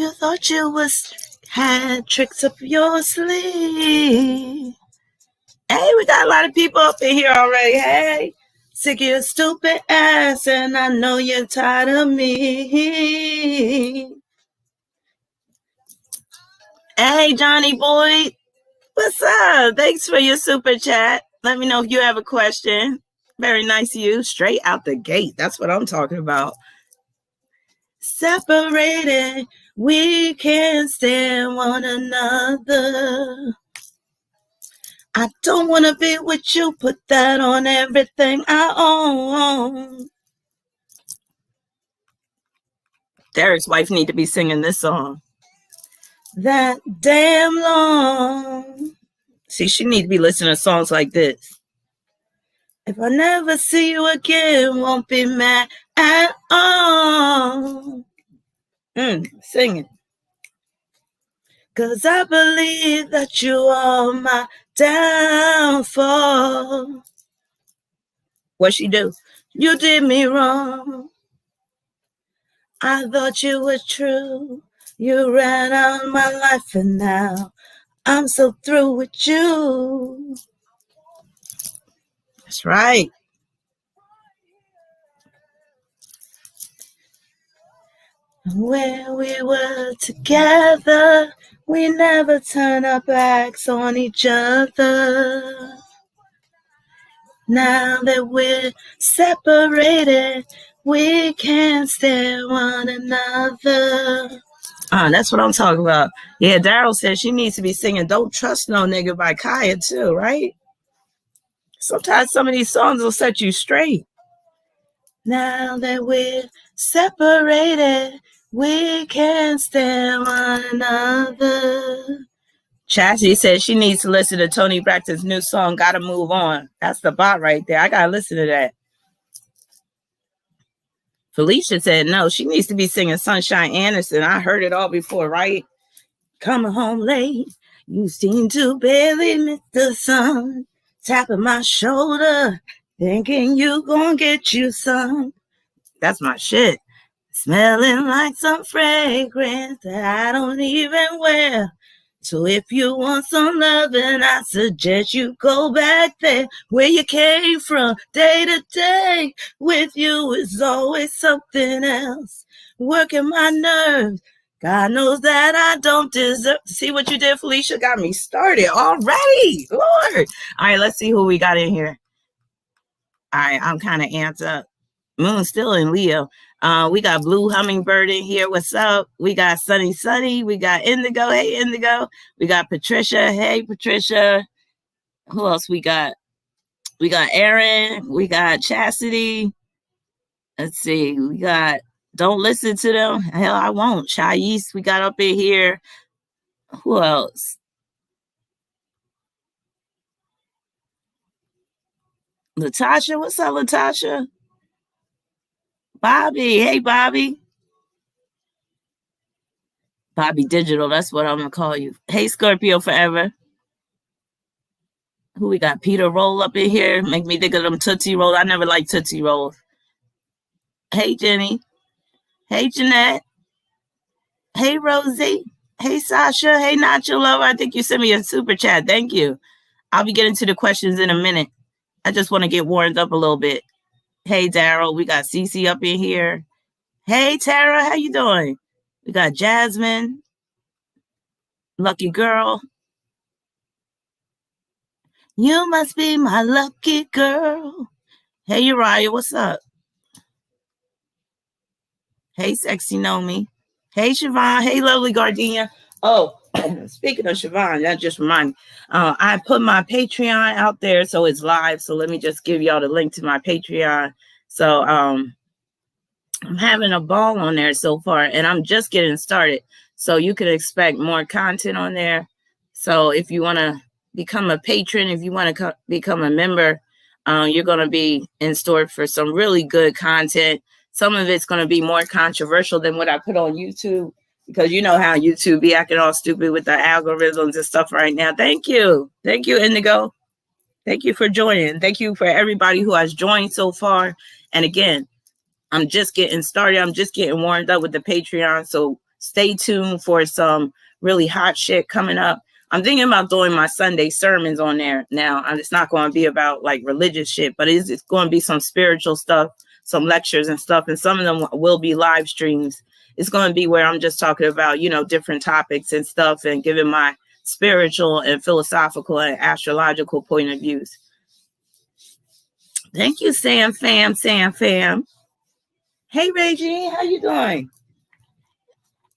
You thought you had tricks up your sleeve. Hey, we got a lot of people up in here already. Hey, sick of your stupid ass, and I know you're tired of me. Hey, Johnny boy, what's up? Thanks for your super chat. Let me know if you have a question. Very nice of you. Straight out the gate. That's what I'm talking about. Separated, we can't stand one another. I don't want to be with you. Put that on everything I own. Derrick's wife need to be singing this song. That damn long. See, she need to be listening to songs like this. If I never see you again, won't be mad at all. Singing. 'Cause I believe that you are my downfall. What she do? You did me wrong. I thought you were true. You ran out of my life and now I'm so through with you. That's right. When we were together, we never turned our backs on each other. Now that we're separated, we can't stand one another. That's what I'm talking about. Yeah, Daryl said she needs to be singing Don't Trust No Nigga by Kaya too, right? Sometimes some of these songs will set you straight. Now that we're separated, we can't stand one another. Chassie said she needs to listen to Tony Braxton's new song, Gotta Move On. That's the bot right there. I gotta listen to that. Felicia said no, she needs to be singing Sunshine Anderson. I heard it all before, right? Coming home late, you seem to barely miss the sun. Tapping my shoulder, thinking you gonna get you some. That's my shit. Smelling like some fragrance that I don't even wear. So if you want some loving, I suggest you go back there where you came from. Day to day with you is always something else. Working my nerves. God knows that I don't deserve. See what you did, Felicia? Got me started already. Lord. All right, let's see who we got in here. All right, I'm kind of amped up. Moon's still in Leo. We got Blue Hummingbird in here. What's up? We got Sunny. We got Indigo. Hey, Indigo. We got Patricia. Hey, Patricia. Who else we got? We got Aaron. We got Chastity. Let's see. We got Don't Listen to Them. Hell, I won't. Chais, we got up in here. Who else? Latasha. What's up, Latasha? Bobby. Hey, Bobby. Bobby Digital. That's what I'm going to call you. Hey, Scorpio Forever. Who we got? Peter Roll up in here. Make me think of them Tootsie Roll. I never liked Tootsie Rolls. Hey, Jenny. Hey, Jeanette. Hey, Rosie. Hey, Sasha. Hey, Nacho Lover. I think you sent me a super chat. Thank you. I'll be getting to the questions in a minute. I just want to get warmed up a little bit. Hey, Daryl. We got Cece up in here. Hey, Tara. How you doing? We got Jasmine. Lucky Girl. You must be my lucky girl. Hey, Uriah. What's up? Hey, Sexy Nomi. Hey, Siobhan. Hey, Lovely Gardenia. Oh, speaking of Siobhan, that just reminded me. I put my Patreon out there, so it's live. So let me just give y'all the link to my Patreon. So I'm having a ball on there so far, and I'm just getting started. So you can expect more content on there. So if you want to become a patron, if you want to become a member, you're going to be in store for some really good content. Some of it's going to be more controversial than what I put on YouTube, because you know how YouTube be acting all stupid with the algorithms and stuff right now. Thank you. Thank you, Indigo. Thank you for joining. Thank you for everybody who has joined so far. And again, I'm just getting started. I'm just getting warmed up with the Patreon. So stay tuned for some really hot shit coming up. I'm thinking about doing my Sunday sermons on there now. It's not going to be about like religious shit, but it's going to be some spiritual stuff, some lectures and stuff. And some of them will be live streams. It's going to be where I'm just talking about, different topics and stuff and giving my spiritual and philosophical and astrological point of views. Thank you, Sam Fam. Hey, Reggie, how you doing?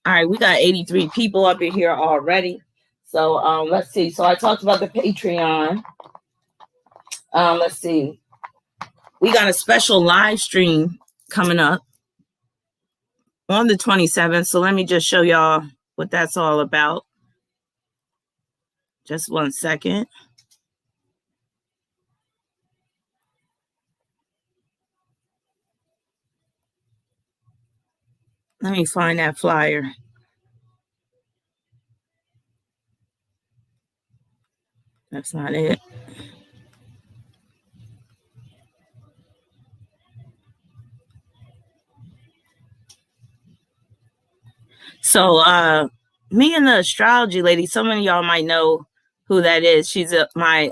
All right, we got 83 people up in here already. So let's see. So I talked about the Patreon. Let's see. We got a special live stream coming up on the 27th. So let me just show y'all what that's all about. Just 1 second. Let me find that flyer. That's not it. So me and the astrology lady, some of y'all might know who that is. She's my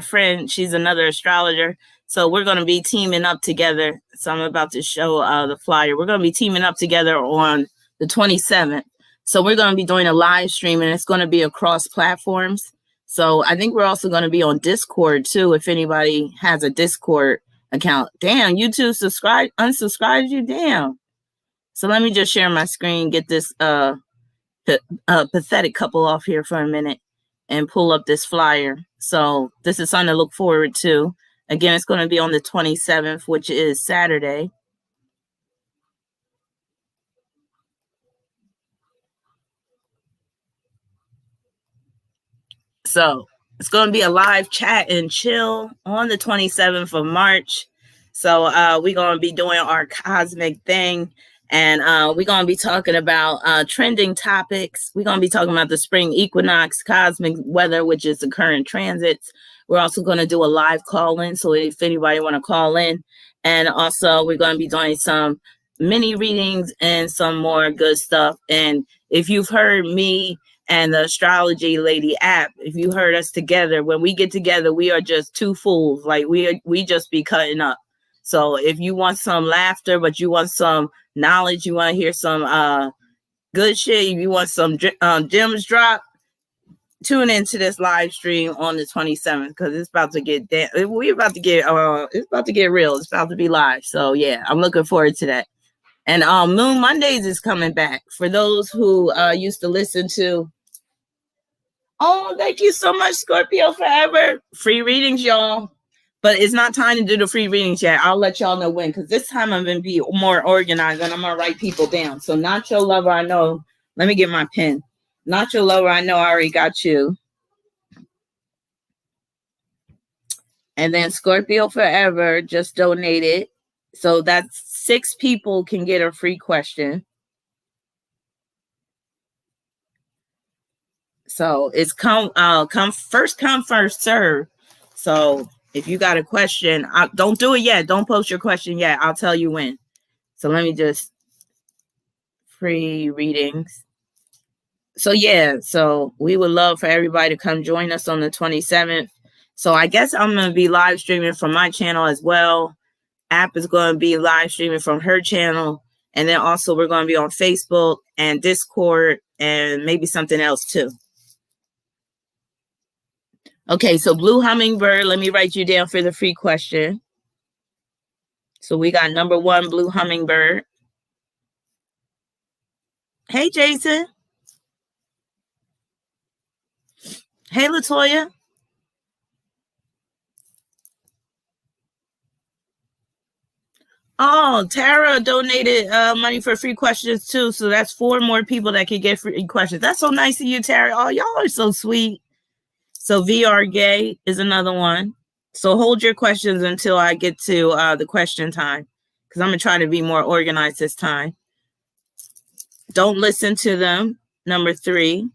friend. She's another astrologer. So we're going to be teaming up together. So I'm about to show the flyer. We're going to be teaming up together on the 27th. So we're going to be doing a live stream, and it's going to be across platforms. So I think we're also going to be on Discord too, if anybody has a Discord account. Damn, YouTube unsubscribed you? Damn. So let me just share my screen, get this pathetic couple off here for a minute and pull up this flyer. So this is something to look forward to. Again, it's going to be on the 27th, which is Saturday. So it's going to be a live chat and chill on the 27th of March. So we're going to be doing our cosmic thing. And we're going to be talking about trending topics. We're going to be talking about the spring equinox, cosmic weather, which is the current transits. We're also going to do a live call-in, so if anybody want to call in. And also, we're going to be doing some mini readings and some more good stuff. And if you've heard me and the astrology lady app, if you heard us together, when we get together, we are just two fools. Like we just be cutting up. So if you want some laughter, but you want some knowledge, you want to hear some good shit, if you want some gems drop, tune into this live stream on the 27th, because it's about to get it's about to get real. It's about to be live. So yeah, I'm looking forward to that. And Moon Mondays is coming back for those who used to listen to. Oh, thank you so much, Scorpio Forever. Free readings, y'all. But it's not time to do the free readings yet. I'll let y'all know when, because this time I'm going to be more organized and I'm going to write people down. So Nacho Lover, I know. Let me get my pen. Nacho Lover, I know I already got you. And then Scorpio Forever just donated. So that's 6 people can get a free question. So it's come first serve. So if you got a question, don't do it yet. Don't post your question yet. I'll tell you when. So let me just free readings. So yeah, so we would love for everybody to come join us on the 27th. So I guess I'm going to be live streaming from my channel as well. App is going to be live streaming from her channel. And then also we're going to be on Facebook and Discord and maybe something else too. Okay, so Blue Hummingbird, let me write you down for the free question. So we got number 1, Blue Hummingbird. Hey, Jason. Hey, Latoya. Oh, Tara donated money for free questions too. So that's 4 more people that could get free questions. That's so nice of you, Tara. Oh, y'all are so sweet. So VR Gay is another one. So hold your questions until I get to the question time, because I'm going to try to be more organized this time. Don't listen to them. Number 3.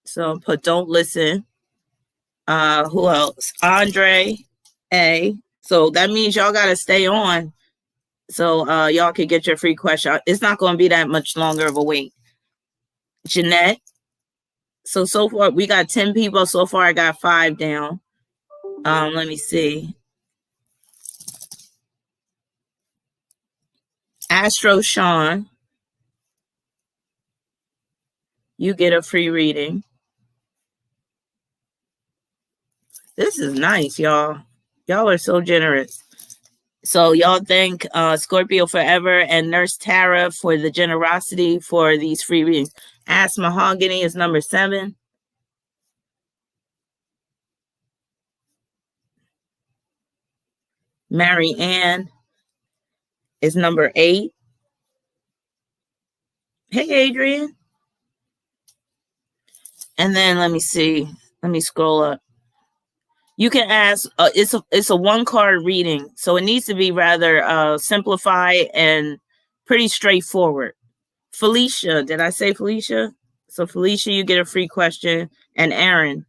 So put don't listen. Who else? Andre A. So that means y'all got to stay on. So y'all can get your free question. It's not going to be that much longer of a wait. Jeanette. So far we got 10 people. So far I got 5 down. Let me see. Astro Sean. You get a free reading. This is nice, y'all. Y'all are so generous. So y'all thank Scorpio Forever and Nurse Tara for the generosity for these free readings. Ask Mahogany is number 7. Mary Ann is number 8. Hey, Adrian. And then let me see. Let me scroll up. You can ask. It's a 1-card reading, so it needs to be rather simplified and pretty straightforward. Felicia, did I say Felicia? So Felicia, you get a free question, and Aaron.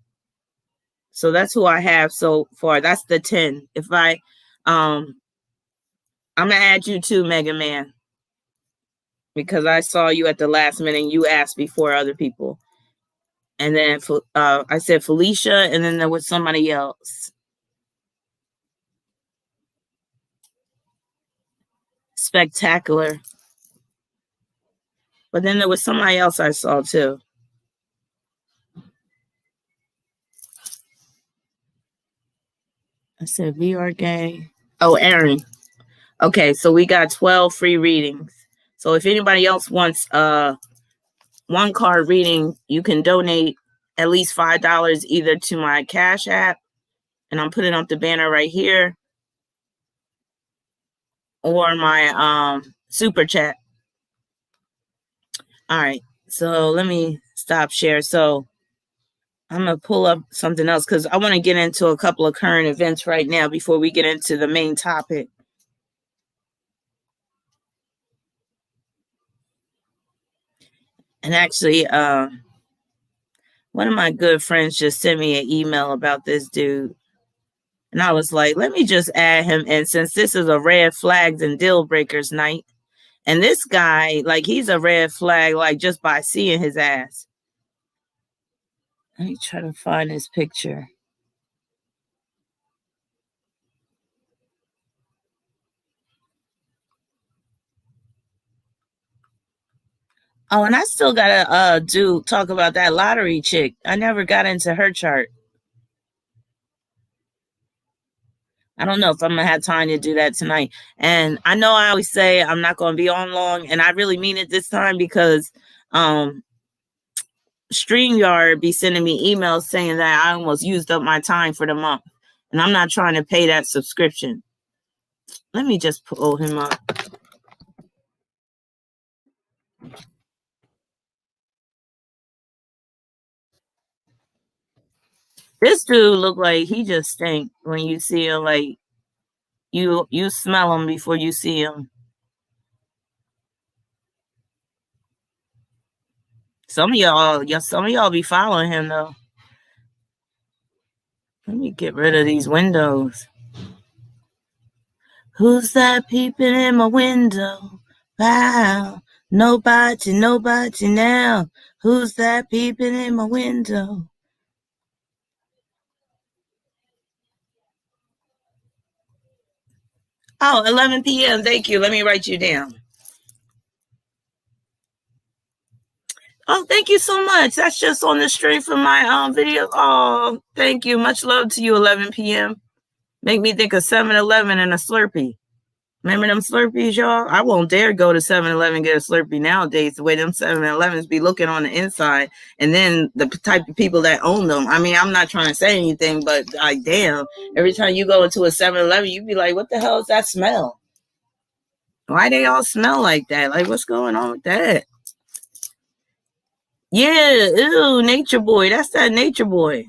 So that's who I have so far. That's the 10. If I'm gonna add you too, Mega Man, because I saw you at the last minute. And you asked before other people, and then I said Felicia, and then there was somebody else. Spectacular. But then there was somebody else I saw too. I said VR Gang. Oh, Aaron. Okay, so we got 12 free readings. So if anybody else wants 1-card reading, you can donate at least $5 either to my Cash App, and I'm putting up the banner right here, or my Super Chat. All right, so let me stop share. So I'm going to pull up something else because I want to get into a couple of current events right now before we get into the main topic. And actually, one of my good friends just sent me an email about this dude. And I was like, let me just add him. And since this is a red flags and deal breakers night, and this guy, like, he's a red flag, like, just by seeing his ass. Let me try to find his picture. Oh, and I still gotta talk about that lottery chick. I never got into her chart. I don't know if I'm gonna have time to do that tonight. And I know I always say I'm not gonna be on long, and I really mean it this time because StreamYard be sending me emails saying that I almost used up my time for the month, and I'm not trying to pay that subscription. Let me just pull him up. This dude look like he just stink when you see him. Like you smell him before you see him. Some of y'all be following him though. Let me get rid of these windows. Who's that peeping in my window? Wow, nobody now. Who's that peeping in my window? Oh, 11 p.m. Thank you. Let me write you down. Oh, thank you so much. That's just on the stream from my video. Oh, thank you. Much love to you, 11 p.m. Make me think of 7-Eleven and a Slurpee. Remember them Slurpees, y'all? I won't dare go to 7-Eleven and get a Slurpee nowadays, the way them 7-Elevens be looking on the inside. And then the type of people that own them. I mean, I'm not trying to say anything, but like, damn, every time you go into a 7-Eleven, you be like, what the hell is that smell? Why they all smell like that? Like, what's going on with that? Yeah, ew, Nature Boy. That's that Nature Boy.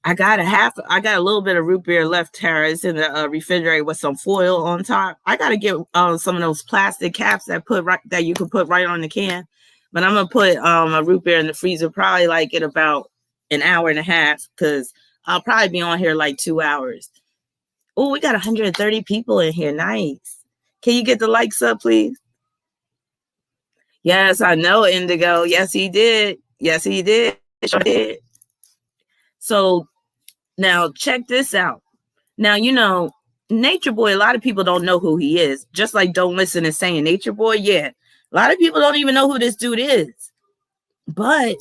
I got a little bit of root beer left, Tara. It's in the refrigerator with some foil on top. I gotta get some of those plastic caps that you can put right on the can. But I'm gonna put a root beer in the freezer probably like in about an hour and a half because I'll probably be on here like 2 hours. Oh, we got 130 people in here. Nice. Can you get the likes up, please? Yes, I know, Indigo. Yes, he did. Yes, he did. Sure did. So now check this out. Now, you know, Nature Boy, a lot of people don't know who he is. Just like Don't Listen is saying Nature Boy, yeah. A lot of people don't even know who this dude is. But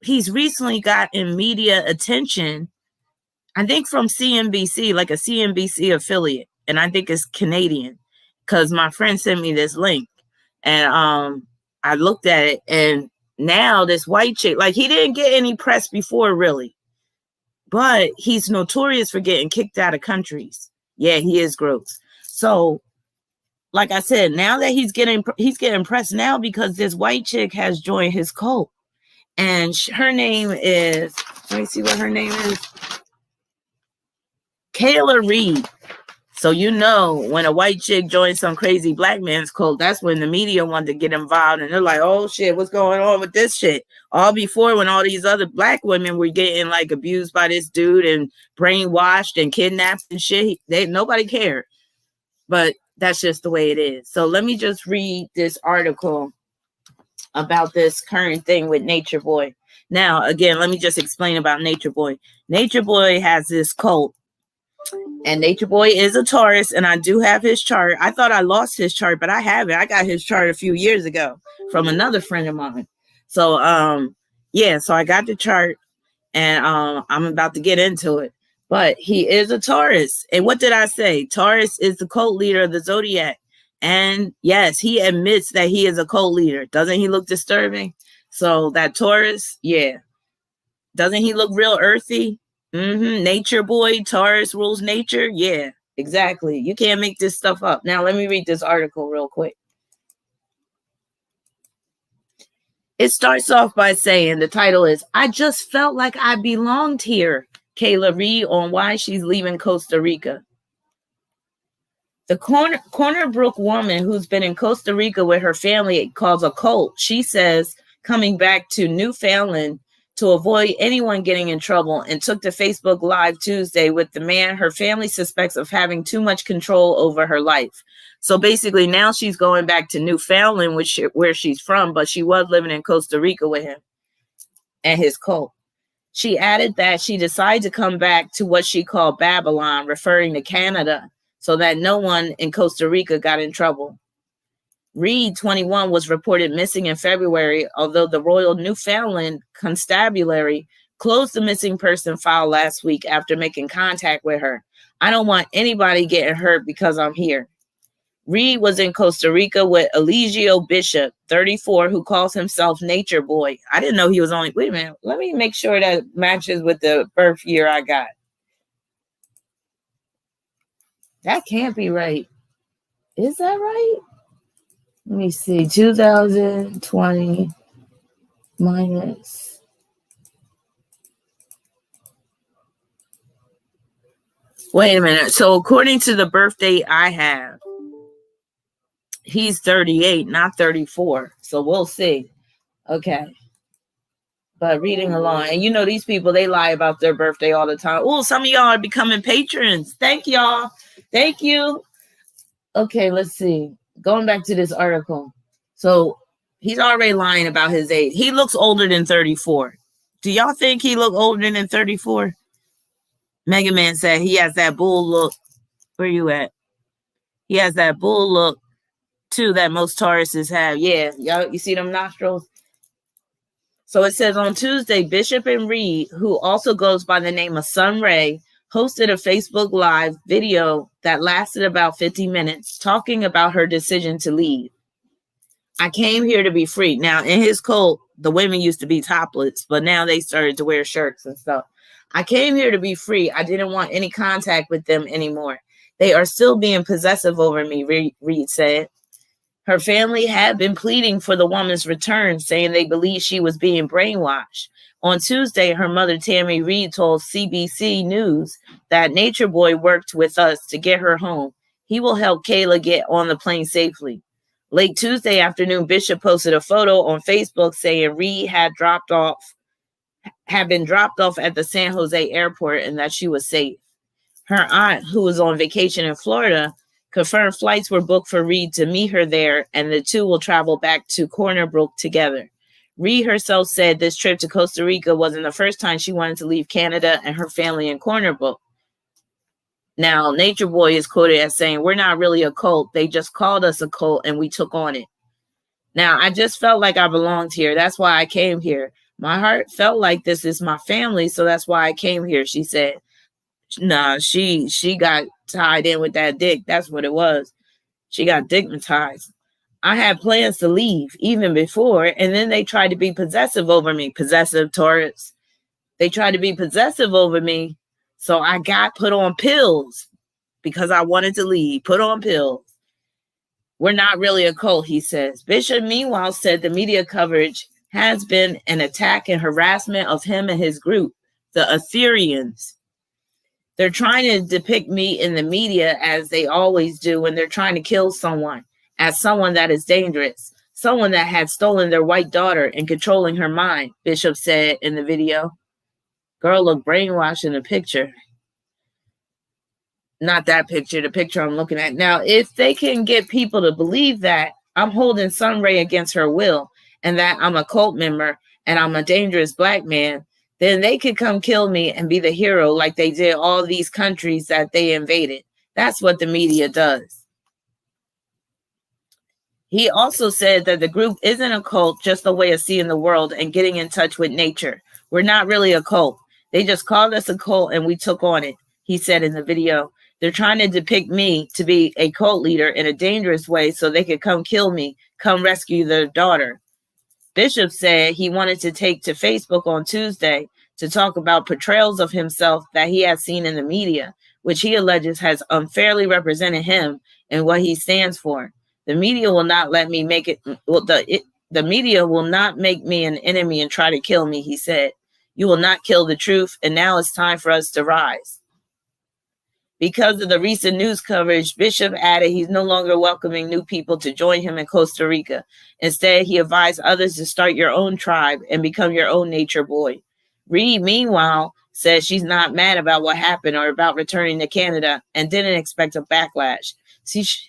he's recently gotten media attention, I think from CNBC, like a CNBC affiliate. And I think it's Canadian because my friend sent me this link. And I looked at it, and now this white chick, like, he didn't get any press before, really. But he's notorious for getting kicked out of countries. Yeah, he is gross. So, like I said, now that he's getting pressed now because this white chick has joined his cult. And her name is, let me see what her name is. Kayla Reed. So, you know, when a white chick joins some crazy black man's cult, that's when the media wanted to get involved. And they're like, oh, shit, what's going on with this shit? All before, when all these other black women were getting, like, abused by this dude and brainwashed and kidnapped and shit, nobody cared. But that's just the way it is. So let me just read this article about this current thing with Nature Boy. Now, again, let me just explain about Nature Boy. Nature Boy has this cult. And Nature Boy is a Taurus, and I do have his chart. I thought I lost his chart, but I have it. I got his chart a few years ago from another friend of mine. So, yeah, so I got the chart, and I'm about to get into it. But he is a Taurus. And what did I say? Taurus is the cult leader of the zodiac. And yes, he admits that he is a cult leader. Doesn't he look disturbing? So that Taurus, yeah. Doesn't he look real earthy? Nature Boy, Taurus rules nature. Yeah, exactly. You can't make this stuff up. Now, let me read this article real quick. It starts off by saying, the title is, I just felt like I belonged here. Kayla Reed on why she's leaving Costa Rica. The Corner Brook woman who's been in Costa Rica with her family calls a cult. She says coming back to Newfoundland to avoid anyone getting in trouble, and took to Facebook Live Tuesday with the man her family suspects of having too much control over her life. So basically now she's going back to Newfoundland, where she's from, but she was living in Costa Rica with him and his cult. She added that she decided to come back to what she called Babylon, referring to Canada, so that no one in Costa Rica got in trouble. Reed, 21, was reported missing in February, although the Royal Newfoundland Constabulary closed the missing person file last week after making contact with her. I don't want anybody getting hurt because I'm here. Reed was in Costa Rica with Eligio Bishop, 34, who calls himself Nature Boy. I didn't know he was only, wait a minute, let me make sure that matches with the birth year I got. That can't be right. Is that right? Let me see, 2020 minus. Wait a minute. So according to the birth date I have, he's 38, not 34. So we'll see. Okay. But reading along, and you know these people, they lie about their birthday all the time. Oh, some of y'all are becoming patrons. Thank y'all. Thank you. Okay, let's see. Going back to this article. So he's already lying about his age. He looks older than 34. Do y'all think he look older than 34? Mega Man said he has that bull look. Where you at? He has that bull look too that most Tauruses have. Yeah, y'all, you see them nostrils? So it says on Tuesday, Bishop and Reed, who also goes by the name of Sun Ray, hosted a Facebook Live video that lasted about 50 minutes, talking about her decision to leave. I came here to be free. Now, in his cult, the women used to be topless, but now they started to wear shirts and stuff. I came here to be free. I didn't want any contact with them anymore. They are still being possessive over me, Reed said. Her family had been pleading for the woman's return, saying they believed she was being brainwashed. On Tuesday, her mother, Tammy Reed, told CBC News that Nature Boy worked with us to get her home. He will help Kayla get on the plane safely. Late Tuesday afternoon, Bishop posted a photo on Facebook saying Reed had been dropped off at the San Jose airport and that she was safe. Her aunt, who was on vacation in Florida, confirmed flights were booked for Reed to meet her there, and the two will travel back to Corner Brook together. Reed herself said this trip to Costa Rica wasn't the first time she wanted to leave Canada and her family in Corner Brook. Now, Nature Boy is quoted as saying, "We're not really a cult. They just called us a cult and we took on it." Now, I just felt like I belonged here. That's why I came here. My heart felt like this is my family, so that's why I came here, she said. Nah, she got tied in with that dick. That's what it was. She got digmatized. I had plans to leave even before, and then they tried to be possessive over me. Possessive Taurus. They tried to be possessive over me, so I got put on pills because I wanted to leave. Put on pills. We're not really a cult, he says. Bishop, meanwhile, said the media coverage has been an attack and harassment of him and his group, the Ethereans. They're trying to depict me in the media, as they always do when they're trying to kill someone, as someone that is dangerous, someone that had stolen their white daughter and controlling her mind, Bishop said in the video. Girl looked brainwashed in the picture. Not that picture, the picture I'm looking at. Now, if they can get people to believe that I'm holding Sunray against her will and that I'm a cult member and I'm a dangerous black man, then they could come kill me and be the hero like they did all these countries that they invaded. That's what the media does. He also said that the group isn't a cult, just a way of seeing the world and getting in touch with nature. We're not really a cult. They just called us a cult and we took on it, he said in the video. They're trying to depict me to be a cult leader in a dangerous way so they could come kill me, come rescue their daughter. Bishop said he wanted to take to Facebook on Tuesday to talk about portrayals of himself that he has seen in the media, which he alleges has unfairly represented him and what he stands for. The media will not let me make it. The media will not make me an enemy and try to kill me, he said. You will not kill the truth, and now it's time for us to rise. Because of the recent news coverage, Bishop added he's no longer welcoming new people to join him in Costa Rica. Instead, he advised others to start your own tribe and become your own nature boy. Reed, meanwhile, says she's not mad about what happened or about returning to Canada and didn't expect a backlash.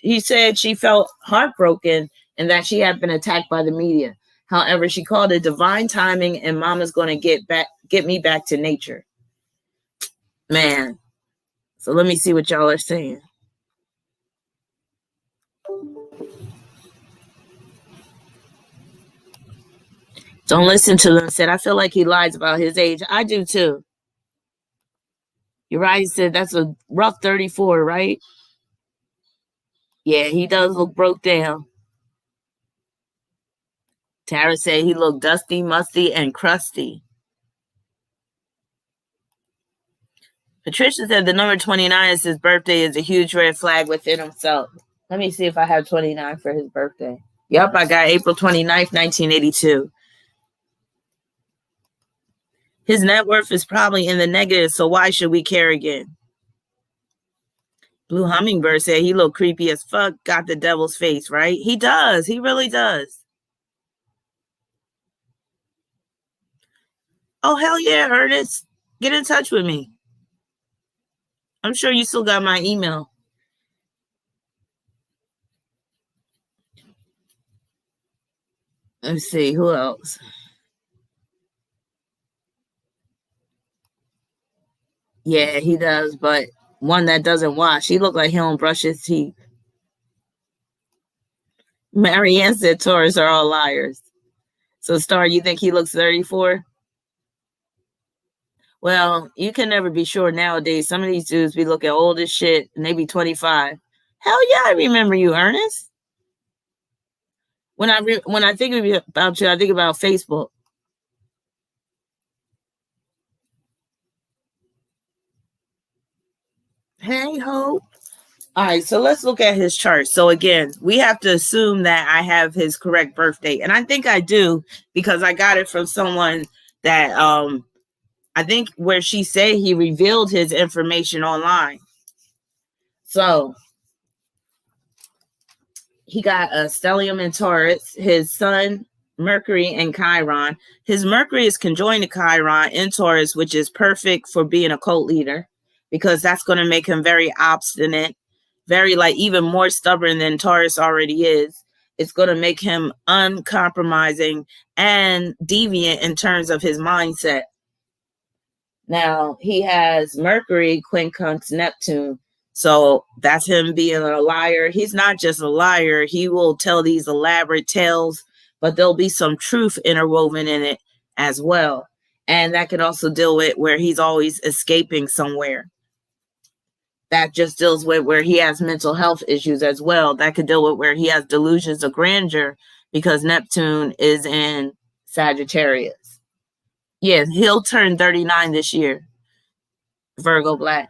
He said she felt heartbroken and that she had been attacked by the media. However, she called it divine timing and Mama's going to get me back to nature. Man. So let me see what y'all are saying. Don't listen to them. Said, I feel like he lies about his age. I do too. You're right. He said that's a rough 34, right? Yeah, he does look broke down. Tara said he looked dusty, musty, and crusty. Patricia said the number 29 is his birthday is a huge red flag within himself. Let me see if I have 29 for his birthday. Yep, I got April 29th, 1982. His net worth is probably in the negative, so why should we care again? Blue Hummingbird said he looked creepy as fuck, got the devil's face, right? He does. He really does. Oh, hell yeah, Ernest. Get in touch with me. I'm sure you still got my email. Let's see, who else? Yeah, he does, but one that doesn't wash. He look like he don't brush his teeth. Marianne said Taurus are all liars. So, Star, you think he looks 34? Well, you can never be sure nowadays. Some of these dudes be looking old as shit, and they be 25. Hell yeah, I remember you, Ernest. When I think about you, I think about Facebook. Hey, Hope. All right, so let's look at his chart. So again, we have to assume that I have his correct birthday. And I think I do because I got it from someone that I think where she said he revealed his information online. So he got a stellium in Taurus, his sun, Mercury, and Chiron. His Mercury is conjoined to Chiron in Taurus, which is perfect for being a cult leader because that's going to make him very obstinate, very like even more stubborn than Taurus already is. It's going to make him uncompromising and deviant in terms of his mindset. Now, he has Mercury quincunx Neptune. So that's him being a liar. He's not just a liar. He will tell these elaborate tales, but there'll be some truth interwoven in it as well. And that could also deal with where he's always escaping somewhere. That just deals with where he has mental health issues as well. That could deal with where he has delusions of grandeur because Neptune is in Sagittarius. Yeah, he'll turn 39 this year, Virgo Black.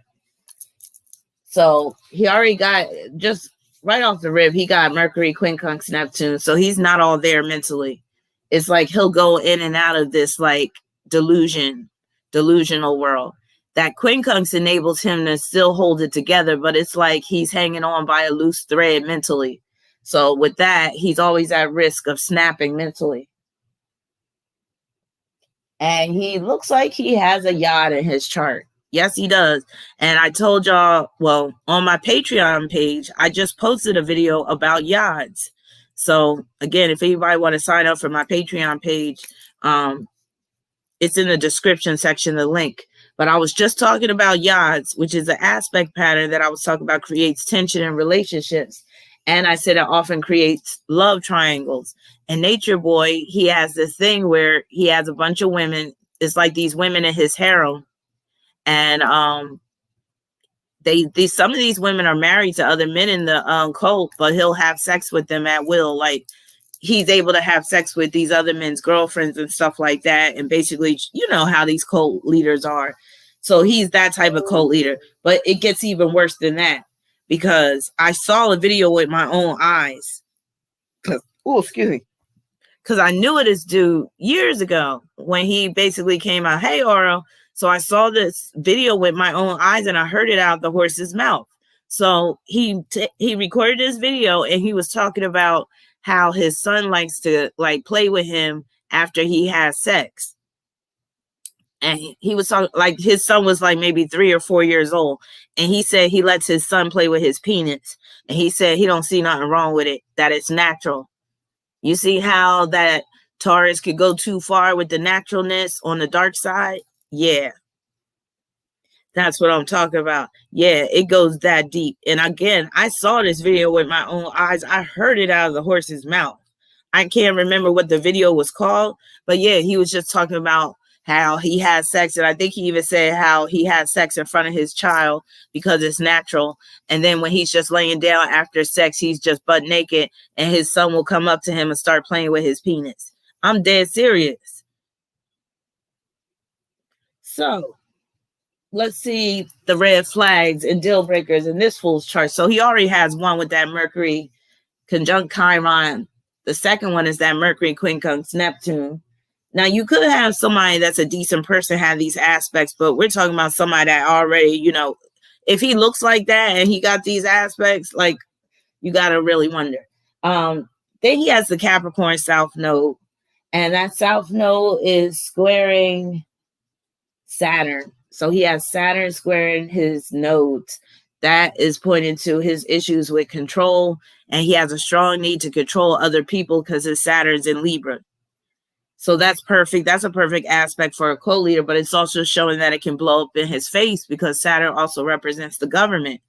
So he already got, just right off the rip, he got Mercury quincunx Neptune. So he's not all there mentally. It's like he'll go in and out of this like delusional world. That quincunx enables him to still hold it together, but it's like he's hanging on by a loose thread mentally. So with that, he's always at risk of snapping mentally. And he looks like he has a yacht in his chart. Yes, he does. And I told y'all, well, on my Patreon page, I just posted a video about yachts. So again, if anybody want to sign up for my Patreon page, it's in the description section, the link. But I was just talking about yachts, which is an aspect pattern that I was talking about creates tension in relationships. And I said it often creates love triangles. And Nature Boy, he has this thing where he has a bunch of women. It's like these women in his harem. And some of these women are married to other men in the cult, but he'll have sex with them at will. Like he's able to have sex with these other men's girlfriends and stuff like that. And basically, you know how these cult leaders are. So he's that type of cult leader. But it gets even worse than that because I saw a video with my own eyes. Oh, excuse me. Because I knew of this dude years ago when he basically came out, hey, Oro. So I saw this video with my own eyes and I heard it out the horse's mouth. So he recorded this video and he was talking about how his son likes to like play with him after he has sex. And he was talking like his son was like maybe 3 or 4 years old. And he said he lets his son play with his penis. And he said he don't see nothing wrong with it, that it's natural. You see how that Taurus could go too far with the naturalness on the dark side? Yeah. That's what I'm talking about. Yeah, it goes that deep. And again, I saw this video with my own eyes. I heard it out of the horse's mouth. I can't remember what the video was called, but yeah, he was just talking about how he had sex. And I think he even said how he had sex in front of his child because it's natural. And then when he's just laying down after sex, he's just butt naked and his son will come up to him and start playing with his penis. I'm dead serious. So let's see the red flags and deal breakers in this fool's chart. So he already has one with that Mercury conjunct Chiron. The second one is that Mercury quincunx Neptune. Now, you could have somebody that's a decent person have these aspects, but we're talking about somebody that already, you know, if he looks like that and he got these aspects, like, you got to really wonder. Then he has the Capricorn South Node, and that South Node is squaring Saturn. So he has Saturn squaring his nodes. That is pointing to his issues with control, and he has a strong need to control other people because his Saturn's in Libra. So that's perfect. That's a perfect aspect for a co-leader, but it's also showing that it can blow up in his face because Saturn also represents the government.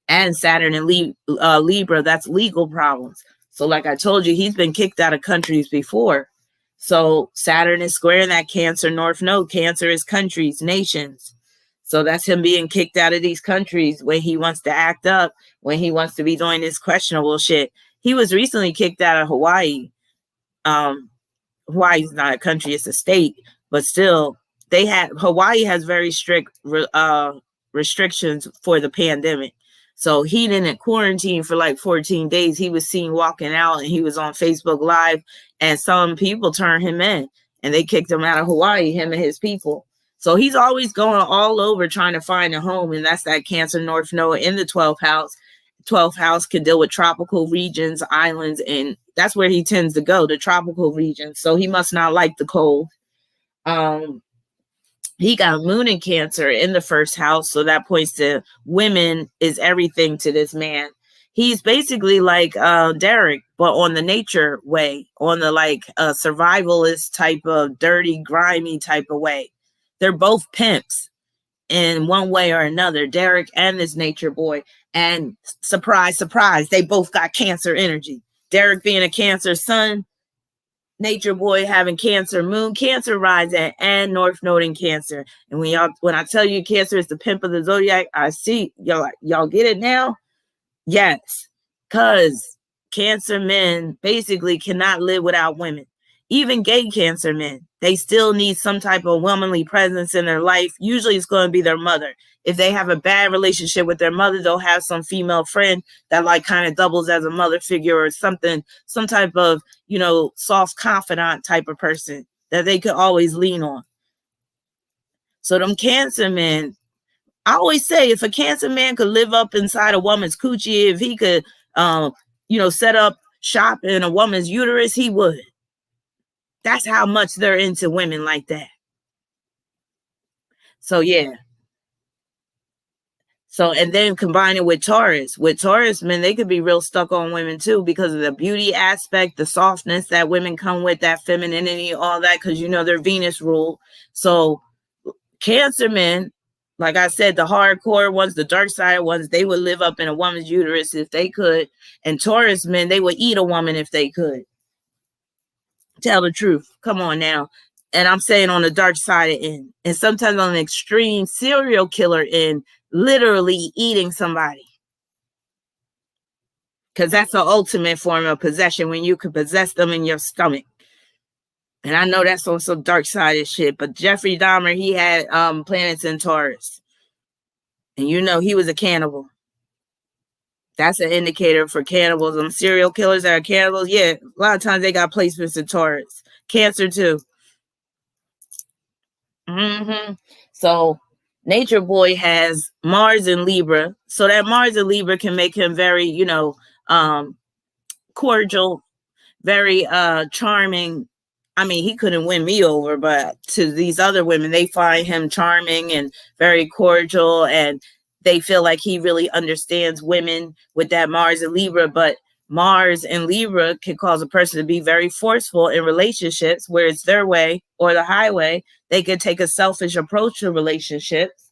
And Saturn in Libra, that's legal problems. So like I told you, he's been kicked out of countries before. So Saturn is squaring that Cancer North Node. Cancer is countries, nations. So that's him being kicked out of these countries when he wants to act up, when he wants to be doing this questionable shit. He was recently kicked out of Hawaii. Hawaii's not a country, it's a state, but still Hawaii has very strict restrictions for the pandemic. So he didn't quarantine for like 14 days. He was seen walking out and he was on Facebook Live and some people turned him in and they kicked him out of Hawaii, him and his people. So he's always going all over trying to find a home. And that's that Cancer North Node in the 12th house. 12th house can deal with tropical regions, islands, and that's where he tends to go, the tropical regions. So he must not like the cold. he got moon in Cancer in the first house, so that points to women is everything to this man. He's basically like Derrick, but on the nature way, on the like survivalist type of dirty, grimy type of way. They're both pimps in one way or another, Derrick and this nature boy. And surprise, surprise, they both got Cancer energy. Derrick being a Cancer sun, nature boy having Cancer moon, Cancer rising, and North Node in Cancer. And when I tell you Cancer is the pimp of the zodiac, I see y'all get it now. Yes, because Cancer men basically cannot live without women. Even gay Cancer men, they still need some type of womanly presence in their life. Usually it's going to be their mother. If they have a bad relationship with their mother, they'll have some female friend that like kind of doubles as a mother figure or something, some type of, soft confidant type of person that they could always lean on. So them Cancer men, I always say, if a Cancer man could live up inside a woman's coochie, if he could, set up shop in a woman's uterus, he would. That's how much they're into women like that. So, yeah. So, and then combine it with Taurus. With Taurus men, they could be real stuck on women too because of the beauty aspect, the softness that women come with, that femininity, all that, because they're Venus rule. So Cancer men, like I said, the hardcore ones, the dark side ones, they would live up in a woman's uterus if they could. And Taurus men, they would eat a woman if they could. Tell the truth. Come on now. And I'm saying on the dark side of end. And sometimes on an extreme serial killer end, literally eating somebody. Because that's the ultimate form of possession, when you can possess them in your stomach. And I know that's on some dark side of shit, but Jeffrey Dahmer, he had planets in Taurus. And he was a cannibal. That's an indicator for cannibals. Serial killers that are cannibals, yeah, a lot of times they got placements in Taurus. Cancer too. So nature boy has Mars in Libra. So that Mars in Libra can make him very, cordial, very charming. I mean, he couldn't win me over, but to these other women, they find him charming and very cordial, and they feel like he really understands women with that Mars in Libra. But Mars in Libra can cause a person to be very forceful in relationships where it's their way or the highway. They could take a selfish approach to relationships.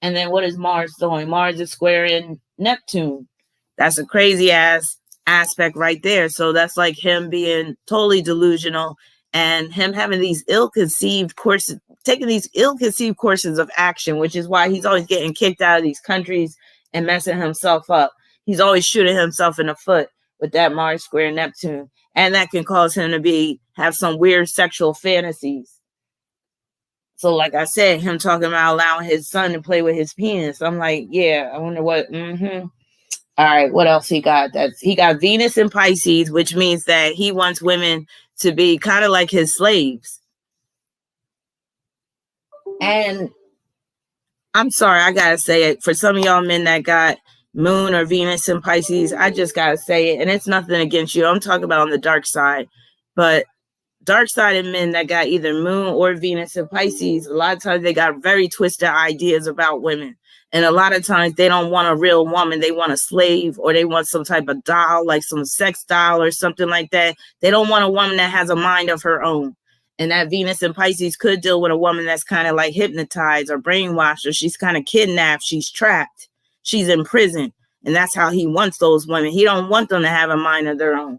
And then what is Mars doing? Mars is squaring Neptune. That's a crazy ass aspect right there. So that's like him being totally delusional and him having these ill-conceived courses, taking these ill-conceived courses of action, which is why he's always getting kicked out of these countries and messing himself up. He's always shooting himself in the foot with that Mars square Neptune. And that can cause him to have some weird sexual fantasies. So like I said, him talking about allowing his son to play with his penis. I'm like, yeah, I wonder what. All right, what else he got? He got Venus in Pisces, which means that he wants women to be kind of like his slaves. And I'm sorry, I gotta say it. For some of y'all men that got Moon or Venus in Pisces, I just gotta say it. And it's nothing against you. I'm talking about on the dark side. But dark-sided men that got either Moon or Venus in Pisces, a lot of times they got very twisted ideas about women. And a lot of times they don't want a real woman. They want a slave, or they want some type of doll, like some sex doll or something like that. They don't want a woman that has a mind of her own. And that Venus in Pisces could deal with a woman that's kind of like hypnotized or brainwashed, or she's kind of kidnapped. She's trapped. She's in prison. And that's how he wants those women. He don't want them to have a mind of their own.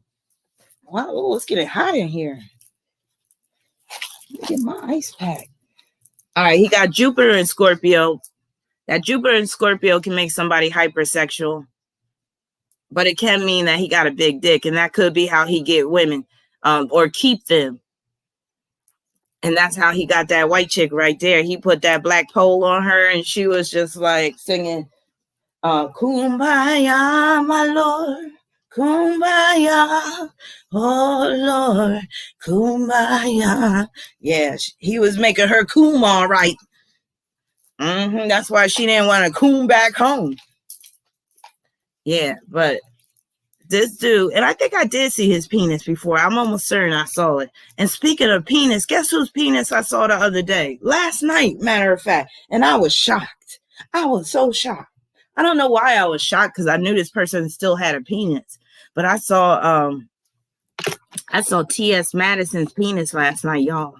Wow, it's getting hot in here. Get my ice pack. All right, he got Jupiter in Scorpio. That Jupiter in Scorpio can make somebody hypersexual, but it can mean that he got a big dick, and that could be how he get women or keep them. And that's how he got that white chick right there. He put that black pole on her, and she was just like singing, "Kumbaya, my Lord. Kumbaya, oh Lord, kumbaya." Yeah, he was making her coom all right. That's why she didn't want to coom back home. Yeah, but This dude, and I think I did see his penis before. I'm almost certain I saw it. And speaking of penis, guess whose penis I saw the other day? Last night, matter of fact. And I was shocked. I was so shocked. I don't know why I was shocked, because I knew this person still had a penis. But I saw T.S. Madison's penis last night, y'all.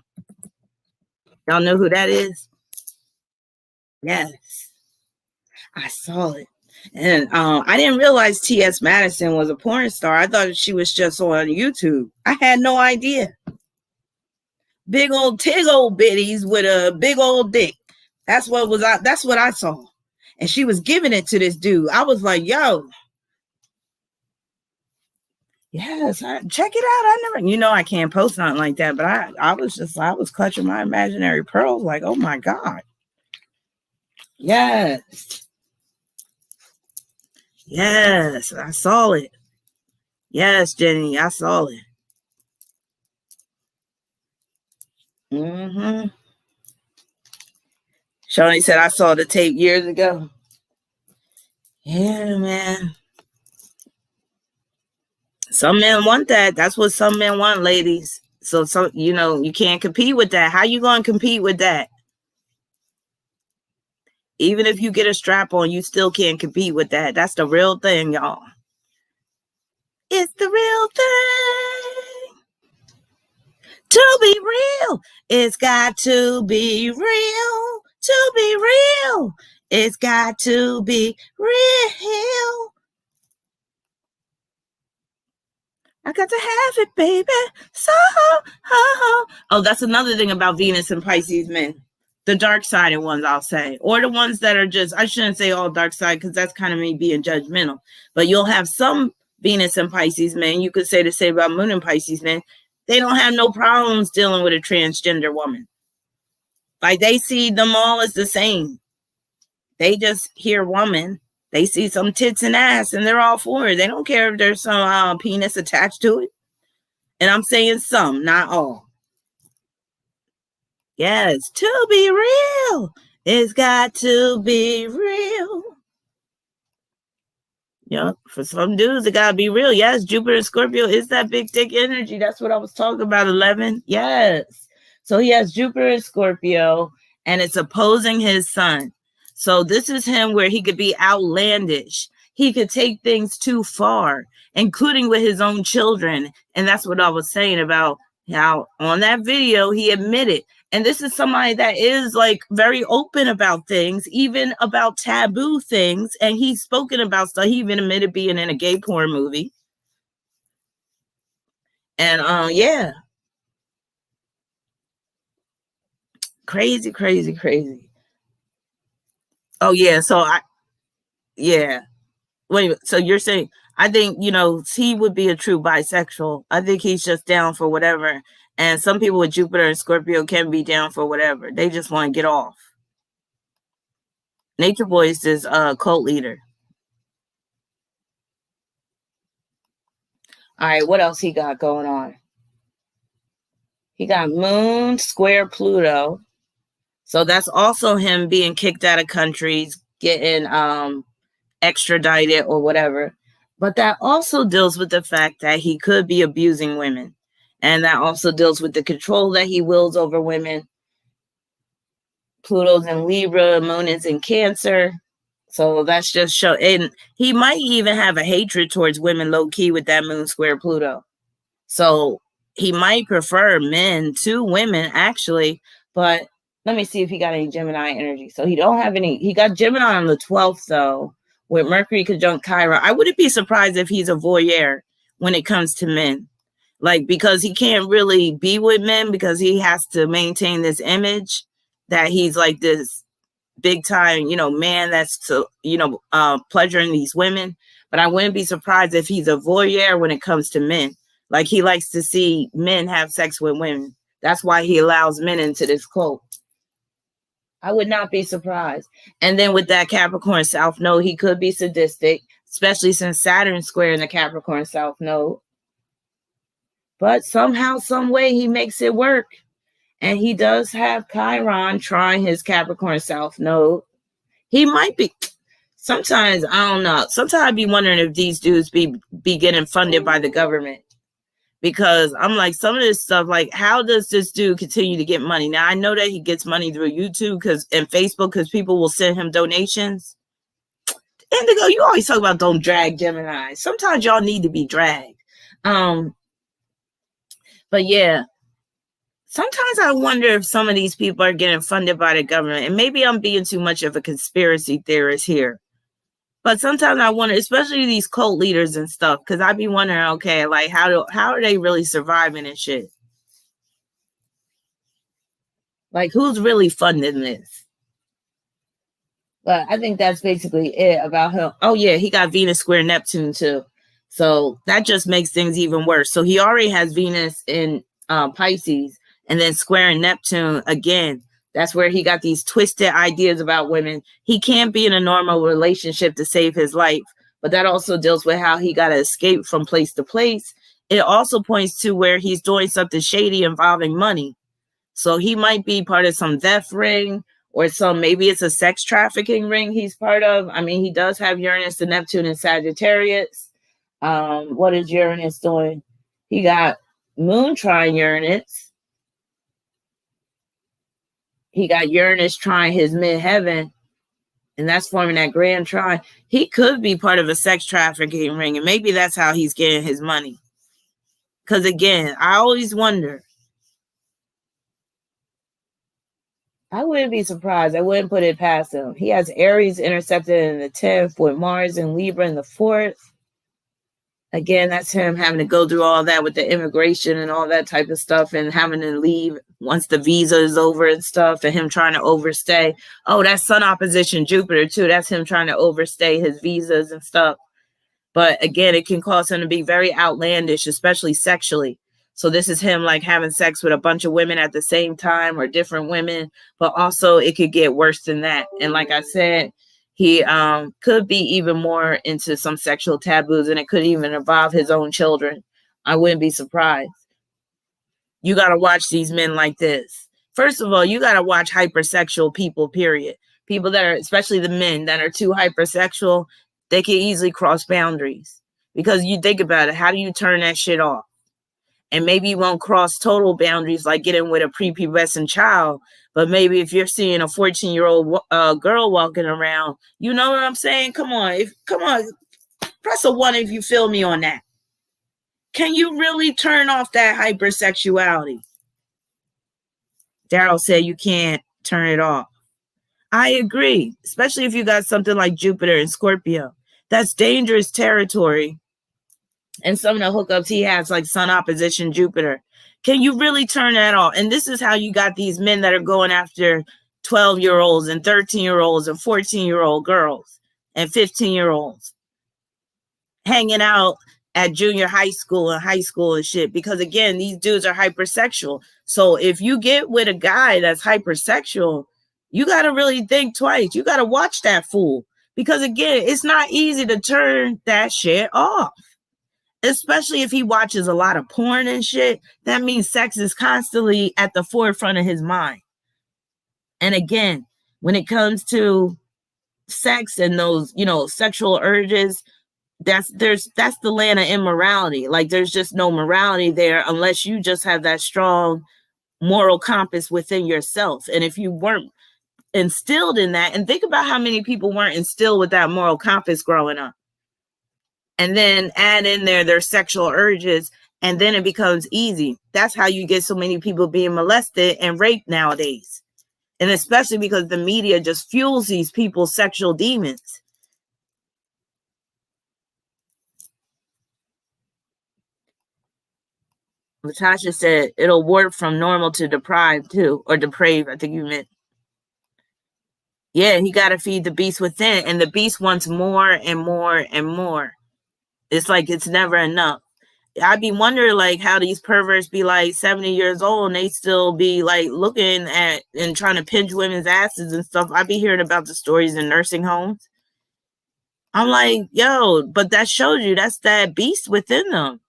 Y'all know who that is? Yes. I saw it. And I didn't realize T.S. Madison was a porn star. I thought she was just on YouTube. I had no idea. Big old bitties with a big old dick. That's what I saw. And she was giving it to this dude. I was like, yo. Yes, check it out. I can't post nothing like that, but I was clutching my imaginary pearls like, oh my God. Yes. Yes, I saw it. Yes, Jenny, I saw it. Mm-hmm. Shawnee said, I saw the tape years ago. Yeah, man. Some men want that. That's what some men want, ladies. So you can't compete with that. How you going to compete with that? Even if you get a strap on, you still can't compete with that. That's the real thing, y'all. It's the real thing. To be real, it's got to be real. To be real, it's got to be real. I got to have it, baby. So, oh, that's another thing about Venus and Pisces men. The dark-sided ones, I'll say. Or the ones that are just, I shouldn't say all dark side, because that's kind of me being judgmental. But you'll have some Venus and Pisces men. You could say the same about Moon and Pisces men. They don't have no problems dealing with a transgender woman. Like, they see them all as the same. They just hear woman. They see some tits and ass, and they're all for it. They don't care if there's some penis attached to it. And I'm saying some, not all. Yes, to be real, it's got to be real. Yep, for some dudes, it got to be real. Yes, Jupiter and Scorpio is that big dick energy. That's what I was talking about, 11. Yes. So he has Jupiter and Scorpio, and it's opposing his sun. So this is him where he could be outlandish. He could take things too far, including with his own children. And that's what I was saying about how on that video, he admitted. And this is somebody that is like very open about things, even about taboo things. And he's spoken about stuff. He even admitted being in a gay porn movie. And yeah. Crazy, crazy, crazy. Oh, yeah. So yeah. Wait, so you're saying, I think, he would be a true bisexual. I think he's just down for whatever. And some people with Jupiter and Scorpio can be down for whatever. They just want to get off. Nature Boy is his cult leader. All right, what else he got going on? He got Moon square Pluto. So that's also him being kicked out of countries, getting extradited or whatever. But that also deals with the fact that he could be abusing women. And that also deals with the control that he wields over women. Pluto's in Libra, Moon is in Cancer. So that's just show. And he might even have a hatred towards women low key with that Moon square Pluto. So he might prefer men to women, actually. But let me see if he got any Gemini energy. So he don't have any. He got Gemini on the 12th, though, with Mercury conjunct Chiron. I wouldn't be surprised if he's a voyeur when it comes to men. Like, because he can't really be with men because he has to maintain this image that he's like this big time, man that's, pleasuring these women. But I wouldn't be surprised if he's a voyeur when it comes to men. Like, he likes to see men have sex with women. That's why he allows men into this cult. I would not be surprised. And then with that Capricorn South Node, he could be sadistic, especially since Saturn square in the Capricorn South Node. But somehow, some way, he makes it work. And he does have Chiron trying his Capricorn South Node. He might be. Sometimes I don't know. Sometimes I be wondering if these dudes be getting funded by the government, because I'm like, some of this stuff, like, how does this dude continue to get money? Now I know that he gets money through YouTube and Facebook, because people will send him donations. Indigo, you always talk about don't drag Gemini. Sometimes y'all need to be dragged. But yeah, sometimes I wonder if some of these people are getting funded by the government, and maybe I'm being too much of a conspiracy theorist here. But sometimes I wonder, especially these cult leaders and stuff, because I be wondering, okay, like, how are they really surviving and shit? Like, who's really funding this? But I think that's basically it about him. Oh yeah, he got Venus square Neptune too, so that just makes things even worse. So he already has Venus in Pisces, and then square in Neptune again. That's where he got these twisted ideas about women. He can't be in a normal relationship to save his life, but that also deals with how he got to escape from place to place. It also points to where he's doing something shady involving money. So he might be part of some death ring, or maybe it's a sex trafficking ring he's part of. I mean, he does have Uranus and Neptune in Sagittarius. What is Uranus doing? He got Moon trine Uranus. He got Uranus trine his midheaven, and that's forming that grand trine. He could be part of a sex trafficking ring, and maybe that's how he's getting his money. Because again, I always wonder. I wouldn't be surprised. I wouldn't put it past him. He has Aries intercepted in the 10th with Mars and Libra in the 4th. Again, that's him having to go through all that with the immigration and all that type of stuff, and having to leave once the visa is over and stuff, and him trying to overstay. Oh, that's Sun opposition Jupiter too. That's him trying to overstay his visas and stuff. But again, it can cause him to be very outlandish, especially sexually. So this is him like having sex with a bunch of women at the same time, or different women, but also it could get worse than that. And like I said, he could be even more into some sexual taboos, and it could even involve his own children. I wouldn't be surprised. You got to watch these men like this. First of all, you got to watch hypersexual people, period. People that are, especially the men that are too hypersexual, they can easily cross boundaries. Because you think about it, how do you turn that shit off? And maybe you won't cross total boundaries like getting with a prepubescent child, but maybe if you're seeing a 14-year-old girl walking around, you know what I'm saying? Come on, press a 1 if you feel me on that. Can you really turn off that hypersexuality? Daryl said you can't turn it off. I agree, especially if you got something like Jupiter and Scorpio. That's dangerous territory. And some of the hookups he has, like Sun opposition Jupiter. Can you really turn that off? And this is how you got these men that are going after 12-year-olds and 13-year-olds and 14-year-old girls and 15-year-olds hanging out at junior high school and shit. Because again, these dudes are hypersexual. So if you get with a guy that's hypersexual, you got to really think twice. You got to watch that fool. Because again, it's not easy to turn that shit off. Especially if he watches a lot of porn and shit. That means sex is constantly at the forefront of his mind. And again, when it comes to sex and those, sexual urges, that's the land of immorality. Like, there's just no morality there unless you just have that strong moral compass within yourself. And if you weren't instilled in that, and think about how many people weren't instilled with that moral compass growing up, and then add in there their sexual urges, and then it becomes easy. That's how you get so many people being molested and raped nowadays. And especially because the media just fuels these people's sexual demons. Latasha said it'll warp from normal to deprived too, or depraved, I think you meant. Yeah, he got to feed the beast within, and the beast wants more and more and more. It's like it's never enough. I'd be wondering like how these perverts be like 70 years old and they still be like looking at and trying to pinch women's asses and stuff. I'd be hearing about the stories in nursing homes. I'm like, yo, but that shows you that's that beast within them.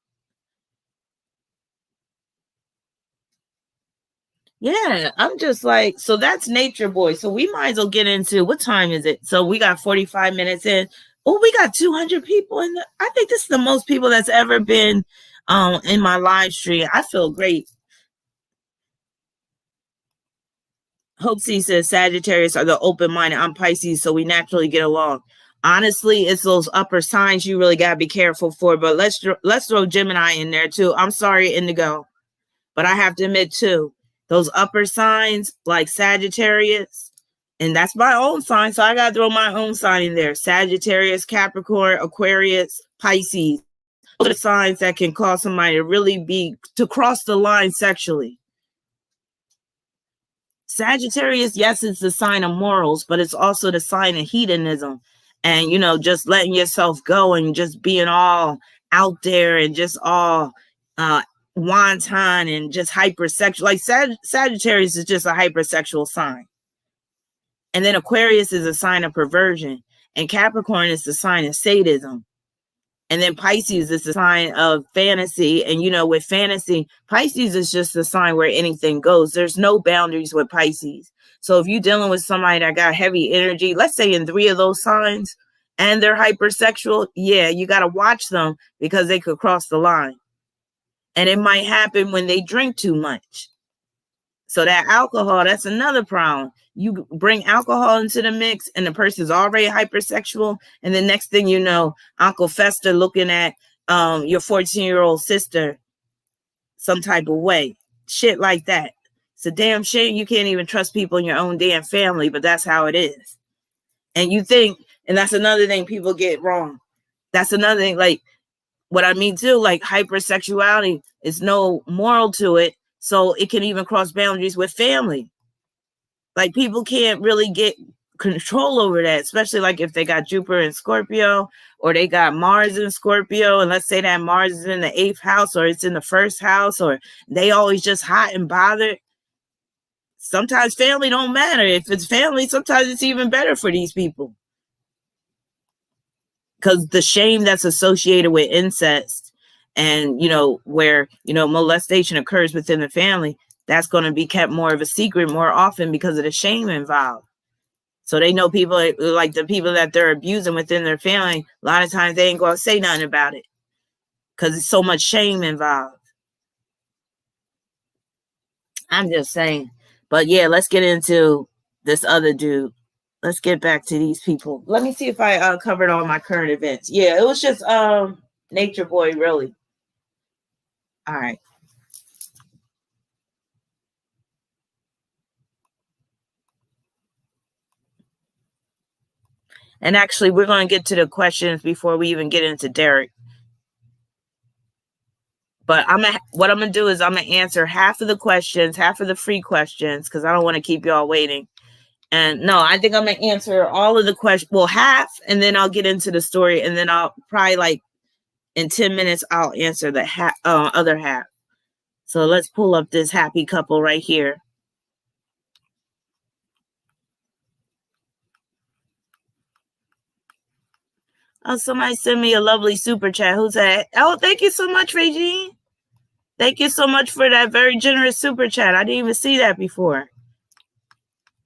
Yeah, I'm just like, so that's Nature Boy. So we might as well get into, what time is it? So we got 45 minutes in. Oh, we got 200 people in the, I think this is the most people that's ever been in my live stream. I feel great. Hope C says Sagittarius are the open minded. I'm Pisces, so we naturally get along. Honestly, it's those upper signs you really gotta be careful for. But let's throw Gemini in there too. I'm sorry, Indigo, but I have to admit too, those upper signs like Sagittarius, and that's my own sign, so I gotta throw my own sign in there. Sagittarius, Capricorn, Aquarius, Pisces. Those are the signs that can cause somebody to really be to cross the line sexually. Sagittarius, yes, it's the sign of morals, but it's also the sign of hedonism and, you know, just letting yourself go and just being all out there and just all wanton and just hypersexual. Like Sagittarius is just a hypersexual sign. And then Aquarius is a sign of perversion. And Capricorn is the sign of sadism. And then Pisces is the sign of fantasy. And, you know, with fantasy, Pisces is just a sign where anything goes. There's no boundaries with Pisces. So if you're dealing with somebody that got heavy energy, let's say in 3 of those signs, and they're hypersexual, yeah, you got to watch them because they could cross the line. And it might happen when they drink too much. So that alcohol, that's another problem. You bring alcohol into the mix and the person's already hypersexual. And the next thing you know, Uncle Fester looking at your 14-year-old sister some type of way. Shit like that. It's a damn shame you can't even trust people in your own damn family, but that's how it is. And you think, and that's another thing people get wrong. That's another thing, like what I mean too, like hypersexuality is no moral to it. So it can even cross boundaries with family. Like people can't really get control over that, especially like if they got Jupiter in Scorpio or they got Mars in Scorpio. And let's say that Mars is in the 8th house or it's in the 1st house or they always just hot and bothered. Sometimes family don't matter. If it's family, sometimes it's even better for these people. Because the shame that's associated with incest and, you know, where, you know, molestation occurs within the family, that's going to be kept more of a secret more often because of the shame involved. So they know people like the people that they're abusing within their family. A lot of times they ain't going to say nothing about it because there's so much shame involved. I'm just saying. But yeah, let's get into this other dude. Let's get back to these people. Let me see if I covered all my current events. Yeah, it was just Nature Boy, really. All right. And actually, we're going to get to the questions before we even get into Derrick. But what I'm going to do is I'm going to answer half of the questions, half of the free questions, because I don't want to keep y'all waiting. And no, I think I'm going to answer all of the questions. Well, half, and then I'll get into the story. And then I'll probably like in 10 minutes, I'll answer the other half. So let's pull up this happy couple right here. Oh, somebody send me a lovely super chat. Who's that? Oh, thank you so much, Regine. Thank you so much for that very generous super chat. I didn't even see that before.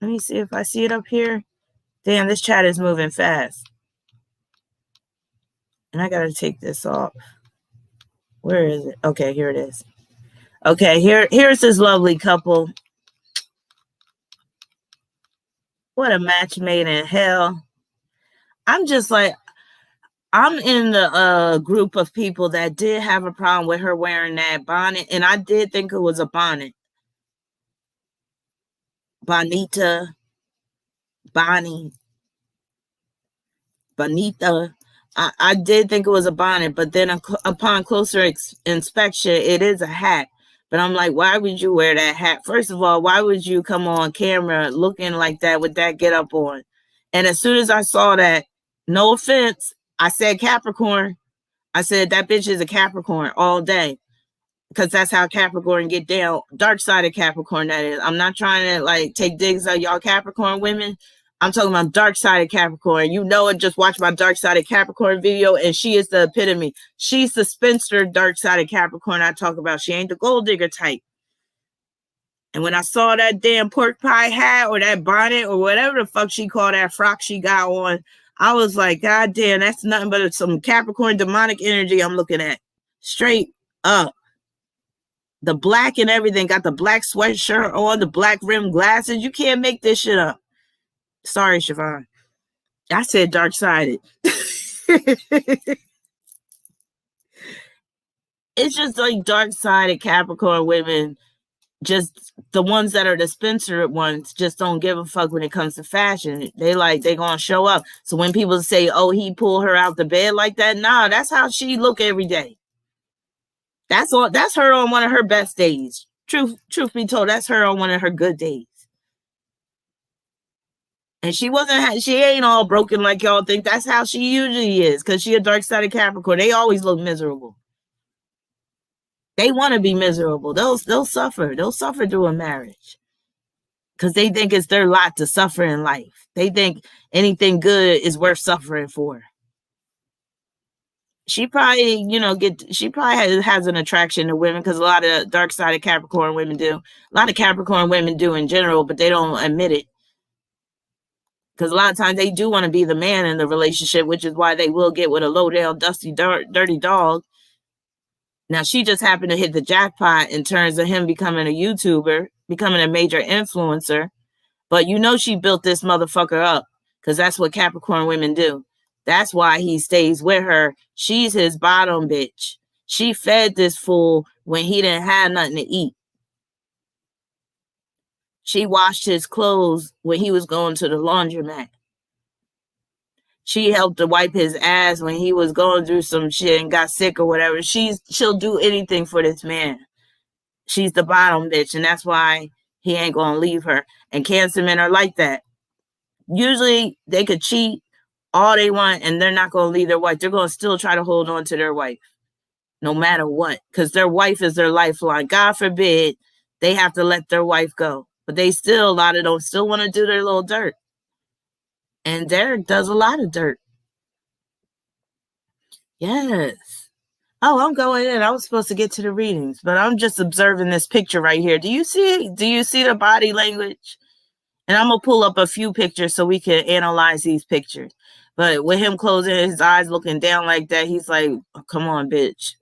Let me see if I see it up here. Damn, this chat is moving fast. And I got to take this off. Where is it? Okay, here it is. Okay, here's this lovely couple. What a match made in hell. I'm just like, I'm in the group of people that did have a problem with her wearing that bonnet, and I did think it was a bonnet. Bonita. I did think it was a bonnet, but then upon closer inspection, it is a hat. But I'm like, why would you wear that hat? First of all, why would you come on camera looking like that with that get up on? And as soon as I saw that, no offense, I said Capricorn. I said that bitch is a Capricorn all day. Because that's how Capricorn get down. Dark side of Capricorn, that is. I'm not trying to like take digs at y'all Capricorn women. I'm talking about dark side of Capricorn. You know it. Just watch my dark side of Capricorn video, and she is the epitome. She's the spinster dark side of Capricorn I talk about. She ain't the gold digger type. And when I saw that damn pork pie hat or that bonnet or whatever the fuck she called that frock she got on, I was like, God damn, that's nothing but some Capricorn demonic energy I'm looking at. Straight up. The black and everything, got the black sweatshirt on, the black rimmed glasses. You can't make this shit up. Sorry, Siobhan. I said dark-sided. It's just like dark-sided Capricorn women. Just the ones that are the Spencer ones just don't give a fuck when it comes to fashion. They gonna show up. So when people say, oh, he pulled her out the bed like that, nah, that's how she look every day. That's her on one of her best days. Truth be told, that's her on one of her good days. And she ain't all broken like y'all think. That's how she usually is, because she a dark-sided Capricorn. They always look miserable. They want to be miserable. They'll suffer. They'll suffer through a marriage because they think it's their lot to suffer in life. They think anything good is worth suffering for. She probably, has an attraction to women, because a lot of dark-sided Capricorn women do. A lot of Capricorn women do in general, but they don't admit it. Because a lot of times they do want to be the man in the relationship, which is why they will get with a low-down, dusty, dirty dog. Now, she just happened to hit the jackpot in terms of him becoming a YouTuber, becoming a major influencer. But she built this motherfucker up, because that's what Capricorn women do. That's why he stays with her. She's his bottom bitch. She fed this fool when he didn't have nothing to eat. She washed his clothes when he was going to the laundromat. She helped to wipe his ass when he was going through some shit and got sick or whatever. She'll do anything for this man. She's the bottom bitch, and that's why he ain't gonna leave her. And Cancer men are like that. Usually they could cheat all they want and they're not gonna leave their wife. They're gonna still try to hold on to their wife no matter what, because their wife is their lifeline. God forbid they have to let their wife go, but a lot of them still want to do their little dirt. And Derrick does a lot of dirt. Yes. Oh, I'm going in. I was supposed to get to the readings, but I'm just observing this picture right here. Do you see the body language? And I'm going to pull up a few pictures so we can analyze these pictures. But with him closing his eyes, looking down like that, he's like, oh, come on, bitch.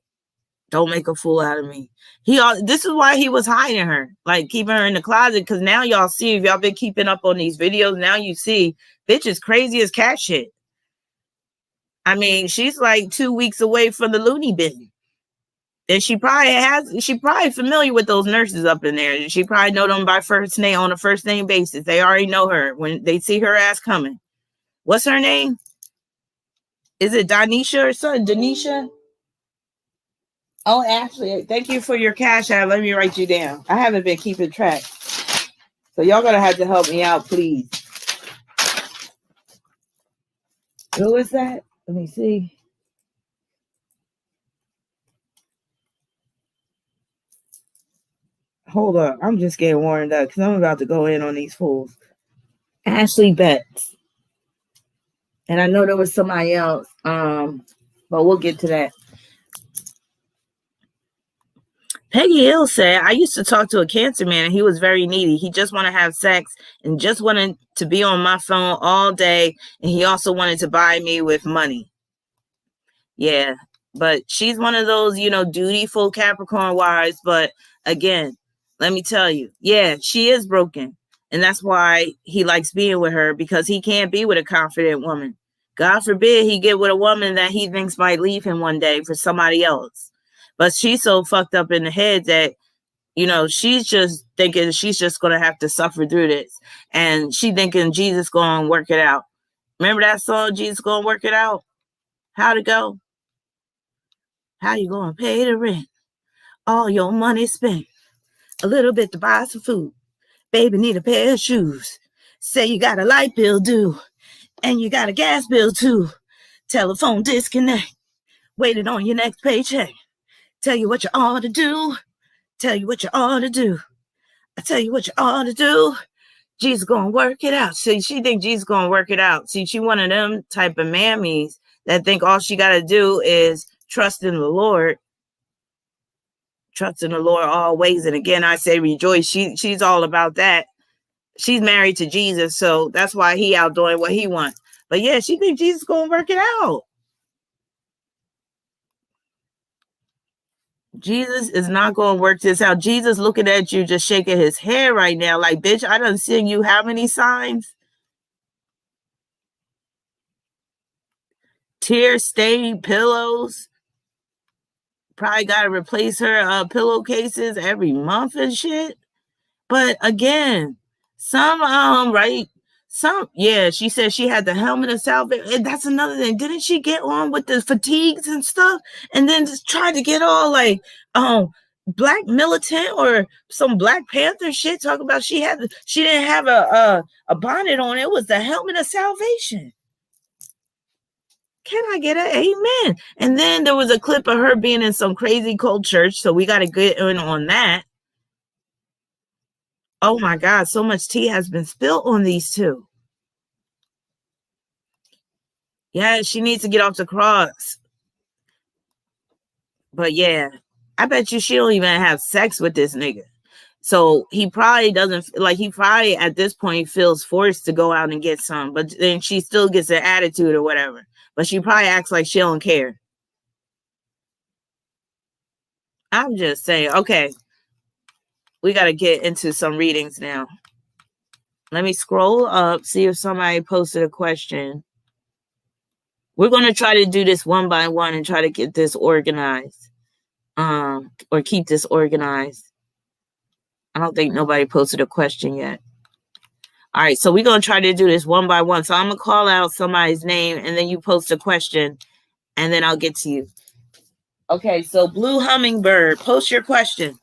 Don't make a fool out of me. This is why he was hiding her, like keeping her in the closet, because now y'all see, if y'all been keeping up on these videos, now you see bitch is crazy as cat shit. I mean, she's like 2 weeks away from the loony bin. And she probably familiar with those nurses up in there. She probably know them by first name, on a first name basis. They already know her when they see her ass coming. What's her name? Is it Danisha or something? Danisha? Oh, Ashley, thank you for your cash app. Let me write you down. I haven't been keeping track. So y'all gonna have to help me out, please. Who is that? Let me see. Hold up. I'm just getting warmed up because I'm about to go in on these fools. Ashley Betts. And I know there was somebody else. But we'll get to that. Peggy Hill said, I used to talk to a Cancer man and he was very needy. He just wanted to have sex and just wanted to be on my phone all day. And he also wanted to buy me with money. Yeah, but she's one of those, dutiful Capricorn wives. But again, let me tell you, yeah, she is broken. And that's why he likes being with her, because he can't be with a confident woman. God forbid he get with a woman that he thinks might leave him one day for somebody else. But she's so fucked up in the head that, she's just thinking she's just going to have to suffer through this. And she thinking Jesus going to work it out. Remember that song, Jesus going to work it out? How'd it go? How you going to pay the rent? All your money spent. A little bit to buy some food. Baby need a pair of shoes. Say you got a light bill due. And you got a gas bill too. Telephone disconnect. Waited on your next paycheck. Tell you what you ought to do. Tell you what you ought to do. I tell you what you ought to do. Jesus gonna work it out. See, she think Jesus gonna work it out. See, she one of them type of mammies that think all she gotta do is trust in the Lord. Trust in the Lord always. And again, I say rejoice. She's all about that. She's married to Jesus, so that's why he out doing what he wants. But yeah, she thinks Jesus is going to work it out. Jesus is not going to work this out. Jesus looking at you, just shaking his head right now. Like, bitch, I done seen you how many signs? Tear-stained pillows. Probably got to replace her pillowcases every month and shit. But again, some, she said she had the helmet of salvation. And that's another thing. Didn't she get on with the fatigues and stuff? And then just tried to get all like, black militant or some Black Panther shit, talking about she didn't have a bonnet on. It was the helmet of salvation. Can I get an amen? And then there was a clip of her being in some crazy cold church, so we got to get in on that. Oh my God, so much tea has been spilled on these two. Yeah, she needs to get off the cross. But yeah, I bet you she don't even have sex with this nigga. So he probably doesn't, like, he probably at this point feels forced to go out and get some, but then she still gets an attitude or whatever. But she probably acts like she don't care. I'm just saying, okay, we got to get into some readings now. Let me scroll up, see if somebody posted a question. We're going to try to do this one by one and try to get this organized, or keep this organized. I don't think nobody posted a question yet. All right, so we're going to try to do this one by one. So I'm going to call out somebody's name, and then you post a question, and then I'll get to you. Okay, so Blue Hummingbird, post your question.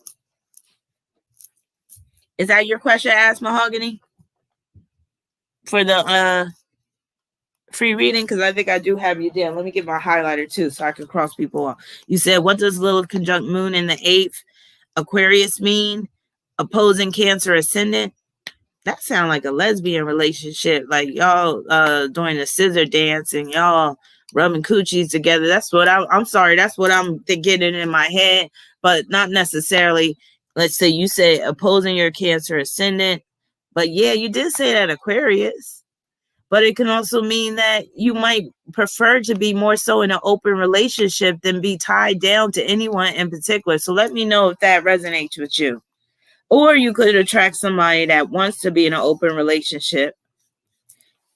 Is that your question, Ask Mahogany? For the free reading? Because I think I do have you down. Let me get my highlighter, too, so I can cross people off. You said, what does Lilith conjunct Moon in the 8th Aquarius mean? Opposing Cancer ascendant. That sounds like a lesbian relationship, like y'all doing a scissor dance and y'all rubbing coochies together. That's what I'm sorry, that's what I'm getting in my head, but not necessarily. Let's say you say opposing your Cancer ascendant, but yeah, you did say that Aquarius. But it can also mean that you might prefer to be more so in an open relationship than be tied down to anyone in particular. So let me know if that resonates with you. Or you could attract somebody that wants to be in an open relationship.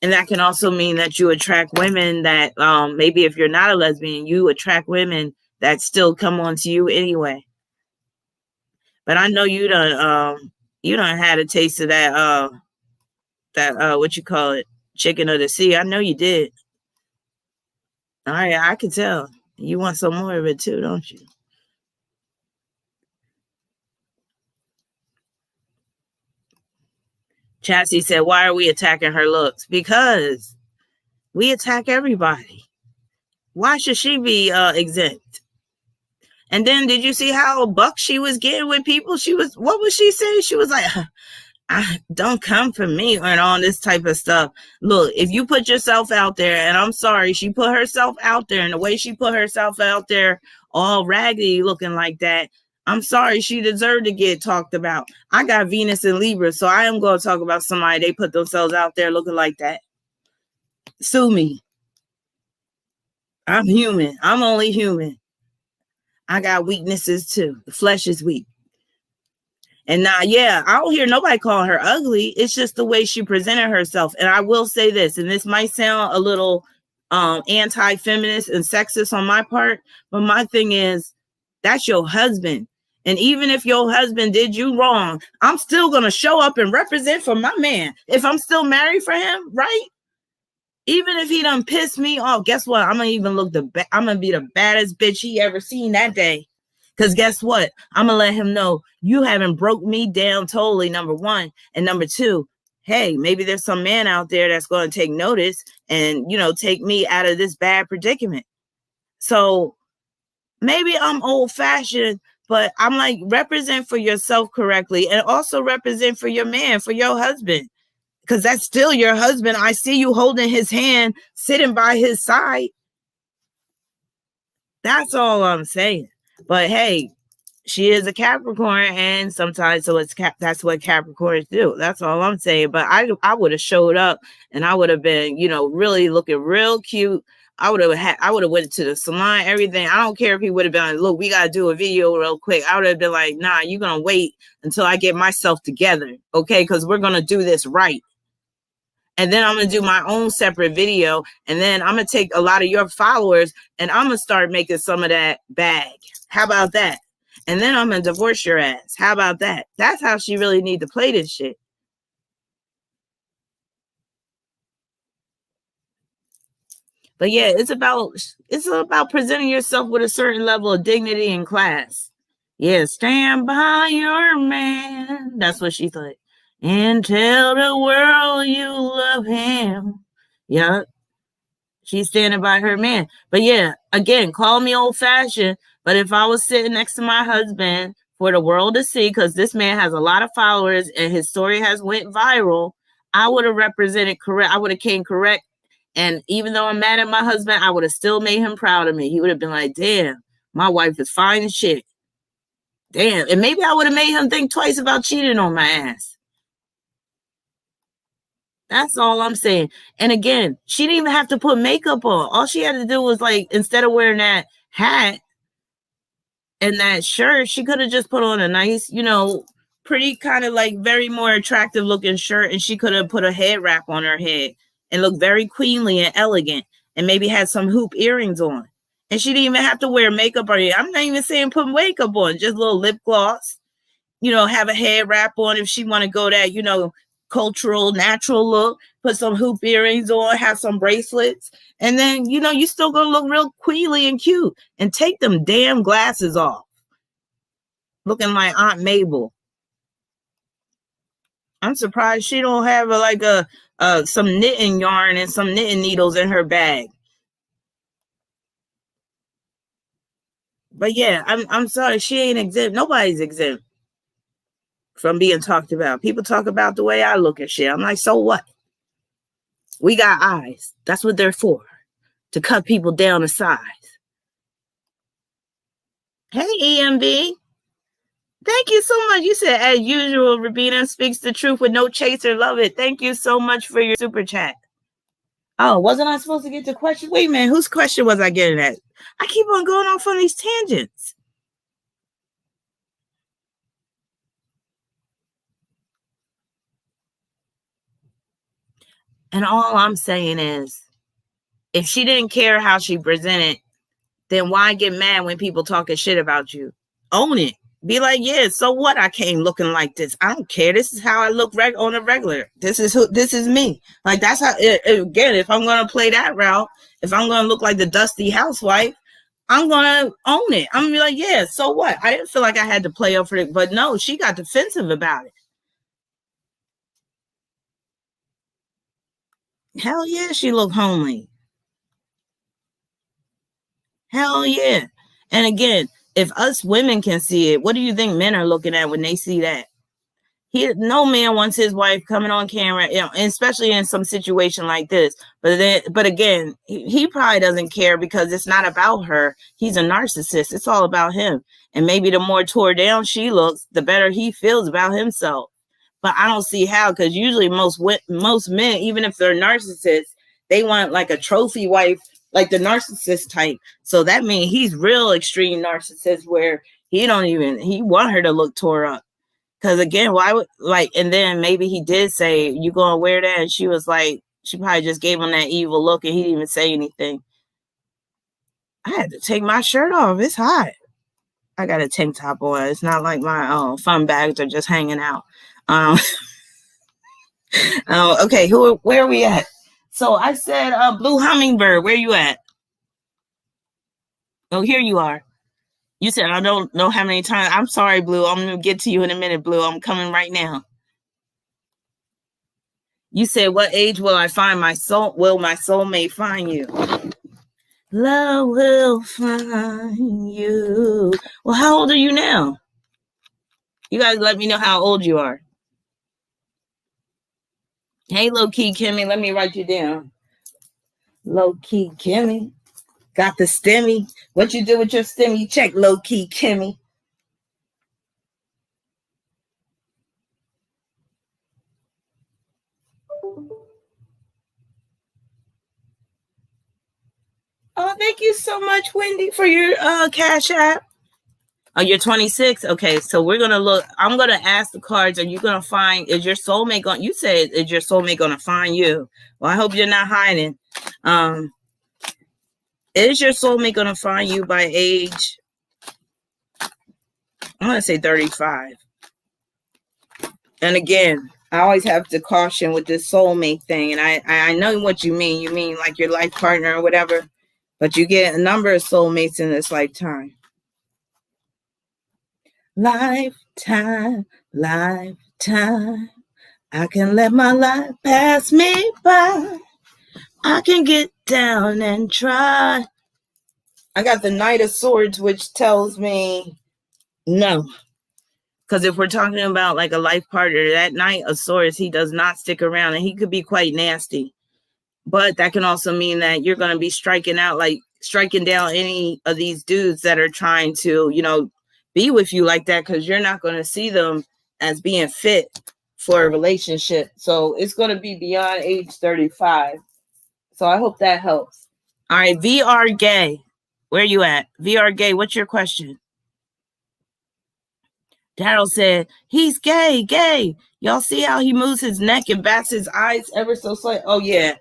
And that can also mean that you attract women that maybe if you're not a lesbian, you attract women that still come on to you anyway. But I know you done had a taste of that what you call it, chicken of the sea. I know you did. All right, I can tell. You want some more of it too, don't you? Chassie said, why are we attacking her looks? Because we attack everybody. Why should she be exempt? And then did you see how buck she was getting with people? What was she saying? She was like, don't come for me and all this type of stuff. Look, if you put yourself out there, and I'm sorry, she put herself out there, and the way she put herself out there, all raggedy looking like that, I'm sorry, she deserved to get talked about. I got Venus and Libra, so I am going to talk about somebody, they put themselves out there looking like that. Sue me. I'm human. I'm only human. I got weaknesses too. The flesh is weak. And now, yeah, I don't hear nobody calling her ugly. It's just the way she presented herself. And I will say this, and this might sound a little anti-feminist and sexist on my part, but my thing is, that's your husband. And even if your husband did you wrong, I'm still going to show up and represent for my man. If I'm still married for him, right? Even if he done pissed me off, guess what? I'm going to even I'm going to be the baddest bitch he ever seen that day. Because guess what? I'm going to let him know you haven't broke me down totally, number one. And number two, hey, maybe there's some man out there that's going to take notice and, take me out of this bad predicament. So maybe I'm old fashioned, but I'm like, represent for yourself correctly and also represent for your man, for your husband, because that's still your husband. I see you holding his hand, sitting by his side. That's all I'm saying. But hey, she is a Capricorn, and sometimes that's what Capricorns do. That's all I'm saying. But I would have showed up, and I would have been, really looking real cute. I would have went to the salon, everything. I don't care if he would have been like, look, we gotta do a video real quick. I would have been like, nah, you're gonna wait until I get myself together, okay? Because we're gonna do this right. And then I'm going to do my own separate video. And then I'm going to take a lot of your followers and I'm going to start making some of that bag. How about that? And then I'm going to divorce your ass. How about that? That's how she really need to play this shit. But yeah, it's about presenting yourself with a certain level of dignity and class. Yeah, stand by your man. That's what she thought. And tell the world you love him. Yeah. She's standing by her man. But yeah, again, call me old fashioned. But if I was sitting next to my husband for the world to see, because this man has a lot of followers and his story has went viral, I would have represented correct. I would have came correct. And even though I'm mad at my husband, I would have still made him proud of me. He would have been like, damn, my wife is fine as shit. Damn. And maybe I would have made him think twice about cheating on my ass. That's all I'm saying. And again, she didn't even have to put makeup on. All she had to do was, like, instead of wearing that hat and that shirt, she could have just put on a nice, pretty kind of like very more attractive looking shirt. And she could have put a head wrap on her head and look very queenly and elegant and maybe had some hoop earrings on. And she didn't even have to wear makeup or anything. I'm not even saying put makeup on, just a little lip gloss, have a head wrap on if she want to go that, cultural, natural look, put some hoop earrings on, have some bracelets, and then, you still gonna look real queenly and cute, and take them damn glasses off. Looking like Aunt Mabel. I'm surprised she don't have some knitting yarn and some knitting needles in her bag. But yeah, I'm sorry, she ain't exempt. Nobody's exempt from being talked about. People talk about the way I look at shit. I'm like, so what? We got eyes. That's what they're for. To cut people down to size. Hey, EMB. Thank you so much. You said, as usual, Rahbinah speaks the truth with no chaser. Love it. Thank you so much for your super chat. Oh, wasn't I supposed to get to questions? Wait a minute. Whose question was I getting at? I keep on going off on these tangents. And all I'm saying is, if she didn't care how she presented, then why get mad when people talking shit about you? Own it. Be like, yeah, so what? I came looking like this. I don't care. This is how I look on a regular. This is me. Like, that's how, again, if I'm going to play that route, if I'm going to look like the dusty housewife, I'm going to own it. I'm going to be like, yeah, so what? I didn't feel like I had to play up for it. But no, she got defensive about it. Hell yeah, she looked homely. Hell yeah. And again, if us women can see it, what do you think men are looking at when they see that? No man wants his wife coming on camera, especially in some situation like this. But again, he probably doesn't care because it's not about her. He's a narcissist. It's all about him. And maybe the more tore down she looks, the better he feels about himself. But I don't see how, because usually most men, even if they're narcissists, they want like a trophy wife, like the narcissist type. So that means he's real extreme narcissist where he want her to look tore up. Because again, why would and then maybe he did say, you gonna wear that? And she was like, she probably just gave him that evil look and he didn't even say anything. I had to take my shirt off. It's hot. I got a tank top on. It's not like my fun bags are just hanging out. Okay, where are we at? So I said, Blue Hummingbird, where you at? Oh, here you are. You said, I don't know how many times. I'm sorry, Blue. I'm going to get to you in a minute, Blue. I'm coming right now. You said, what age will I find my soul? Will my soulmate find you? Love will find you. Well, how old are you now? You guys let me know how old you are. Hey, low-key Kimmy, let me write you down. Low-key Kimmy. Got the stimmy. What you do with your stimmy check, low-key Kimmy? Oh, thank you so much, Wendy, for your Cash App. Oh, you're 26? Okay, so we're going to look. I'm going to ask the cards, are you going to find, is your soulmate going, you said, is your soulmate going to find you? Well, I hope you're not hiding. Is your soulmate going to find you by age, I'm going to say 35. And again, I always have to caution with this soulmate thing. And I know what you mean. You mean like your life partner or whatever. But you get a number of soulmates in this lifetime. Lifetime, lifetime. I can let my life pass me by. I can get down and try. I got the Knight of Swords, which tells me no. Because if we're talking about like a life partner, that Knight of Swords, he does not stick around, and he could be quite nasty. But that can also mean that you're going to be striking down any of these dudes that are trying to, be with you like that, because you're not going to see them as being fit for a relationship. So it's going to be beyond age 35. So I hope that helps. All right, VR Gay. Where you at? VR Gay, what's your question? Daryl said, he's gay. Y'all see how he moves his neck and bats his eyes ever so slightly? Oh, yeah.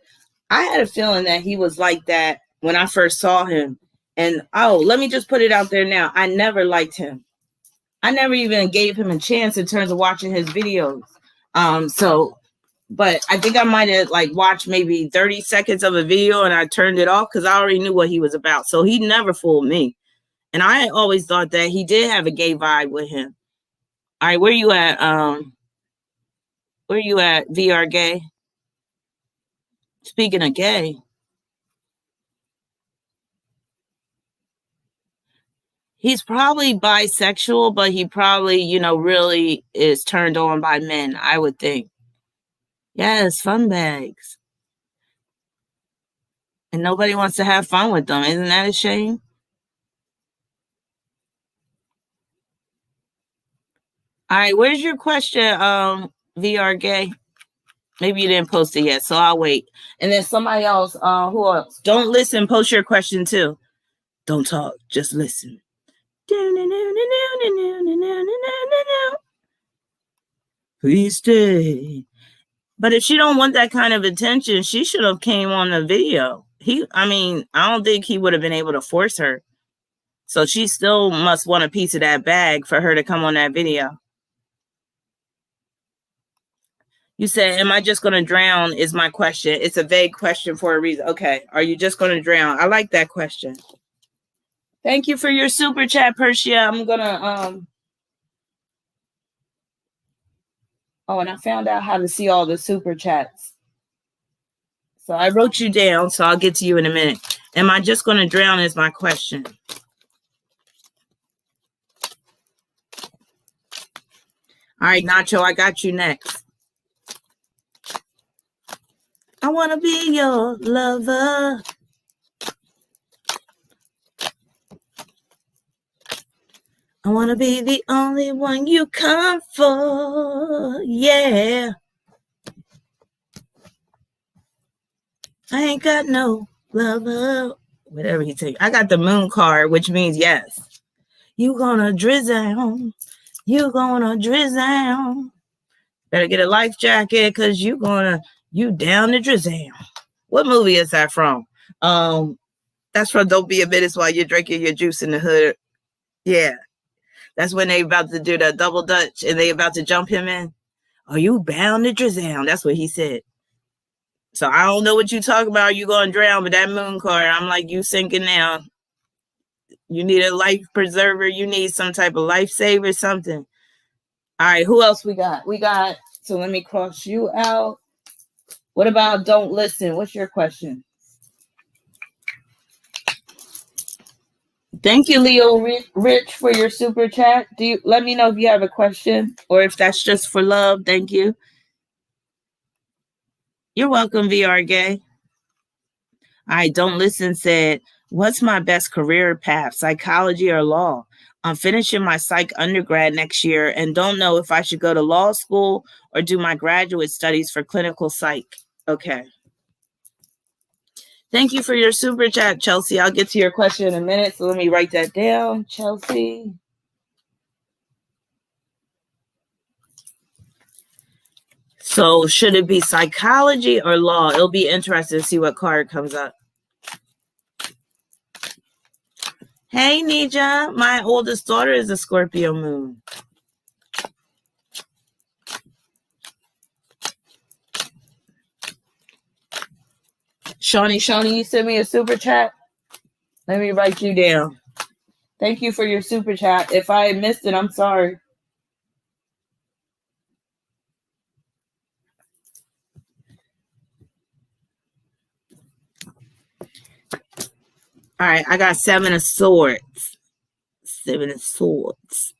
I had a feeling that he was like that when I first saw him. And, let me just put it out there now. I never liked him. I never even gave him a chance in terms of watching his videos. But I think I might have watched maybe 30 seconds of a video and I turned it off because I already knew what he was about. So he never fooled me. And I always thought that he did have a gay vibe with him. All right, where you at? VR Gay? Speaking of gay. He's probably bisexual, but he probably, really is turned on by men, I would think. Yes, fun bags. And nobody wants to have fun with them. Isn't that a shame? All right, where's your question, VR Gay? Maybe you didn't post it yet, so I'll wait. And then somebody else, who else? Don't listen, post your question too. Don't talk, just listen. Please stay. But if she don't want that kind of attention, she should have came on the video. I don't think he would have been able to force her. So she still must want a piece of that bag for her to come on that video. You said, am I just going to drown is my question. It's a vague question for a reason. Okay. Are you just going to drown? I like that question. Thank you for your super chat, Persia. I'm going to, and I found out how to see all the super chats. So I wrote you down, so I'll get to you in a minute. Am I just going to drown is my question. All right, Nacho, I got you next. I want to be your lover. I want to be the only one you come for. Yeah. I ain't got no lover. Whatever he takes. I got the moon card, which means yes. You gonna drizzle. You gonna drizzle. Better get a life jacket because you down to drizzle. What movie is that from? That's from Don't Be a Menace While You're Drinking Your Juice in the Hood. Yeah. That's when they about to do the double dutch and they about to jump him in. Are you bound to drown? That's what he said. So I don't know what you talk about. You going to drown, but that moon card, I'm like, you sinking now. You need a life preserver. You need some type of lifesaver, something. All right, who else we got? So let me cross you out. What about don't listen? What's your question? Thank you, Leo Rich, for your super chat. Let me know if you have a question or if that's just for love. Thank you. You're welcome, VR Gay. All right, don't listen said, what's my best career path, psychology or law? I'm finishing my psych undergrad next year and don't know if I should go to law school or do my graduate studies for clinical psych. Okay. Thank you for your super chat, Chelsea. I'll get to your question in a minute, so let me write that down, Chelsea. So should it be psychology or law? It'll be interesting to see what card comes up. Hey, Nija. My oldest daughter is a Scorpio moon. Shawnee, you sent me a super chat? Let me write you down. Thank you for your super chat. If I missed it, I'm sorry. All right, I got 7 of Swords. 7 of Swords.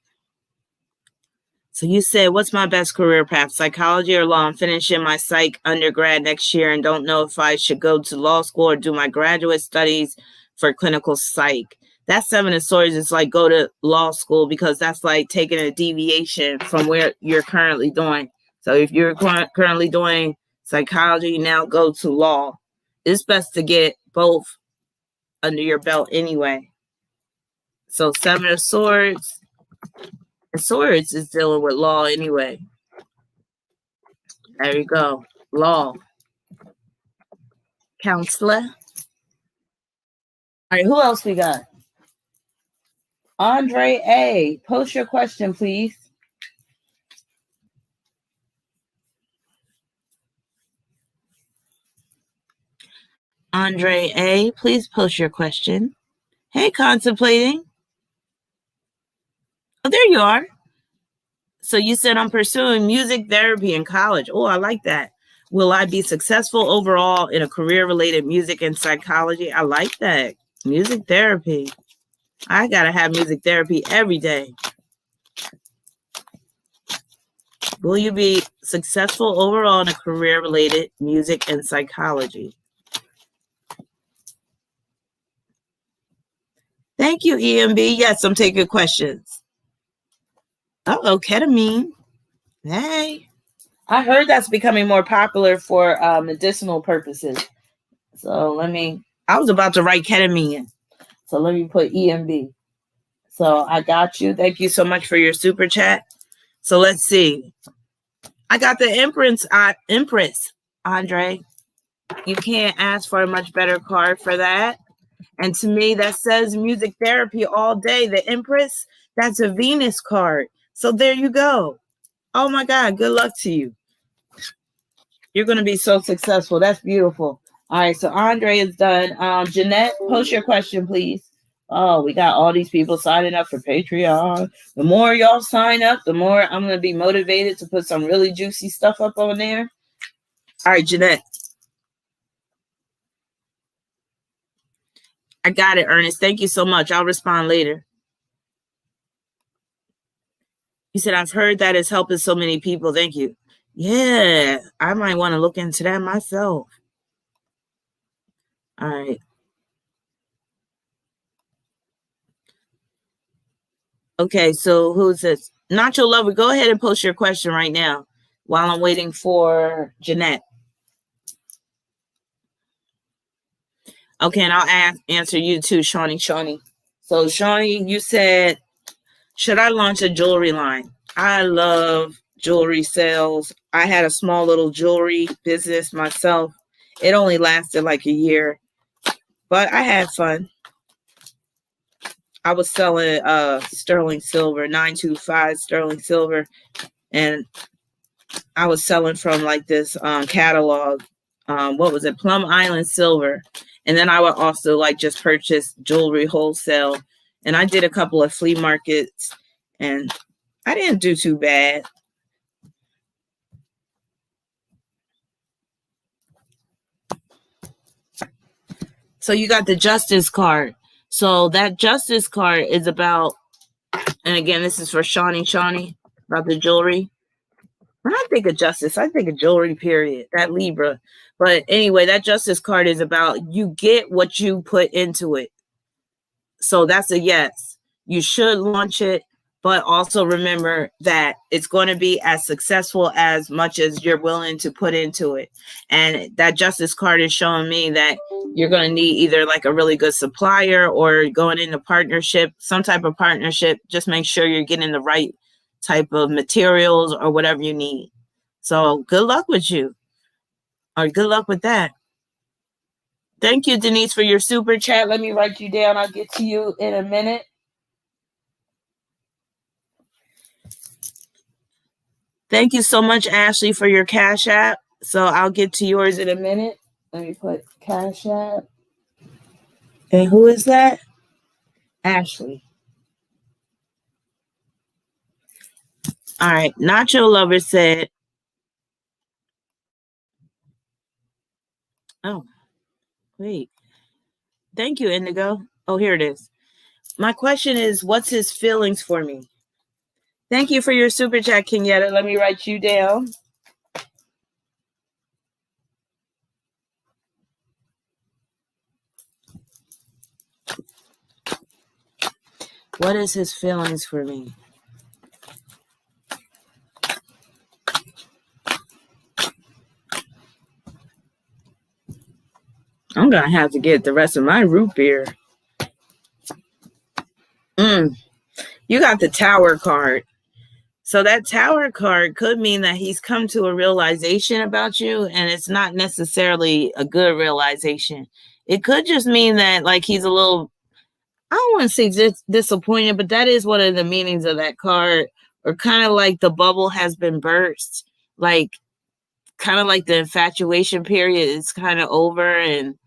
So you said, what's my best career path, psychology or law? I'm finishing my psych undergrad next year and don't know if I should go to law school or do my graduate studies for clinical psych. That 7 of Swords is like go to law school because that's like taking a deviation from where you're currently doing. So if you're currently doing psychology, now go to law. It's best to get both under your belt anyway. So 7 of Swords. And Swords is dealing with law anyway. There you go. Law. Counselor. All right, who else we got? Andre A. Post your question, please. Andre A., please post your question. Hey, Contemplating. Oh, there you are. So you said I'm pursuing music therapy in college. Oh, I like that. Will I be successful overall in a career-related music and psychology? I like that. Music therapy. I got to have music therapy every day. Will you be successful overall in a career-related music and psychology? Thank you, EMB. Yes, I'm taking questions. Uh-oh, ketamine. Hey. I heard that's becoming more popular for medicinal purposes. So I was about to write ketamine. So let me put EMB. So I got you. Thank you so much for your super chat. So let's see. I got the Empress, Andre. You can't ask for a much better card for that. And to me, that says music therapy all day. The Empress, that's a Venus card. So there you go. Oh my God, good luck to you. You're going to be so successful. That's beautiful. All right, so Andre is done. Jeanette, post your question, please. Oh, we got all these people signing up for Patreon. The more y'all sign up, the more I'm going to be motivated to put some really juicy stuff up on there. All right, Jeanette. I got it, Ernest. Thank you so much. I'll respond later. You said, I've heard that it's helping so many people. Thank you. Yeah, I might want to look into that myself. All right. Okay, so who's this? Nacho Lover, go ahead and post your question right now while I'm waiting for Jeanette. Okay, and I'll answer you too, Shawnee. So, Shawnee, you said, should I launch a jewelry line? I love jewelry sales. I had a small little jewelry business myself. It only lasted like a year, but I had fun. I was selling sterling silver, 925 sterling silver, and I was selling from like this catalog. What was it? Plum Island Silver. And then I would also like just purchase jewelry wholesale. And I did a couple of flea markets and I didn't do too bad. So you got the Justice card. So that Justice card is about, and again, this is for Shawnee, about the jewelry. When I think of Justice, I think of jewelry, period. That Libra. But anyway, that Justice card is about you get what you put into it. So that's a yes. You should launch it, but also remember that it's going to be as successful as much as you're willing to put into it. And that Justice card is showing me that you're going to need either like a really good supplier or going into partnership, some type of partnership. Just make sure you're getting the right type of materials or whatever you need. So good luck with you, or good luck with that. Thank you, Denise, for your super chat. Let me write you down. I'll get to you in a minute. Thank you so much, Ashley, for your Cash App. So I'll get to yours in a minute. Let me put Cash App. And who is that? Ashley. All right. Nacho Lover said, oh, wait. Thank you, Indigo. Oh, here it is. My question is, what's his feelings for me? Thank you for your super chat, Kenyatta. Let me write you down. What is his feelings for me? I'm going to have to get the rest of my root beer. You got the Tower card. So that Tower card could mean that he's come to a realization about you, and it's not necessarily a good realization. It could just mean that like he's a little, I don't want to say disappointed, but that is one of the meanings of that card, or kind of like the bubble has been burst, like kind of like the infatuation period is kind of over, and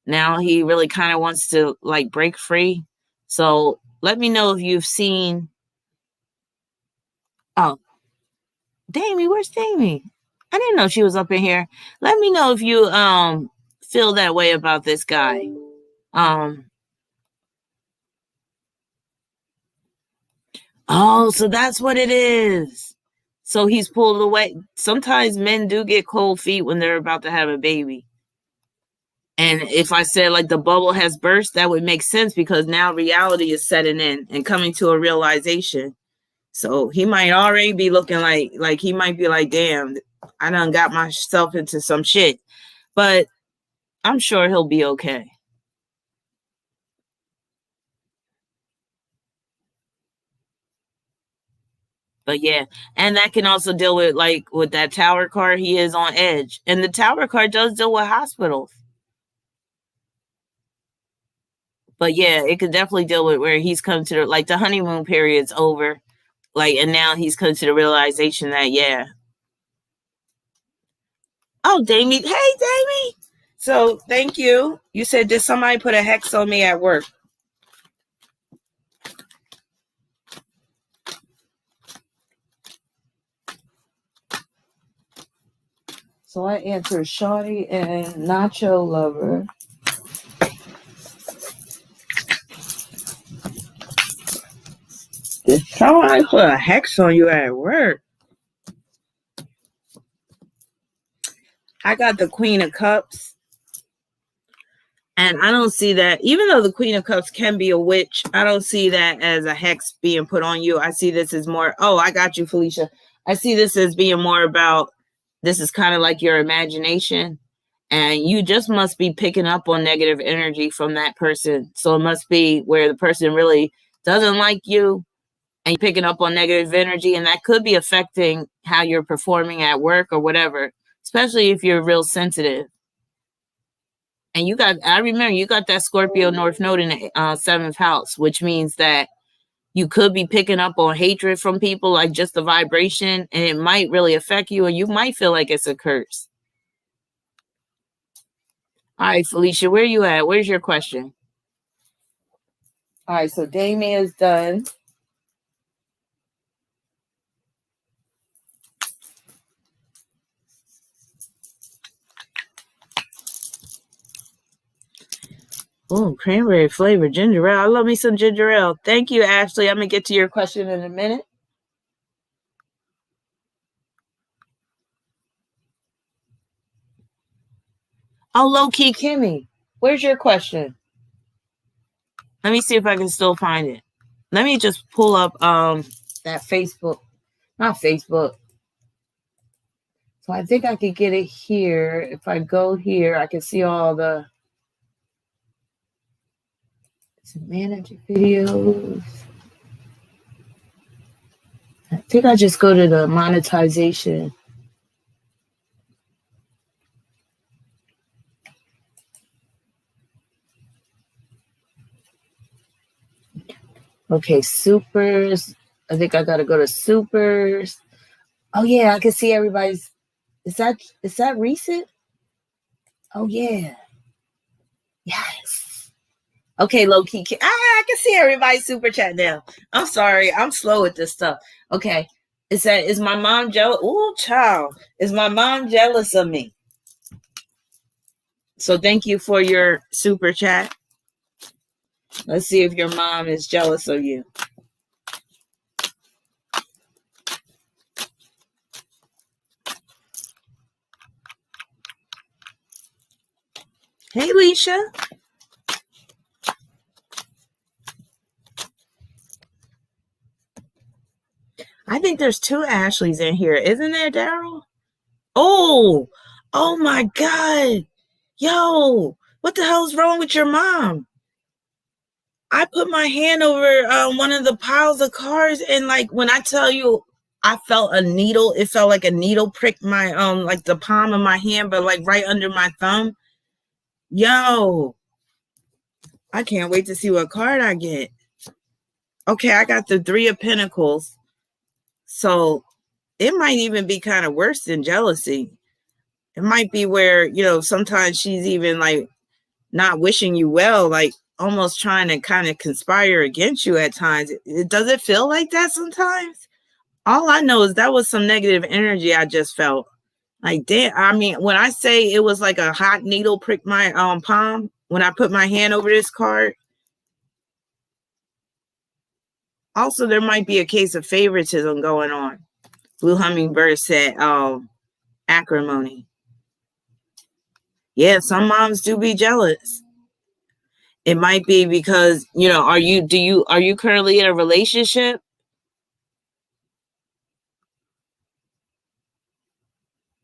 now he really kind of wants to like break free. So let me know if you've seen. Oh, Damie, where's Damie? I didn't know she was up in here. Let me know if you feel that way about this guy. Oh, so that's what it is. So he's pulled away. Sometimes men do get cold feet when they're about to have a baby. And if I said like the bubble has burst, that would make sense because now reality is setting in and coming to a realization. So he might already be looking like he might be like, damn, I done got myself into some shit. But I'm sure he'll be okay. But yeah, and that can also deal with like with that Tower card, he is on edge. And the Tower card does deal with hospitals. But yeah, it could definitely deal with where he's come to like the honeymoon period's over. Like, and now he's come to the realization that, yeah. Oh, Damie. Hey, Damie. So thank you. You said, did somebody put a hex on me at work? So I answered Shawty and Nacho Lover. Did somebody put a hex on you at work? I got the Queen of Cups. And I don't see that, even though the Queen of Cups can be a witch, I don't see that as a hex being put on you. I see this as more, oh, I got you, Felicia. I see this as being more about, this is kind of like your imagination. And you just must be picking up on negative energy from that person. So it must be where the person really doesn't like you and you're picking up on negative energy. And that could be affecting how you're performing at work or whatever, especially if you're real sensitive. And you got, I remember you got that Scorpio North Node in the 7th house, which means that you could be picking up on hatred from people, like just the vibration, and it might really affect you, and you might feel like it's a curse. All right, Felicia, where you at? Where's your question? All right, so Damien is done. Oh, cranberry flavor ginger ale. I love me some ginger ale. Thank you, Ashley. I'm going to get to your question in a minute. Oh, low-key Kimmy. Where's your question? Let me see if I can still find it. Let me just pull up that Facebook. Not Facebook. So I think I could get it here. If I go here, I can see all the manage videos. I think I just go to the monetization. Okay, supers. I think I gotta go to supers. Oh yeah, I can see everybody's. Is that recent? Oh yeah. Yes. Okay, low key. I can see everybody's super chat now. I'm sorry, I'm slow with this stuff. Okay, is my mom jealous? Ooh, child, is my mom jealous of me? So thank you for your super chat. Let's see if your mom is jealous of you. Hey, Leisha. I think there's two Ashleys in here. Isn't there, Daryl? Oh my God. Yo, what the hell's wrong with your mom? I put my hand over one of the piles of cards, and like when I tell you, I felt a needle. It felt like a needle pricked my like the palm of my hand, but like right under my thumb. Yo, I can't wait to see what card I get. Okay, I got the Three of Pentacles. So it might even be kind of worse than jealousy. It might be where, sometimes she's even like not wishing you well, like almost trying to kind of conspire against you at times. Does it feel like that sometimes? All I know is that was some negative energy I just felt. Like, damn, I mean, when I say it was like a hot needle pricked my palm, when I put my hand over this card, also there might be a case of favoritism going on. Blue Hummingbird said, acrimony. Yeah, some moms do be jealous. It might be because, are you currently in a relationship?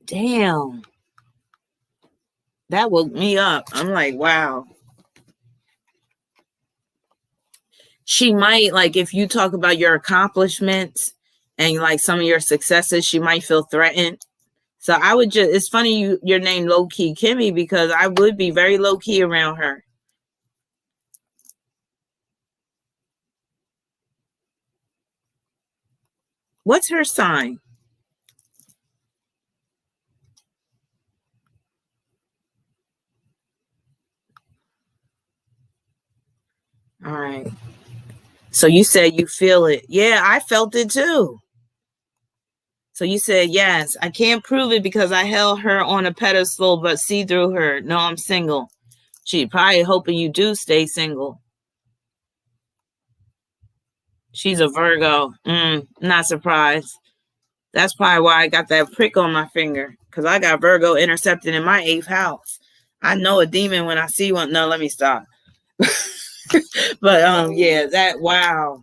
Damn. That woke me up. I'm like, wow. She might, like, if you talk about your accomplishments and like some of your successes, she might feel threatened. So I would just, it's funny your name low key Kimmy, because I would be very low key around her. What's her sign? All right. So you said you feel it. Yeah, I felt it too. So you said, yes, I can't prove it because I held her on a pedestal, but see through her. No, I'm single. She probably hoping you do stay single. She's a Virgo. Not surprised. That's probably why I got that prick on my finger, because I got Virgo intercepted in my 8th house. I know a demon when I see one. No, let me stop. But yeah, wow.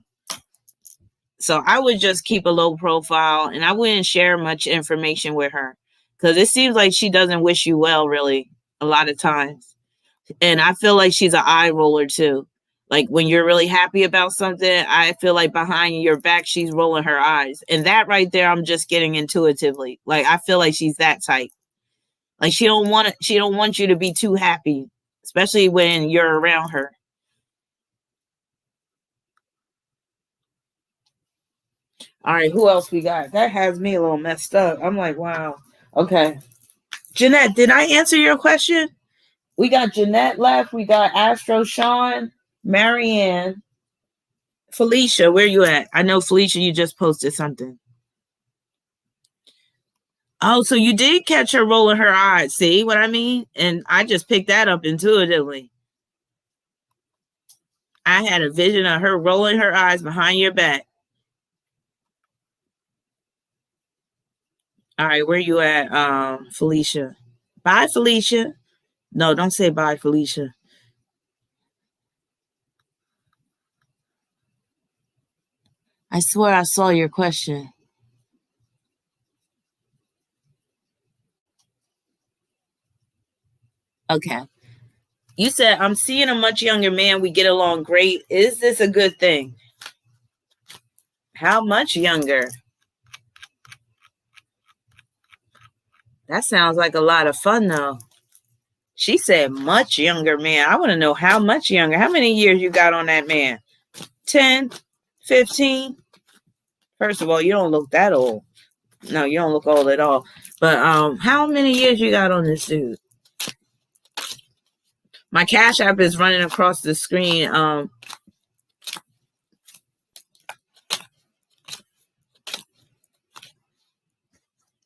So I would just keep a low profile, and I wouldn't share much information with her, because it seems like she doesn't wish you well, really, a lot of times. And I feel like she's an eye roller too. Like when you're really happy about something, I feel like behind your back, she's rolling her eyes. And that right there, I'm just getting intuitively. Like, I feel like she's that type. Like she don't want you to be too happy, especially when you're around her. All right, who else we got? That has me a little messed up. I'm like, wow. Okay. Jeanette, did I answer your question? We got Jeanette left. We got Astro Sean, Marianne, Felicia. Where you at? I know, Felicia, you just posted something. Oh, so you did catch her rolling her eyes. See what I mean? And I just picked that up intuitively. I had a vision of her rolling her eyes behind your back. All right, where you at, Felicia? Bye, Felicia. No, don't say bye, Felicia. I swear I saw your question. Okay. You said, I'm seeing a much younger man. We get along great. Is this a good thing? How much younger? That sounds like a lot of fun, though. She said much younger man. I want to know how much younger. How many years you got on that man? 10, 15? First of all, you don't look that old. No, you don't look old at all. But how many years you got on this dude? My Cash App is running across the screen.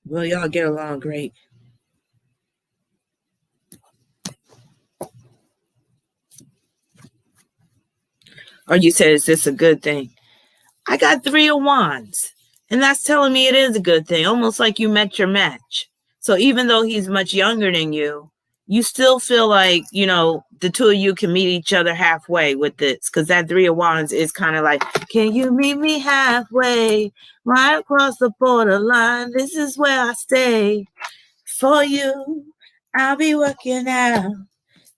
Well, y'all get along great. Or you said, is this a good thing? I got 3 of Wands. And that's telling me it is a good thing. Almost like you met your match. So even though he's much younger than you, you still feel like, you know, the two of you can meet each other halfway with this. Because that 3 of Wands is kind of like, can you meet me halfway? Right across the borderline. This is where I stay. For you, I'll be working out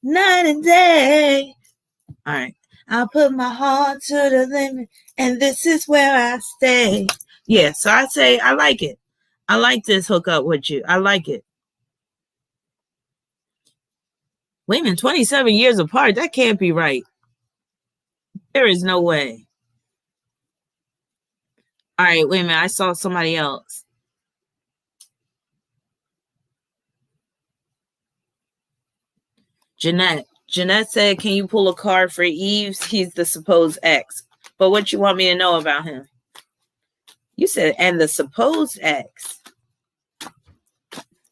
night and day. All right. I'll put my heart to the limit, and this is where I stay. Yeah, so I say I like it. I like this hookup with you. I like it. Wait a minute, 27 years apart? That can't be right. There is no way. All right, wait a minute. I saw somebody else. Jeanette. Jeanette said, can you pull a card for Eves? He's the supposed ex. But what you want me to know about him? You said, and the supposed ex.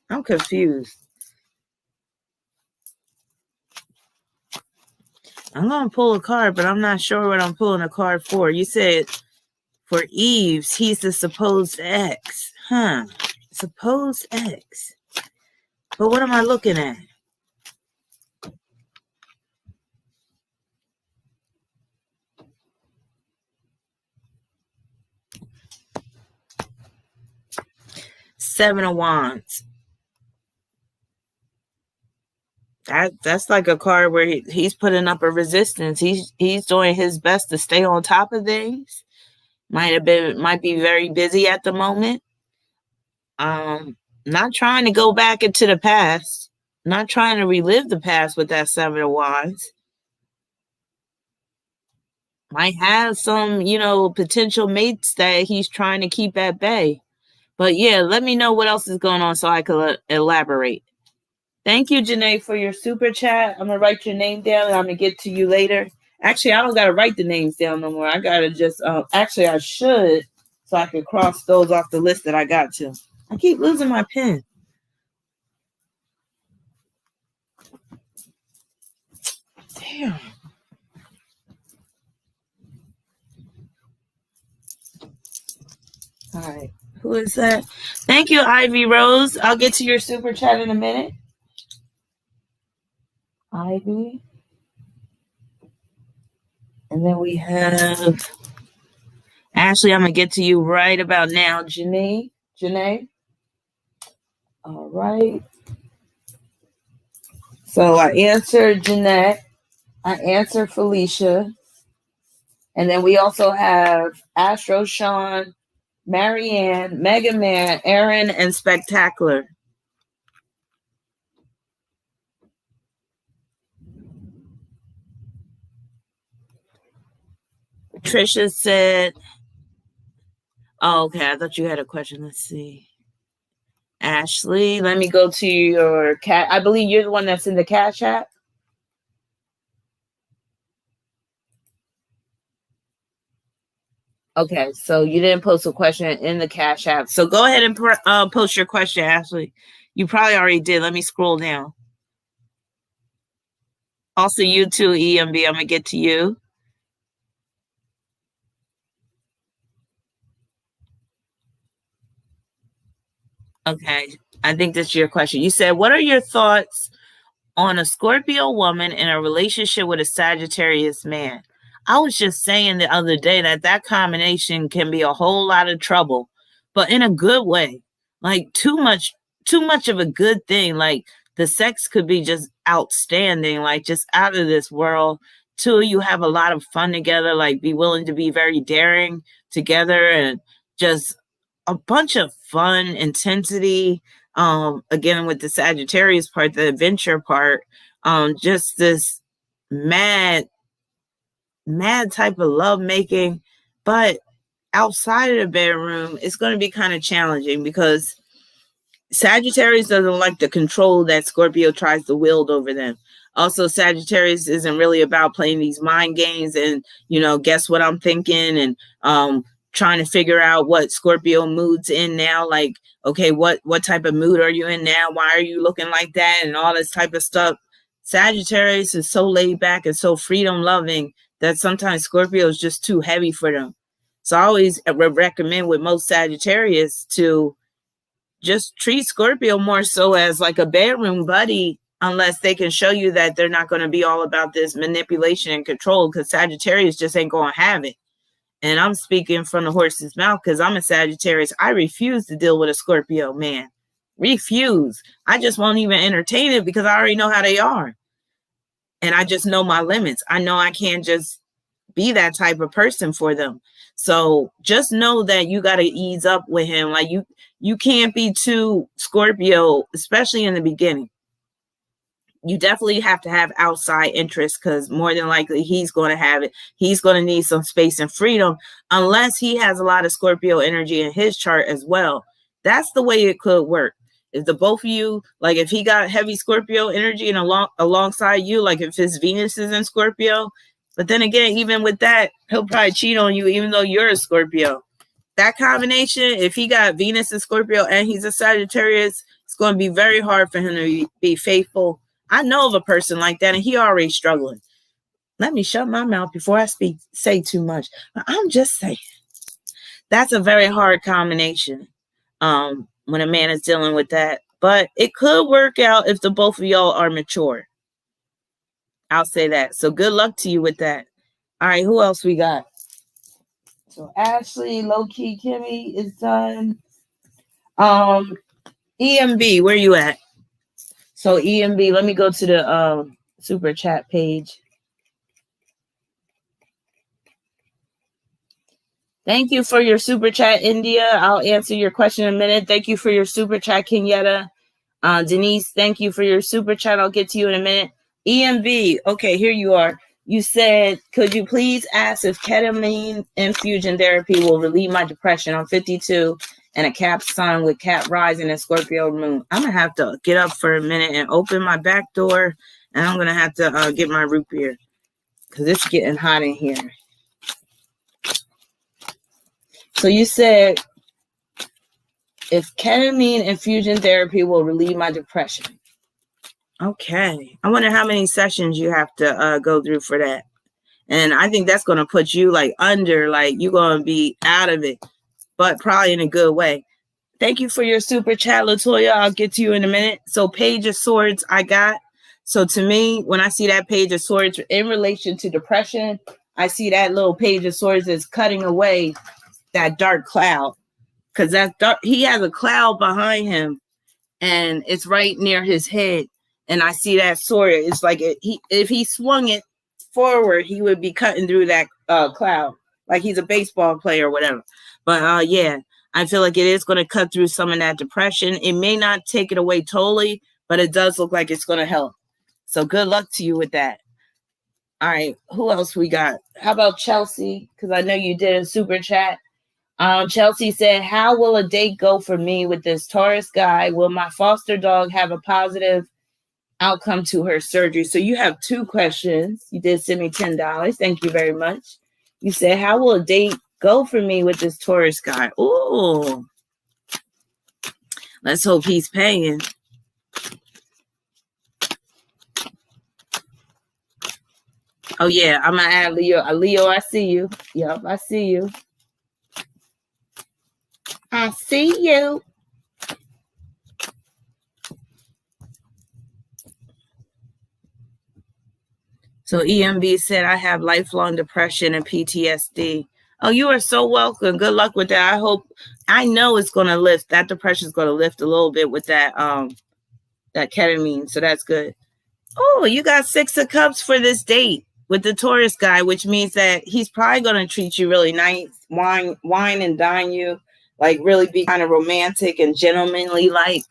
I'm confused. I'm going to pull a card, but I'm not sure what I'm pulling a card for. You said for Eves, he's the supposed ex. Huh. Supposed ex. But what am I looking at? Seven of Wands. That's like a card where he's putting up a resistance. He's doing his best to stay on top of things. Might be very busy at the moment. Not trying to go back into the past. Not trying to relive the past with that 7 of Wands. Might have some, potential mates that he's trying to keep at bay. But yeah, let me know what else is going on so I can elaborate. Thank you, Janae, for your super chat. I'm going to write your name down and I'm going to get to you later. Actually, I don't got to write the names down no more. I got to just, actually, I should, so I can cross those off the list that I got to. I keep losing my pen. Damn. All right. Who is that? Thank you, Ivy Rose. I'll get to your super chat in a minute. Ivy. And then we have Ashley. I'm going to get to you right about now. Janae. All right. So I answered Jeanette. I answered Felicia. And then we also have Astro, Sean, Marianne, Mega Man, Aaron, and Spectacular. Trisha said, oh, okay, I thought you had a question. Let's see. Ashley, let me go to your cat. I believe you're the one that's in the Cash App. Okay, so you didn't post a question in the Cash App. So go ahead and post your question, Ashley. You probably already did. Let me scroll down. Also, you too, EMB. I'm going to get to you. Okay, I think that's your question. You said, what are your thoughts on a Scorpio woman in a relationship with a Sagittarius man? I was just saying the other day that combination can be a whole lot of trouble, but in a good way. Like too much of a good thing. Like the sex could be just outstanding, like just out of this world. Two, you have a lot of fun together, like be willing to be very daring together and just a bunch of fun, intensity. Again, with the Sagittarius part, the adventure part, just this mad type of love making. But outside of the bedroom, it's going to be kind of challenging because Sagittarius doesn't like the control that Scorpio tries to wield over them. Also, Sagittarius isn't really about playing these mind games and, guess what I'm thinking, and trying to figure out what Scorpio mood's in now. Like, okay, what type of mood are you in now? Why are you looking like that? And all this type of stuff. Sagittarius is so laid back and so freedom loving that sometimes Scorpio is just too heavy for them. So I always recommend with most Sagittarius to just treat Scorpio more so as like a bedroom buddy, unless they can show you that they're not going to be all about this manipulation and control, because Sagittarius just ain't going to have it. And I'm speaking from the horse's mouth because I'm a Sagittarius. I refuse to deal with a Scorpio man. Refuse. I just won't even entertain it because I already know how they are. And I just know my limits. I know I can't just be that type of person for them. So just know that you got to ease up with him. Like you can't be too Scorpio, especially in the beginning. You definitely have to have outside interest because more than likely he's going to have it. He's going to need some space and freedom unless he has a lot of Scorpio energy in his chart as well. That's the way it could work. If the both of you, like if he got heavy Scorpio energy and alongside you, like if his Venus is in Scorpio, but then again, even with that, he'll probably cheat on you even though you're a Scorpio. That combination, if he got Venus in Scorpio and he's a Sagittarius, it's going to be very hard for him to be faithful. I know of a person like that, and he already struggling. Let me shut my mouth before I say too much. I'm just saying. That's a very hard combination when a man is dealing with that. But it could work out if the both of y'all are mature. I'll say that. So good luck to you with that. All right, who else we got? So Ashley, low-key, Kimmy is done. EMB, where you at? So EMB, let me go to the super chat page. Thank you for your super chat, India. I'll answer your question in a minute. Thank you for your super chat, Kenyatta. Denise, thank you for your super chat. I'll get to you in a minute. EMB, okay, here you are. You said, could you please ask if ketamine infusion therapy will relieve my depression? I'm 52 and a Cap sun with Cap rising and Scorpio moon. I'm going to have to get up for a minute and open my back door, and I'm going to have to get my root beer because it's getting hot in here. So you said if ketamine infusion therapy will relieve my depression. Okay. I wonder how many sessions you have to go through for that. And I think that's going to put you like under, like you're going to be out of it, but probably in a good way. Thank you for your super chat, Latoya. I'll get to you in a minute. So Page of Swords I got. So to me, when I see that Page of Swords in relation to depression, I see that little Page of Swords is cutting away that dark cloud. Because that dark, he has a cloud behind him and it's right near his head. And I see that sword. It's like if he swung it forward, he would be cutting through that cloud. Like he's a baseball player or whatever. But yeah, I feel like it is going to cut through some of that depression. It may not take it away totally, but it does look like it's going to help. So good luck to you with that. All right, who else we got? How about Chelsea? Because I know you did a super chat. Chelsea said, how will a date go for me with this Taurus guy? Will my foster dog have a positive outcome to her surgery? So you have two questions. You did send me $10. Thank you very much. You said, how will a date go for me with this Taurus guy? Ooh. Let's hope he's paying. Oh, yeah. I'm going to add Leo. Leo, I see you. Yep, I see you. I see you. So EMB said, I have lifelong depression and PTSD. Oh, you are so welcome. Good luck with that. I know it's going to lift. That depression is going to lift a little bit with that ketamine. So that's good. Oh, you got 6 of Cups for this date with the Taurus guy, which means that he's probably going to treat you really nice, wine and dine you, like really be kind of romantic and gentlemanly like.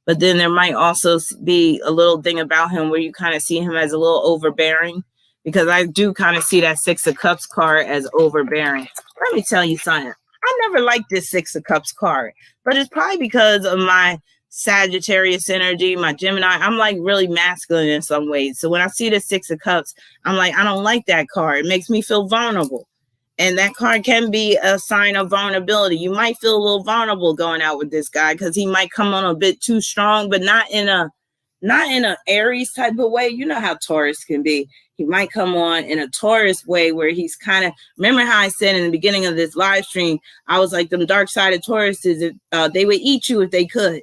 But then there might also be a little thing about him where you kind of see him as a little overbearing, because I do kind of see that 6 of Cups card as overbearing. Let me tell you something. I never liked this 6 of Cups card, but it's probably because of my Sagittarius energy, my Gemini. I'm like really masculine in some ways. So when I see the 6 of Cups, I'm like, I don't like that card. It makes me feel vulnerable. And that card can be a sign of vulnerability. You might feel a little vulnerable going out with this guy because he might come on a bit too strong, but not in a Aries type of way. You know how Taurus can be. He might come on in a Taurus way where he's kind of, remember how I said in the beginning of this live stream, I was like, them dark sided Tauruses, they would eat you if they could.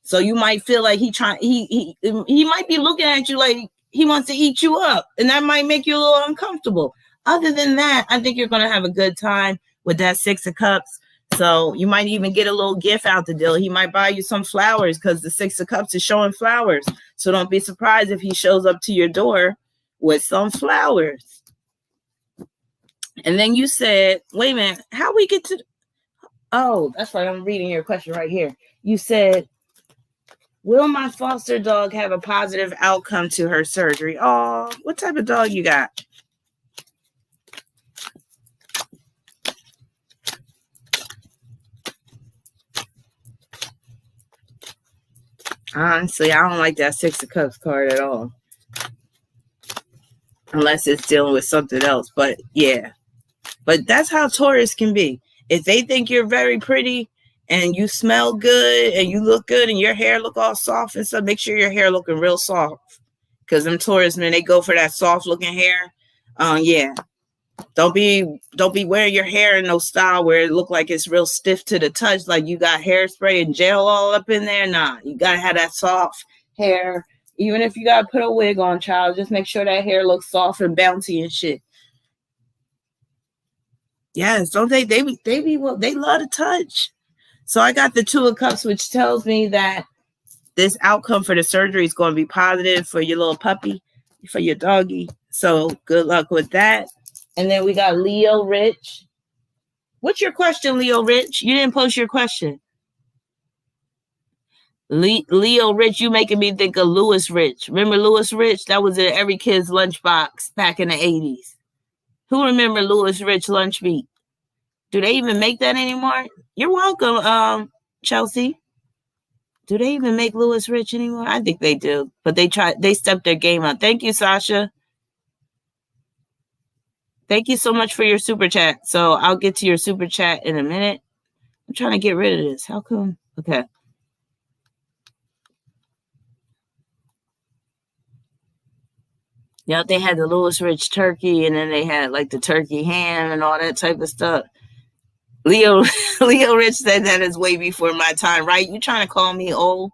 So you might feel like he might be looking at you like he wants to eat you up, and that might make you a little uncomfortable. Other than that, I think you're going to have a good time with that 6 of Cups. So you might even get a little gift out the deal. He might buy you some flowers because the 6 of Cups is showing flowers. So don't be surprised if he shows up to your door with some flowers. And then you said, wait a minute, how we get to... Oh, that's right. I'm reading your question right here. You said, will my foster dog have a positive outcome to her surgery? Oh, what type of dog you got? Honestly, I don't like that 6 of Cups card at all. Unless it's dealing with something else. But yeah. But that's how Taurus can be. If they think you're very pretty and you smell good and you look good and your hair look all soft and stuff, make sure your hair looking real soft. Because them Taurus men, they go for that soft looking hair. Yeah. Don't be wearing your hair in no style where it look like it's real stiff to the touch, like you got hairspray and gel all up in there. Nah, you gotta have that soft hair. Even if you gotta put a wig on, child, just make sure that hair looks soft and bouncy and shit. Yes, don't they? They love to touch. So I got the 2 of Cups, which tells me that this outcome for the surgery is going to be positive for your little puppy, for your doggy. So good luck with that. And then we got Leo Rich. What's your question, Leo Rich? You didn't post your question. Leo Rich, you making me think of Louis Rich. Remember Louis Rich? That was in every kid's lunchbox back in the 80s. Who remember Louis Rich lunch meat? Do they even make that anymore? You're welcome, Chelsea. Do they even make Louis Rich anymore? I think they do, but they stepped their game up. Thank you, Sasha. Thank you so much for your super chat. So I'll get to your super chat in a minute. I'm trying to get rid of this. How come? Okay. Yeah, they had the Louis Rich turkey, and then they had like the turkey ham and all that type of stuff. Leo Rich said that is way before my time, right? You trying to call me old?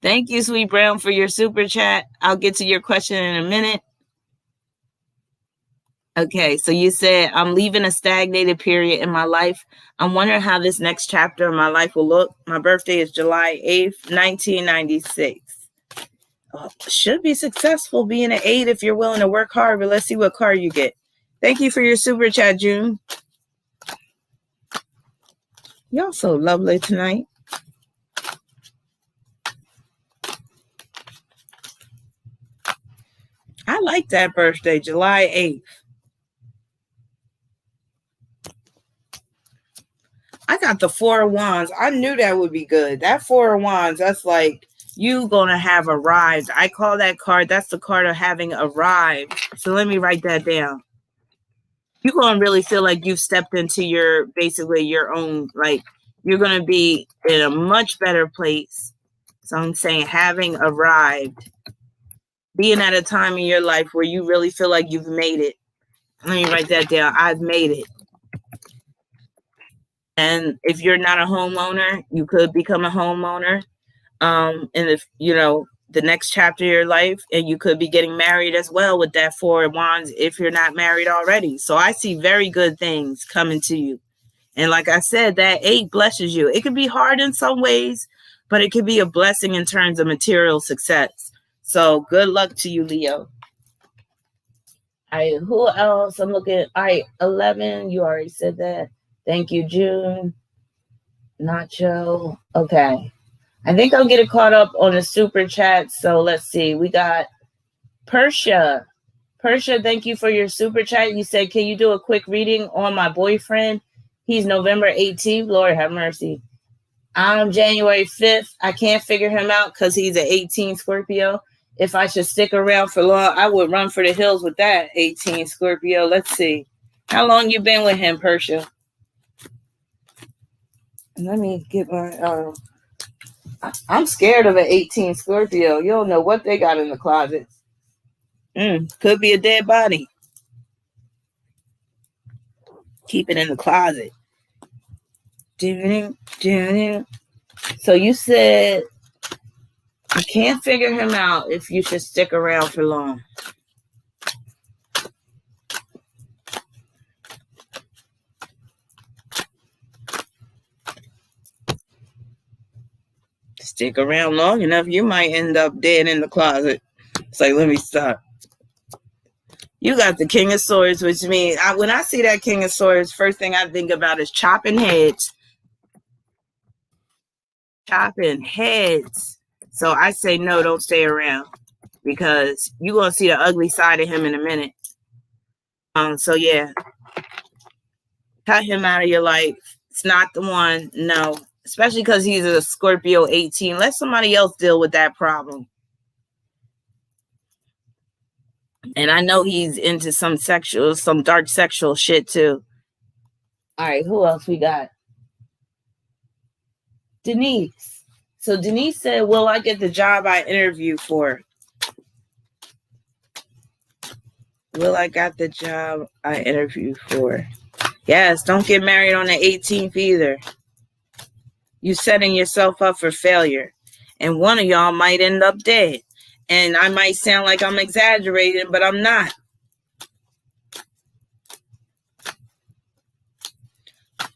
Thank you, Sweet Brown, for your super chat. I'll get to your question in a minute. Okay, so you said, I'm leaving a stagnated period in my life. I'm wondering how this next chapter of my life will look. My birthday is July 8th, 1996. Should be successful being an 8 if you're willing to work hard, but let's see what card you get. Thank you for your super chat, June. Y'all so lovely tonight. I like that birthday, July 8th. I got the 4 of Wands. I knew that would be good. That 4 of Wands, that's like you gonna have arrived. I call that card, that's the card of having arrived. So let me write that down. You're gonna really feel like you've stepped into your, basically your own, like you're gonna be in a much better place. So I'm saying having arrived. Being at a time in your life where you really feel like you've made it. Let me write that down. I've made it. And if you're not a homeowner, you could become a homeowner. And if, the next chapter of your life, and you could be getting married as well with that 4 of Wands if you're not married already. So I see very good things coming to you. And like I said, that 8 blesses you. It could be hard in some ways, but it could be a blessing in terms of material success. So good luck to you, Leo. All right, who else? I'm looking. All right, 11. You already said that. Thank you, June. Nacho. Okay. I think I'll get it caught up on the super chat. So let's see. We got Persia. Persia, thank you for your super chat. You said, can you do a quick reading on my boyfriend? He's November 18th. Lord have mercy. I'm January 5th. I can't figure him out because he's an 18 Scorpio. If I should stick around for long, I would run for the hills with that 18 Scorpio. Let's see. How long you been with him, Persia? Let me get my... I'm scared of an 18 Scorpio. You don't know what they got in the closet. Could be a dead body. Keep it in the closet. So you said you can't figure him out if you should stick around for long. Stick around long enough, you might end up dead in the closet. It's like, let me stop. You got the King of Swords, which means when I see that King of Swords, first thing I think about is chopping heads. Chopping heads. So I say no, don't stay around because you're going to see the ugly side of him in a minute. So yeah, cut him out of your life. It's not the one. No, especially because he's a Scorpio 18. Let somebody else deal with that problem. And I know he's into some dark sexual shit too. All right, who else we got? Denise. So Denise said, will I get the job I interviewed for? Will I got the job I interviewed for? Yes, don't get married on the 18th either. You're setting yourself up for failure. And one of y'all might end up dead. And I might sound like I'm exaggerating, but I'm not.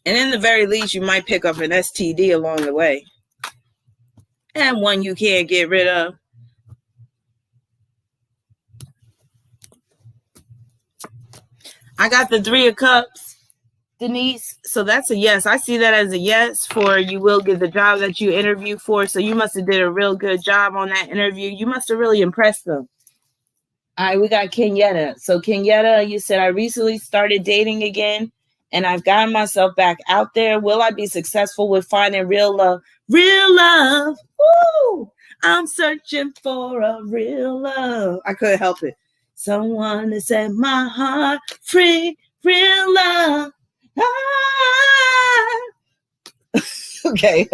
And in the very least, you might pick up an STD along the way. And one you can't get rid of. I got the 3 of Cups, Denise. So that's a yes. I see that as a yes for you will get the job that you interviewed for. So you must have did a real good job on that interview. You must have really impressed them. All right, we got Kenyatta. So Kenyatta, you said, I recently started dating again and I've gotten myself back out there. Will I be successful with finding real love? Real love. Woo! I'm searching for a real love. I couldn't help it. Someone to set my heart free. Real love. Okay.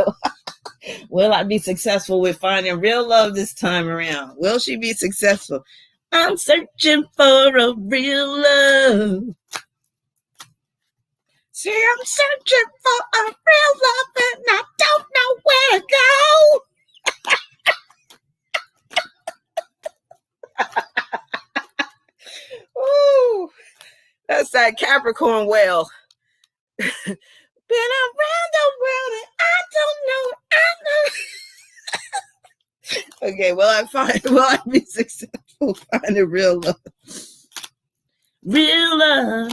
Will I be successful with finding real love this time around? Will she be successful? I'm searching for a real love. See, I'm searching for a real love and I don't know where to go. Ooh, that's that Capricorn whale. Been around the world and I don't know. Okay, will I be successful finding real love? Real love.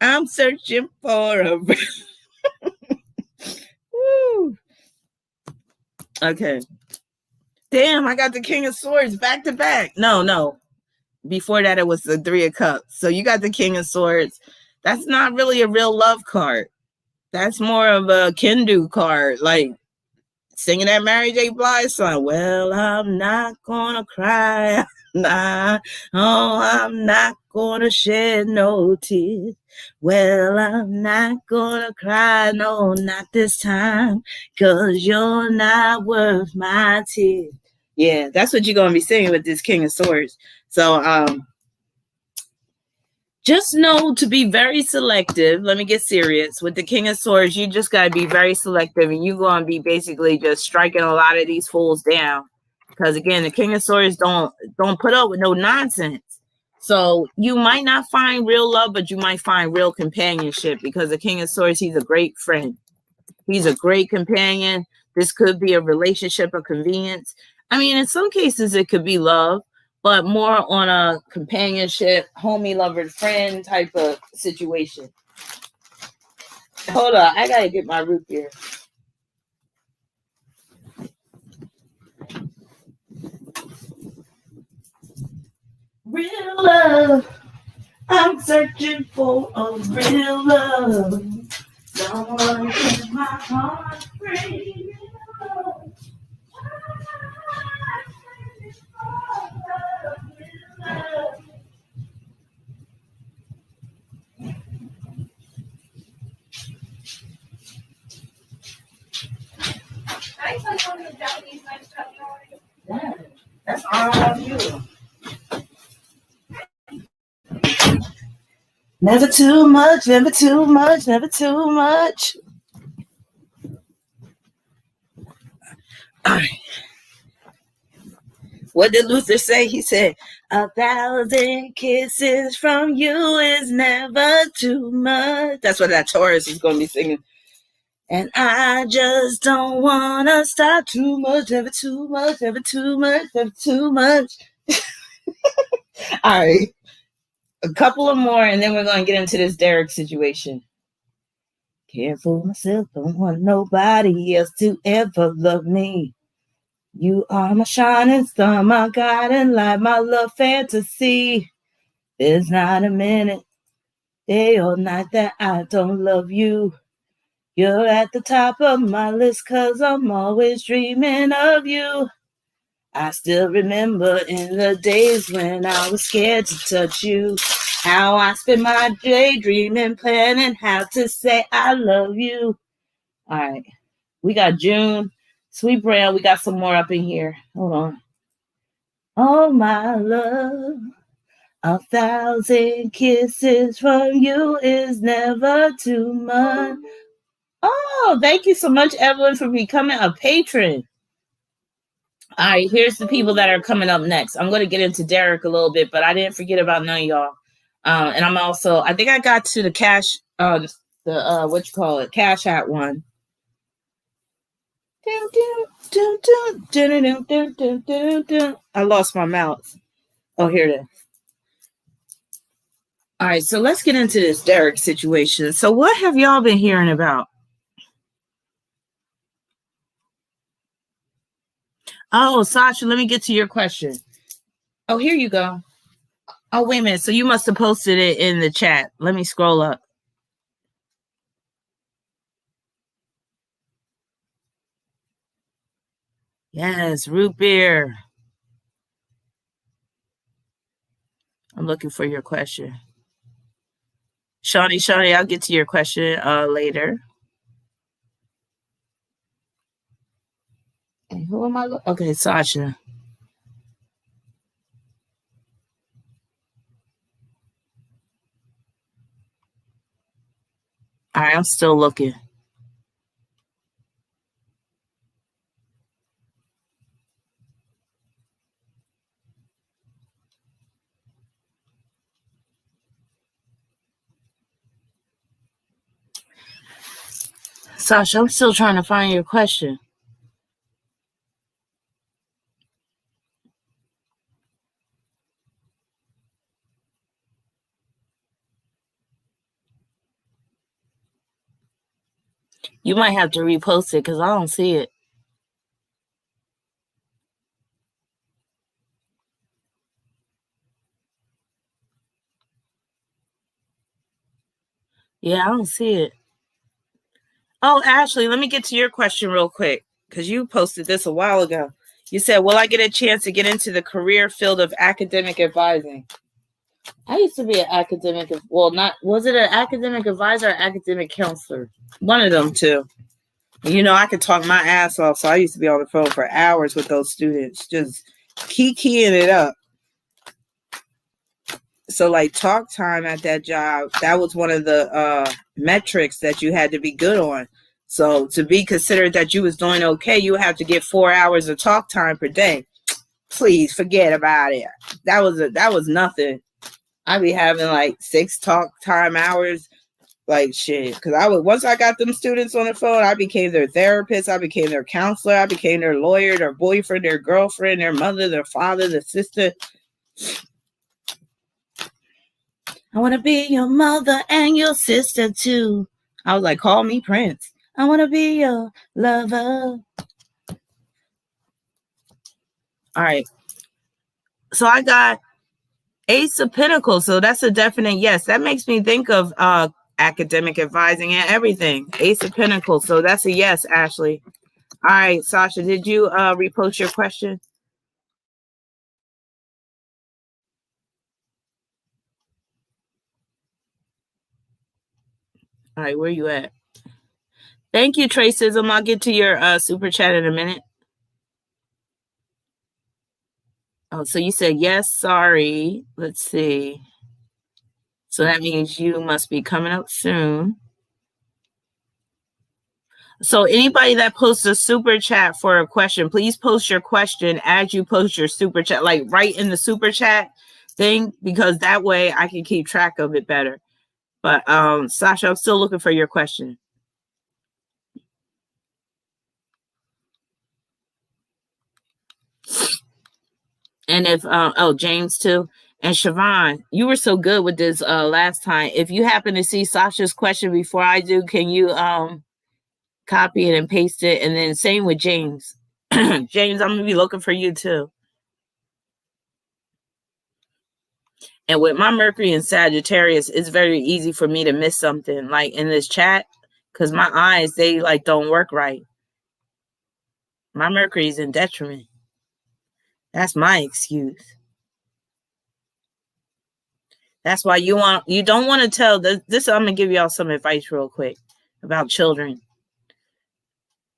I'm searching for a real Woo. Okay. Damn, I got the King of Swords back to back. No. Before that, it was the 3 of Cups. So you got the King of Swords. That's not really a real love card. That's more of a Kendu card, like singing that Mary J. Blige song. Well, I'm not gonna cry. Nah. Oh, I'm not gonna shed no tears. Well, I'm not gonna cry. No, not this time. 'Cause you're not worth my tears. Yeah, that's what you're gonna be singing with this King of Swords. So, just know to be very selective. Let me get serious. With the King of Swords, you just got to be very selective. And you're going to be basically just striking a lot of these fools down. Because again, the King of Swords don't put up with no nonsense. So you might not find real love, but you might find real companionship, because the King of Swords, he's a great friend. He's a great companion. This could be a relationship of convenience. I mean, in some cases it could be love, but more on a companionship, homie, lover, friend type of situation. Hold on, I gotta get my root beer. Real love, I'm searching for a real love. Someone in my heart break. I saw some of the Japanese nice stuff. Yeah, that's all I want you. Never too much, never too much, never too much. All right. What did Luther say? He said, 1,000 kisses from you is never too much. That's what that Taurus is going to be singing. And I just don't want to stop too much, never too much, never too much, never too much. All right. A couple of more, and then we're going to get into this Derrick situation. Can't fool myself, don't want nobody else to ever love me. You are my shining star, my guiding light, my love fantasy. There's not a minute, day or night that I don't love you. You're at the top of my list, 'cause I'm always dreaming of you. I still remember in the days when I was scared to touch you, how I spent my day dreaming, planning how to say I love you. All right, we got June, Sweet Brown. We got some more up in here. Hold on. Oh, my love, 1,000 kisses from you is never too much. Oh, thank you so much, Evelyn, for becoming a patron. All right, here's the people that are coming up next. I'm going to get into Derrick a little bit, but I didn't forget about none of y'all. And I'm also, I think I got to the cash, what you call it, Cash App one. I lost my mouse. Oh, here it is. All right, so let's get into this Derrick situation. So what have y'all been hearing about? Oh, Sasha, let me get to your question. Oh, here you go. Oh, wait a minute. So you must have posted it in the chat. Let me scroll up. Yes, root beer. I'm looking for your question. Shawnee, I'll get to your question later. And who am I? Okay, Sasha. All right, I'm still looking. Sasha, I'm still trying to find your question. You might have to repost it because I don't see it. Yeah, I don't see it. Oh, Ashley, let me get to your question real quick because you posted this a while ago. You said, will I get a chance to get into the career field of academic advising? I used to be an academic, was it an academic advisor or academic counselor? One of them two. You know, I could talk my ass off, so I used to be on the phone for hours with those students, just keying it up. So like talk time at that job, that was one of the metrics that you had to be good on. So to be considered that you was doing okay, you have to get 4 hours of talk time per day. please forget about it. That was nothing. I be having like 6 talk time hours, like shit. Because once I got them students on the phone, I became their therapist, I became their counselor, I became their lawyer, their boyfriend, their girlfriend, their mother, their father, their sister. I want to be your mother and your sister too. I was like, call me Prince. I want to be your lover. All right. So I got Ace of Pentacles. So that's a definite yes. That makes me think of academic advising and everything. Ace of Pentacles. So that's a yes, Ashley. All right, Sasha, did you repost your question? All right, where you at? Thank you, Tracism. I'll get to your super chat in a minute. Oh, so you said yes, sorry. Let's see. So that means you must be coming up soon. So anybody that posts a super chat for a question, please post your question as you post your super chat, like right in the super chat thing, because that way I can keep track of it better. But Sasha, I'm still looking for your question. And if James too, and Siobhan, you were so good with this last time. If you happen to see Sasha's question before I do, can you copy it and paste it? And then same with James. James, I'm gonna be looking for you too. And with my Mercury in Sagittarius, it's very easy for me to miss something like in this chat because my eyes, they like don't work right. My Mercury is in detriment. That's my excuse. That's why you don't want to tell this. I'm gonna give y'all some advice real quick about children.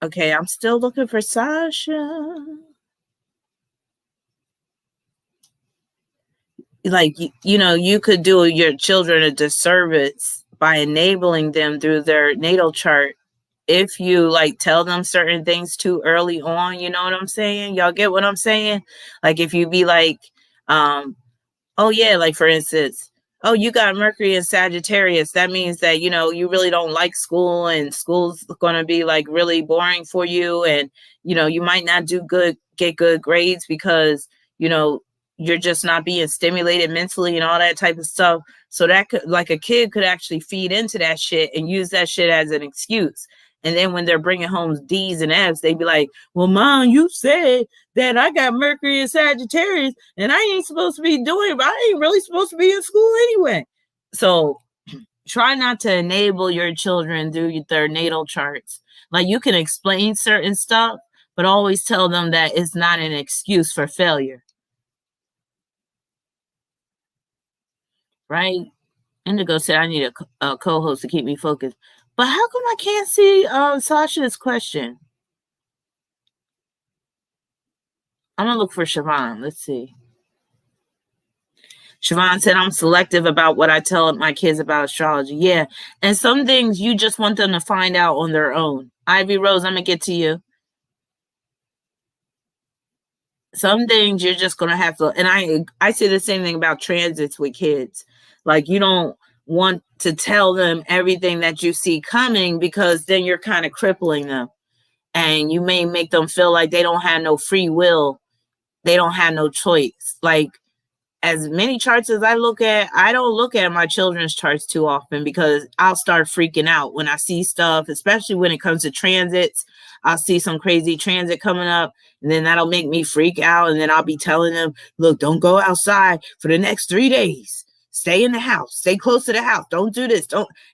Okay, I'm still looking for Sasha. Like, you could do your children a disservice by enabling them through their natal chart if you like tell them certain things too early on. You know what I'm saying? Y'all get what I'm saying? Like if you be like, oh yeah, like for instance, oh, you got Mercury in Sagittarius. That means that, you really don't like school and school's going to be like really boring for you. And, you might not get good grades because, you're just not being stimulated mentally and all that type of stuff. So that could, like a kid could actually feed into that shit and use that shit as an excuse. And then when they're bringing home D's and F's, they'd be like, well, Mom, you said that I got Mercury in Sagittarius and I ain't supposed to be doing it, but I ain't really supposed to be in school anyway. So try not to enable your children through their natal charts. Like you can explain certain stuff, but always tell them that it's not an excuse for failure. Right? Indigo said I need a co-host to keep me focused. But how come I can't see Sasha's question? I'm going to look for Siobhan. Let's see. Siobhan said, I'm selective about what I tell my kids about astrology. Yeah. And some things you just want them to find out on their own. Ivy Rose, I'm going to get to you. Some things you're just going to have to, and I say the same thing about transits with kids. Like you don't want to tell them everything that you see coming because then you're kind of crippling them. And you may make them feel like they don't have no free will. They don't have no choice. Like as many charts as I look at, I don't look at my children's charts too often because I'll start freaking out when I see stuff, especially when it comes to transits. I'll see some crazy transit coming up and then that'll make me freak out. And then I'll be telling them, look, don't go outside for the next 3 days. Stay in the house, stay close to the house. Don't do this.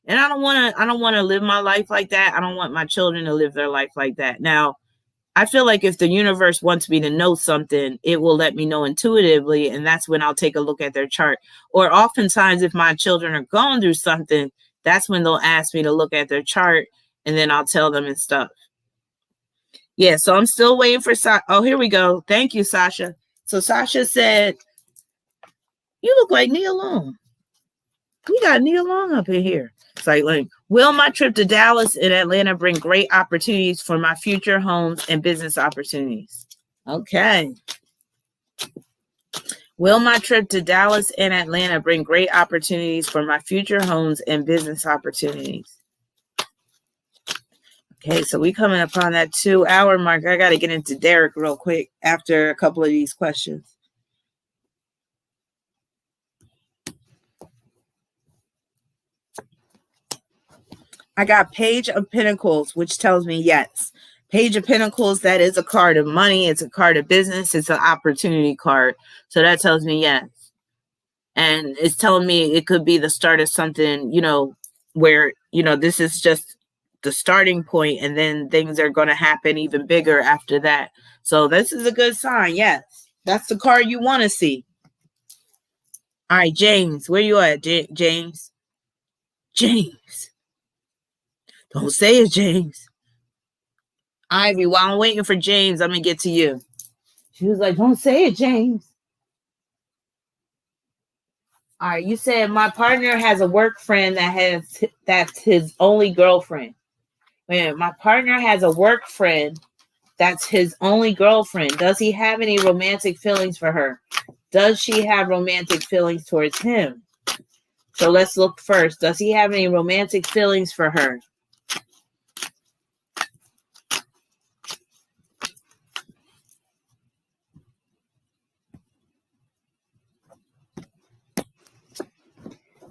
And I don't want to live my life like that. I don't want my children to live their life like that. Now, I feel like if the universe wants me to know something, it will let me know intuitively. And that's when I'll take a look at their chart. Or oftentimes, if my children are going through something, that's when they'll ask me to look at their chart and then I'll tell them and stuff. Yeah, so I'm still waiting for oh, here we go. Thank you, Sasha. So Sasha said, you look like Nia Long. We got Nia Long up in here. It's like, will my trip to Dallas and Atlanta bring great opportunities for my future homes and business opportunities? Okay. Will my trip to Dallas and Atlanta bring great opportunities for my future homes and business opportunities? Okay, so we coming upon that 2-hour mark. I got to get into Derrick real quick after a couple of these questions. I got Page of Pentacles, which tells me yes. Page of Pentacles, that is a card of money. It's a card of business. It's an opportunity card. So that tells me yes. And it's telling me it could be the start of something, you know, where, you know, this is just the starting point and then things are going to happen even bigger after that. So this is a good sign. Yes. That's the card you want to see. All right, James, where you at, James? James. Don't say it, James. Ivy, while I'm waiting for James, I'm going to get to you. She was like, don't say it, James. All right, you said my partner has a work friend that's his only girlfriend. Man, my partner has a work friend that's his only girlfriend. Does he have any romantic feelings for her? Does she have romantic feelings towards him? So let's look first. Does he have any romantic feelings for her?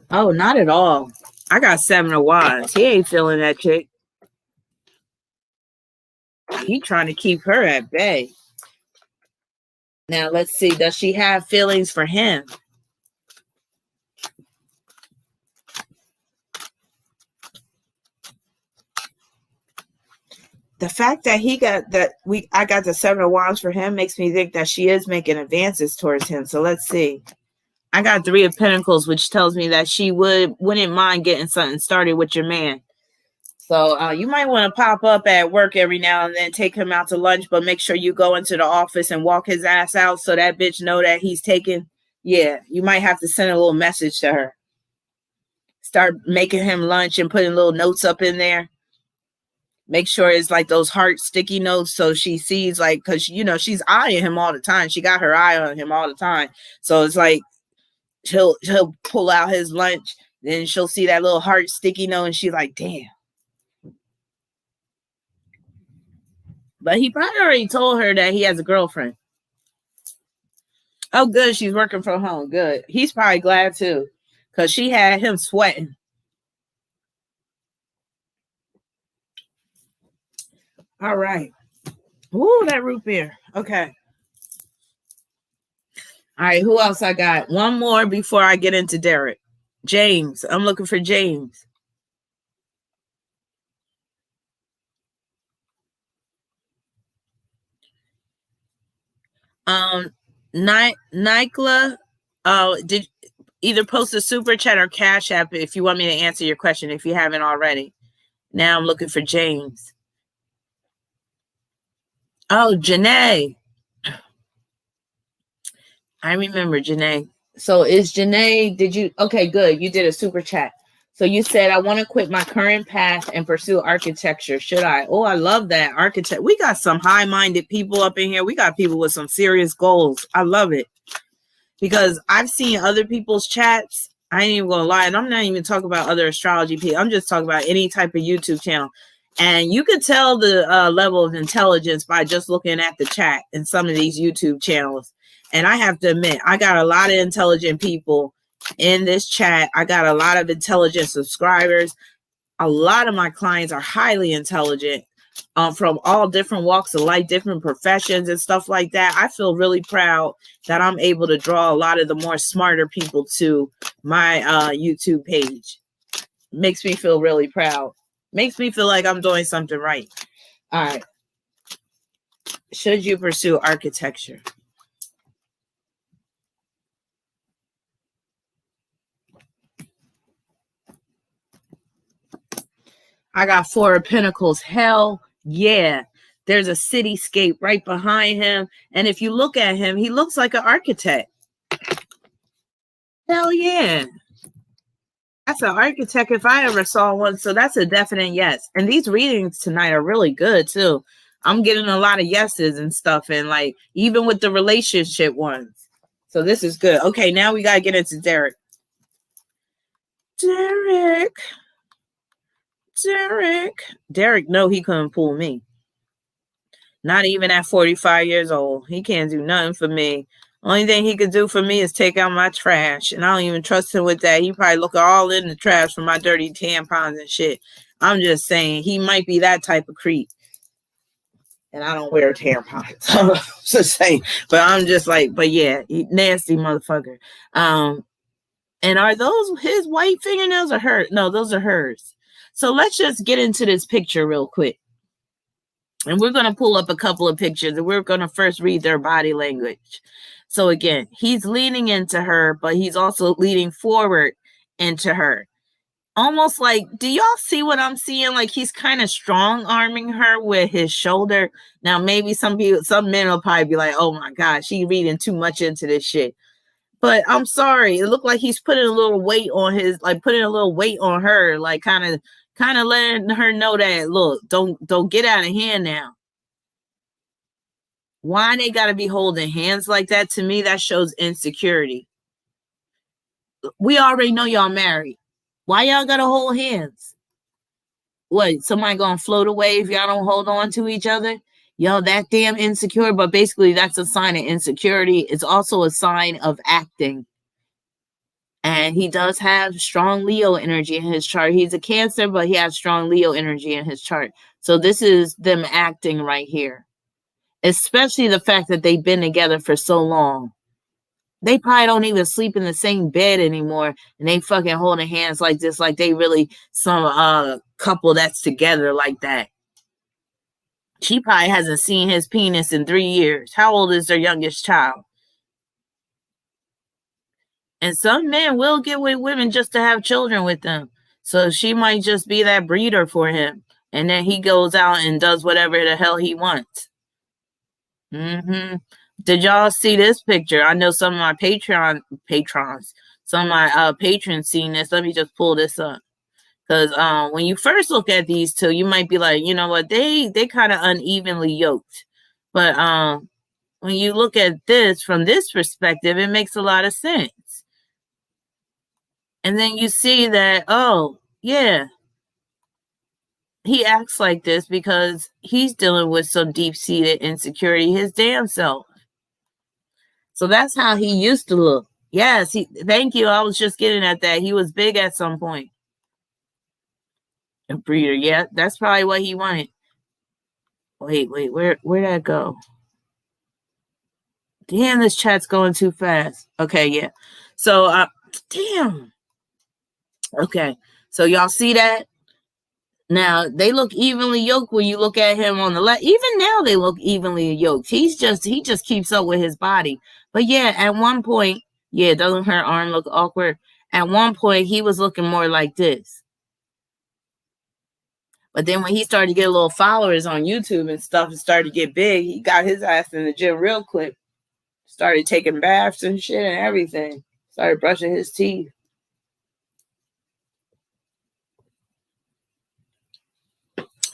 Oh, not at all. I got 7 of Wands. He ain't feeling that chick. He trying to keep her at bay. Now, let's see. Does she have feelings for him? The fact that I got the 7 of Wands for him makes me think that she is making advances towards him. So let's see. I got 3 of Pentacles, which tells me that she wouldn't mind getting something started with your man. So you might want to pop up at work every now and then, take him out to lunch, but make sure you go into the office and walk his ass out so that bitch know that he's taken. Yeah, you might have to send a little message to her. Start making him lunch and putting little notes up in there. Make sure it's like those heart sticky notes so she sees, like, because, you know, she's eyeing him all the time. She got her eye on him all the time. So it's like he'll pull out his lunch, then she'll see that little heart sticky note and she's like, damn. But he probably already told her that he has a girlfriend. Oh, good. She's working from home. Good. He's probably glad too, because she had him sweating. All right. Ooh, that root beer. Okay. All right. Who else I got? One more before I get into Derrick. James. I'm looking for James. Nikla, did either post a super chat or cash app if you want me to answer your question, if you haven't already. Now I'm looking for James. Oh, Janae. I remember Janae. So is Janae, okay, good. You did a super chat. So you said, I want to quit my current path and pursue architecture. Should I? Oh, I love that. Architect. We got some high-minded people up in here. We got people with some serious goals. I love it. Because I've seen other people's chats. I ain't even going to lie. And I'm not even talking about other astrology people. I'm just talking about any type of YouTube channel. And you could tell the level of intelligence by just looking at the chat in some of these YouTube channels. And I have to admit, I got a lot of intelligent people in this chat. I got a lot of intelligent subscribers. A lot of my clients are highly intelligent from all different walks of life, different professions and stuff like that. I feel really proud that I'm able to draw a lot of the more smarter people to my YouTube page. Makes me feel really proud. Makes me feel like I'm doing something right. All right. Should you pursue architecture? I got 4 of Pentacles. Hell yeah. There's a cityscape right behind him. And if you look at him, he looks like an architect. Hell yeah. That's an architect if I ever saw one. So that's a definite yes. And these readings tonight are really good too. I'm getting a lot of yeses and stuff, and like even with the relationship ones. So this is good. Okay, now we gotta get into Derrick. Derrick, no, he couldn't fool me. Not even at 45 years old. He can't do nothing for me. Only thing he could do for me is take out my trash. And I don't even trust him with that. He probably look all in the trash for my dirty tampons and shit. I'm just saying he might be that type of creep. And I don't wear tampons. I'm just saying. But I'm just like, but yeah, nasty motherfucker. And are those his white fingernails or hers? No, those are hers. So let's just get into this picture real quick. And we're going to pull up a couple of pictures and we're going to first read their body language. So again, he's leaning into her, but he's also leaning forward into her. Almost like, do y'all see what I'm seeing? Like he's kind of strong arming her with his shoulder. Now, maybe some men will probably be like, oh my God, she reading too much into this shit. But I'm sorry, it looked like he's putting a little weight on her, like kind of letting her know that, look, don't get out of hand now. Why they got to be holding hands like that? To me, that shows insecurity. We already know y'all married. Why y'all got to hold hands? What, somebody gonna float away if y'all don't hold on to each other? Yo, that damn insecure. But basically, that's a sign of insecurity. It's also a sign of acting. And he does have strong Leo energy in his chart. He's a Cancer, but he has strong Leo energy in his chart. So this is them acting right here. Especially the fact that they've been together for so long. They probably don't even sleep in the same bed anymore. And they fucking holding hands like this, like they really some couple that's together like that. She probably hasn't seen his penis in 3 years. How old is their youngest child? And some men will get with women just to have children with them. So she might just be that breeder for him. And then he goes out and does whatever the hell he wants. Did y'all see this picture? I know some of my patrons seen this. Let me just pull this up. Because when you first look at these two, you might be like, you know what, they kind of unevenly yoked. But when you look at this from this perspective, it makes a lot of sense. And then you see that, oh, yeah, he acts like this because he's dealing with some deep-seated insecurity his damn self. So that's how he used to look. Yes, thank you. I was just getting at that. He was big at some point. A breeder, yeah, that's probably what he wanted. Wait, where'd that go? Damn, this chat's going too fast. Okay, yeah. So, damn. Okay, so y'all see that? Now, they look evenly yoked when you look at him on the left. Even now, they look evenly yoked. He just keeps up with his body. But yeah, at one point, yeah, doesn't her arm look awkward? At one point, he was looking more like this. But then when he started to get a little followers on YouTube and stuff and started to get big, he got his ass in the gym real quick. Started taking baths and shit and everything. Started brushing his teeth.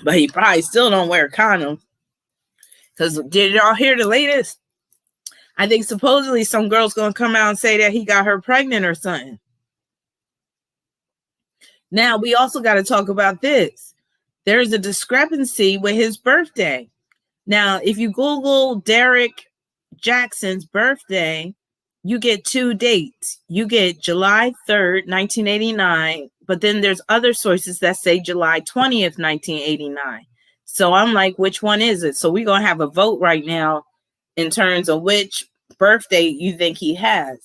But he probably still don't wear condoms. Because did y'all hear the latest? I think supposedly some girl's going to come out and say that he got her pregnant or something. Now, we also got to talk about this. There's a discrepancy with his birthday. Now, if you Google Derrick Jaxn's birthday, you get 2 dates. You get July 3rd, 1989, but then there's other sources that say July 20th, 1989. So I'm like, which one is it? So we're going to have a vote right now in terms of which birthday you think he has.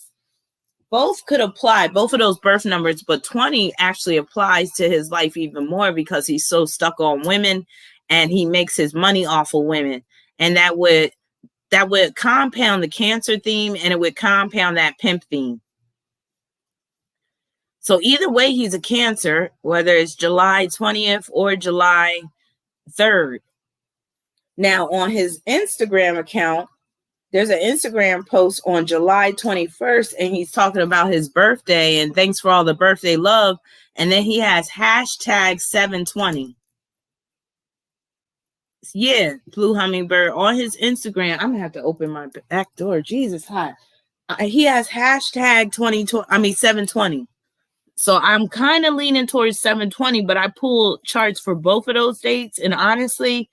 Both could apply, both of those birth numbers, but 20 actually applies to his life even more because he's so stuck on women and he makes his money off of women. And that would compound the Cancer theme and it would compound that pimp theme. So either way, he's a Cancer, whether it's July 20th or July 3rd. Now, on his Instagram account, there's an Instagram post on July 21st, and he's talking about his birthday and thanks for all the birthday love. And then he has hashtag 720. Yeah, Blue Hummingbird on his Instagram. I'm gonna have to open my back door. Jesus, hot. He has hashtag 2020. I mean 720. So I'm kind of leaning towards 720, but I pulled charts for both of those dates, and honestly,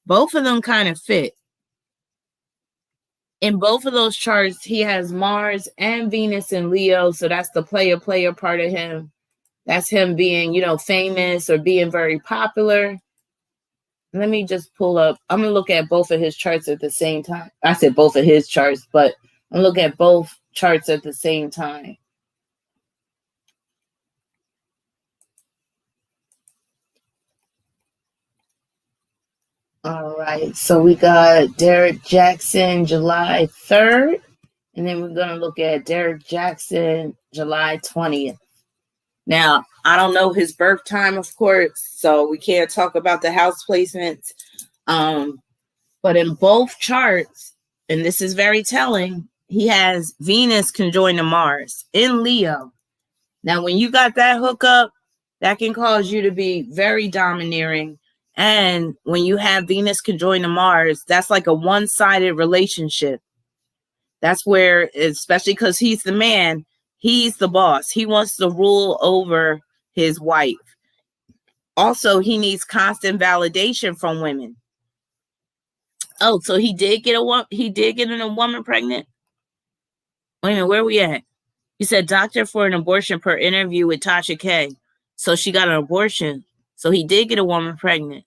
both of them kind of fit. In both of those charts, he has Mars and Venus in Leo, so that's the player part of him. That's him being, famous or being very popular. Let me just pull up. I'm going to look at both of his charts at the same time. I said both of his charts, but I'm looking at both charts at the same time. All right. So we got Derrick Jaxn, July 3rd. And then we're going to look at Derrick Jaxn, July 20th. Now, I don't know his birth time, of course, so we can't talk about the house placements. But in both charts, and this is very telling, he has Venus conjoined to Mars in Leo. Now, when you got that hookup, that can cause you to be very domineering. And when you have Venus conjoined to Mars, that's like a one-sided relationship. That's where, especially because he's the man, he's the boss. He wants to rule over his wife. Also, he needs constant validation from women. Oh, so he did get a woman pregnant? Wait a minute, where are we at? You said doctor for an abortion per interview with Tasha K. So she got an abortion. So he did get a woman pregnant.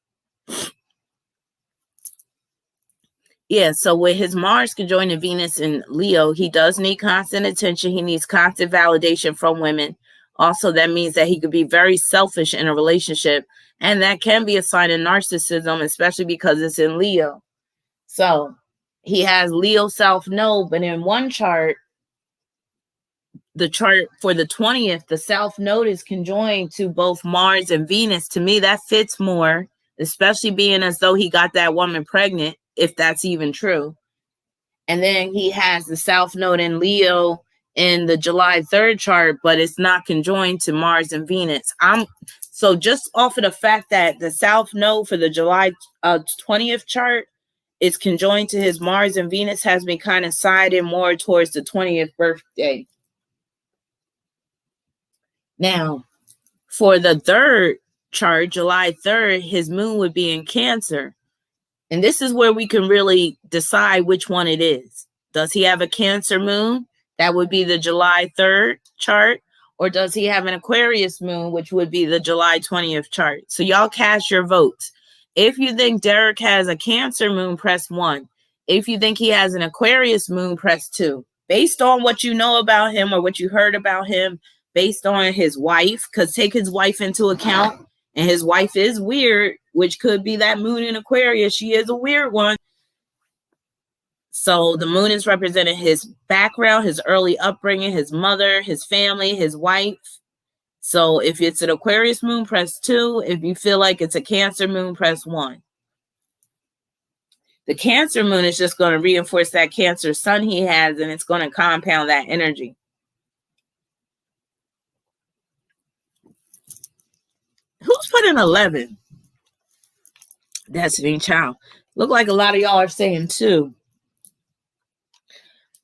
Yeah, so with his Mars conjoining Venus in Leo, he does need constant attention. He needs constant validation from women. Also, that means that he could be very selfish in a relationship. And that can be a sign of narcissism, especially because it's in Leo. So he has Leo South Node, but in one chart, the chart for the 20th, the South Node is conjoined to both Mars and Venus. To me, that fits more, especially being as though he got that woman pregnant, if that's even true. And then he has the South Node in Leo in the July 3rd chart, but it's not conjoined to Mars and Venus. So just off of the fact that the South Node for the July 20th chart is conjoined to his Mars and Venus has me kind of siding more towards the 20th birthday. Now, for the third chart, July 3rd, his moon would be in Cancer. And this is where we can really decide which one it is. Does he have a Cancer moon? That would be the July 3rd chart. Or does he have an Aquarius moon, which would be the July 20th chart? So y'all cast your votes. If you think Derrick has a Cancer moon, press 1. If you think he has an Aquarius moon, press 2. Based on what you know about him or what you heard about him, based on his wife, because take his wife into account, and his wife is weird, which could be that moon in Aquarius. She is a weird one. So the moon is representing his background, his early upbringing, his mother, his family, his wife. So if it's an Aquarius moon, press 2. If you feel like it's a Cancer moon, press 1. The Cancer moon is just going to reinforce that Cancer sun he has, and it's going to compound that energy. Who's put in 11? Destiny Child. Look like a lot of y'all are saying 2.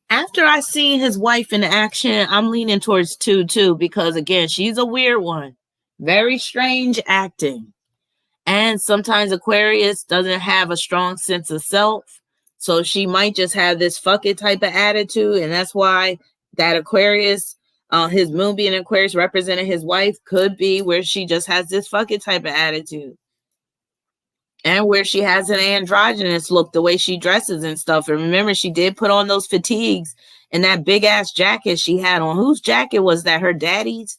After I seen his wife in action, I'm leaning towards 2 too, because again, she's a weird one. Very strange acting. And sometimes Aquarius doesn't have a strong sense of self. So she might just have this fuck it type of attitude. And that's why that Aquarius, his moon being Aquarius representing his wife, could be where she just has this fuck it type of attitude. And where she has an androgynous look, the way she dresses and stuff. And remember, she did put on those fatigues and that big ass jacket she had on. Whose jacket was that? Her daddy's?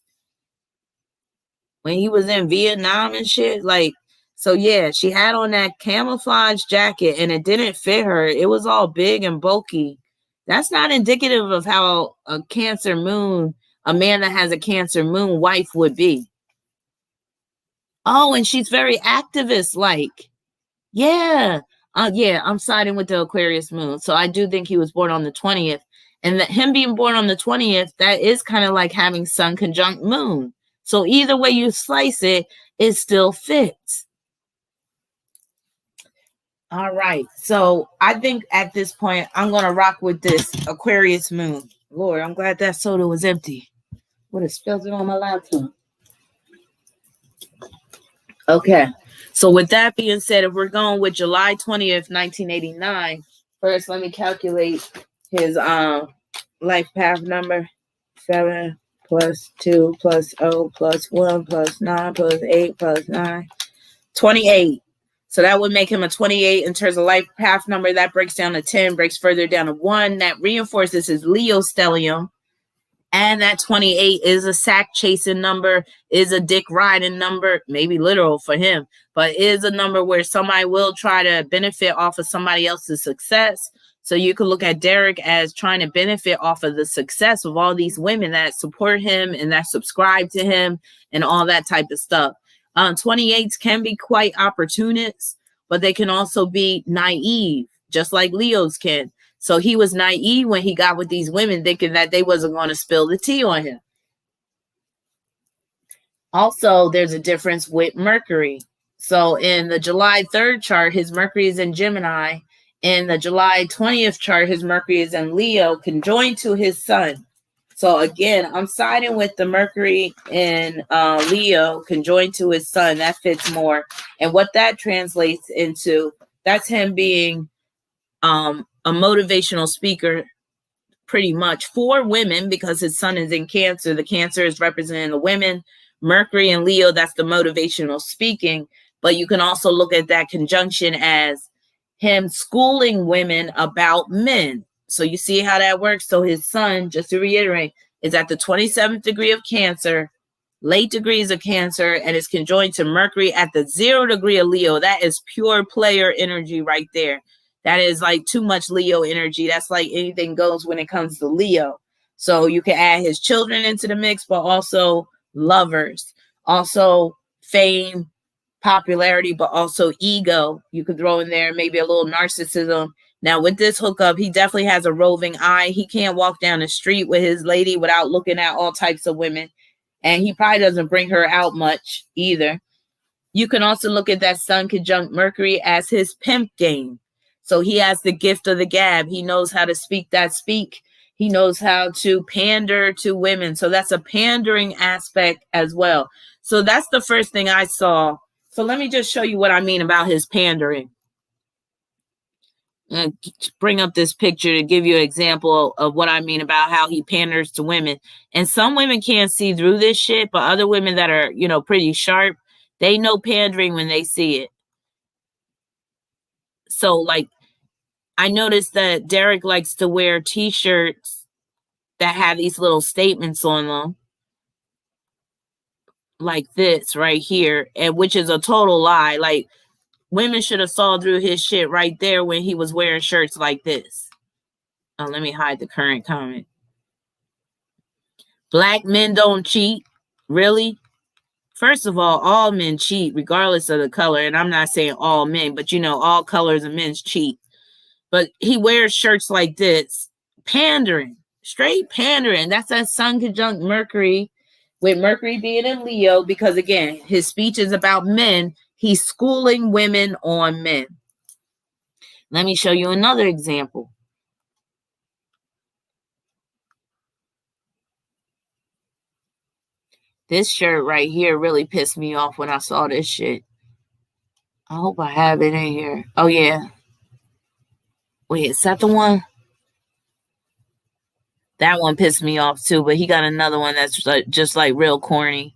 When he was in Vietnam and shit? Like, so yeah, she had on that camouflage jacket and it didn't fit her. It was all big and bulky. That's not indicative of how a Cancer moon, a man that has a Cancer moon wife would be. Oh, and she's very activist-like. Yeah. I'm siding with the Aquarius moon. So I do think he was born on the 20th. And that him being born on the 20th, that is kind of like having sun conjunct moon. So either way you slice it, it still fits. All right. So I think at this point, I'm going to rock with this Aquarius moon. Lord, I'm glad that soda was empty. Would have spilled it on my laptop. Okay. So with that being said, if we're going with July 20th, 1989, first let me calculate his life path number. 7 plus 2 plus 0 plus 1 plus 9 plus 8 plus 9. 28. So that would make him a 28 in terms of life path number. That breaks down to 10, breaks further down to 1. That reinforces his Leo stellium. And that 28 is a sack chasing number, is a dick riding number, maybe literal for him, but is a number where somebody will try to benefit off of somebody else's success. So you could look at Derrick as trying to benefit off of the success of all these women that support him and that subscribe to him and all that type of stuff. 28s can be quite opportunists, but they can also be naive, just like Leos can. So he was naive when he got with these women, thinking that they wasn't going to spill the tea on him. Also, there's a difference with Mercury. So in the July 3rd chart, his Mercury is in Gemini. In the July 20th chart, his Mercury is in Leo, conjoined to his sun. So again, I'm siding with the Mercury in Leo, conjoined to his sun. That fits more. And what that translates into, that's him being a motivational speaker pretty much for women, because his sun is in Cancer. The Cancer is representing the women. Mercury and Leo, that's the motivational speaking. But you can also look at that conjunction as him schooling women about men. So you see how that works. So his sun, just to reiterate, is at the 27th degree of Cancer, late degrees of Cancer, and is conjoined to Mercury at the 0 degree of Leo. That is pure player energy right there. That is like too much Leo energy. That's like anything goes when it comes to Leo. So you can add his children into the mix, but also lovers, also fame, popularity, but also ego. You could throw in there maybe a little narcissism. Now with this hookup, he definitely has a roving eye. He can't walk down the street with his lady without looking at all types of women. And he probably doesn't bring her out much either. You can also look at that Sun conjunct Mercury as his pimp game. So he has the gift of the gab. He knows how to speak that speak. He knows how to pander to women. So that's a pandering aspect as well. So that's the first thing I saw. So let me just show you what I mean about his pandering. And bring up this picture to give you an example of what I mean about how he panders to women. And some women can't see through this shit, but other women that are, you know, pretty sharp, they know pandering when they see it. So like, I noticed that Derrick likes to wear t-shirts that have these little statements on them, like this right here, and which is a total lie. Like, women should have saw through his shit right there when he was wearing shirts like this. Oh, let me hide the current comment. Black men don't cheat. Really? First of all men cheat regardless of the color. And I'm not saying all men, but you know, all colors of men cheat. But he wears shirts like this, pandering, straight pandering. That's that Sun conjunct Mercury, with Mercury being in Leo, because again, his speech is about men. He's schooling women on men. Let me show you another example. This shirt right here really pissed me off when I saw this shit. I hope I have it in here. Oh, yeah. Wait, is that the one? That one pissed me off too, but he got another one that's just like real corny.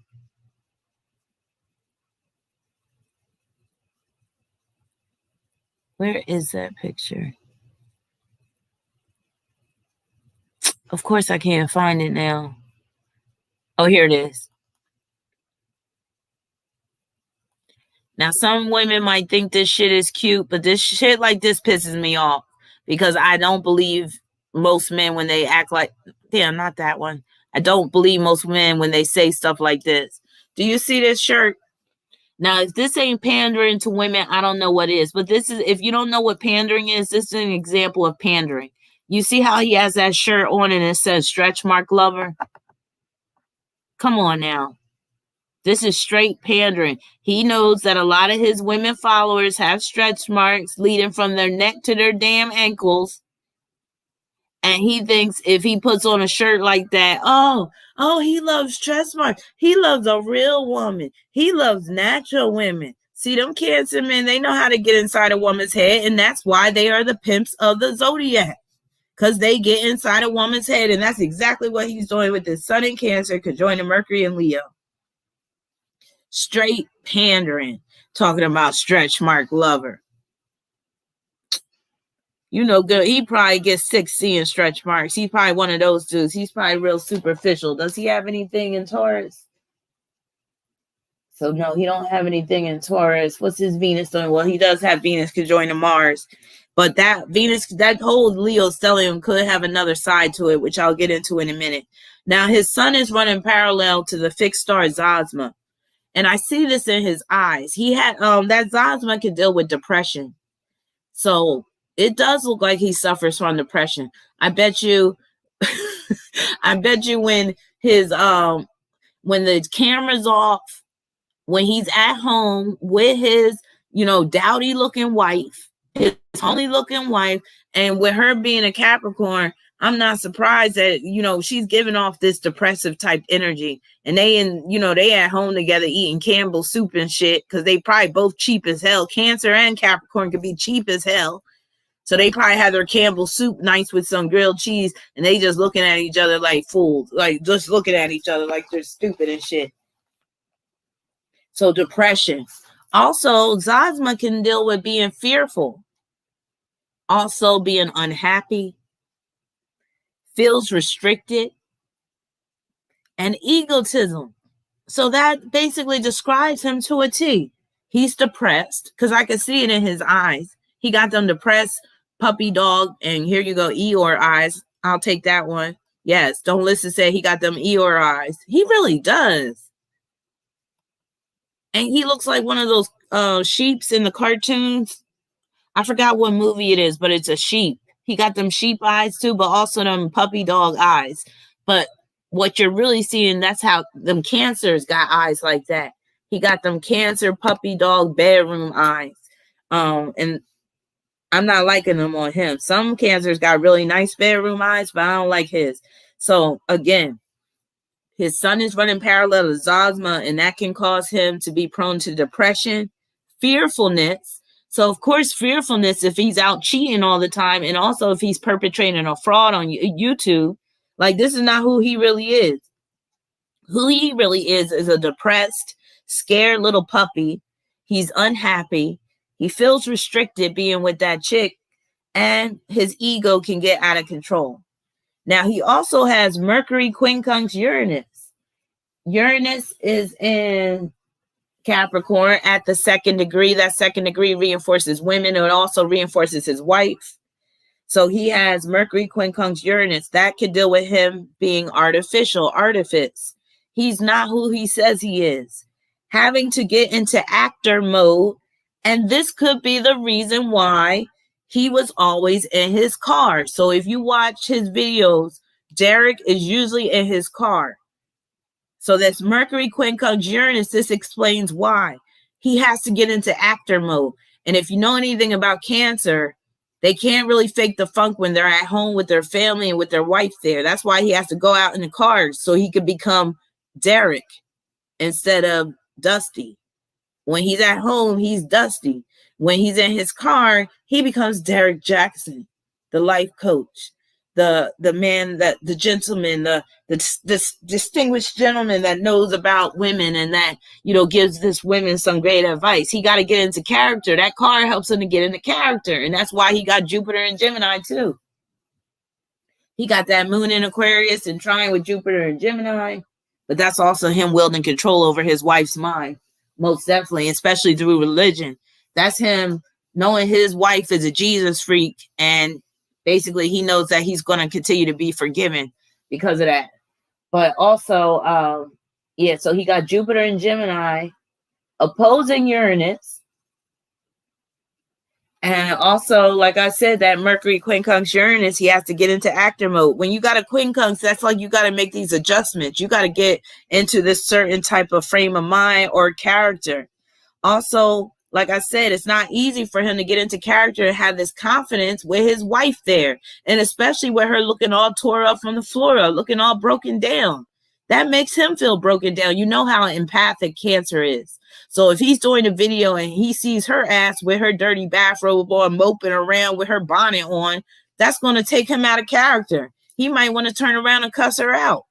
Where is that picture? Of course I can't find it now. Oh, here it is. Now, some women might think this shit is cute, but this shit like this pisses me off, because I don't believe most men when they act like, damn, not that one. I don't believe most men when they say stuff like this. Do you see this shirt? Now, if this ain't pandering to women, I don't know what is. But this is, if you don't know what pandering is, this is an example of pandering. You see how he has that shirt on and it says stretch mark lover? Come on now. This is straight pandering. He knows that a lot of his women followers have stretch marks leading from their neck to their damn ankles. And he thinks if he puts on a shirt like that, oh, he loves stretch marks. He loves a real woman. He loves natural women. See, them Cancer men, they know how to get inside a woman's head, and that's why they are the pimps of the zodiac. Because they get inside a woman's head, and that's exactly what he's doing with his sun in Cancer, conjoining Mercury and Leo. Straight pandering, talking about stretch mark lover. You know good. He probably gets 6 seeing stretch marks. He's probably one of those dudes. He's probably real superficial. Does he have anything in Taurus? So no, he don't have anything in Taurus. What's his Venus doing? Well, he does have Venus conjoined to Mars. But that Venus, that whole Leo stellium could have another side to it, which I'll get into in a minute. Now, his sun is running parallel to the fixed star Zosma. And I see this in his eyes. He had that Zosma can deal with depression. So it does look like he suffers from depression. I bet you when his when the camera's off, when he's at home with his, dowdy looking wife, his homely looking wife, and with her being a Capricorn, I'm not surprised that, she's giving off this depressive type energy. And they at home together eating Campbell's soup and shit, because they probably both cheap as hell. Cancer and Capricorn could be cheap as hell. So they probably have their Campbell's soup nice with some grilled cheese, and they just looking at each other like fools, like just looking at each other like they're stupid and shit. So depression. Also, Zosma can deal with being fearful. Also being unhappy, feels restricted, and egotism. So that basically describes him to a T. He's depressed, because I can see it in his eyes. He got them depressed puppy dog, and here you go, Eeyore eyes. I'll take that one. Yes, don't listen, say he got them Eeyore eyes. He really does. And he looks like one of those sheeps in the cartoons. I forgot what movie it is, but it's a sheep. He got them sheep eyes too, but also them puppy dog eyes. But what you're really seeing, that's how them Cancers got eyes like that. He got them Cancer puppy dog bedroom eyes. And I'm not liking them on him. Some Cancers got really nice bedroom eyes, but I don't like his. So again, his sun is running parallel to Zosma, and that can cause him to be prone to depression, fearfulness. So of course, fearfulness, if he's out cheating all the time, and also if he's perpetrating a fraud on YouTube, like this is not who he really is. Who he really is a depressed, scared little puppy. He's unhappy. He feels restricted being with that chick, and his ego can get out of control. Now, he also has Mercury quincunx Uranus. Uranus is in Capricorn at the 2nd degree. That 2nd degree reinforces women, and it also reinforces his wife. So he has Mercury quincunx Uranus. That could deal with him being artificial, artifice. He's not who he says he is. Having to get into actor mode. And this could be the reason why he was always in his car. So if you watch his videos, Derrick is usually in his car. So that's Mercury quincunx Uranus. This explains why. He has to get into actor mode. And if you know anything about Cancer, they can't really fake the funk when they're at home with their family and with their wife there. That's why he has to go out in the car so he could become Derrick instead of Dusty. When he's at home, he's Dusty. When he's in his car, he becomes Derrick Jaxn, the life coach, the man, the gentleman, the distinguished gentleman that knows about women and that, gives this women some great advice. He got to get into character. That car helps him to get into character. And that's why he got Jupiter and Gemini too. He got that moon in Aquarius and trine with Jupiter and Gemini. But that's also him wielding control over his wife's mind. Most definitely, especially through religion. That's him knowing his wife is a Jesus freak, and basically he knows that he's going to continue to be forgiven because of that. But also, so he got Jupiter and Gemini opposing Uranus, And also, like I said, that Mercury quincunx Uranus, he has to get into actor mode. When you got a quincunx, that's like you got to make these adjustments. You got to get into this certain type of frame of mind or character. Also, like I said, it's not easy for him to get into character and have this confidence with his wife there. And especially with her looking all tore up from the floor, looking all broken down. That makes him feel broken down. You know how empathic Cancer is. So if he's doing a video and he sees her ass with her dirty bathrobe on, moping around with her bonnet on, that's going to take him out of character. He might want to turn around and cuss her out.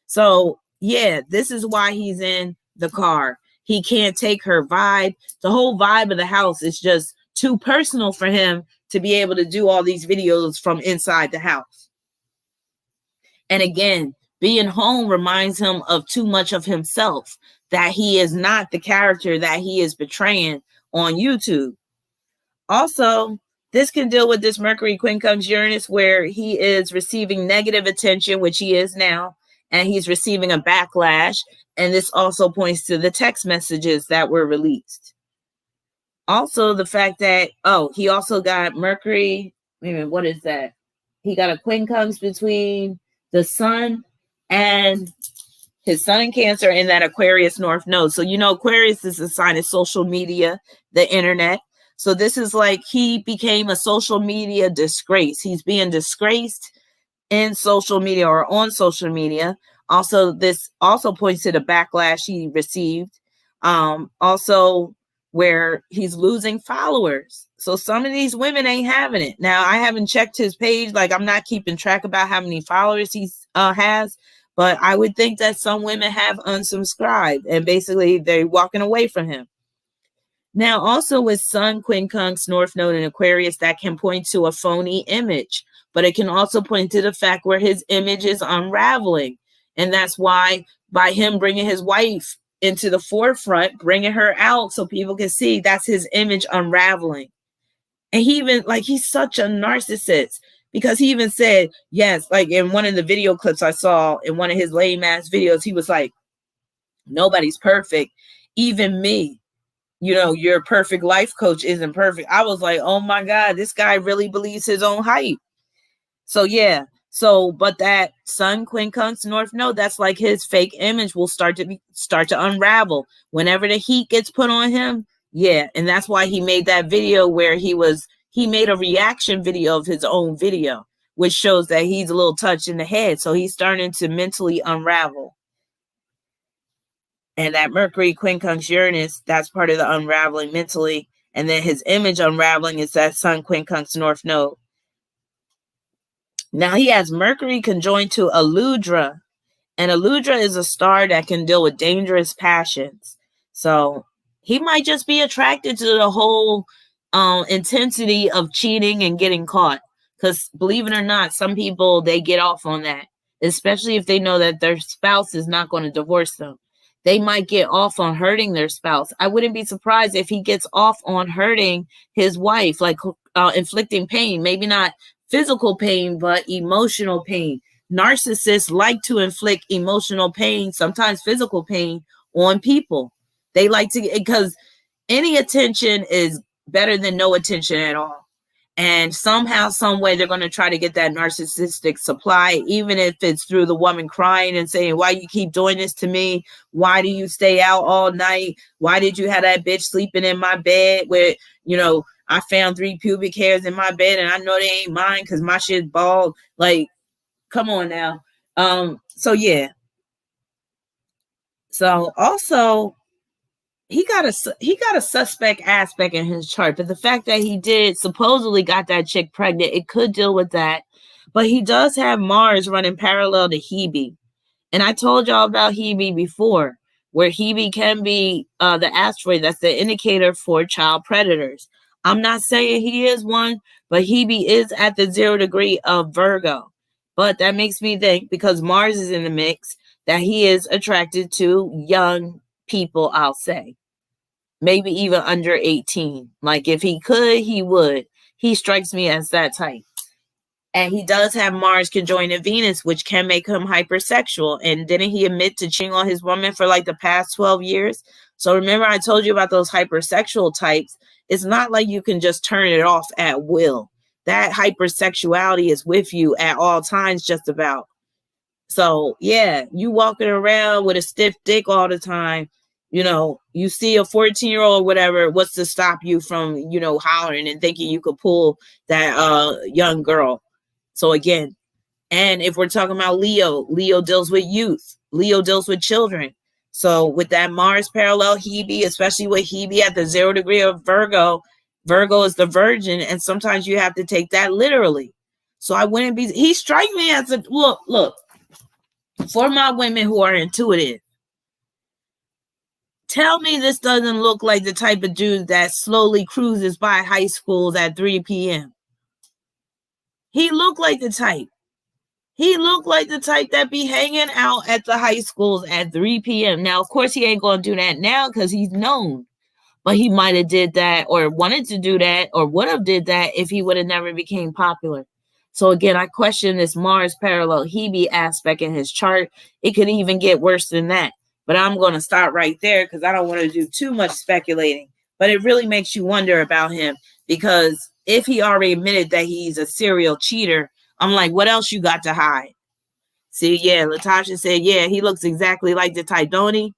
So yeah, this is why he's in the car. He can't take her vibe. The whole vibe of the house is just too personal for him to be able to do all these videos from inside the house. And again, being home reminds him of too much of himself, that he is not the character that he is portraying on YouTube. Also, this can deal with this Mercury quincunx Uranus where he is receiving negative attention, which he is now, and he's receiving a backlash. And this also points to the text messages that were released. Also, the fact that, he also got Mercury. Wait a minute, what is that? He got a quincunx between the sun and his sun in Cancer in that Aquarius North Node. So, Aquarius is a sign of social media, the internet. So this is like he became a social media disgrace. He's being disgraced in social media or on social media. Also, this also points to the backlash he received. Also, where he's losing followers. So some of these women ain't having it. Now, I haven't checked his page. Like, I'm not keeping track about how many followers he has. But I would think that some women have unsubscribed and basically they're walking away from him. Now, also with Sun, quincunx, North Node, and Aquarius, that can point to a phony image. But it can also point to the fact where his image is unraveling. And that's why by him bringing his wife into the forefront, bringing her out so people can see, that's his image unraveling. And he even, like, he's such a narcissist. Because he even said, yes, like in one of the video clips I saw in one of his lame ass videos, he was like, nobody's perfect. Even me, your perfect life coach isn't perfect. I was like, oh my God, this guy really believes his own hype. So yeah. But that Sun, quincunx, North Node, that's like his fake image will start to unravel whenever the heat gets put on him. Yeah. And that's why he made that video where he made a reaction video of his own video, which shows that he's a little touched in the head. So he's starting to mentally unravel. And that Mercury quincunx Uranus, that's part of the unraveling mentally. And then his image unraveling is that Sun, quincunx, North Node. Now he has Mercury conjoined to Aludra. And Aludra is a star that can deal with dangerous passions. So he might just be attracted to the whole intensity of cheating and getting caught. Because believe it or not, some people, they get off on that, especially if they know that their spouse is not going to divorce them. They might get off on hurting their spouse. I wouldn't be surprised if he gets off on hurting his wife, like inflicting pain, maybe not physical pain, but emotional pain. Narcissists like to inflict emotional pain, sometimes physical pain, on people. They like to, because any attention is better than no attention at all. And somehow, some way, they're going to try to get that narcissistic supply, even if it's through the woman crying and saying, why you keep doing this to me? Why do you stay out all night? Why did you have that bitch sleeping in my bed where, I found 3 pubic hairs in my bed and I know they ain't mine because my shit's bald. Like, come on now. So yeah. So also, he got a suspect aspect in his chart, but the fact that he did supposedly got that chick pregnant, it could deal with that. But he does have Mars running parallel to Hebe. And I told y'all about Hebe before, where Hebe can be the asteroid that's the indicator for child predators. I'm not saying he is one, but Hebe is at the 0 degree of Virgo. But that makes me think, because Mars is in the mix, that he is attracted to young people, I'll say. Maybe even under 18. Like, if he could, he would. He strikes me as that type. And he does have Mars conjoined to Venus, which can make him hypersexual. And didn't he admit to cheating on his woman for like the past 12 years? So remember I told you about those hypersexual types. It's not like you can just turn it off at will. That hypersexuality is with you at all times, just about. So yeah, you walking around with a stiff dick all the time, you see a 14-year-old or whatever, what's to stop you from, hollering and thinking you could pull that young girl? So again, and if we're talking about Leo deals with youth. Leo deals with children. So with that Mars parallel Hebe, especially with Hebe at the 0 degree of Virgo, Virgo is the virgin, and sometimes you have to take that literally. So I wouldn't be, he strike me as a, look, for my women who are intuitive, tell me this doesn't look like the type of dude that slowly cruises by high schools at 3 p.m. He looked like the type. He looked like the type that be hanging out at the high schools at 3 p.m. Now, of course, he ain't going to do that now because he's known. But he might have did that or wanted to do that or would have did that if he would have never became popular. So again, I question this Mars parallel Hebe aspect in his chart. It could even get worse than that. But I'm going to stop right there because I don't want to do too much speculating. But it really makes you wonder about him, because if he already admitted that he's a serial cheater, I'm like, what else you got to hide? See, yeah, Latasha said, yeah, he looks exactly like the type, don't he?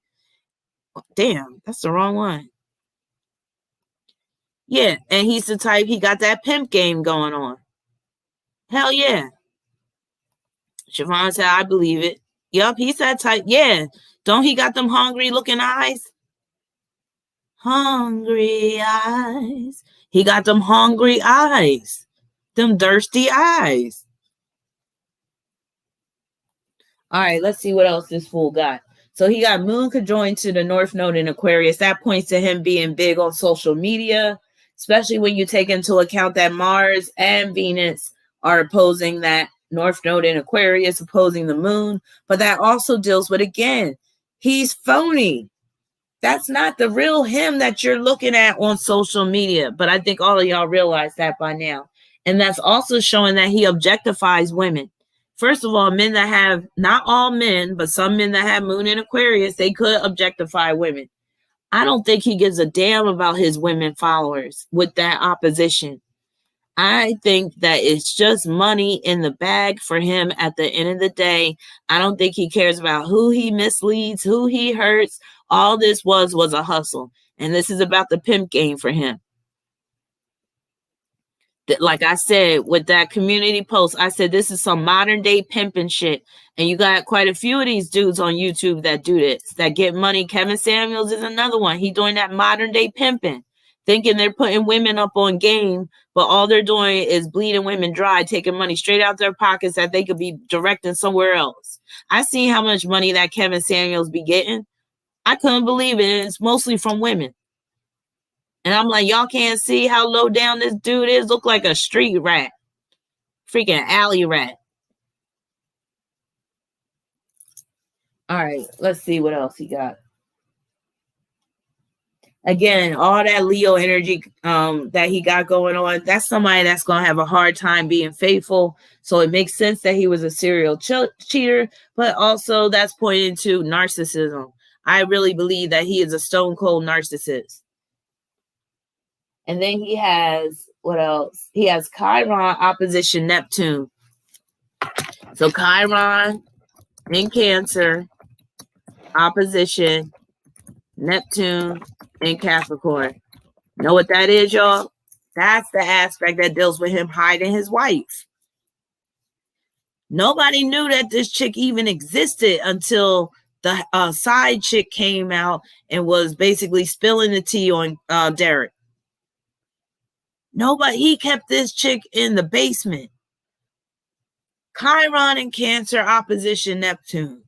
Damn, that's the wrong one. Yeah, and he's the type, he got that pimp game going on. Hell yeah. Siobhan said, I believe it. Yup, he's that type. Yeah. Don't he got them hungry looking eyes? Hungry eyes. He got them hungry eyes. Them thirsty eyes. All right, let's see what else this fool got. So he got Moon conjoined to the North Node in Aquarius. That points to him being big on social media, especially when you take into account that Mars and Venus are opposing that North Node in Aquarius, opposing the Moon. But that also deals with, again, he's phony. That's not the real him that you're looking at on social media. But I think all of y'all realize that by now. And that's also showing that he objectifies women. First of all, men that have, not all men, but some men that have Moon in Aquarius, they could objectify women. I don't think he gives a damn about his women followers with that opposition. I think that it's just money in the bag for him at the end of the day. I don't think he cares about who he misleads, who he hurts. All this was a hustle. And this is about the pimp game for him. Like I said, with that community post, I said, this is some modern day pimping shit. And you got quite a few of these dudes on YouTube that do this, that get money. Kevin Samuels is another one. He doing that modern day pimping, thinking they're putting women up on game, but all they're doing is bleeding women dry, taking money straight out their pockets that they could be directing somewhere else. I seen how much money that Kevin Samuels be getting. I couldn't believe it. And it's mostly from women. And I'm like, y'all can't see how low down this dude is. Look like a street rat. Freaking alley rat. All right, let's see what else he got. Again, all that Leo energy that he got going on, that's somebody that's going to have a hard time being faithful. So it makes sense that he was a serial cheater, but also that's pointing to narcissism. I really believe that he is a stone cold narcissist. And then he has, what else? He has Chiron opposition Neptune. So Chiron in Cancer, opposition Neptune in Capricorn. Know what that is, y'all? That's the aspect that deals with him hiding his wife. Nobody knew that this chick even existed until the side chick came out and was basically spilling the tea on Derrick. Nobody, he kept this chick in the basement. Chiron in Cancer opposition Neptune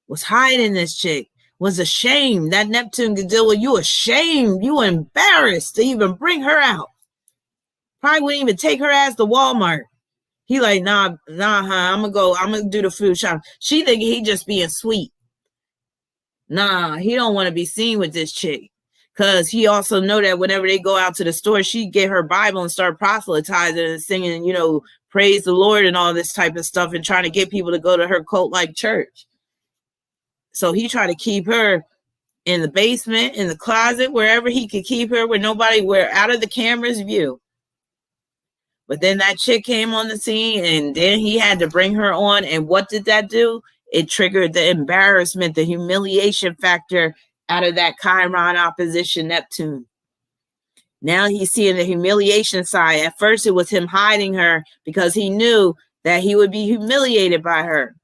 was hiding this chick, was ashamed. That Neptune could deal with you, ashamed, you embarrassed to even bring her out. Probably wouldn't even take her ass to Walmart. He like, nah, I'm gonna do the food shop. She think he just being sweet. Nah, he don't want to be seen with this chick. Because he also know that whenever they go out to the store, she get her Bible and start proselytizing and singing, praise the Lord and all this type of stuff and trying to get people to go to her cult-like church. So he tried to keep her in the basement, in the closet, wherever he could keep her, where out of the camera's view. But then that chick came on the scene, and then he had to bring her on. And what did that do? It triggered the embarrassment, the humiliation factor out of that Chiron opposition Neptune. Now he's seeing the humiliation side. At first, it was him hiding her because he knew that he would be humiliated by her.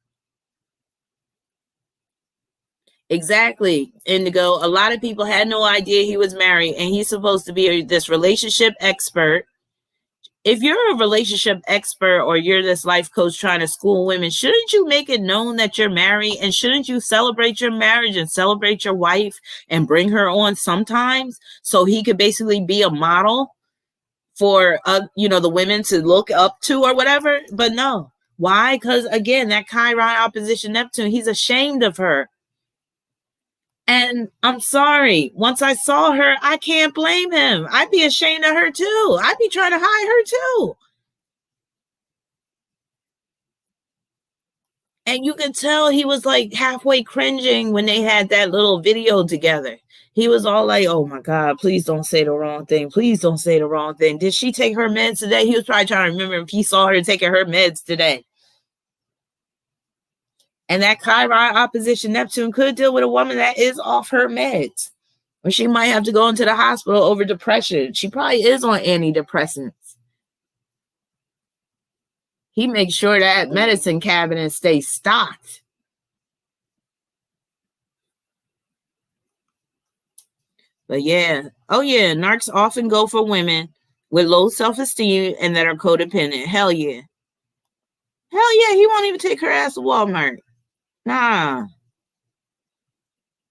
Exactly, Indigo. A lot of people had no idea he was married, and he's supposed to be this relationship expert. If you're a relationship expert or you're this life coach trying to school women, shouldn't you make it known that you're married? And shouldn't you celebrate your marriage and celebrate your wife and bring her on sometimes so he could basically be a model for, the women to look up to or whatever? But no. Why? Because, again, that Chiron opposition Neptune, he's ashamed of her. And I'm sorry, once I saw her, I can't blame him. I'd be ashamed of her too. I'd be trying to hide her too. And you could tell he was like halfway cringing when they had that little video together. He was all like, oh my God, please don't say the wrong thing. Please don't say the wrong thing. Did she take her meds today? He was probably trying to remember if he saw her taking her meds today. And that Chiron opposition Neptune could deal with a woman that is off her meds. Or she might have to go into the hospital over depression. She probably is on antidepressants. He makes sure that medicine cabinet stays stocked. But yeah. Oh yeah, narcs often go for women with low self-esteem and that are codependent. Hell yeah. Hell yeah, he won't even take her ass to Walmart. Nah.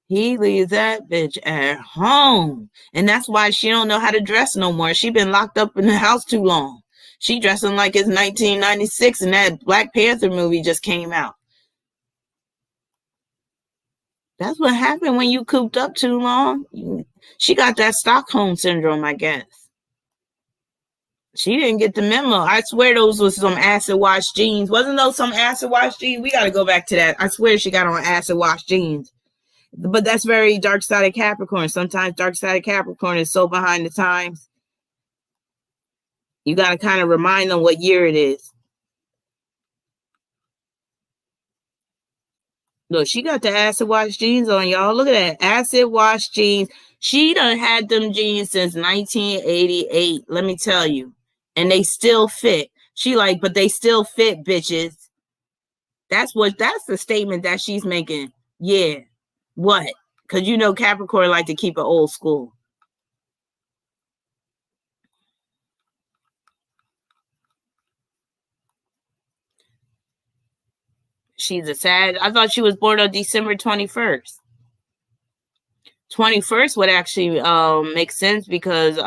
He leaves that bitch at home. And that's why she don't know how to dress no more. She been locked up in the house too long. She dressing like it's 1996 and that Black Panther movie just came out. That's what happened when you cooped up too long. She got that Stockholm syndrome, I guess. She didn't get the memo. I swear those was some acid wash jeans. Wasn't those some acid wash jeans? We got to go back to that. I swear she got on acid wash jeans. But that's very dark side of Capricorn. Sometimes dark side of Capricorn is so behind the times. You got to kind of remind them what year it is. Look, she got the acid wash jeans on, y'all. Look at that. Acid wash jeans. She done had them jeans since 1988. Let me tell you. And they still fit. She like, but they still fit, bitches. That's the statement that she's making. Yeah. What? Because you know Capricorn like to keep it old school. She's a sad. I thought she was born on December 21st. 21st would actually make sense because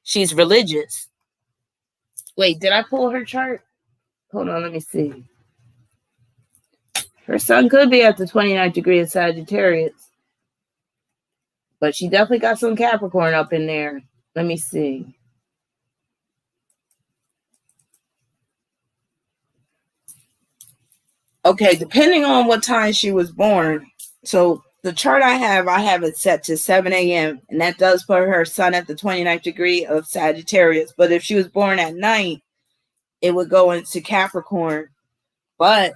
she's religious. Wait, did I pull her chart? Hold on, let me see. Her sun could be at the 29th degree of Sagittarius. But she definitely got some Capricorn up in there. Let me see. Okay, depending on what time she was born. So the chart I have it set to 7 a.m. And that does put her sun at the 29th degree of Sagittarius. But if she was born at night, it would go into Capricorn. But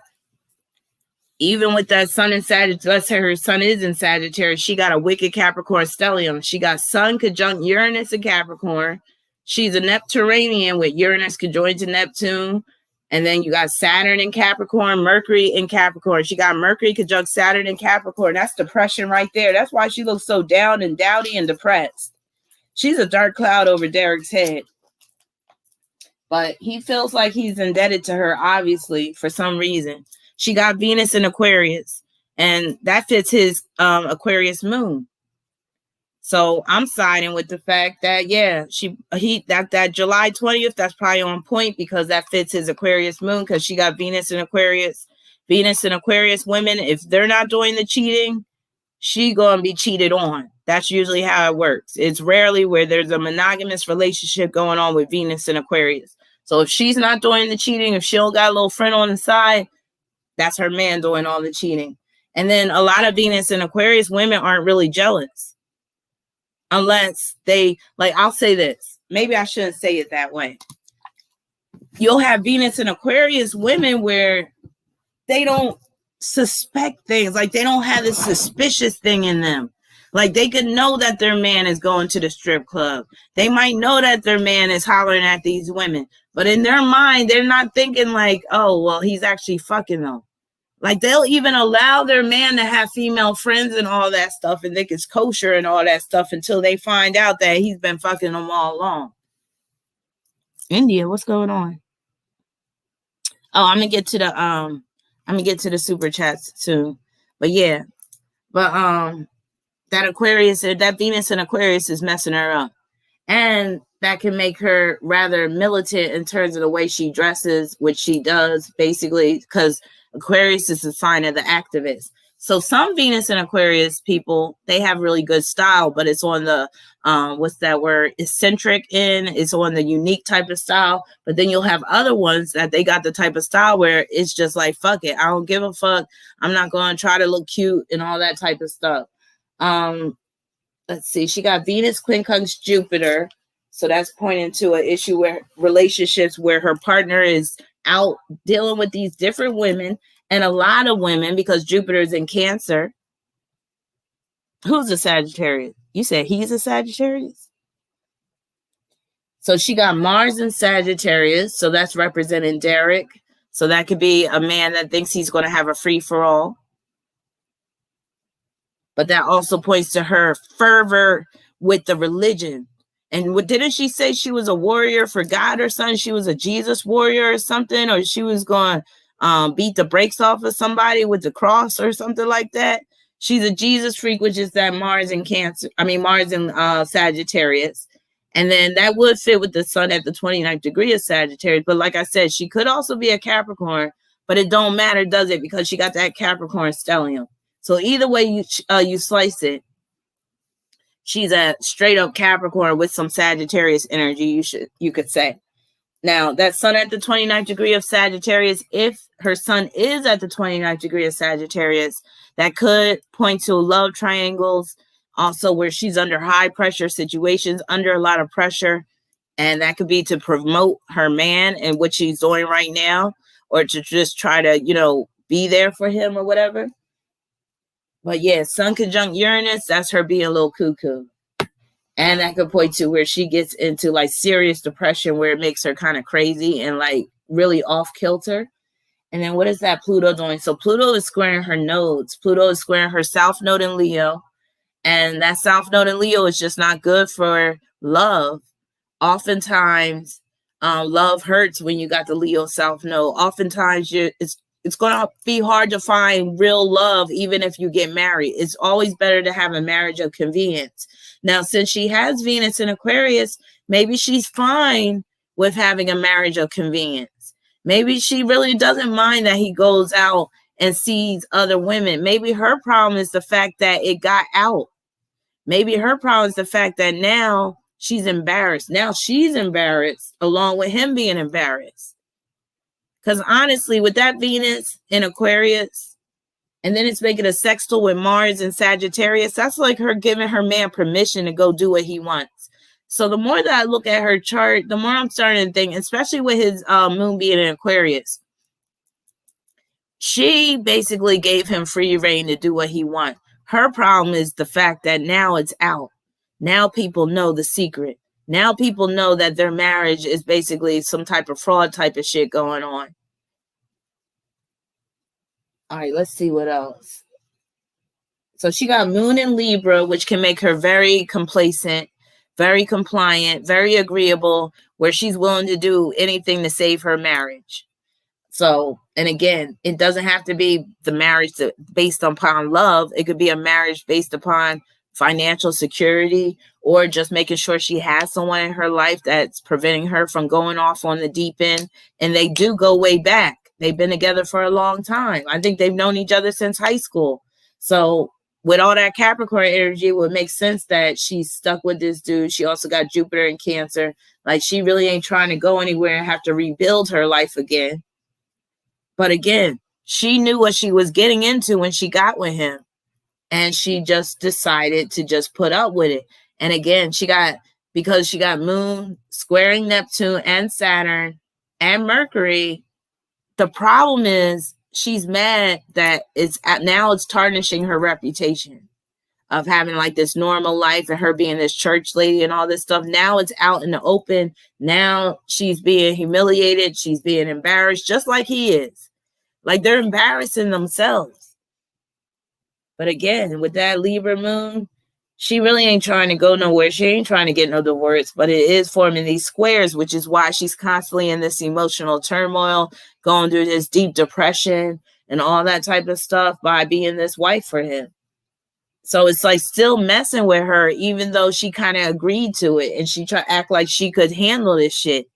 even with that sun in Sagittarius, let's say her sun is in Sagittarius, she got a wicked Capricorn stellium. She got Sun conjunct Uranus in Capricorn. She's a Neptunian with Uranus conjoined to Neptune. And then you got Saturn in Capricorn, Mercury in Capricorn. She got Mercury conjunct Saturn in Capricorn. That's depression right there. That's why she looks so down and dowdy and depressed. She's a dark cloud over Derrick's head. But he feels like he's indebted to her, obviously, for some reason. She got Venus in Aquarius, and that fits his Aquarius moon. So I'm siding with the fact that, yeah, that July 20th, that's probably on point because that fits his Aquarius moon because she got Venus in Aquarius. Venus in Aquarius women, if they're not doing the cheating, she gonna be cheated on. That's usually how it works. It's rarely where there's a monogamous relationship going on with Venus in Aquarius. So if she's not doing the cheating, if she don't got a little friend on the side, that's her man doing all the cheating. And then a lot of Venus and Aquarius women aren't really jealous. Unless they, like, I'll say this. Maybe I shouldn't say it that way. You'll have Venus and Aquarius women where they don't suspect things. Like, they don't have this suspicious thing in them. Like, they could know that their man is going to the strip club. They might know that their man is hollering at these women. But in their mind, they're not thinking like, oh, well, he's actually fucking them. Like, they'll even allow their man to have female friends and all that stuff and think it's kosher and all that stuff until they find out that he's been fucking them all along. India, what's going on? Oh, I'm gonna get to the super chats soon. But yeah. But that Aquarius, that Venus in Aquarius is messing her up. And that can make her rather militant in terms of the way she dresses, which she does basically, because Aquarius is a sign of the activist. So some Venus and Aquarius people, they have really good style, but it's on the, what's that word? Eccentric end. It's on the unique type of style. But then you'll have other ones that they got the type of style where it's just like, fuck it. I don't give a fuck. I'm not going to try to look cute and all that type of stuff. Let's see. She got Venus quincunx Jupiter. So that's pointing to an issue where relationships where her partner is out dealing with these different women, and a lot of women, because Jupiter is in Cancer. Who's a Sagittarius? You said he's a Sagittarius? So she got Mars in Sagittarius. So that's representing Derrick. So that could be a man that thinks he's going to have a free-for-all. But that also points to her fervor with the religion. And what didn't she say she was a warrior for God or something? She was a Jesus warrior or something, or she was going to beat the brakes off of somebody with the cross or something like that. She's a Jesus freak, which is that Mars in Cancer. I mean, Mars in Sagittarius. And then that would fit with the sun at the 29th degree of Sagittarius. But like I said, she could also be a Capricorn, but it don't matter, does it? Because she got that Capricorn stellium. So either way you slice it, she's a straight up Capricorn with some Sagittarius energy, you could say. Now, that sun at the 29th degree of Sagittarius, if her sun is at the 29th degree of Sagittarius, that could point to love triangles, also where she's under high pressure situations, under a lot of pressure. And that could be to promote her man and what she's doing right now, or to just try to, be there for him or whatever. But yeah, Sun conjunct Uranus, that's her being a little cuckoo. And that could point to where she gets into like serious depression where it makes her kind of crazy and like really off kilter. And then what is that Pluto doing? So Pluto is squaring her nodes. Pluto is squaring her South Node in Leo. And that South Node in Leo is just not good for love. Oftentimes, love hurts when you got the Leo South Node. Oftentimes, it's going to be hard to find real love, even if you get married. It's always better to have a marriage of convenience. Now, since she has Venus in Aquarius, maybe she's fine with having a marriage of convenience. Maybe she really doesn't mind that he goes out and sees other women. Maybe her problem is the fact that it got out. Maybe her problem is the fact that now she's embarrassed. Now she's embarrassed along with him being embarrassed. Because honestly, with that Venus in Aquarius, and then it's making a sextile with Mars in Sagittarius, that's like her giving her man permission to go do what he wants. So the more that I look at her chart, the more I'm starting to think, especially with his moon being in Aquarius, she basically gave him free reign to do what he wants. Her problem is the fact that now it's out. Now people know the secret. Now people know that their marriage is basically some type of fraud type of shit going on. All right, let's see what else. So she got Moon in Libra, which can make her very complacent, very compliant, very agreeable, where she's willing to do anything to save her marriage. So, and again, it doesn't have to be the marriage based upon love. It could be a marriage based upon financial security, or just making sure she has someone in her life that's preventing her from going off on the deep end. And they do go way back. They've been together for a long time. I think they've known each other since high school. So with all that Capricorn energy, it would make sense that she's stuck with this dude. She also got Jupiter in Cancer. Like, she really ain't trying to go anywhere and have to rebuild her life again. But again, She knew what she was getting into when she got with him. And she just decided to just put up with it. And again, because she got Moon squaring Neptune and Saturn and Mercury, the problem is she's mad that now it's tarnishing her reputation of having like this normal life and her being this church lady and all this stuff. Now it's out in the open. Now she's being humiliated. She's being embarrassed, just like he is. Like, they're embarrassing themselves. But again, with that Libra moon, she really ain't trying to go nowhere. She ain't trying to get no divorce, but it is forming these squares, which is why she's constantly in this emotional turmoil, going through this deep depression and all that type of stuff by being this wife for him. So it's like still messing with her, even though she kind of agreed to it and she tried to act like she could handle this shit.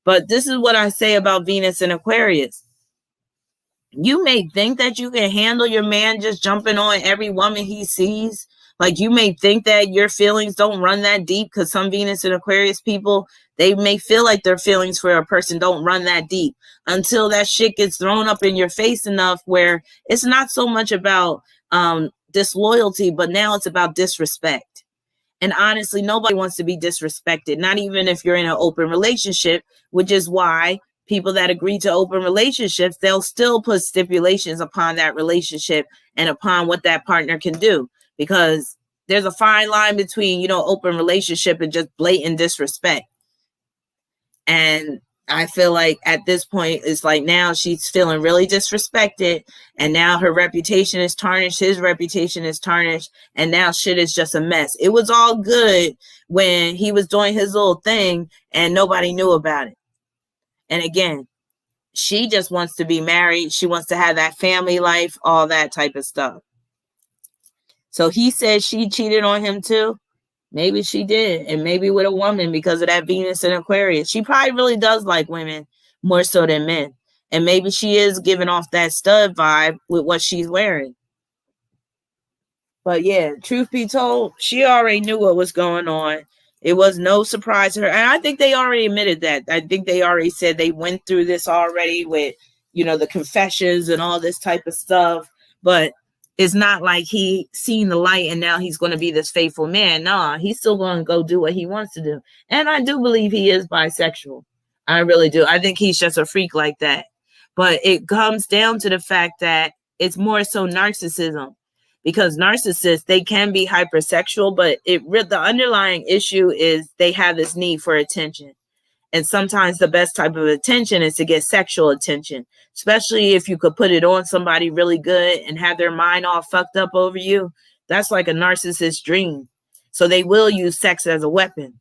But this is what I say about Venus and Aquarius. You may think that you can handle your man just jumping on every woman he sees. Like, you may think that your feelings don't run that deep, because some Venus and Aquarius people, they may feel like their feelings for a person don't run that deep until that shit gets thrown up in your face enough where it's not so much about disloyalty, but now it's about disrespect. And honestly, nobody wants to be disrespected, not even if you're in an open relationship, which is why people that agree to open relationships, they'll still put stipulations upon that relationship and upon what that partner can do, because there's a fine line between, open relationship and just blatant disrespect. And I feel like at this point, it's like now she's feeling really disrespected, and now her reputation is tarnished, his reputation is tarnished, and now shit is just a mess. It was all good when he was doing his little thing and nobody knew about it. And again, she just wants to be married. She wants to have that family life, all that type of stuff. So he said she cheated on him too. Maybe she did, and maybe with a woman because of that Venus and Aquarius. She probably really does like women more so than men. And maybe she is giving off that stud vibe with what she's wearing. But yeah, truth be told, she already knew what was going on. It was no surprise to her. And I think they already admitted that. I think they already said they went through this already with, the confessions and all this type of stuff. But it's not like he seen the light and now he's going to be this faithful man. Nah, he's still going to go do what he wants to do. And I do believe he is bisexual. I really do. I think he's just a freak like that. But it comes down to the fact that it's more so narcissism. Because narcissists, they can be hypersexual, but the underlying issue is they have this need for attention. And sometimes the best type of attention is to get sexual attention, especially if you could put it on somebody really good and have their mind all fucked up over you. That's like a narcissist's dream. So they will use sex as a weapon,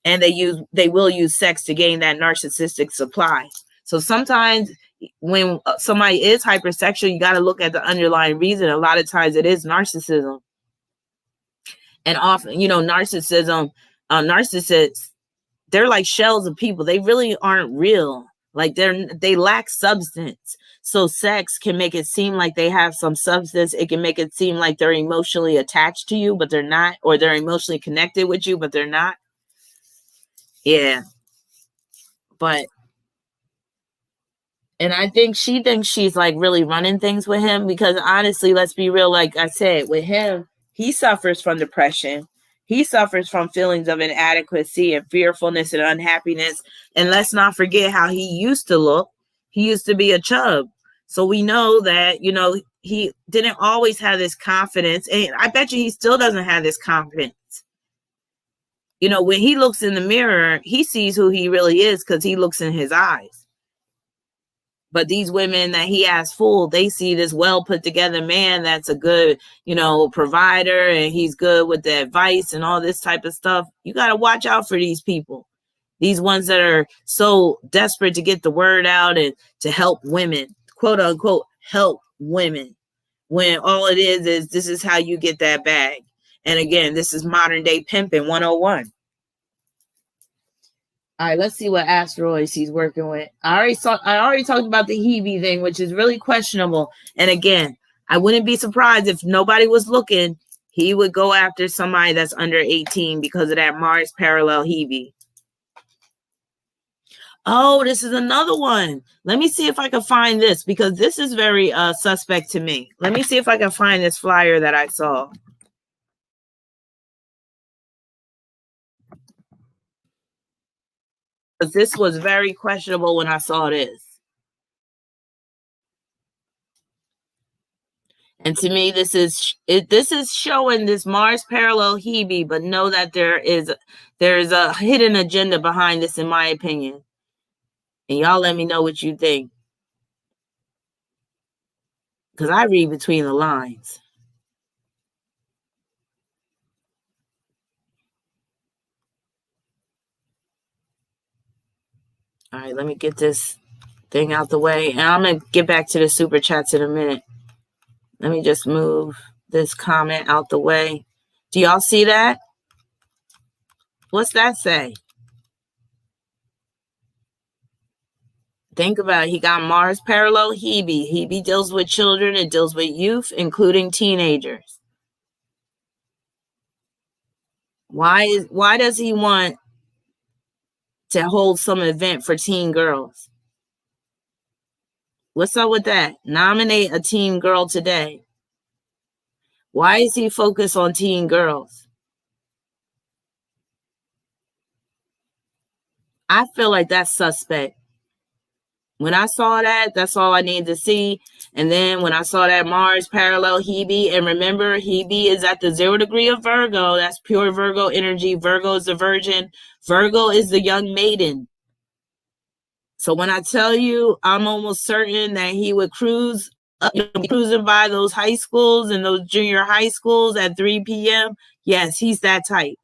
and they will use sex to gain that narcissistic supply. So sometimes when somebody is hypersexual, you got to look at the underlying reason. A lot of times it is narcissism. And often, narcissists, they're like shells of people. They really aren't real. Like they lack substance. So sex can make it seem like they have some substance. It can make it seem like they're emotionally attached to you, but they're not, or they're emotionally connected with you, but they're not. Yeah. And I think she thinks she's like really running things with him, because honestly, let's be real. Like I said, with him, he suffers from depression. He suffers from feelings of inadequacy and fearfulness and unhappiness. And let's not forget how he used to look. He used to be a chub. So we know that, he didn't always have this confidence. And I bet you he still doesn't have this confidence. When he looks in the mirror, he sees who he really is because he looks in his eyes. But these women that he has fooled, they see this well put together man that's a good, provider, and he's good with the advice and all this type of stuff. You got to watch out for these people. These ones that are so desperate to get the word out and to help women, quote unquote, help women, when all it is this is how you get that bag. And again, this is modern day pimping 101. All right, let's see what asteroids he's working with. I already talked about the Hebe thing, which is really questionable. And again, I wouldn't be surprised if nobody was looking. He would go after somebody that's under 18 because of that Mars parallel Hebe. Oh, this is another one. Let me see if I can find this, because this is very suspect to me. Let me see if I can find this flyer that I saw. Because this was very questionable when I saw this. And to me, this is showing this Mars parallel Hebe, but know that there's a hidden agenda behind this, in my opinion. And y'all let me know what you think, because I read between the lines. All right, let me get this thing out the way, and I'm gonna get back to the super chats in a minute. Let me just move this comment out the way. Do y'all see that? What's that say? Think about it. He got Mars parallel Hebe. Hebe deals with children. It deals with youth, including teenagers. Why does he want to hold some event for teen girls? What's up with that? Nominate a teen girl today. Why is he focused on teen girls? I feel like that's suspect. When I saw that, that's all I needed to see. And then when I saw that Mars parallel Hebe, and remember, Hebe is at the 0 degree of Virgo. That's pure Virgo energy. Virgo is the virgin. Virgo is the young maiden. So when I tell you, I'm almost certain that he would cruising by those high schools and those junior high schools at 3 p.m. Yes, he's that type.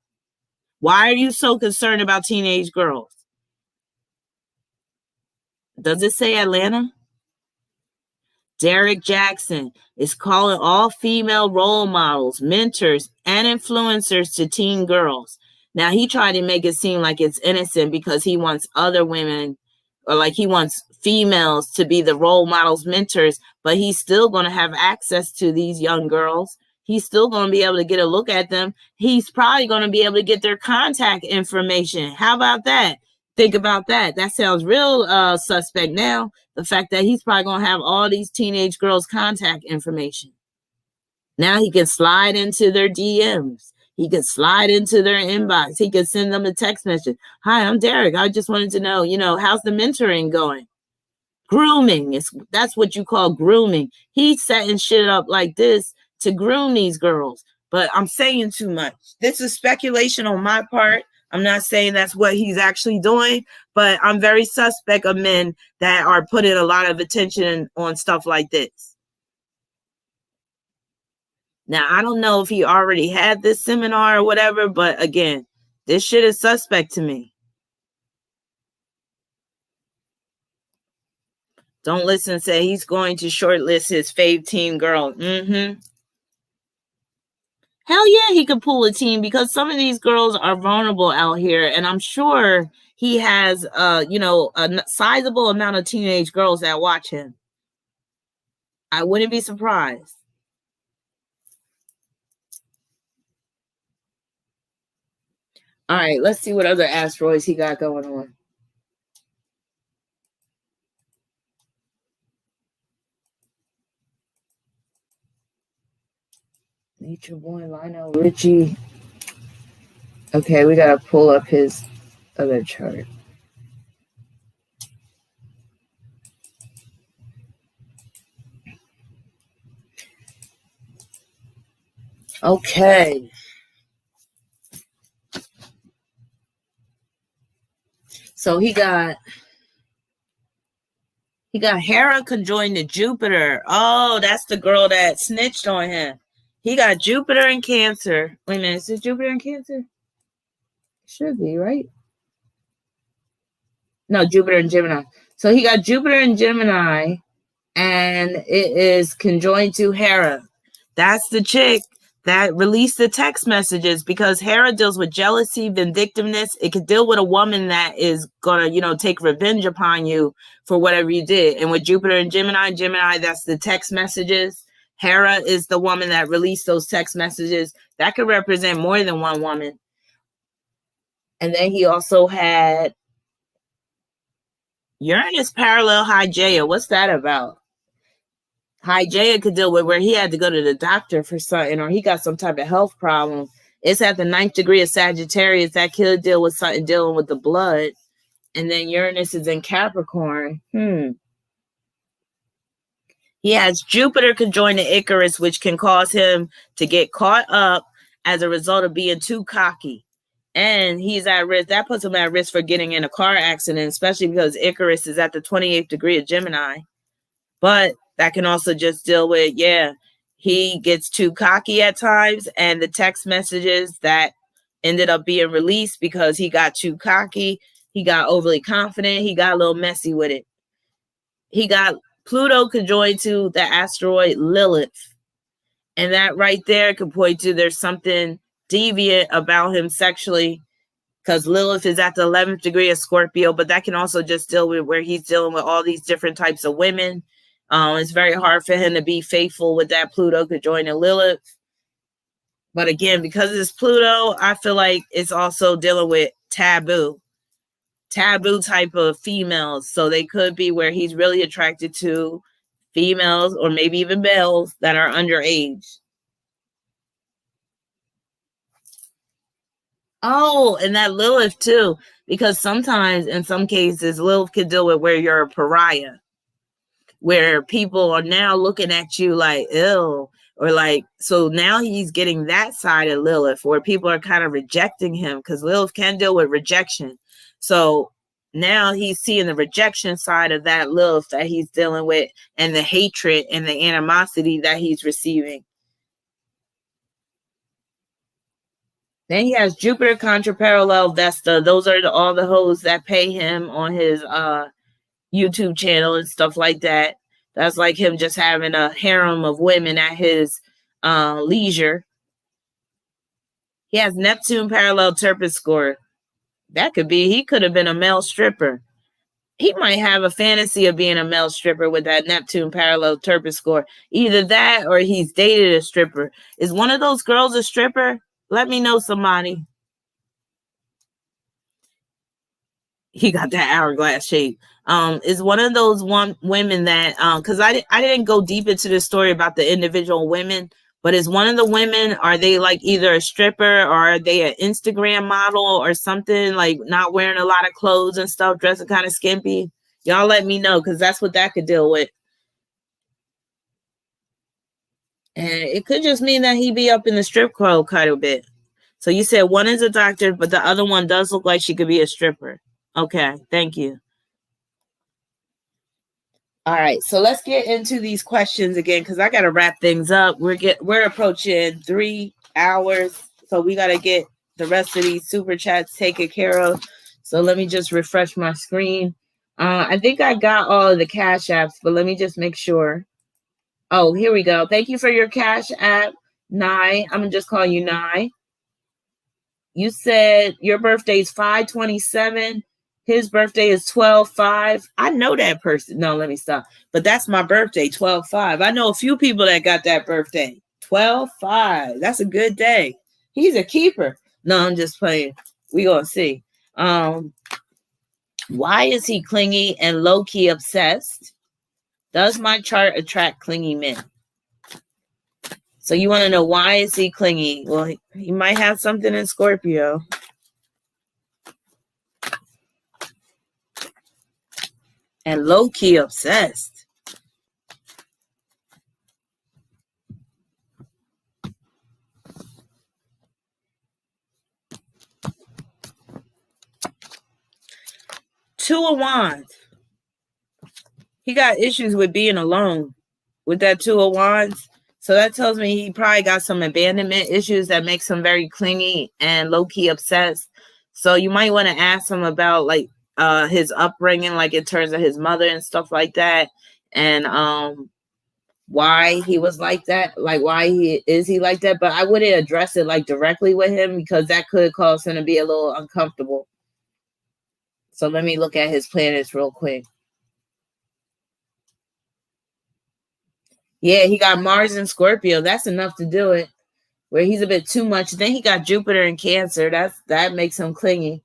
Why are you so concerned about teenage girls? Does it say Atlanta? Derrick Jaxn is calling all female role models, mentors, and influencers to teen girls. Now, he tried to make it seem like it's innocent because he wants other women, or like he wants females to be the role models, mentors, but he's still going to have access to these young girls. He's still going to be able to get a look at them. He's probably going to be able to get their contact information. How about that? Think about that. That sounds real suspect now. The fact that he's probably going to have all these teenage girls' contact information. Now he can slide into their DMs. He can slide into their inbox. He can send them a text message. Hi, I'm Derrick. I just wanted to know, how's the mentoring going? Grooming. That's what you call grooming. He's setting shit up like this to groom these girls. But I'm saying too much. This is speculation on my part. I'm not saying that's what he's actually doing, but I'm very suspect of men that are putting a lot of attention on stuff like this. Now, I don't know if he already had this seminar or whatever, but again, this shit is suspect to me. Don't listen and say he's going to shortlist his fave teen girl. Hell yeah, he could pull a team, because some of these girls are vulnerable out here, and I'm sure he has, a sizable amount of teenage girls that watch him. I wouldn't be surprised. All right, let's see what other asteroids he got going on. Nature Boy, Lionel Richie. Okay, we gotta pull up his other chart. Okay. So he got Hera conjoined to Jupiter. Oh, that's the girl that snitched on him. He got Jupiter in Cancer. Wait a minute, is it Jupiter in Cancer? Should be, right? No, Jupiter and Gemini. So he got Jupiter and Gemini, and it is conjoined to Hera. That's the chick that released the text messages, because Hera deals with jealousy, vindictiveness. It could deal with a woman that is gonna, take revenge upon you for whatever you did. And with Jupiter and Gemini, that's the text messages. Hera is the woman that released those text messages. That could represent more than one woman. And then he also had Uranus parallel Hygeia. What's that about? Hygeia could deal with where he had to go to the doctor for something, or he got some type of health problem. It's at the 9th degree of Sagittarius. That could deal with something dealing with the blood. And then Uranus is in Capricorn. He has Jupiter conjoined to Icarus, which can cause him to get caught up as a result of being too cocky. And he's at risk. That puts him at risk for getting in a car accident, especially because Icarus is at the 28th degree of Gemini. But that can also just deal with, he gets too cocky at times, and the text messages that ended up being released because he got too cocky, he got overly confident, he got a little messy with it. He got Pluto conjoined to the asteroid Lilith. And that right there could point to there's something deviant about him sexually, because Lilith is at the 11th degree of Scorpio, but that can also just deal with where he's dealing with all these different types of women. It's very hard for him to be faithful with that Pluto conjoined to Lilith. But again, because it's Pluto, I feel like it's also dealing with taboo type of females. So they could be where he's really attracted to females or maybe even males that are underage. Oh, and that Lilith too, because sometimes in some cases, Lilith could deal with where you're a pariah, where people are now looking at you like, ew, or like, so now he's getting that side of Lilith where people are kind of rejecting him, because Lilith can deal with rejection. So now he's seeing the rejection side of that Lilith that he's dealing with, and the hatred and the animosity that he's receiving. Then he has Jupiter contra parallel Vesta. Those are all the hoes that pay him on his YouTube channel and stuff like that. That's like him just having a harem of women at his leisure. He has Neptune parallel Terpsichore. That could be, he could have been a male stripper. He might have a fantasy of being a male stripper with that Neptune parallel Terpsichore. Either that or he's dated a stripper. Is one of those girls a stripper? Let me know, somebody. He got that hourglass shape. Is one of those women that, because I didn't go deep into the story about the individual women, but is one of the women, are they like either a stripper or are they an Instagram model or something, like not wearing a lot of clothes and stuff, dressing kind of skimpy? Y'all let me know, because that's what that could deal with. And it could just mean that he be up in the strip club quite a bit. So you said one is a doctor, but the other one does look like she could be a stripper. Okay, thank you. All right, so let's get into these questions again, because I got to wrap things up. We're approaching 3 hours, so we got to get the rest of these super chats taken care of. So let me just refresh my screen. I think I got all of the Cash Apps, but let me just make sure. Oh, here we go. Thank you for your Cash App, Nye. I'm going to just call you Nye. You said your birthday is 5/27. His birthday is 12/5. I know that person. No, let me stop. But that's my birthday, 12/5. I know a few people that got that birthday. 12/5. That's a good day. He's a keeper. No, I'm just playing. We gonna see. Why is he clingy and low-key obsessed? Does my chart attract clingy men? So you want to know, why is he clingy? Well, he might have something in Scorpio. And low-key obsessed. Two of Wands. He got issues with being alone with that Two of Wands. So that tells me he probably got some abandonment issues that makes him very clingy and low-key obsessed. So you might want to ask him about like his upbringing, like in terms of his mother and stuff like that, and why he was like that, like why he like that. But I wouldn't address it like directly with him, because that could cause him to be a little uncomfortable. So let me look at his planets real quick. Yeah, he got Mars in Scorpio. That's enough to do it. Where he's a bit too much. Then he got Jupiter in Cancer. That makes him clingy.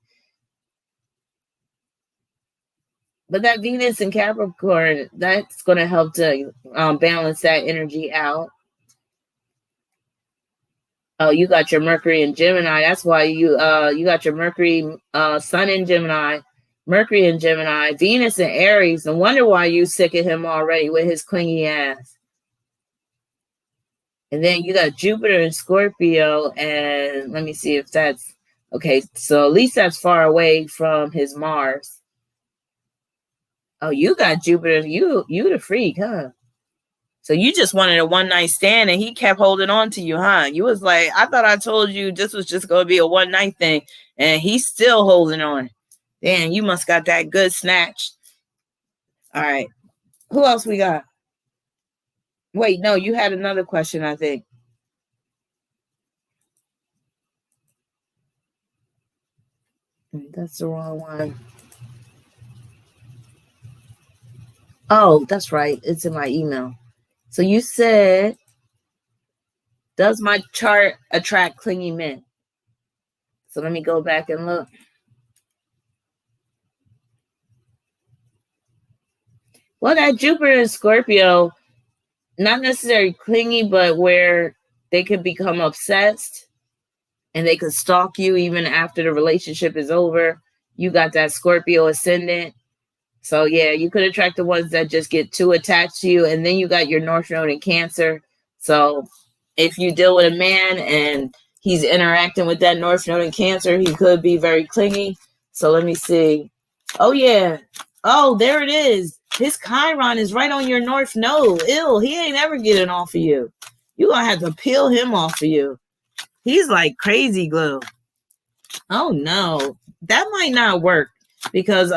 But that Venus in Capricorn, that's going to help to balance that energy out. Oh, you got your Mercury in Gemini. That's why you got your Mercury Sun in Gemini, Mercury in Gemini, Venus in Aries. No wonder why you sick of him already with his clingy ass. And then you got Jupiter in Scorpio, and let me see if that's okay. So at least that's far away from his Mars. Oh, you got Jupiter. You the freak, huh? So you just wanted a one night stand, and he kept holding on to you, huh? You was like, I thought I told you this was just going to be a one night thing, and he's still holding on. Damn, you must got that good snatch. All right. Who else we got? Wait, no, you had another question, I think. That's the wrong one. Oh, that's right. It's in my email. So you said, does my chart attract clingy men? So let me go back and look. Well, that Jupiter in Scorpio, not necessarily clingy, but where they could become obsessed and they could stalk you even after the relationship is over. You got that Scorpio ascendant. So yeah, you could attract the ones that just get too attached to you. And then you got your North Node in Cancer. So if you deal with a man and he's interacting with that North Node in Cancer, he could be very clingy. So let me see. Oh yeah. Oh, there it is. His Chiron is right on your North Node. Ew, he ain't ever getting off of you. You're going to have to peel him off of you. He's like crazy glue. Oh no, that might not work because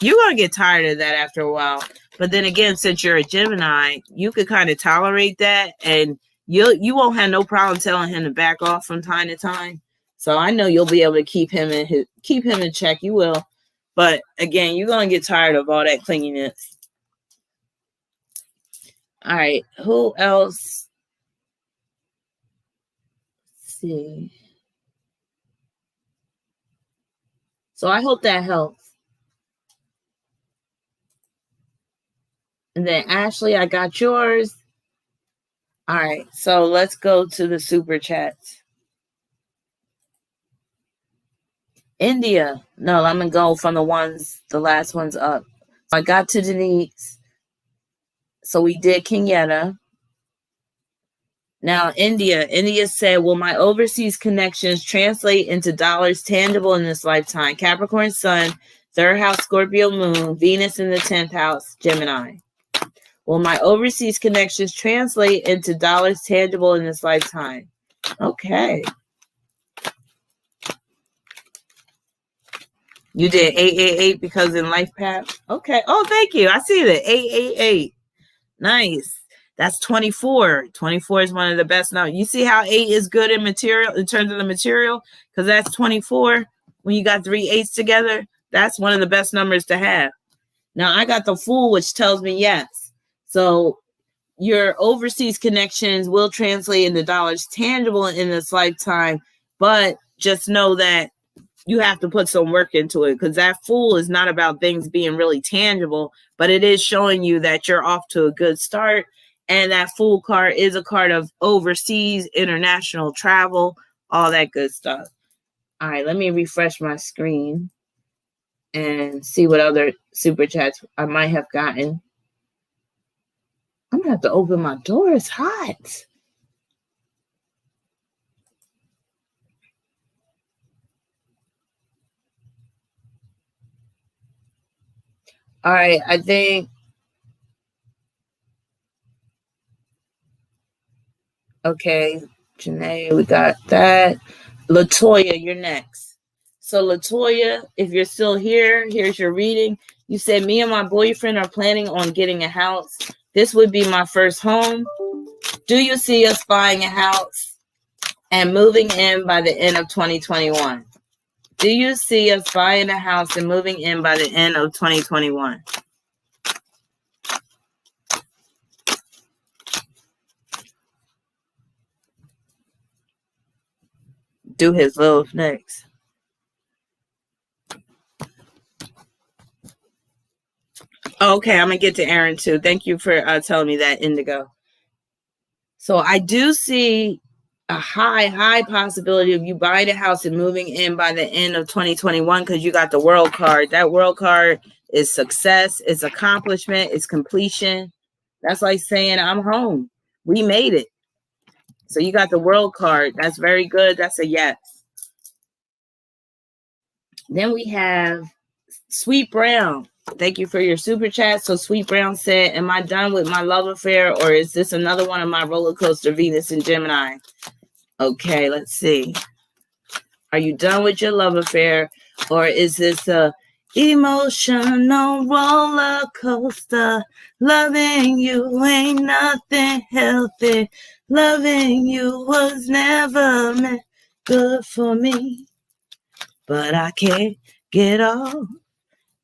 you're gonna get tired of that after a while. But then again, since you're a Gemini, you could kind of tolerate that, and you won't have no problem telling him to back off from time to time. So I know you'll be able to keep him in check. You will, but again, you're gonna get tired of all that clinginess. All right, who else? Let's see. So I hope that helps. And then Ashley, I got yours. All right, so let's go to the super chats. India. No, I'm going to go from the last ones up. I got to Denise. So we did Kenyatta. Now, India. India said, will my overseas connections translate into dollars tangible in this lifetime? Capricorn Sun, 3rd house Scorpio Moon, Venus in the 10th house, Gemini. Will my overseas connections translate into dollars tangible in this lifetime? Okay. You did 888 because in life path? Okay. Oh, thank you. I see that. 888. Nice. That's 24. 24 is one of the best numbers. You see how 8 is good in material, in terms of the material? Because that's 24. When you got 3 8s together, that's one of the best numbers to have. Now, I got the Fool, which tells me yes. So your overseas connections will translate into dollars tangible in this lifetime, but just know that you have to put some work into it, because that Fool is not about things being really tangible, but it is showing you that you're off to a good start. And that Fool card is a card of overseas, international travel, all that good stuff. All right, let me refresh my screen and see what other super chats I might have gotten. I'm gonna have to open my door. It's hot. All right, I think. Okay, Janae, we got that. Latoya, you're next. So Latoya, if you're still here, here's your reading. You said, me and my boyfriend are planning on getting a house. This would be my first home. Do you see us buying a house and moving in by the end of 2021? Do you see us buying a house and moving in by the end of 2021? Do his little next. Okay, I'm gonna get to Aaron too. Thank you for telling me that, Indigo. So I do see a high possibility of you buying a house and moving in by the end of 2021 because you got the world card. That world card is success, it's accomplishment, it's completion. That's like saying, I'm home. We made it. So you got the world card. That's very good. That's a yes. Then we have Sweet Brown. Thank you for your super chat. So Sweet Brown said, am I done with my love affair or is this another one of my roller coaster Venus and Gemini? Okay, let's see. Are you done with your love affair or is this a emotional roller coaster? Loving you ain't nothing healthy. Loving you was never meant good for me. But I can't get off.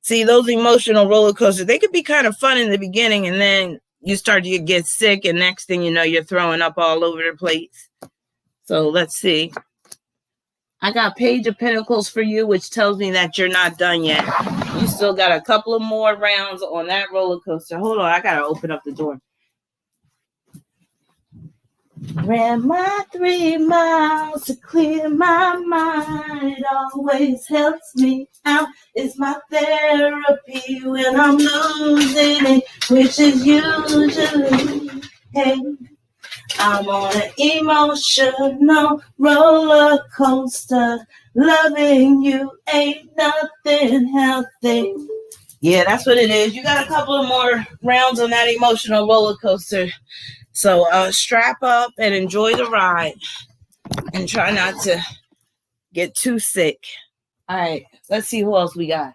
See, those emotional roller coasters, they could be kind of fun in the beginning, and then you start to get sick, and next thing you know, you're throwing up all over the place. So let's see. I got Page of Pentacles for you, which tells me that you're not done yet. You still got a couple of more rounds on that roller coaster. Hold on, I got to open up the door. Ran my 3 miles to clear my mind. It always helps me out. It's my therapy when I'm losing it, which is usually, hey, I'm on an emotional roller coaster. Loving you ain't nothing healthy. Yeah, that's what it is. You got a couple of more rounds on that emotional roller coaster. So strap up and enjoy the ride and try not to get too sick. All right, let's see who else we got.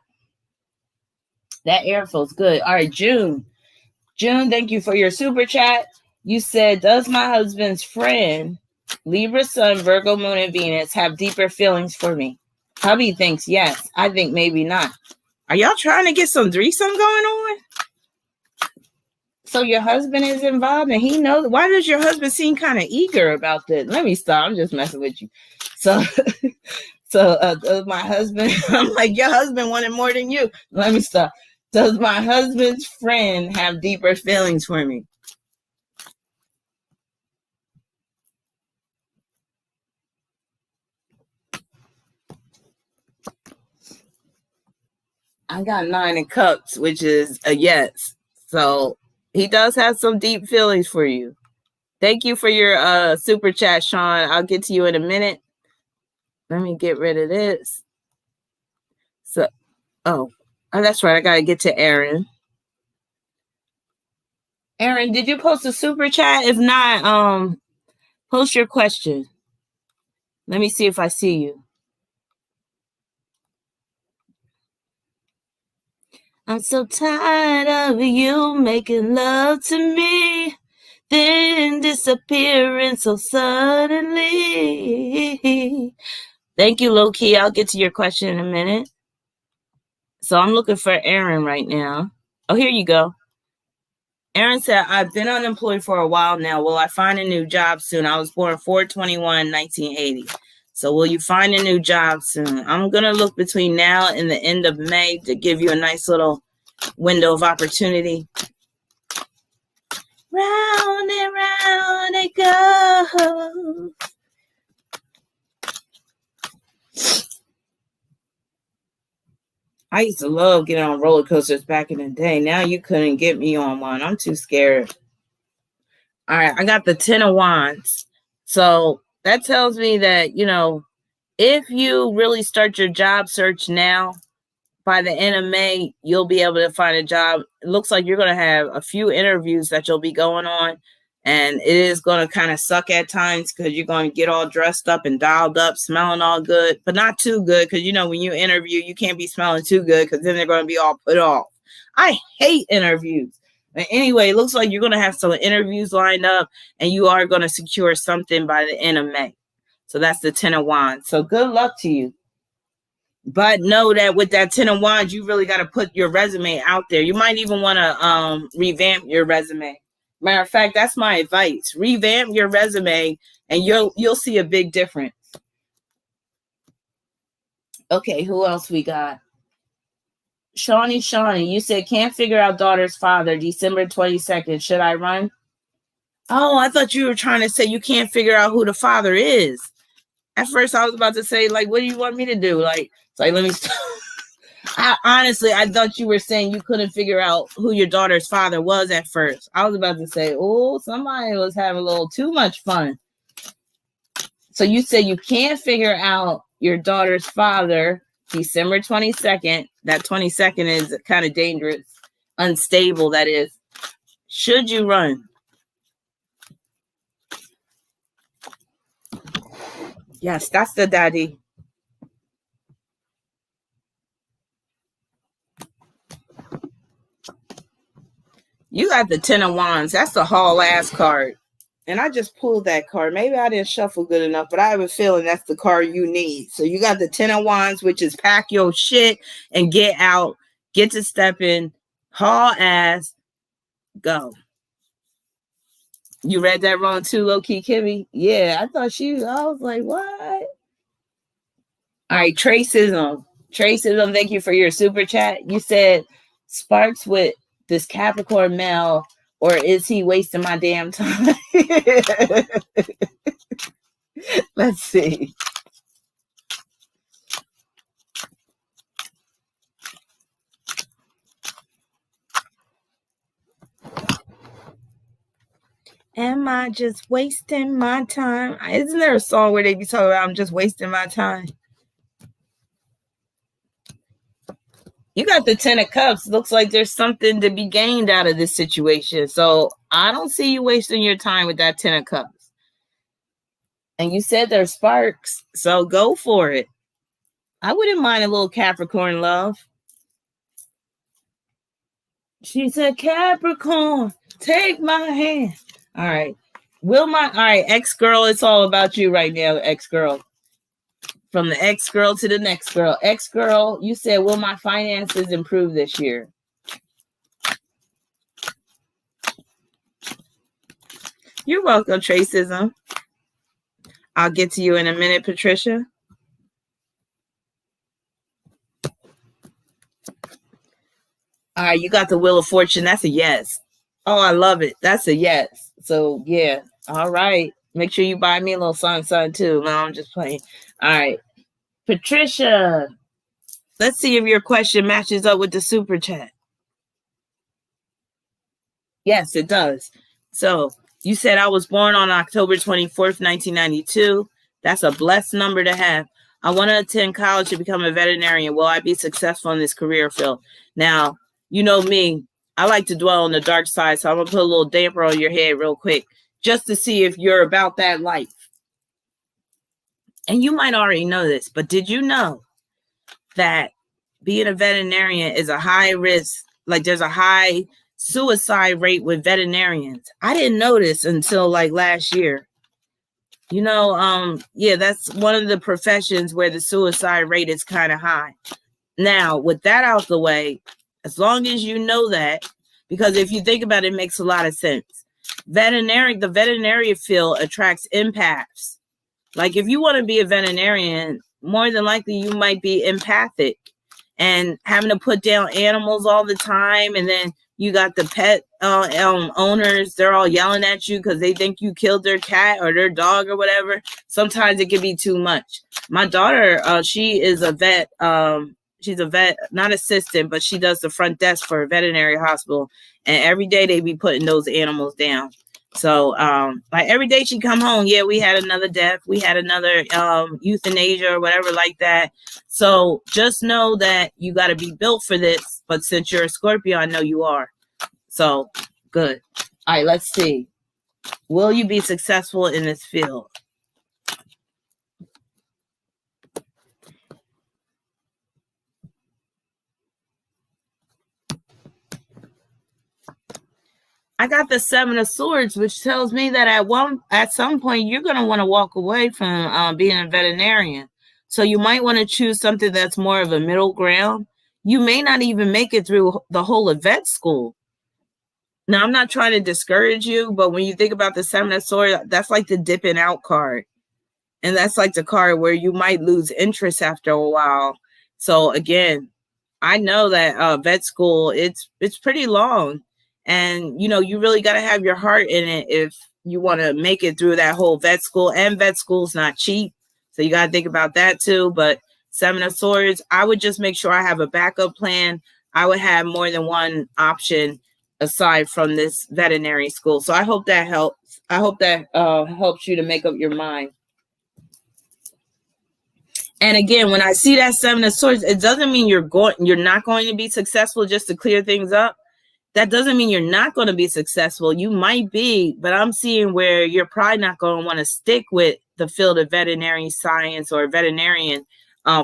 That air feels good. All right, June. June, thank you for your super chat. You said, does my husband's friend, Libra Sun, Virgo Moon, and Venus have deeper feelings for me? Hubby thinks yes. I think maybe not. Are y'all trying to get some threesome going on? So your husband is involved and he knows. Why does your husband seem kind of eager about this? Let me stop. I'm just messing with you. So my husband, I'm like, your husband wanted more than you. Let me stop. Does my husband's friend have deeper feelings for me? I got 9 of Cups, which is a yes. So he does have some deep feelings for you. Thank you for your super chat, Sean. I'll get to you in a minute. Let me get rid of this. So, oh, that's right. I got to get to Aaron. Aaron, did you post a super chat? If not, post your question. Let me see if I see you. I'm so tired of you making love to me, then disappearing so suddenly. Thank you, low key. I'll get to your question in a minute. So I'm looking for Aaron right now. Oh, here you go. Aaron said, I've been unemployed for a while now. Will I find a new job soon? I was born 4/21/1980. So will you find a new job soon? I'm going to look between now and the end of May to give you a nice little window of opportunity. Round and round it goes. I used to love getting on roller coasters back in the day. Now you couldn't get me on one. I'm too scared. All right, I got the 10 of Wands. So that tells me that, if you really start your job search now, by the end of May, you'll be able to find a job. It looks like you're going to have a few interviews that you'll be going on. And it is going to kind of suck at times because you're going to get all dressed up and dialed up, smelling all good, but not too good. Because, when you interview, you can't be smelling too good because then they're going to be all put off. I hate interviews. But anyway, it looks like you're going to have some interviews lined up and you are going to secure something by the end of May. So that's the 10 of Wands. So good luck to you. But know that with that 10 of Wands, you really got to put your resume out there. You might even want to revamp your resume. Matter of fact, that's my advice. Revamp your resume and you'll see a big difference. Okay, who else we got? Shawnee, you said can't figure out daughter's father, December 22nd. Should I run? Oh, I thought you were trying to say you can't figure out who the father is. At first, I was about to say, like, what do you want me to do? Like, it's like, let me stop. I thought you were saying you couldn't figure out who your daughter's father was at first. I was about to say, oh, somebody was having a little too much fun. So you said you can't figure out your daughter's father, December 22nd. That 22nd is kind of dangerous, unstable, that is. Should you run? Yes, that's the daddy. You got the 10 of Wands. That's the haul ass card. And I just pulled that card. Maybe I didn't shuffle good enough, but I have a feeling that's the card you need. So you got the 10 of Wands, which is pack your shit and get out, get to stepping, haul ass, go. You read that wrong too, low-key, Kimmy? Yeah, I was like, what? All right, Tracism. Tracism, thank you for your super chat. You said sparks with this Capricorn male, or is he wasting my damn time? Let's see. Am I just wasting my time? Isn't there a song where they be talking about I'm just wasting my time? You got the 10 of Cups. Looks like there's something to be gained out of this situation. So I don't see you wasting your time with that 10 of Cups. And you said there's sparks, so go for it. I wouldn't mind a little Capricorn love. She said, Capricorn, take my hand. All right. Ex-girl, it's all about you right now, ex-girl. From the ex-girl to the next girl. Ex-girl, you said, will my finances improve this year? You're welcome, Tracism. I'll get to you in a minute, Patricia. All right, you got the Wheel of Fortune. That's a yes. Oh, I love it. That's a yes. So, yeah. All right. Make sure you buy me a little sun too. No, I'm just playing. All right. Patricia, let's see if your question matches up with the super chat. Yes, it does. So, you said I was born on October 24th, 1992. That's a blessed number to have. I want to attend college to become a veterinarian. Will I be successful in this career field? Now, you know me, I like to dwell on the dark side, so I'm going to put a little damper on your head real quick, just to see if you're about that life. And you might already know this, but did you know that being a veterinarian is a high risk, like there's a high suicide rate with veterinarians? I didn't know this until like last year. You know, yeah, that's one of the professions where the suicide rate is kind of high. Now, with that out the way, as long as you know that, because if you think about it, it makes a lot of sense. The veterinary field attracts empaths. Like if you want to be a veterinarian, more than likely you might be empathic and having to put down animals all the time. And then you got the pet owners, they're all yelling at you because they think you killed their cat or their dog or whatever. Sometimes it can be too much. My daughter, she is a vet. She's a vet, not assistant, but she does the front desk for a veterinary hospital. And every day they be putting those animals down. So, like every day she come home, yeah, we had another death. We had another euthanasia or whatever like that. So just know that you got to be built for this. But since you're a Scorpio, I know you are. So good. All right, let's see. Will you be successful in this field? I got the 7 of Swords, which tells me that at some point you're going to want to walk away from being a veterinarian. So you might want to choose something that's more of a middle ground. You may not even make it through the whole of vet school. Now, I'm not trying to discourage you, but when you think about the 7 of Swords, that's like the dipping out card. And that's like the card where you might lose interest after a while. So again, I know that vet school, it's pretty long, and you really got to have your heart in it if you want to make it through that whole vet school. And vet school's not cheap, so you got to think about that too. But Seven of Swords, I would just make sure I have a backup plan. I would have more than one option aside from this veterinary school. So I hope that helps. I hope that helps you to make up your mind. And again, when I see that Seven of Swords, it doesn't mean you're not going to be successful. Just to clear things up, that doesn't mean you're not going to be successful. You might be, but I'm seeing where you're probably not going to want to stick with the field of veterinary science or veterinarian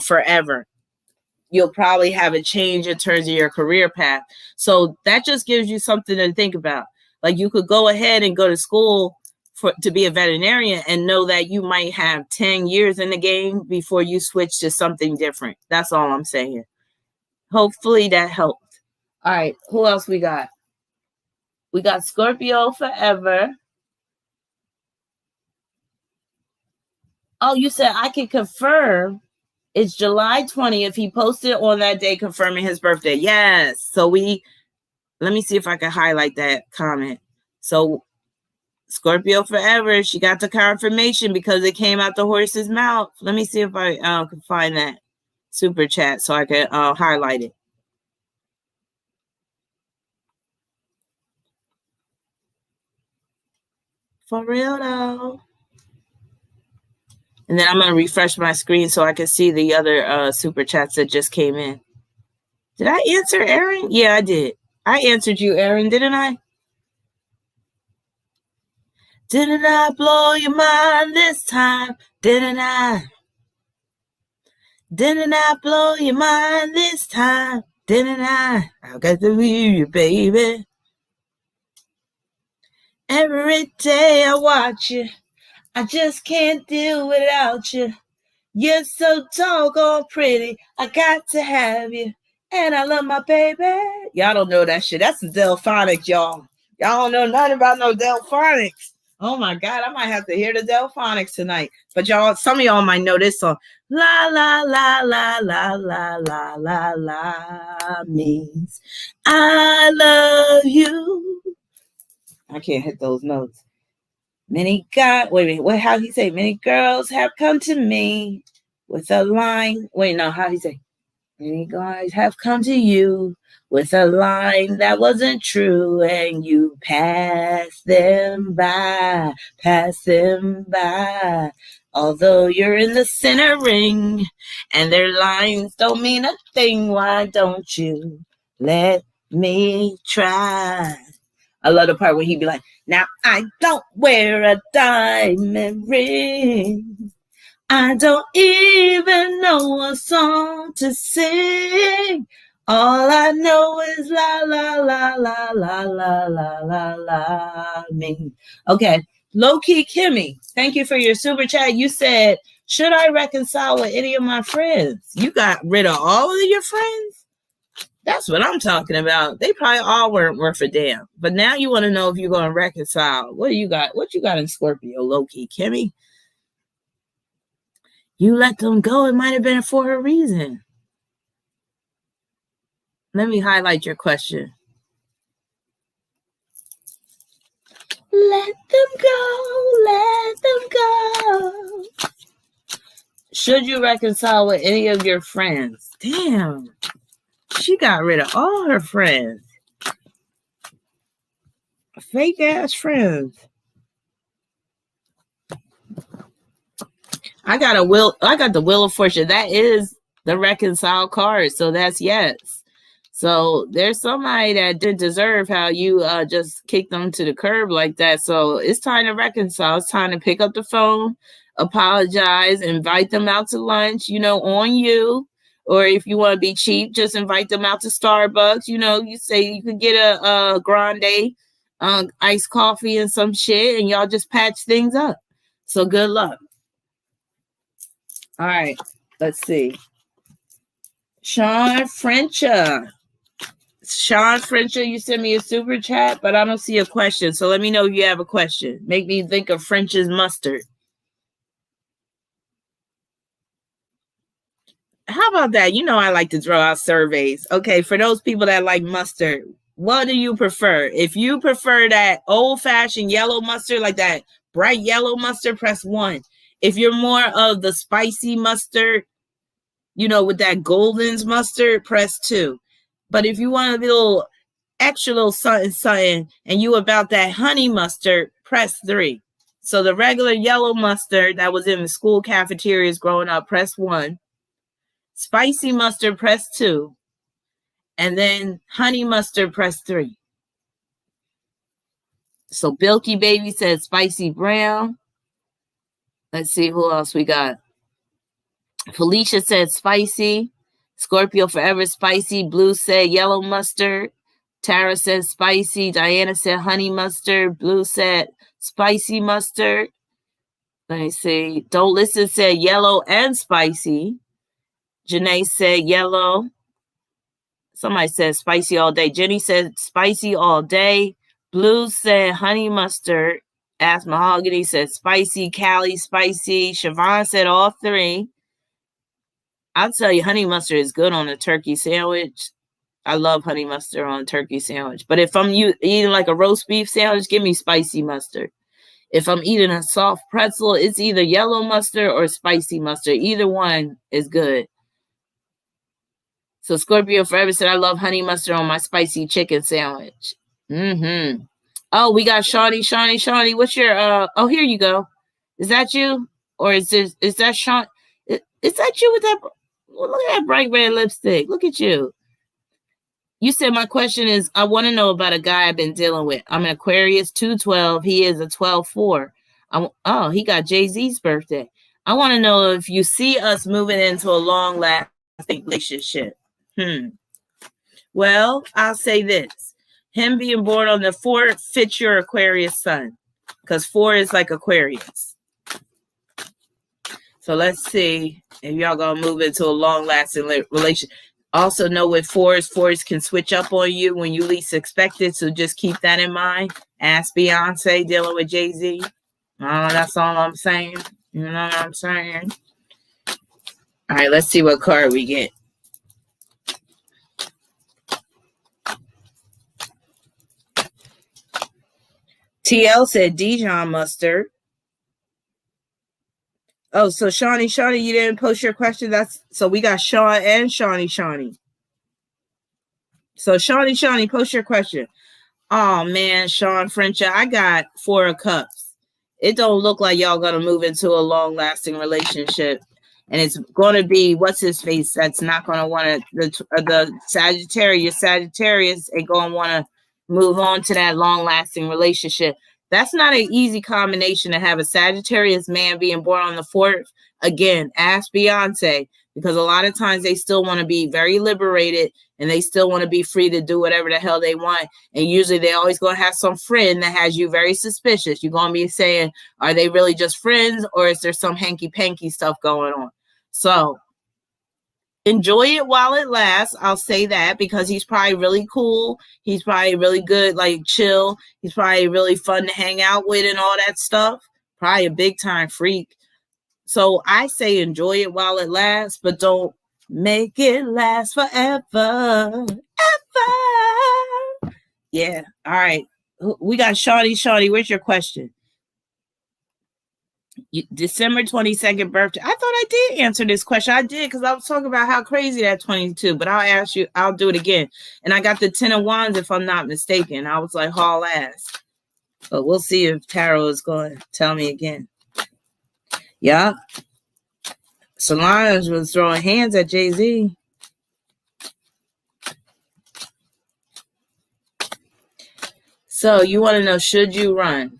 forever. You'll probably have a change in terms of your career path. So that just gives you something to think about. Like, you could go ahead and go to school to be a veterinarian and know that you might have 10 years in the game before you switch to something different. That's all I'm saying. Hopefully that helped. All right, who else we got? We got Scorpio forever. Oh, you said I can confirm. It's July 20th. He posted on that day confirming his birthday. Yes. So let me see if I can highlight that comment. So Scorpio forever, she got the confirmation because it came out the horse's mouth. Let me see if I can find that super chat so I can highlight it. For real though. And then I'm going to refresh my screen so I can see the other super chats that just came in. Did I answer Aaron? Yeah, I did. I answered you, Aaron, didn't I? Didn't I blow your mind this time? Didn't I? Didn't I blow your mind this time? Didn't I? I got to leave you, baby. Every day I watch you. I just can't deal without you. You're so doggone pretty. I got to have you. And I love my baby. Y'all don't know that shit. That's the Delphonics, y'all. Y'all don't know nothing about no Delphonics. Oh my God, I might have to hear the Delphonics tonight. But y'all, some of y'all might know this song. La la la la la la la la la means I love you. I can't hit those notes. How he say? Many girls have come to me with a line. How he say? Many guys have come to you with a line that wasn't true, and you pass them by. Although you're in the center ring, and their lines don't mean a thing, why don't you let me try? I love the part where he'd be like, now I don't wear a diamond ring. I don't even know a song to sing. All I know is la la la la la la la la la me. Okay, low key Kimmy, thank you for your super chat. You said, should I reconcile with any of my friends? You got rid of all of your friends? That's what I'm talking about. They probably all weren't worth a damn. But now you want to know if you're going to reconcile. What do you got? What you got in Scorpio, low-key, Kimmy? You let them go. It might have been for a reason. Let me highlight your question. Let them go. Let them go. Should you reconcile with any of your friends? Damn. She got rid of all her friends. Fake ass friends. I got the Wheel of Fortune. That is the reconcile card. So that's yes. So there's somebody that didn't deserve how you just kicked them to the curb like that. So it's time to reconcile. It's time to pick up the phone, apologize, invite them out to lunch, on you. Or if you want to be cheap, just invite them out to Starbucks. You say you could get a grande iced coffee and some shit, and y'all just patch things up. So good luck. All right, let's see. Sean Frencha, you sent me a super chat, but I don't see a question. So let me know if you have a question. Make me think of French's mustard. How about that? You know, I like to throw out surveys. Okay, for those people that like mustard, what do you prefer? If you prefer that old-fashioned yellow mustard, like that bright yellow mustard, press 1. If you're more of the spicy mustard, you know, with that golden's mustard, press 2. But if you want a little extra little something, and you about that honey mustard, press 3. So the regular yellow mustard that was in the school cafeterias growing up, press 1. Spicy mustard, press 2. And then honey mustard, press 3. So Bilky Baby said spicy brown. Let's see who else we got. Felicia said spicy. Scorpio Forever spicy. Blue said yellow mustard. Tara said spicy. Diana said honey mustard. Blue said spicy mustard. Let me see. Don't Listen said yellow and spicy. Janae said yellow. Somebody said spicy all day. Jenny said spicy all day. Blue said honey mustard. Ask Mahogany said spicy. Callie spicy. Siobhan said all 3. I'll tell you, honey mustard is good on a turkey sandwich. I love honey mustard on a turkey sandwich. But if I'm eating like a roast beef sandwich, give me spicy mustard. If I'm eating a soft pretzel, it's either yellow mustard or spicy mustard. Either one is good. So Scorpio Forever said, I love honey mustard on my spicy chicken sandwich. Oh, we got Shawnee. What's your, oh, here you go. Is that you? Or is that Sean? Is that you with that? Well, look at that bright red lipstick. Look at you. You said my question is, I want to know about a guy I've been dealing with. I'm an Aquarius 212. He is a 12-4. Oh, he got Jay-Z's birthday. I want to know if you see us moving into a long-lasting relationship. Well, I'll say this. Him being born on the 4th fits your Aquarius sun, because 4 is like Aquarius. So let's see if y'all gonna move into a long-lasting relationship. Also know with 4s can switch up on you when you least expect it, so just keep that in mind. Ask Beyonce dealing with Jay-Z. That's all I'm saying. You know what I'm saying? All right, let's see what card we get. TL said Dijon mustard. Oh, so Shawnee, you didn't post your question. So we got Sean and Shawnee. So Shawnee, post your question. Oh man, Sean French, I got 4 of Cups. It don't look like y'all gonna move into a long-lasting relationship, and it's gonna be what's his face that's not gonna want to the Sagittarius ain't gonna want to move on to that long-lasting relationship. That's not an easy combination to have a Sagittarius man being born on the 4th. Again, ask Beyonce, because a lot of times they still want to be very liberated and they still want to be free to do whatever the hell they want. And usually they always going to have some friend that has you very suspicious. You're going to be saying, are they really just friends, or is there some hanky-panky stuff going on? So enjoy it while it lasts. I'll say that, because he's probably really cool. He's probably really good, like chill. He's probably really fun to hang out with and all that stuff. Probably a big time freak. So I say enjoy it while it lasts, but don't make it last forever. Ever. Yeah. All right. We got Shawnee. Where's your question? December 22nd birthday. I thought I did answer this question. I did, because I was talking about how crazy that 22, but I'll ask you, I'll do it again. And I got the 10 of Wands, if I'm not mistaken. I was like, haul ass. But we'll see if Tarot is going to tell me again. Yeah. Solange was throwing hands at Jay-Z. So you want to know, should you run?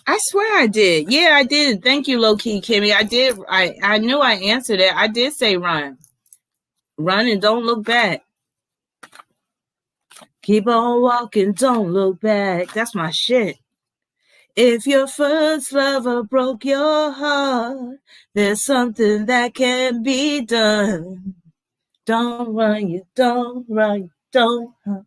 I swear I did. Yeah, I did. Thank you, low-key Kimmy. I did. I knew I answered it. I did say run. Run and don't look back. Keep on walking, don't look back. That's my shit. If your first lover broke your heart, there's something that can be done. Don't run, you don't run, don't run.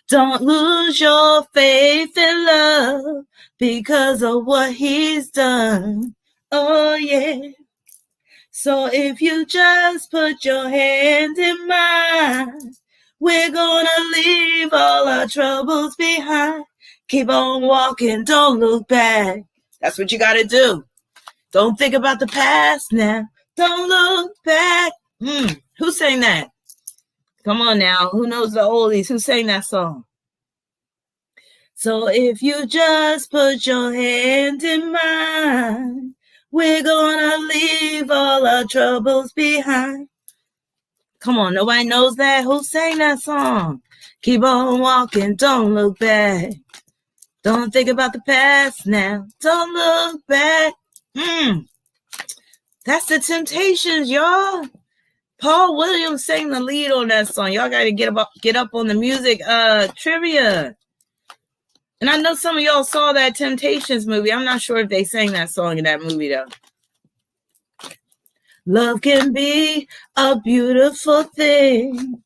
Don't lose your faith in love because of what he's done. Oh, yeah. So if you just put your hand in mine, we're gonna leave all our troubles behind. Keep on walking, don't look back. That's what you gotta do. Don't think about the past now. Don't look back. Who sang that? Come on now. Who knows the oldies? Who sang that song? So if you just put your hand in mine, we're gonna leave all our troubles behind. Come on, nobody knows that? Who sang that song? Keep on walking, don't look back. Don't think about the past now. Don't look back. That's the Temptations, y'all. Paul Williams sang the lead on that song. Y'all got to get up on the music trivia. And I know some of y'all saw that Temptations movie. I'm not sure if they sang that song in that movie, though. Love can be a beautiful thing.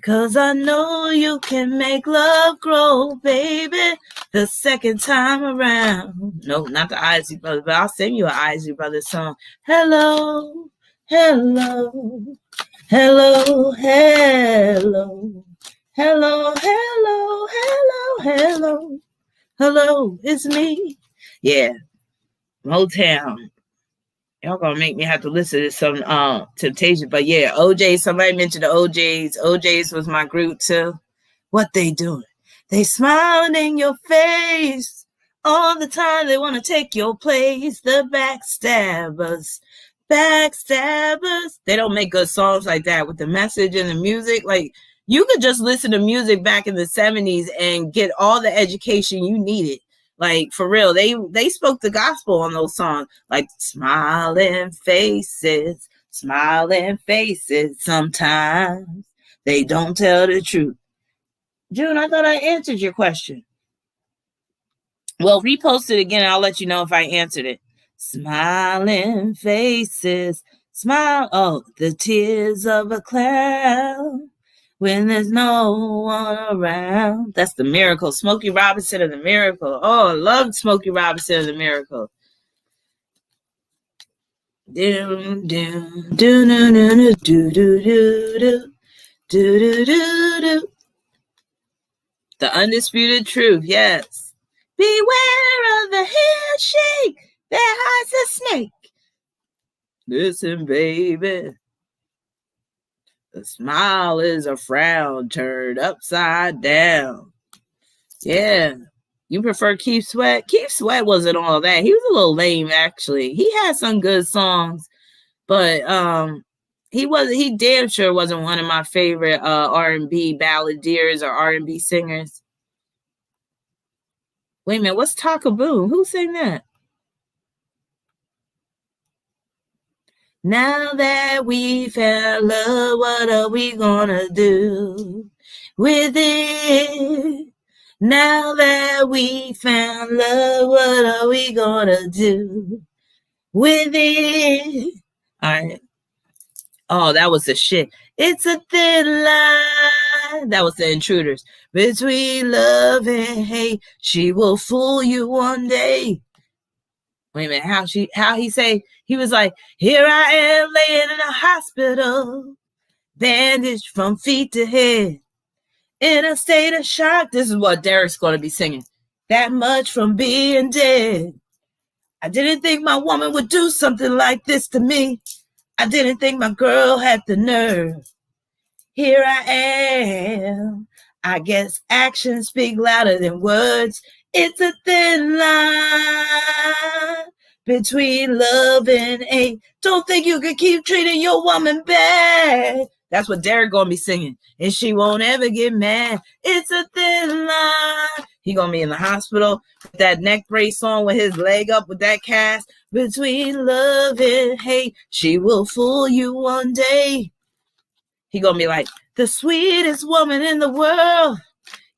'Cause I know you can make love grow, baby, the second time around. No, not the Isley Brothers, but I'll sing you an Isley Brothers song. Hello, hello, hello, hello, hello, hello, hello, hello, hello, it's me. Yeah, Motown. Y'all gonna make me have to listen to some Temptation. But yeah, OJ, somebody mentioned the OJs. OJs was my group too. What they doing? They smiling in your face all the time. They want to take your place. The backstabbers. Backstabbers. They don't make good songs like that with the message and the music. Like, you could just listen to music back in the 70s and get all the education you needed. Like, for real, they spoke the gospel on those songs. Like, smiling faces, sometimes they don't tell the truth. June, I thought I answered your question. Well, repost it again and I'll let you know if I answered it. Smiling faces, smile. Oh, the tears of a clown when there's no one around. That's the Miracle. Smokey Robinson of the Miracle. Oh, I loved Smokey Robinson of the Miracle. Do do do do do do do do do do do. The undisputed truth, yes. Beware of the handshake that hides the snake. Listen, baby. The smile is a frown turned upside down. Yeah. You prefer Keith Sweat? Keith Sweat wasn't all that. He was a little lame, actually. He had some good songs, but he damn sure wasn't one of my favorite R&B balladeers or R&B singers. Wait a minute, what's Taka Boom? Who sang that? Now that we found love, what are we gonna do with it? Now that we found love, what are we gonna do with it? All right. Oh, that was the shit. It's a thin line. That was the Intruders. Between love and hate, she will fool you one day. Wait a minute, how he say? He was like, here I am laying in a hospital, bandaged from feet to head, in a state of shock. This is what Derrick's going to be singing. That much from being dead. I didn't think my woman would do something like this to me. I didn't think my girl had the nerve. Here I am. I guess actions speak louder than words. It's a thin line between love and hate. Don't think you can keep treating your woman bad. That's what Derrick gonna be singing. And she won't ever get mad. It's a thin line. He gonna be in the hospital with that neck brace on with his leg up with that cast. Between love and hate, she will fool you one day. He gonna be like, the sweetest woman in the world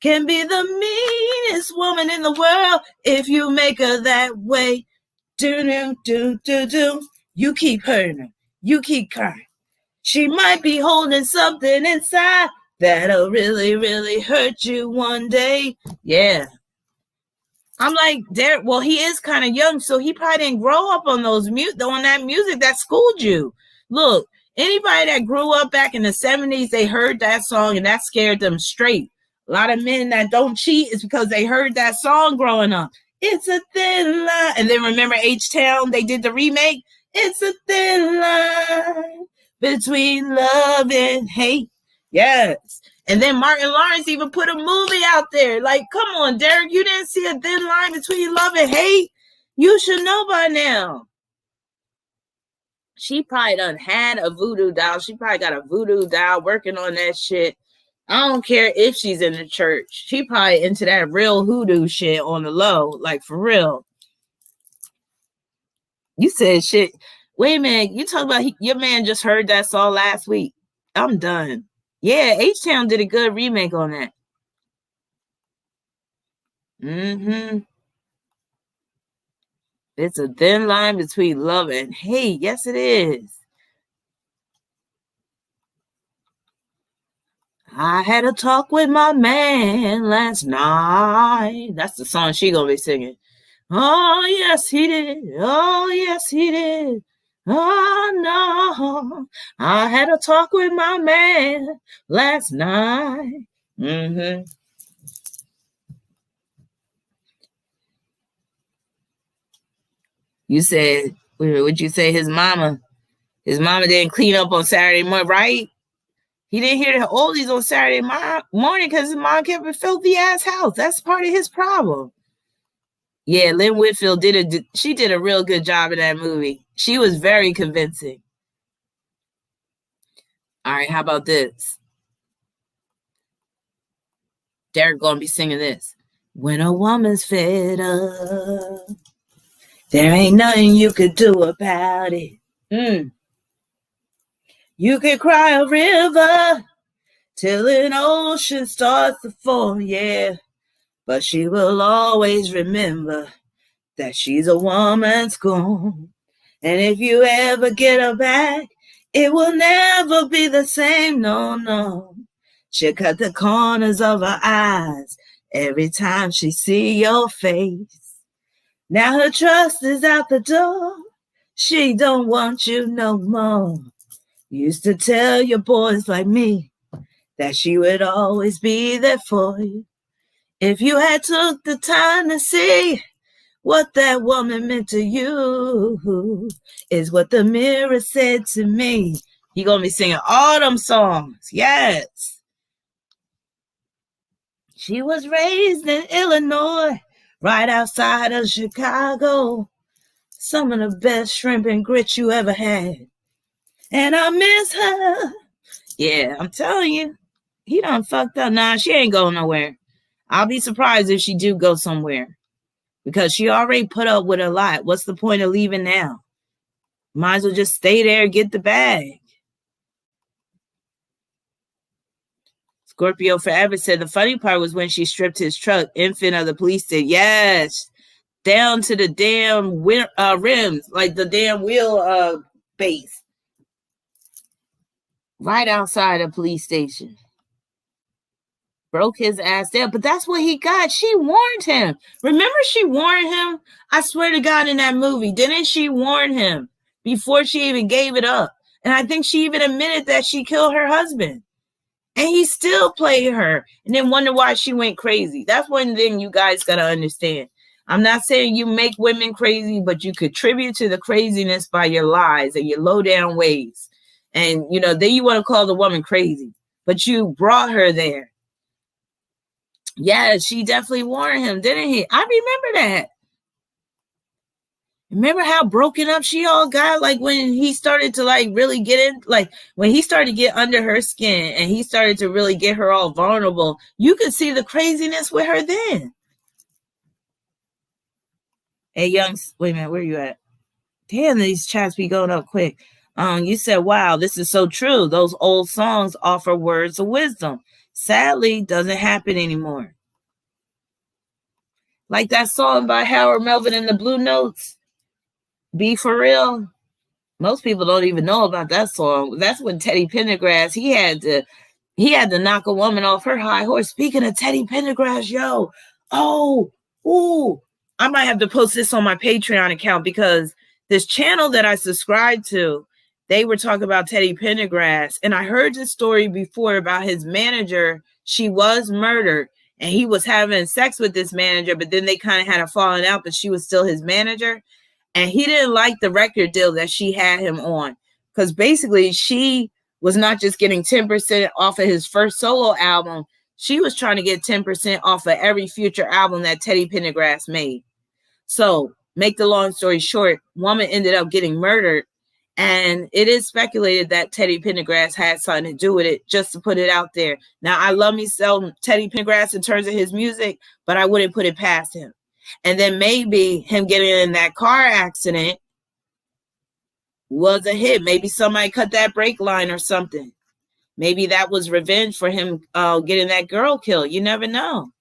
can be the meanest woman in the world if you make her that way. Do. You keep hurting her. You keep crying. She might be holding something inside that'll really, really hurt you one day. Yeah. I'm like, Derrick, well, he is kind of young, so he probably didn't grow up on on that music that schooled you. Look, anybody that grew up back in the 70s, they heard that song and that scared them straight. A lot of men that don't cheat is because they heard that song growing up. It's a thin line. And then remember H-Town, they did the remake. It's a thin line between love and hate. Yes. And then Martin Lawrence even put a movie out there. Like, come on, Derrick, you didn't see a thin line between love and hate? You should know by now. She probably done had a voodoo doll. She probably got a voodoo doll working on that shit. I don't care if she's in the church. She probably into that real hoodoo shit on the low. Like, for real. You said shit. Wait a minute. You talk about your man just heard that song last week. I'm done. Yeah, H-Town did a good remake on that. It's a thin line between love and hate. Yes, it is. I had a talk with my man last night. That's the song she gonna be singing. Oh, yes, he did. Oh, yes, he did. Oh, no. I had a talk with my man last night. You said, what'd you say? His mama didn't clean up on Saturday morning, right? He didn't hear the oldies on Saturday morning because his mom kept a filthy ass house. That's part of his problem. Yeah, Lynn Whitfield did a real good job in that movie. She was very convincing. All right, how about this? Derrick gonna be singing this. When a woman's fed up, there ain't nothing you could do about it. You can cry a river till an ocean starts to fall, yeah. But she will always remember that she's a woman's gone. And if you ever get her back, it will never be the same, no, no. She'll cut the corners of her eyes every time she see your face. Now her trust is out the door. She don't want you no more. Used to tell your boys like me that she would always be there for you. If you had took the time to see what that woman meant to you is what the mirror said to me. He gonna be singing all them songs. Yes. She was raised in Illinois, right outside of Chicago. Some of the best shrimp and grits you ever had. And I miss her. Yeah, I'm telling you. He done fucked up. Nah, she ain't going nowhere. I'll be surprised if she do go somewhere. Because she already put up with a lot. What's the point of leaving now? Might as well just stay there and get the bag. Scorpio Forever said the funny part was when she stripped his truck, infant of the police did. Yes. Down to the damn rims, like the damn wheel base. Right outside a police station. Broke his ass down, but that's what he got. She warned him. Remember she warned him? I swear to God, in that movie, didn't she warn him before she even gave it up? And I think she even admitted that she killed her husband. And he still played her and then wonder why she went crazy. That's one thing you guys got to understand. I'm not saying you make women crazy, but you contribute to the craziness by your lies and your low down ways. And, then you want to call the woman crazy, but you brought her there. Yeah, she definitely warned him, didn't he? I remember that. Remember how broken up she all got? Like when he started to really get in, when he started to get under her skin and he started to really get her all vulnerable, you could see the craziness with her then. Hey, Youngs, wait a minute, where you at? Damn, these chats be going up quick. You said, wow, this is so true. Those old songs offer words of wisdom. Sadly, doesn't happen anymore. Like that song by Howard Melvin and the Blue Notes, Be For Real. Most people don't even know about that song. That's when Teddy Pendergrass, he had to knock a woman off her high horse. Speaking of Teddy Pendergrass, yo, I might have to post this on my Patreon account, because this channel that I subscribe to, they were talking about Teddy Pendergrass. And I heard this story before about his manager. She was murdered and he was having sex with this manager, but then they kind of had a falling out, but she was still his manager. And he didn't like the record deal that she had him on, because basically she was not just getting 10% off of his first solo album. She was trying to get 10% off of every future album that Teddy Pendergrass made. So, make the long story short, woman ended up getting murdered. And it is speculated that Teddy Pendergrass had something to do with it, just to put it out there. Now, I love me some Teddy Pendergrass in terms of his music, but I wouldn't put it past him. And then maybe him getting in that car accident was a hit. Maybe somebody cut that brake line or something. Maybe that was revenge for him getting that girl killed. You never know.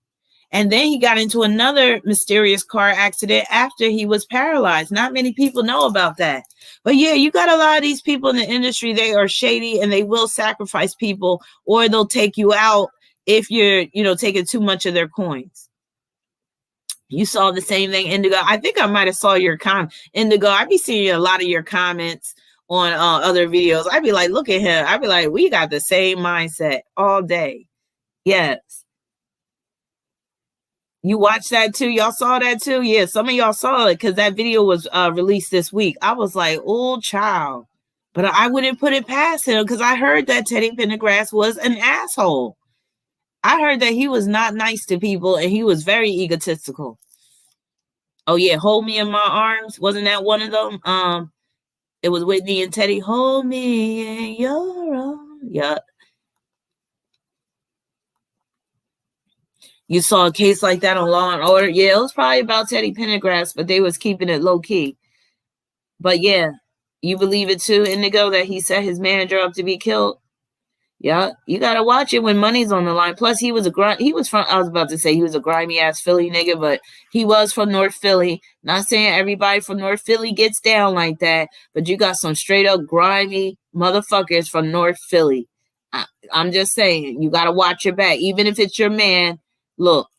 And then he got into another mysterious car accident after he was paralyzed. Not many people know about that. But yeah, you got a lot of these people in the industry. They are shady and they will sacrifice people, or they'll take you out if you're, taking too much of their coins. You saw the same thing, Indigo. I think I might have saw your comment. Indigo, I be seeing a lot of your comments on other videos. I'd be like, look at him. I'd be like, we got the same mindset all day. Yes. You watched that too? Y'all saw that too? Yeah, some of y'all saw it because that video was released this week. I was like, oh, child. But I wouldn't put it past him, because I heard that Teddy Pendergrass was an asshole. I heard that he was not nice to people and he was very egotistical. Oh, yeah, Hold Me in My Arms. Wasn't that one of them? It was Whitney and Teddy. Hold me in your arms. Yeah. You saw a case like that on Law and Order. Yeah, it was probably about Teddy Pendergrass, but they was keeping it low key. But yeah, you believe it too, Indigo, that he set his manager up to be killed? Yeah, you gotta watch it when money's on the line. Plus, he was from, I was about to say he was a grimy ass Philly nigga, but he was from North Philly. Not saying everybody from North Philly gets down like that, but you got some straight up grimy motherfuckers from North Philly. I'm just saying, you gotta watch your back, even if it's your man. Look,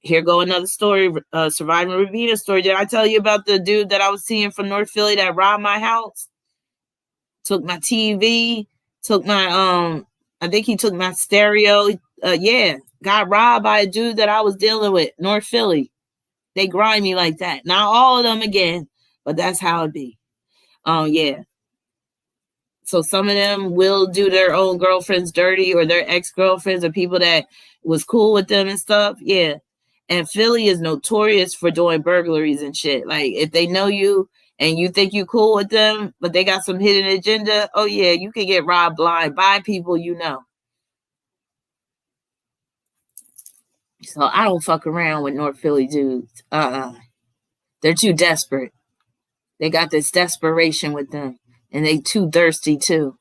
here go another story, Surviving Rahbinah story. Did I tell you about the dude that I was seeing from North Philly that robbed my house? Took my TV, took my, I think he took my stereo. Yeah, got robbed by a dude that I was dealing with, North Philly. They grimy like that. Not all of them again, but that's how it be. Yeah. So some of them will do their own girlfriends dirty, or their ex-girlfriends, or people that was cool with them and stuff. Yeah. And Philly is notorious for doing burglaries and shit. Like, if they know you and you think you cool with them, but they got some hidden agenda, oh yeah, you can get robbed blind by people you know. So I don't fuck around with North Philly dudes. They're too desperate. They got this desperation with them. And they too thirsty too.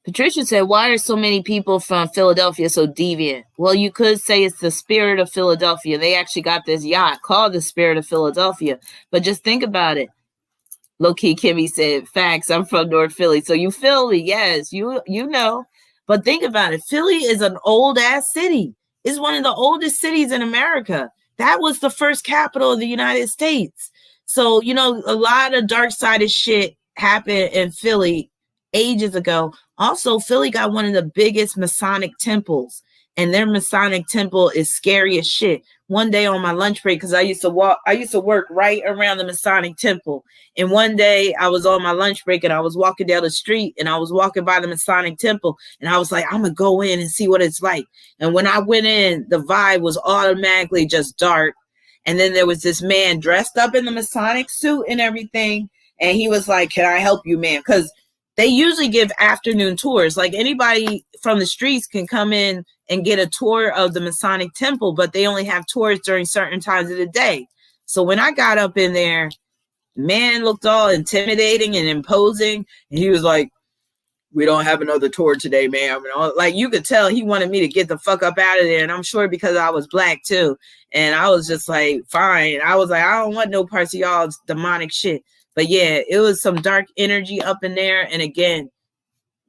Patricia said, why are so many people from Philadelphia so deviant? Well, you could say it's the spirit of Philadelphia. They actually got this yacht called the Spirit of Philadelphia. But just think about it. Low-key Kimmy said, facts, I'm from North Philly. So you Philly, yes, you know. But think about it. Philly is an old-ass city. It's one of the oldest cities in America. That was the first capital of the United States. So, a lot of dark-sided shit happened in Philly ages ago. Also, Philly got one of the biggest Masonic temples, and their Masonic temple is scary as shit. One day on my lunch break, because I used to work right around the Masonic temple. And one day I was on my lunch break and I was walking down the street and I was walking by the Masonic temple and I was like, I'm going to go in and see what it's like. And when I went in, the vibe was automatically just dark. And then there was this man dressed up in the Masonic suit and everything. And he was like, can I help you, man? Because they usually give afternoon tours. Like, anybody from the streets can come in and get a tour of the Masonic temple, but they only have tours during certain times of the day. So when I got up in there, man looked all intimidating and imposing. And he was like, we don't have another tour today, ma'am. Like, you could tell he wanted me to get the fuck up out of there. And I'm sure because I was black too. And I was just like, fine. I was like, I don't want no parts of y'all's demonic shit. But yeah, it was some dark energy up in there. And again,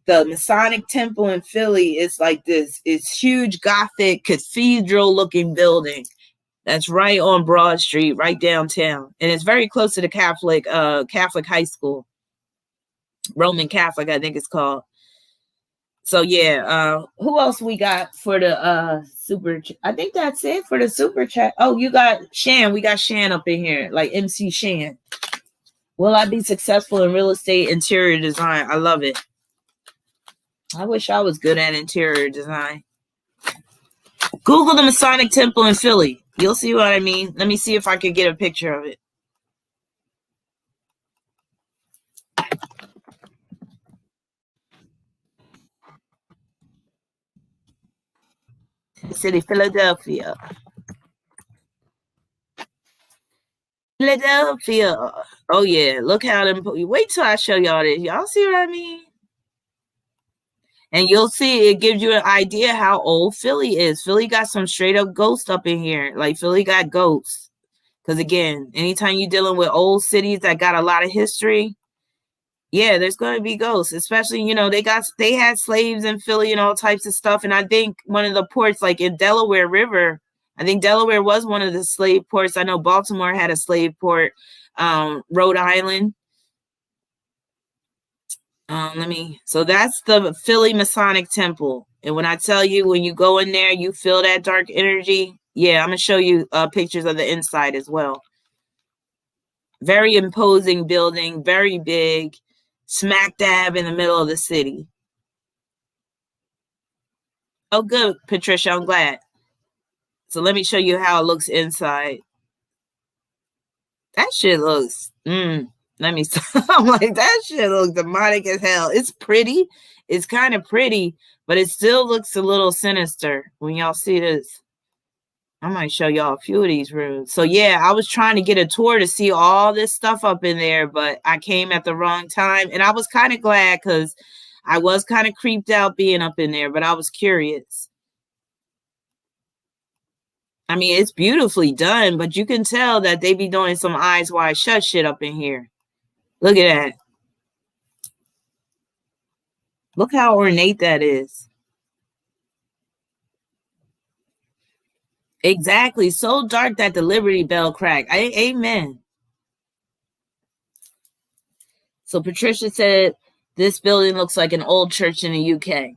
the Masonic Temple in Philly is like this. It's huge Gothic cathedral looking building that's right on Broad Street, right downtown, and it's very close to the Catholic high school, Roman Catholic, I think it's called. So yeah, who else we got for the super? I think that's it for the super chat. Oh, you got Shan. We got Shan up in here, like MC Shan. Will I be successful in real estate interior design? I love it. I wish I was good at interior design. Google the Masonic Temple in Philly. You'll see what I mean. Let me see if I can get a picture of it. City, Philadelphia. Philadelphia. Oh yeah, look how them. Wait till I show y'all this. Y'all see what I mean? And you'll see it gives you an idea how old Philly is. Philly got some straight up ghosts up in here. Like Philly got ghosts. Because again, anytime you're dealing with old cities that got a lot of history, yeah, there's going to be ghosts. Especially, they had slaves in Philly and all types of stuff. And I think one of the ports, like in Delaware River, I think Delaware was one of the slave ports. I know Baltimore had a slave port. Rhode Island. So that's the Philly Masonic Temple. And when I tell you, when you go in there, you feel that dark energy. Yeah, I'm going to show you pictures of the inside as well. Very imposing building, very big, smack dab in the middle of the city. Oh, good, Patricia, I'm glad. So let me show you how it looks inside. That shit looks, let me, I'm like, that shit looks demonic as hell. It's pretty. It's kind of pretty, but it still looks a little sinister when y'all see this. I might show y'all a few of these rooms. So yeah, I was trying to get a tour to see all this stuff up in there, but I came at the wrong time. And I was kind of glad because I was kind of creeped out being up in there, but I was curious. I mean, it's beautifully done, but you can tell that they be doing some eyes wide shut shit up in here. Look at that. Look how ornate that is. Exactly. So dark that the Liberty Bell cracked. Amen. So Patricia said, this building looks like an old church in the UK.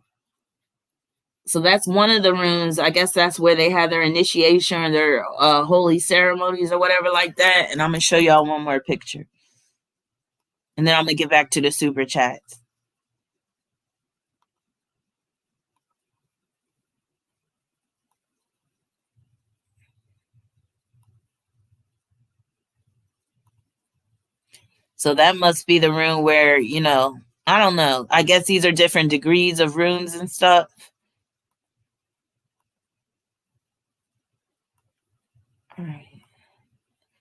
So that's one of the rooms. I guess that's where they have their initiation or their holy ceremonies or whatever like that. And I'm going to show y'all one more picture. And then I'm going to get back to the super chats. So that must be the room where, I don't know. I guess these are different degrees of rooms and stuff. All right.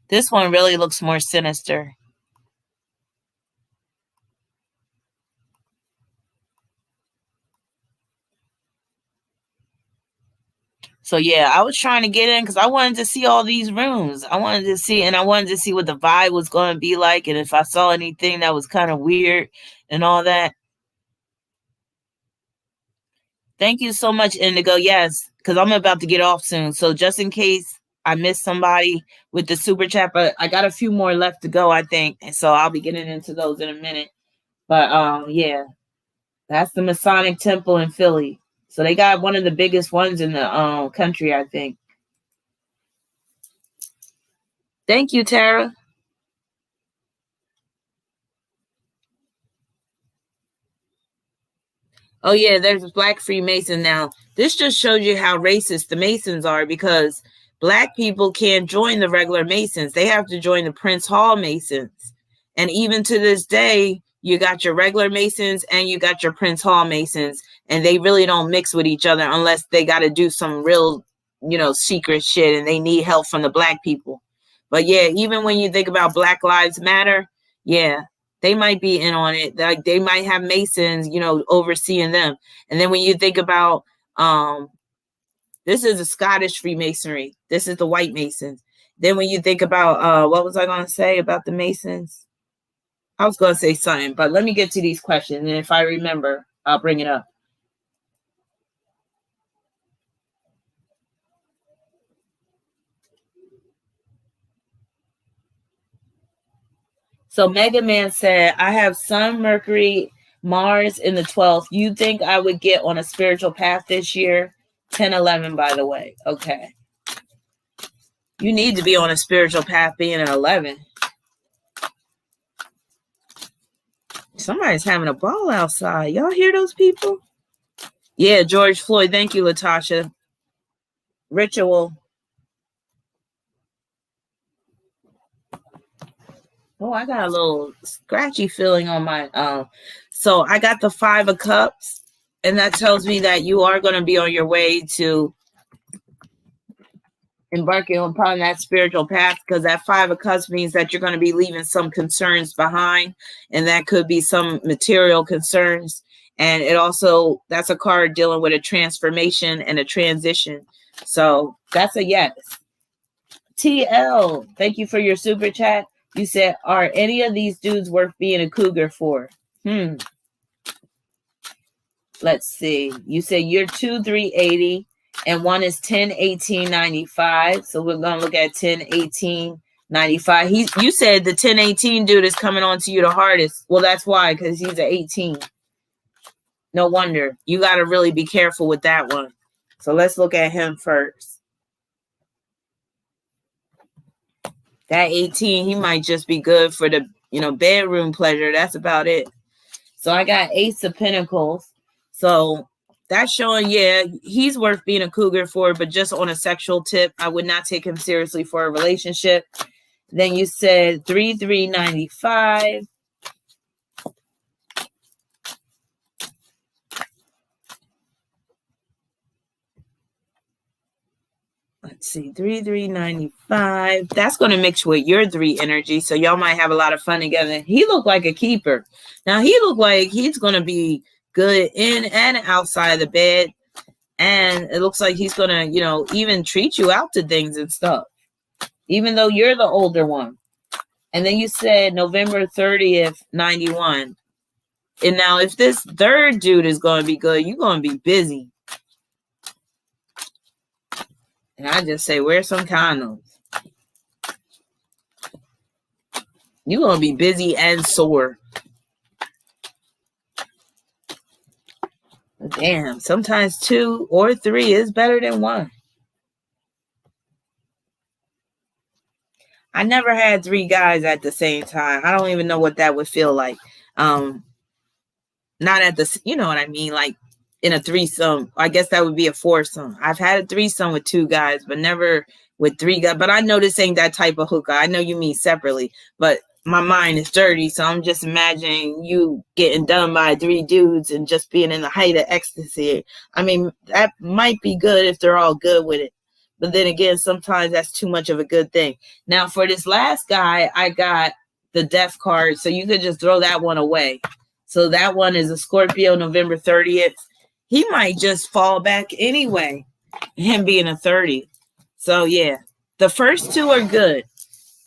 This one really looks more sinister. So yeah, I was trying to get in because I wanted to see all these rooms. I wanted to see what the vibe was going to be like, and if I saw anything that was kind of weird and all that. Thank you so much, Indigo. Yes, because I'm about to get off soon. So just in case I missed somebody with the super chat, but I got a few more left to go, I think. And so I'll be getting into those in a minute. But yeah, that's the Masonic Temple in Philly. So they got one of the biggest ones in the country, I think. Thank you, Tara. Oh yeah, there's Black Freemason now. This just shows you how racist the Masons are because Black people can't join the regular Masons. They have to join the Prince Hall Masons. And even to this day, you got your regular Masons and you got your Prince Hall Masons, and they really don't mix with each other unless they got to do some real, secret shit and they need help from the Black people. But yeah, even when you think about Black Lives Matter, yeah, they might be in on it. Like they might have Masons, overseeing them. And then when you think about, this is the Scottish Freemasonry. This is the white Masons. Then when you think about, what was I going to say about the Masons? I was going to say something, but let me get to these questions. And if I remember, I'll bring it up. So Mega Man said, I have Sun, Mercury, Mars in the 12th. You think I would get on a spiritual path this year? 10-11, by the way. Okay. You need to be on a spiritual path being an 11. Somebody's having a ball outside. Y'all hear those people? Yeah, George Floyd. Thank you, Latasha. Ritual. Oh, I got a little scratchy feeling on my so I got the 5 of Cups, and that tells me that you are going to be on your way to embarking upon that spiritual path, because that 5 of Cups means that you're going to be leaving some concerns behind, and that could be some material concerns. And it also, that's a card dealing with a transformation and a transition. So that's a yes. TL, thank you for your super chat. You said, are any of these dudes worth being a cougar for? Let's see. You said you're 2-3-80 and one is 10-18-95. So we're going to look at 10-18-95. You said the 10-18 dude is coming on to you the hardest. Well, that's why, because he's an 18. No wonder. You got to really be careful with that one. So let's look at him first. That 18, he might just be good for the, bedroom pleasure. That's about it. So I got Ace of Pentacles. So that's showing, yeah, he's worth being a cougar for, but just on a sexual tip. I would not take him seriously for a relationship. Then you said 3-3-95. Let's see, 3-3-95. That's going to mix with your 3 energy, so y'all might have a lot of fun together. He looked like a keeper. Now, he looked like he's going to be good in and outside the bed, and it looks like he's going to, even treat you out to things and stuff, even though you're the older one. And then you said November 30th, 91. And now, if this third dude is going to be good, you're going to be busy. And I just say, wear some condoms. You're going to be busy and sore. But damn, sometimes 2 or 3 is better than 1. I never had 3 guys at the same time. I don't even know what that would feel like. Not at the, you know what I mean? Like, in a threesome. I guess that would be a foursome. I've had a threesome with 2 guys, but never with 3 guys. But I know this ain't that type of hookah. I know you mean separately, but my mind is dirty, so I'm just imagining you getting done by 3 dudes and just being in the height of ecstasy. I mean, that might be good if they're all good with it. But then again, sometimes that's too much of a good thing. Now, for this last guy, I got the death card, so you could just throw that one away. So that one is a Scorpio, November 30th. He might just fall back anyway, him being a 30. So, yeah, the first 2 are good.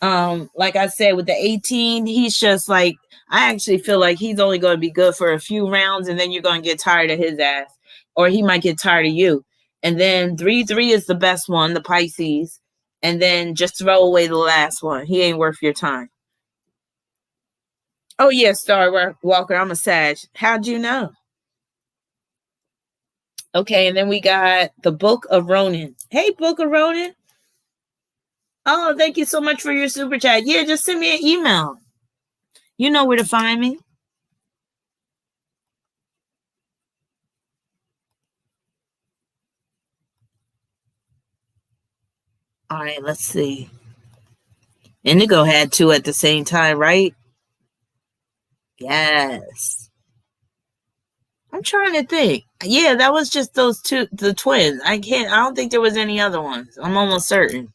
Like I said, with the 18, he's just like, I actually feel like he's only going to be good for a few rounds, and then you're going to get tired of his ass, or he might get tired of you. And then 3-3 is the best one, the Pisces, and then just throw away the last one. He ain't worth your time. Oh, yeah, Star Walker, I'm a Sag. How'd you know? Okay, and then we got the Book of Ronin. Hey, Book of Ronin. Oh, thank you so much for your super chat. Yeah, just send me an email. You know where to find me. All right, let's see. Indigo had 2 at the same time, right? Yes. I'm trying to think. Yeah, that was just those 2, the twins. I don't think there was any other ones. I'm almost certain.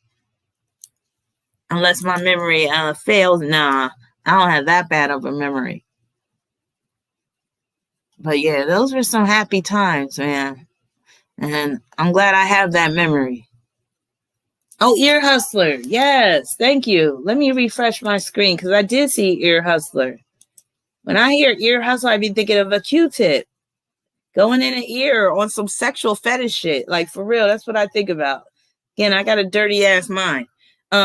Unless my memory fails. Nah, I don't have that bad of a memory. But yeah, those were some happy times, man. And I'm glad I have that memory. Oh, Ear Hustler. Yes, thank you. Let me refresh my screen, because I did see Ear Hustler. When I hear Ear Hustler, I be thinking of a Q-tip. Going in an ear on some sexual fetish shit. Like, for real, that's what I think about. Again, I got a dirty ass mind.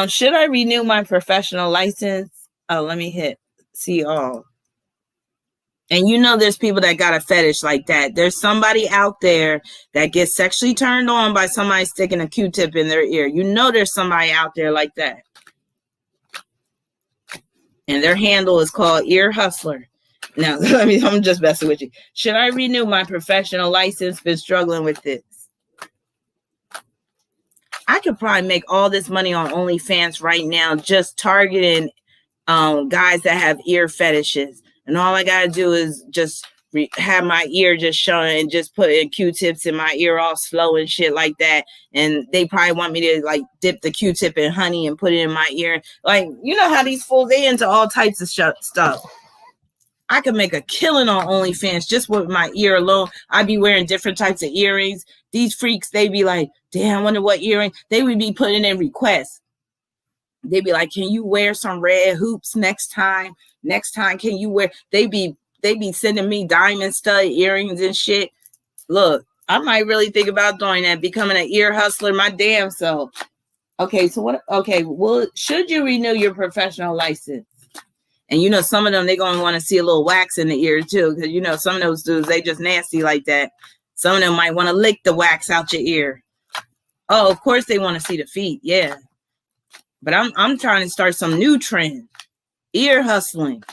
Should I renew my professional license? Oh, let me hit see all. And you know there's people that got a fetish like that. There's somebody out there that gets sexually turned on by somebody sticking a Q-tip in their ear. You know there's somebody out there like that. And their handle is called Ear Hustler. Now, I'm just messing with you. Should I renew my professional license? Been struggling with this. I could probably make all this money on OnlyFans right now just targeting guys that have ear fetishes. And all I got to do is just have my ear just showing and just put in Q-tips in my ear all slow and shit like that. And they probably want me to like dip the Q-tip in honey and put it in my ear. Like, you know how these fools, they into all types of stuff. I could make a killing on OnlyFans just with my ear alone. I'd be wearing different types of earrings. These freaks, they be like, damn, I wonder what earring. They would be putting in requests. They'd be like, can you wear some red hoops next time? Next time, can you wear? They be sending me diamond stud earrings and shit. Look, I might really think about doing that, becoming an ear hustler my damn self. Okay, so what? Okay, well, should you renew your professional license? And you know, some of them, they're going to want to see a little wax in the ear too. Because you know, some of those dudes, they just nasty like that. Some of them might want to lick the wax out your ear. Oh, of course they want to see the feet. Yeah. But I'm trying to start some new trend. Ear hustling.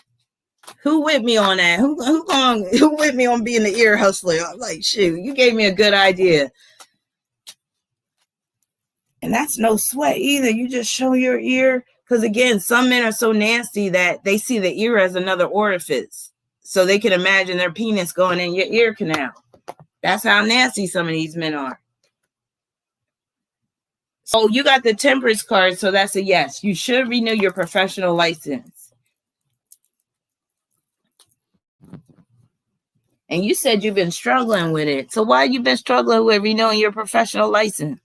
Who with me on that? Who with me on being the ear hustler? I'm like, shoot, you gave me a good idea. And that's no sweat either. You just show your ear. Because again, some men are so nasty that they see the ear as another orifice. So they can imagine their penis going in your ear canal. That's how nasty some of these men are. So you got the temperance card. So that's a yes. You should renew your professional license. And you said you've been struggling with it. So why you been struggling with renewing your professional license?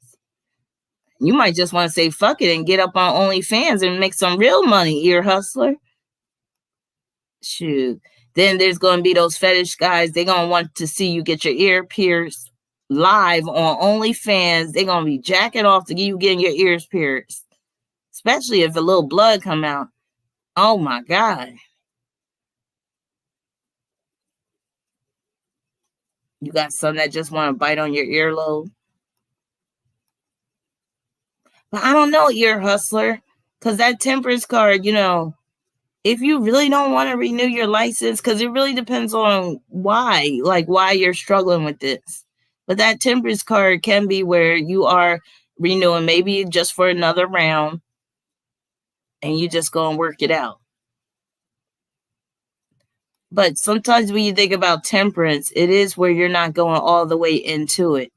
You might just want to say fuck it and get up on OnlyFans and make some real money, ear hustler. Shoot. Then there's going to be those fetish guys. They're going to want to see you get your ear pierced live on OnlyFans. They're going to be jacking off to get you getting your ears pierced. Especially if a little blood come out. Oh my God. You got some that just want to bite on your earlobe. But I don't know, ear hustler, because that temperance card, you know, if you really don't want to renew your license, because it really depends on why you're struggling with this. But that temperance card can be where you are renewing maybe just for another round and you just go and work it out. But sometimes when you think about temperance, it is where you're not going all the way into it.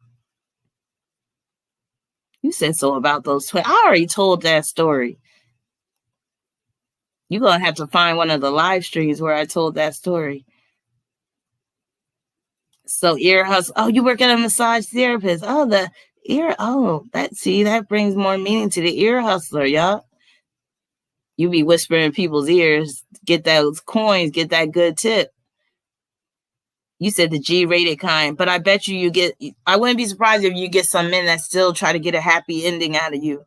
You said so about those twins. I already told that story. You're going to have to find one of the live streams where I told that story. So ear hustle. Oh, you work at a massage therapist. Oh, the ear. Oh, that brings more meaning to the ear hustler, y'all. You be whispering in people's ears, get those coins, get that good tip. You said the G-rated kind, but I bet you get, I wouldn't be surprised if you get some men that still try to get a happy ending out of you.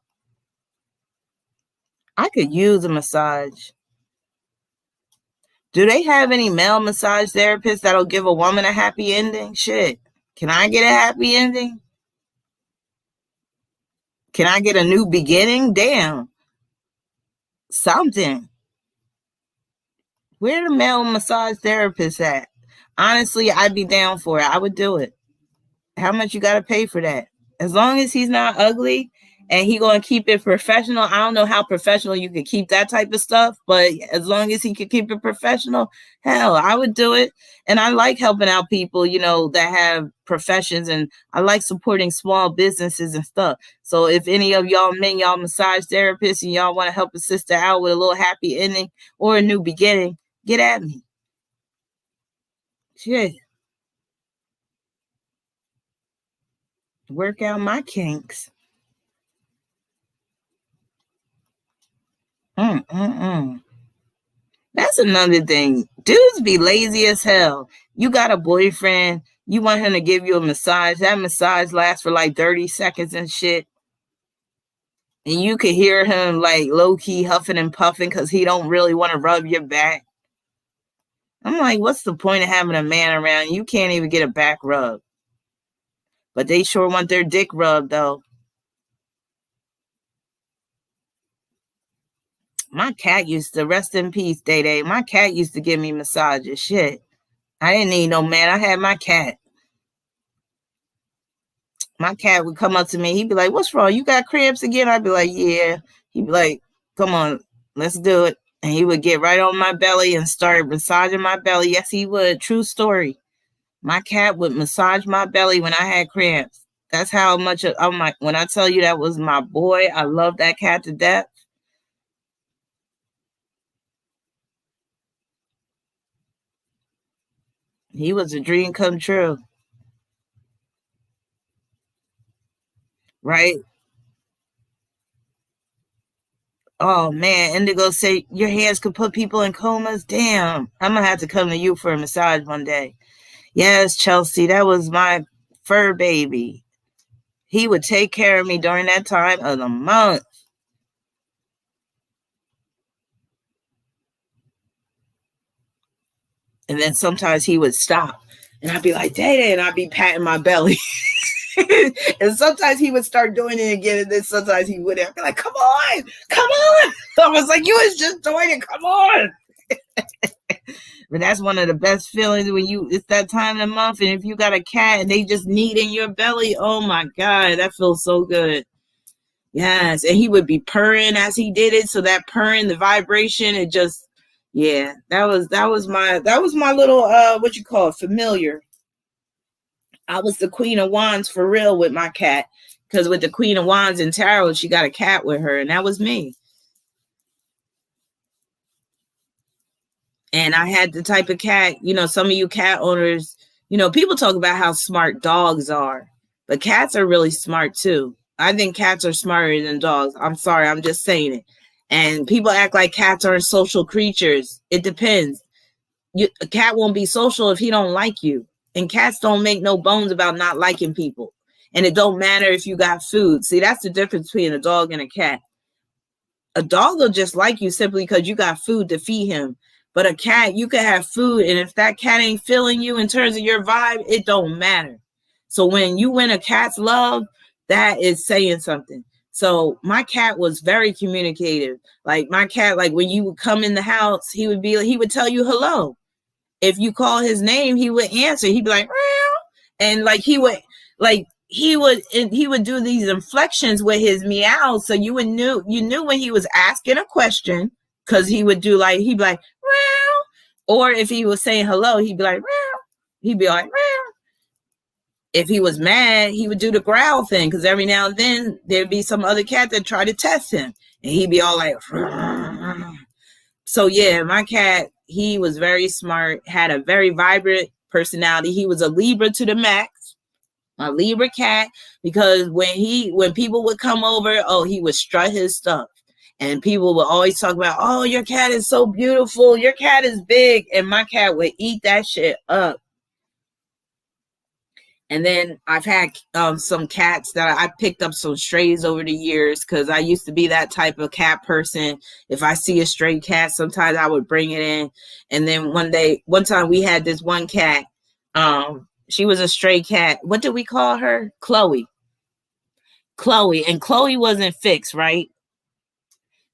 I could use a massage. Do they have any male massage therapists that'll give a woman a happy ending? Shit. Can I get a happy ending? Can I get a new beginning? Damn. Something. Where the male massage therapists at? Honestly, I'd be down for it. I would do it. How much you got to pay for that? As long as he's not ugly and he going to keep it professional. I don't know how professional you could keep that type of stuff, but as long as he could keep it professional, hell, I would do it. And I like helping out people, you know, that have professions, and I like supporting small businesses and stuff. So if any of y'all men, y'all massage therapists, and y'all want to help a sister out with a little happy ending or a new beginning, get at me. Shit. Work out my kinks. That's another thing. Dudes be lazy as hell. You got a boyfriend, You want him to give you a massage. That massage lasts for like 30 seconds and shit. And you could hear him like low-key huffing and puffing because he don't really want to rub your back. I'm like, what's the point of having a man around? You can't even get a back rub. But they sure want their dick rubbed, though. My cat used to, rest in peace, Day Day. My cat used to give me massages. Shit. I didn't need no man. I had my cat. My cat would come up to me. He'd be like, what's wrong? You got cramps again? I'd be like, yeah. He'd be like, come on, let's do it. And he would get right on my belly and start massaging my belly. Yes, he would. True story. My cat would massage my belly when I had cramps. That's how much I'm like, when I tell you that was my boy, I love that cat to death. He was a dream come true. Right? Oh man, Indigo say your hands could put people in comas. Damn, I'm gonna have to come to you for a massage one day. Yes, Chelsea, that was my fur baby. He would take care of me during that time of the month. And then sometimes he would stop and I'd be like, Day, and I'd be patting my belly. And sometimes he would start doing it again, and then sometimes he wouldn't. I'd be like, come on. I was like, you was just doing it, come on. But that's one of the best feelings when it's that time of the month, and if you got a cat and they just knead in your belly, oh my God, that feels so good. Yes, and he would be purring as he did it, so that purring, the vibration, it just, yeah, that was my little what you call it, familiar. I was the Queen of Wands for real with my cat, because with the Queen of Wands in tarot, she got a cat with her, and that was me. And I had the type of cat, some of you cat owners, people talk about how smart dogs are, but cats are really smart too. I think cats are smarter than dogs. I'm sorry, I'm just saying it. And people act like cats aren't social creatures. It depends. A cat won't be social if he don't like you. And cats don't make no bones about not liking people. And it don't matter if you got food. See, that's the difference between a dog and a cat. A dog will just like you simply because you got food to feed him. But a cat, you can have food, and if that cat ain't feeling you in terms of your vibe, it don't matter. So when you win a cat's love, that is saying something. So my cat was very communicative. Like my cat, like when you would come in the house, he would tell you hello. If you call his name, he would answer. He'd be like, meow. And like he would do these inflections with his meow, so you knew when he was asking a question, because he'd be like, meow. Or if he was saying hello, he'd be like, meow. He'd be like, meow. If he was mad, he would do the growl thing, because every now and then there'd be some other cat that tried to test him, and he'd be all like, Rrr. So yeah, my cat, he was very smart, had a very vibrant personality. He was a Libra to the max, a Libra cat, because when people would come over, he would strut his stuff. And people would always talk about, oh, your cat is so beautiful. Your cat is big. And my cat would eat that shit up. And then I've had some cats that I picked up some strays over the years, because I used to be that type of cat person. If I see a stray cat, sometimes I would bring it in. And then one time we had this one cat. She was a stray cat. What did we call her? Chloe. And Chloe wasn't fixed, right?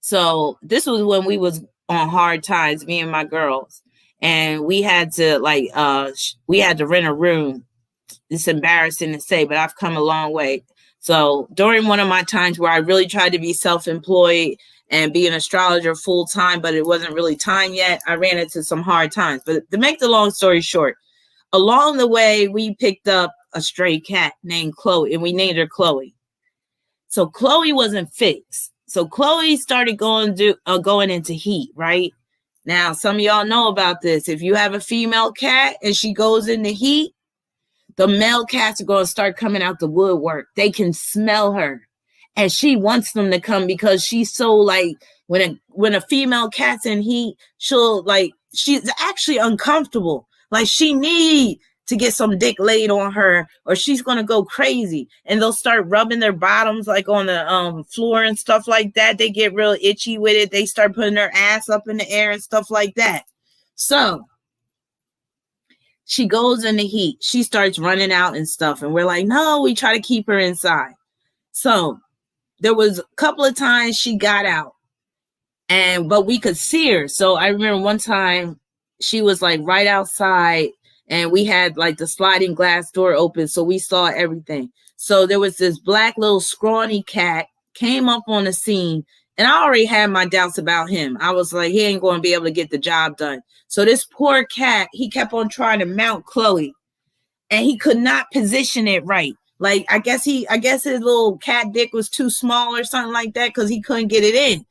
So this was when we was on hard times, me and my girls. And we had to rent a room. It's embarrassing to say, but I've come a long way. So during one of my times where I really tried to be self-employed and be an astrologer full time, but it wasn't really time yet, I ran into some hard times. But to make the long story short, along the way, we picked up a stray cat named Chloe, and we named her Chloe. So Chloe wasn't fixed. So Chloe started going into heat, right? Now, some of y'all know about this. If you have a female cat and she goes into heat, the male cats are going to start coming out the woodwork. They can smell her. And she wants them to come, because she's so like, when a female cat's in heat, she's actually uncomfortable. Like she need to get some dick laid on her, or she's going to go crazy. And they'll start rubbing their bottoms like on the floor and stuff like that. They get real itchy with it. They start putting their ass up in the air and stuff like that. So she goes in the heat. She starts running out and stuff. And we're like, no, we try to keep her inside. So there was a couple of times she got out, but we could see her. So I remember one time she was like right outside, and we had like the sliding glass door open, so we saw everything. So there was this black little scrawny cat came up on the scene, and I already had my doubts about him. I was like, he ain't going to be able to get the job done. So this poor cat, he kept on trying to mount Chloe, and he could not position it right. Like, I guess his little cat dick was too small or something like that, because he couldn't get it in.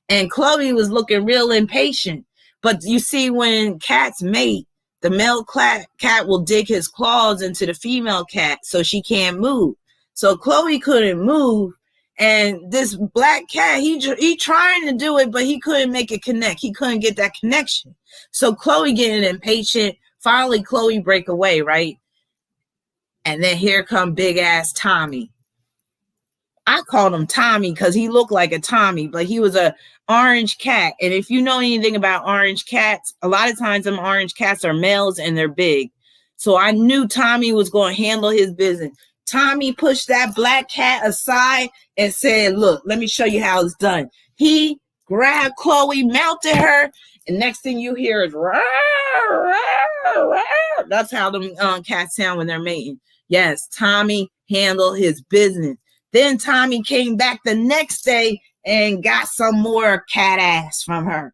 And Chloe was looking real impatient. But you see, when cats mate, the male cat will dig his claws into the female cat so she can't move. So Chloe couldn't move. And this black cat, he trying to do it, but he couldn't make it connect. He couldn't get that connection. So Chloe getting impatient. Finally, Chloe break away, right? And then here come big ass Tommy. I called him Tommy because he looked like a Tommy, but he was a orange cat. And if you know anything about orange cats, a lot of times them orange cats are males and they're big. So I knew Tommy was going to handle his business. Tommy pushed that black cat aside and said, look, let me show you how it's done. He grabbed Chloe, mounted her, and next thing you hear is, rawr, rawr, rawr. That's how them cats sound when they're mating. Yes, Tommy handled his business. Then Tommy came back the next day and got some more cat ass from her.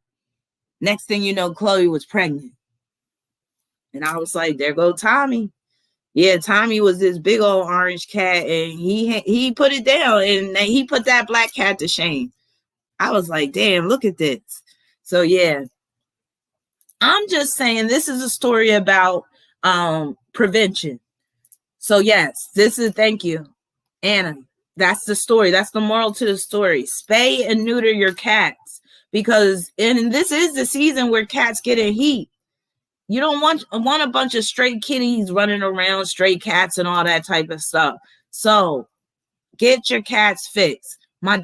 Next thing you know, Chloe was pregnant. And I was like, there go Tommy. Yeah, Tommy was this big old orange cat, and he put it down, and he put that black cat to shame. I was like, damn, look at this. So yeah, I'm just saying this is a story about prevention. So yes, thank you, Anna. That's the story. That's the moral to the story. Spay and neuter your cats, because this is the season where cats get in heat. You don't want a bunch of stray kitties running around, stray cats and all that type of stuff. So get your cats fixed. My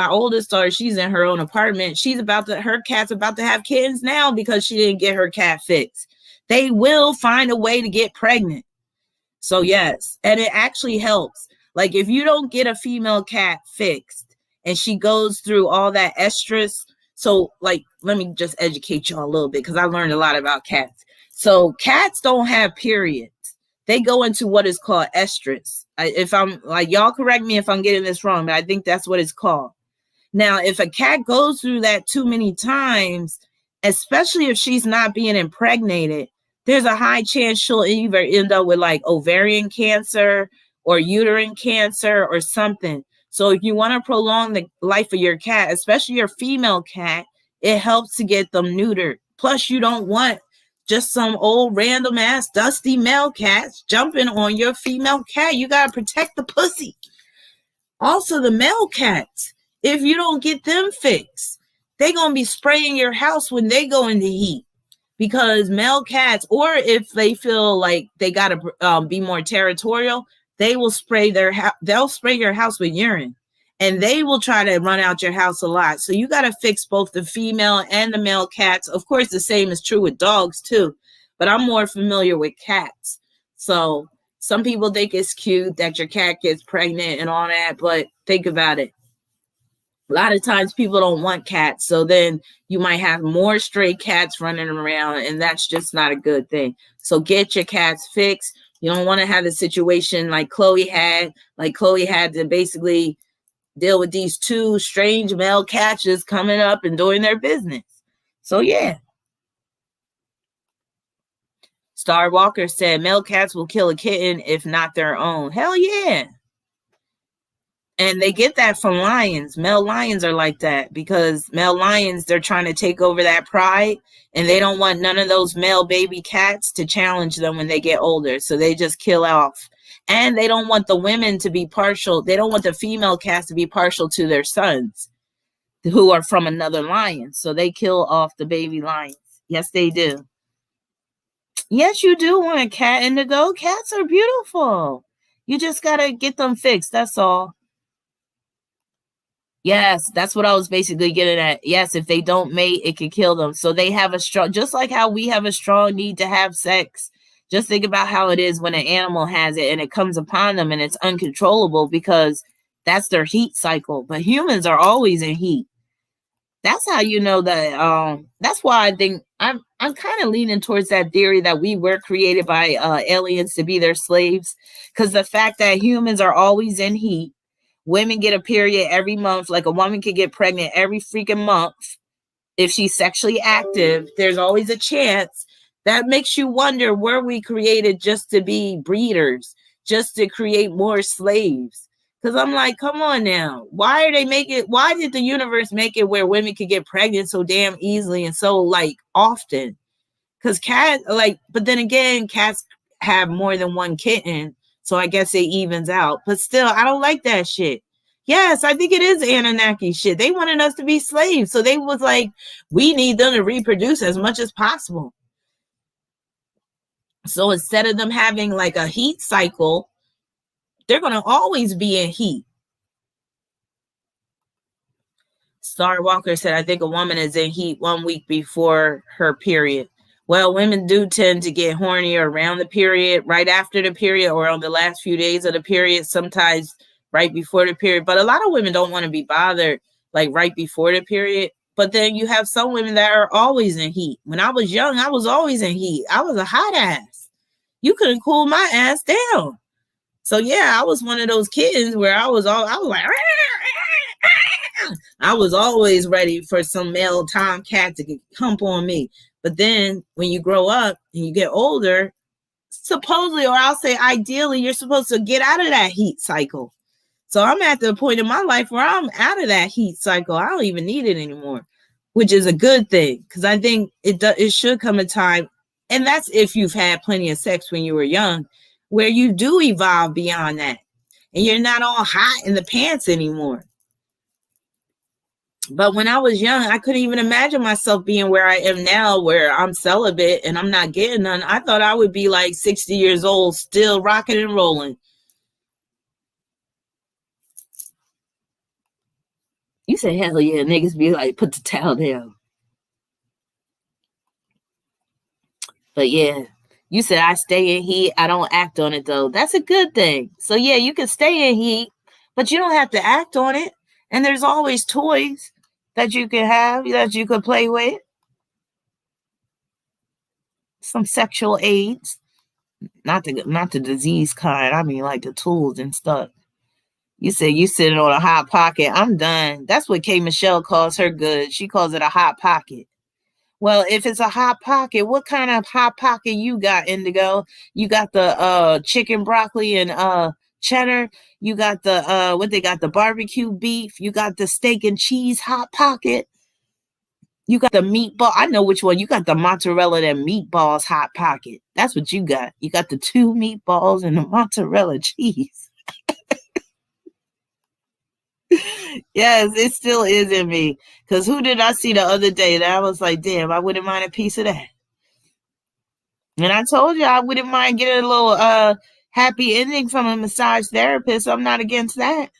oldest daughter, she's in her own apartment. Her cat's about to have kittens now because she didn't get her cat fixed. They will find a way to get pregnant. So yes, and it actually helps. Like if you don't get a female cat fixed and she goes through all that estrus. So like, let me just educate y'all a little bit because I learned a lot about cats. So cats don't have periods. They go into what is called estrus. If I'm like, y'all correct me if I'm getting this wrong, but I think that's what it's called. Now, if a cat goes through that too many times, especially if she's not being impregnated, there's a high chance she'll either end up with like ovarian cancer or uterine cancer or something. So if you want to prolong the life of your cat, especially your female cat, it helps to get them neutered. Plus, you don't want just some old random ass dusty male cats jumping on your female cat. You got to protect the pussy. Also, the male cats, if you don't get them fixed, they're going to be spraying your house when they go into heat. Because male cats, or if they feel like they got to be more territorial, they will spray they'll spray your house with urine, and they will try to run out your house a lot. So you got to fix both the female and the male cats. Of course, the same is true with dogs too, but I'm more familiar with cats. So some people think it's cute that your cat gets pregnant and all that, but think about it. A lot of times people don't want cats, so then you might have more stray cats running around, and that's just not a good thing. So get your cats fixed. You don't want to have a situation like Chloe had. Like Chloe had to basically deal with these two strange male cats just coming up and doing their business. So yeah. Star Walker said male cats will kill a kitten if not their own. Hell yeah. And they get that from lions. Male lions are like that because male lions, they're trying to take over that pride, and they don't want none of those male baby cats to challenge them when they get older. So they just kill off. And they don't want the women to be partial. They don't want the female cats to be partial to their sons who are from another lion. So they kill off the baby lions. Yes, they do. Yes, you do want a cat, Indigo. Cats are beautiful. You just gotta get them fixed. That's all. Yes, that's what I was basically getting at. Yes, if they don't mate, it can kill them. So they have a strong, just like how we have a strong need to have sex. Just think about how it is when an animal has it and it comes upon them and it's uncontrollable because that's their heat cycle. But humans are always in heat. That's how you know that. That's why I think I'm kind of leaning towards that theory that we were created by aliens to be their slaves, because the fact that humans are always in heat, women get a period every month, like a woman could get pregnant every freaking month if she's sexually active. There's always a chance. That makes you wonder, were we created just to be breeders, just to create more slaves? Because I'm like, come on now. Why are they making? Why did the universe make it where women could get pregnant so damn easily and so like often? Because cats, like, but then again, cats have more than one kitten, so I guess it evens out. But still, I don't like that shit. Yes, I think it is Anunnaki shit. They wanted us to be slaves, so they was like, we need them to reproduce as much as possible. So instead of them having like a heat cycle, they're going to always be in heat. Star Walker said, I think a woman is in heat 1 week before her period. Well, women do tend to get hornier around the period, right after the period, or on the last few days of the period, sometimes right before the period. But a lot of women don't want to be bothered like right before the period. But then you have some women that are always in heat. When I was young, I was always in heat. I was a hot ass. You couldn't cool my ass down. So yeah, I was one of those kittens where I was like, I was always ready for some male tomcat to hump on me. But then when you grow up and you get older, supposedly, or I'll say ideally, you're supposed to get out of that heat cycle. So I'm at the point in my life where I'm out of that heat cycle. I don't even need it anymore, which is a good thing, because I think it should come a time, and that's if you've had plenty of sex when you were young, where you do evolve beyond that, and you're not all hot in the pants anymore. But when I was young, I couldn't even imagine myself being where I am now, where I'm celibate and I'm not getting none. I thought I would be like 60 years old, still rocking and rolling. You say, hell yeah, niggas be like, put the towel down. But yeah, you said I stay in heat. I don't act on it though. That's a good thing. So yeah, you can stay in heat, but you don't have to act on it. And there's always toys that you can have, that you could play with. Some sexual aids. Not the disease kind. I mean like the tools and stuff. You said you sitting on a hot pocket. I'm done. That's what K. Michelle calls her good. She calls it a hot pocket. Well, if it's a hot pocket, what kind of hot pocket you got, Indigo? You got the chicken broccoli and cheddar. You got the what they got, the barbecue beef. You got the steak and cheese hot pocket. You got the meatball. I know which one. You got the mozzarella and meatballs hot pocket. That's what you got. You got the 2 meatballs and the mozzarella cheese. Yes, it still is in me. Because who did I see the other day that I was like, damn, I wouldn't mind a piece of that. And I told you I wouldn't mind getting a little happy ending from a massage therapist. I'm not against that.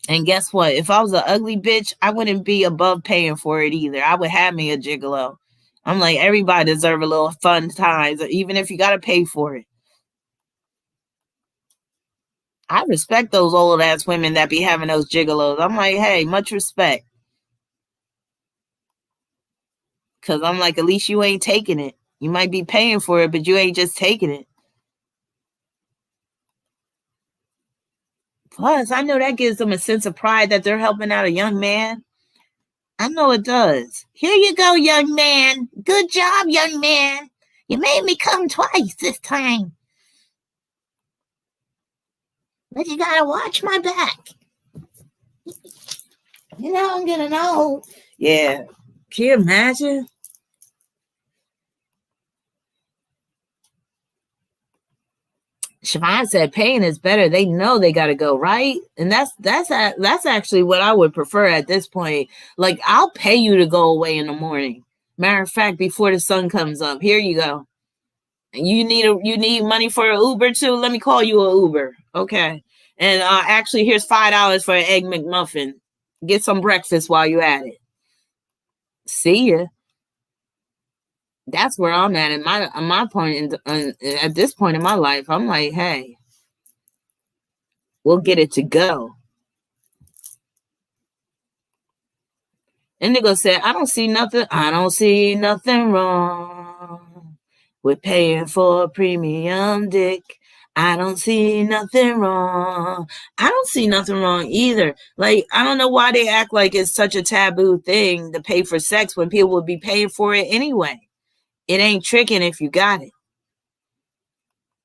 And guess what? If I was an ugly bitch, I wouldn't be above paying for it either. I would have me a gigolo. I'm like, everybody deserve a little fun times, even if you got to pay for it. I respect those old ass women that be having those gigolos. I'm like, hey, much respect. Because I'm like, at least you ain't taking it. You might be paying for it, but you ain't just taking it. Plus, I know that gives them a sense of pride that they're helping out a young man. I know it does. Here you go, young man. Good job, young man. You made me come twice this time. But you gotta watch my back. You know, I'm gonna know. Yeah. Can you imagine? Siobhan said pain is better. They know they gotta go, right? And that's actually what I would prefer at this point. Like, I'll pay you to go away in the morning. Matter of fact, before the sun comes up, here you go. You need money for an Uber too? Let me call you an Uber. Okay. And actually, here's $5 for an egg McMuffin. Get some breakfast while you at it. See ya. That's where I'm at my point at this point in my life. I'm like, hey, we'll get it to go. Indigo said, I don't see nothing wrong with paying for a premium dick. I don't see nothing wrong. I don't see nothing wrong either. Like, I don't know why they act like it's such a taboo thing to pay for sex when people would be paying for it anyway. It ain't tricking if you got it.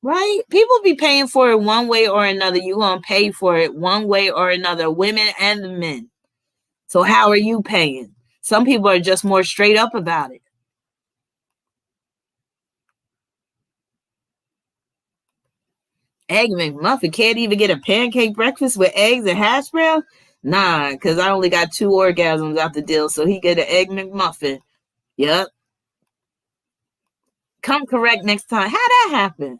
Right? People be paying for it one way or another. You gonna pay for it one way or another, women and men. So how are you paying? Some people are just more straight up about it. Egg McMuffin, can't even get a pancake breakfast with eggs and hash browns? Nah, because I only got 2 orgasms out the deal, so he get an egg McMuffin. Yep. Come correct next time. How that happen?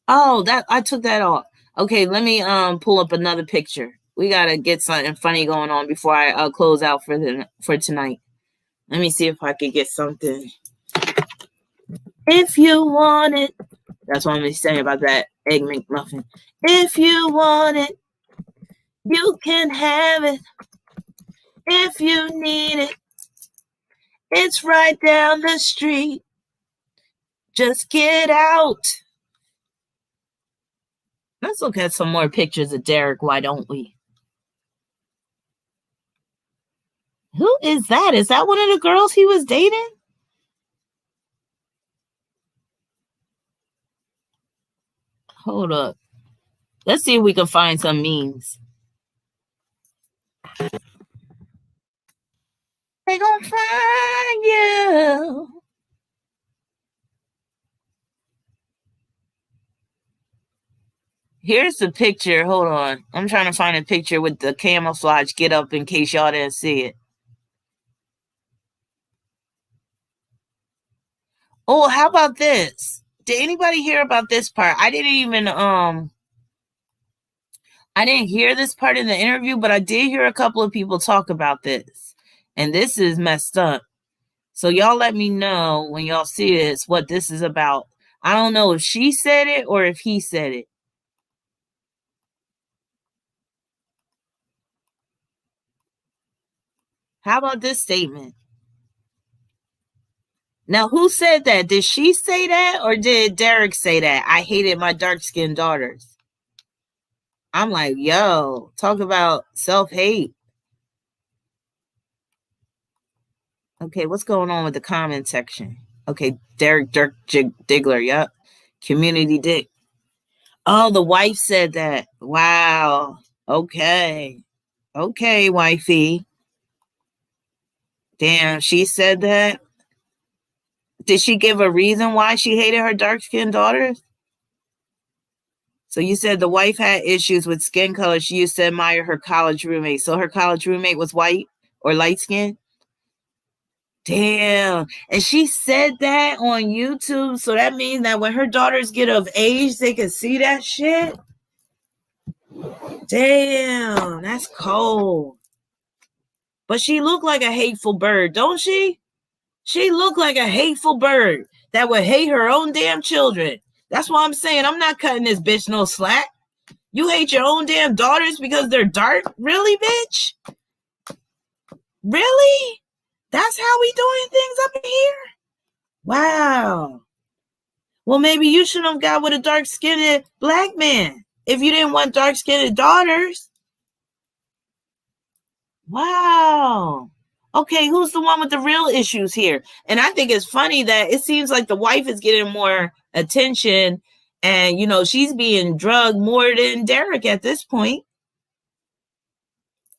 Oh, that I took that off. Okay, let me pull up another picture. We gotta get something funny going on before I close out for tonight. Let me see if I can get something. If you want it. That's what I'm going to say about that egg McMuffin. If you want it, you can have it. If you need it, it's right down the street. Just get out. Let's look at some more pictures of Derrick, why don't we? Who is that? Is that one of the girls he was dating? Hold up. Let's see if we can find some memes. They gonna find you. Here's the picture. Hold on. I'm trying to find a picture with the camouflage get up in case y'all didn't see it. Oh, how about this? Did anybody hear about this part? I didn't hear this part in the interview, but I did hear a couple of people talk about this. And this is messed up. So y'all let me know when y'all see this what this is about. I don't know if she said it or if he said it. How about this statement? Now, who said that? Did she say that or did Derrick say that? I hated my dark-skinned daughters. I'm like, yo, talk about self-hate. Okay, what's going on with the comment section? Okay, Derrick Diggler, yep. Community dick. Oh, the wife said that. Wow. Okay. Okay, wifey. Damn, she said that. Did she give a reason why she hated her dark-skinned daughters? So you said the wife had issues with skin color. She used to admire her college roommate. So her college roommate was white or light-skinned? Damn. And she said that on YouTube. So that means that when her daughters get of age, they can see that shit? Damn, that's cold. But she looked like a hateful bird, don't she? She looked like a hateful bird that would hate her own damn children. That's why I'm saying I'm not cutting this bitch no slack. You hate your own damn daughters because they're dark? Really, bitch? Really? That's how we doing things up in here? Wow. Well, maybe you should have got with a dark-skinned black man if you didn't want dark-skinned daughters. Wow. Okay, who's the one with the real issues here? And I think it's funny that it seems like the wife is getting more attention and, you know, she's being drugged more than Derrick at this point.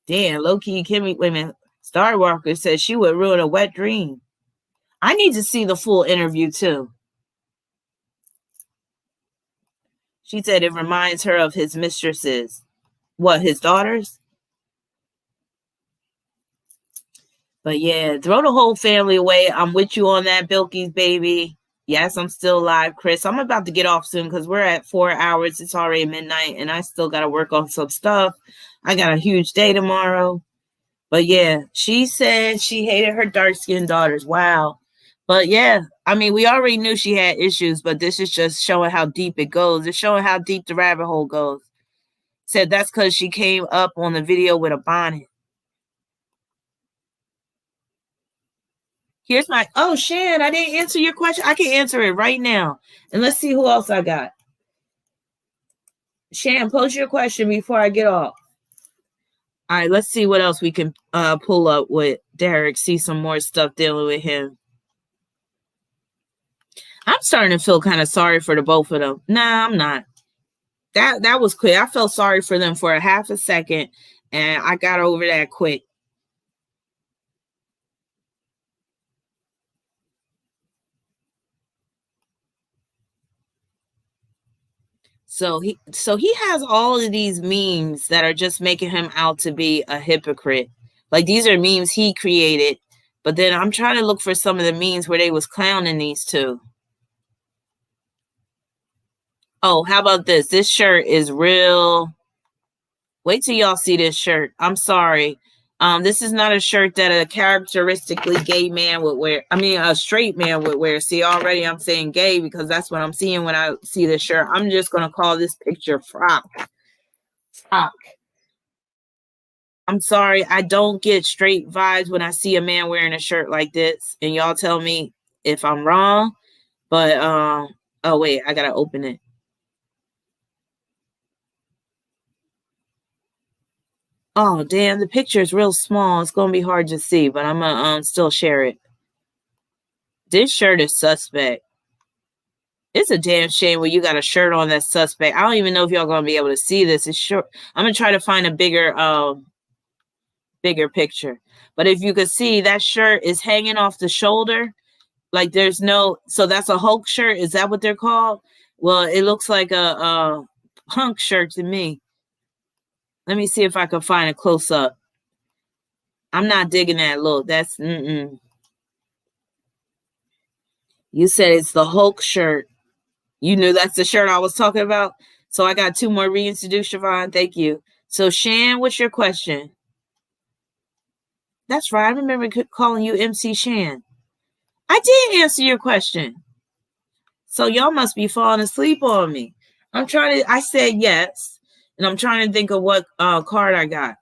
Damn, low-key, Kimmy, wait a minute. Star Walker says she would ruin a wet dream. I need to see the full interview, too. She said it reminds her of his mistresses. What, his daughters? But yeah, throw the whole family away. I'm with you on that, Bilkies, baby. Yes, I'm still alive, Chris. I'm about to get off soon because we're at 4 hours. It's already midnight, and I still got to work on some stuff. I got a huge day tomorrow. But yeah, she said she hated her dark-skinned daughters. Wow. But yeah, I mean, we already knew she had issues, but this is just showing how deep it goes. It's showing how deep the rabbit hole goes. Said that's because she came up on the video with a bonnet. Here's my, oh, Shan, I didn't answer your question. I can answer it right now. And let's see who else I got. Shan, pose your question before I get off. All right, let's see what else we can pull up with Derrick. See some more stuff dealing with him. I'm starting to feel kind of sorry for the both of them. Nah, I'm not. That was quick. I felt sorry for them for a half a second, and I got over that quick. So he has all of these memes that are just making him out to be a hypocrite. Like these are memes he created, but then I'm trying to look for some of the memes where they was clowning these two. Oh, how about this? This shirt is real. Wait till y'all see this shirt. I'm sorry. This is not a shirt that a characteristically gay man would wear. I mean, a straight man would wear. See, already I'm saying gay because that's what I'm seeing when I see this shirt. I'm just going to call this picture frock. Frock. I'm sorry. I don't get straight vibes when I see a man wearing a shirt like this. And y'all tell me if I'm wrong. But, oh, wait, I got to open it. Oh, damn, the picture is real small. It's going to be hard to see, but I'm going to still share it. This shirt is suspect. It's a damn shame when you got a shirt on that's suspect. I don't even know if y'all going to be able to see this. It's short. I'm going to try to find a bigger picture. But if you could see, that shirt is hanging off the shoulder. Like there's no, so that's a Hulk shirt. Is that what they're called? Well, it looks like a punk shirt to me. Let me see if I can find a close up. I'm not digging that look. That's You said it's the Hulk shirt. You knew that's the shirt I was talking about. So I got two more reintroduced, Siobhan. Thank you. So Shan, what's your question? That's right. I remember calling you MC Shan. I did answer your question. So y'all must be falling asleep on me. I said yes. And I'm trying to think of what card I got.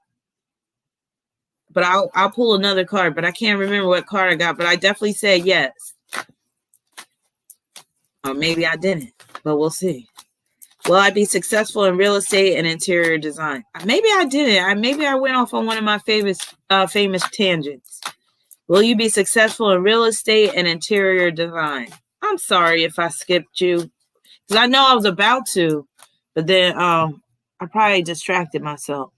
But I'll pull another card, but I can't remember what card I got, but I definitely said yes. Or maybe I didn't, but we'll see. Will I be successful in real estate and interior design? Maybe I didn't. Maybe I went off on one of my famous tangents. Will you be successful in real estate and interior design? I'm sorry if I skipped you. Because I know I was about to, but then I probably distracted myself.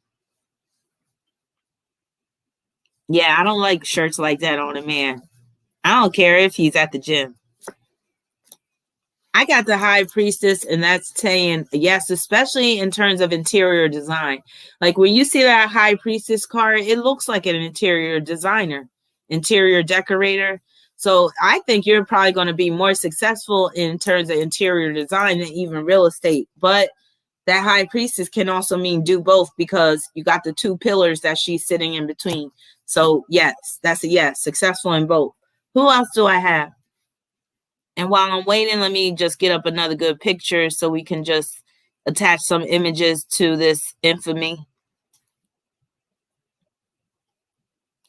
Yeah, I don't like shirts like that on a man. I don't care if he's at the gym. I got the High Priestess, and that's saying yes, especially in terms of interior design. Like when you see that High Priestess card, it looks like an interior designer, interior decorator. So I think you're probably going to be more successful in terms of interior design than even real estate. But that High Priestess can also mean do both because you got the two pillars that she's sitting in between. So yes, that's a yes, successful in both. Who else do I have? And while I'm waiting, let me just get up another good picture so we can just attach some images to this infamy.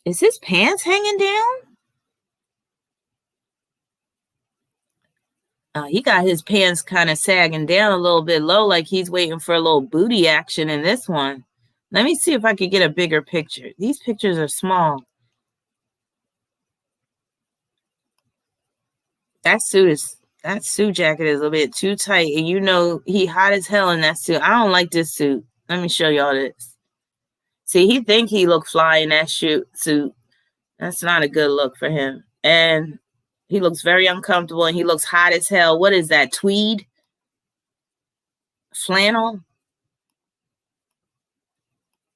Is his pants hanging down? He got his pants kind of sagging down a little bit low, like he's waiting for a little booty action in this one. Let me see if I could get a bigger picture. These pictures are small. That suit jacket is a bit too tight, and you know he hot as hell in that suit. I don't like this suit. Let me show y'all this. See, he think he look fly in that suit. That's not a good look for him. And he looks very uncomfortable, and he looks hot as hell. What is that, tweed? Flannel?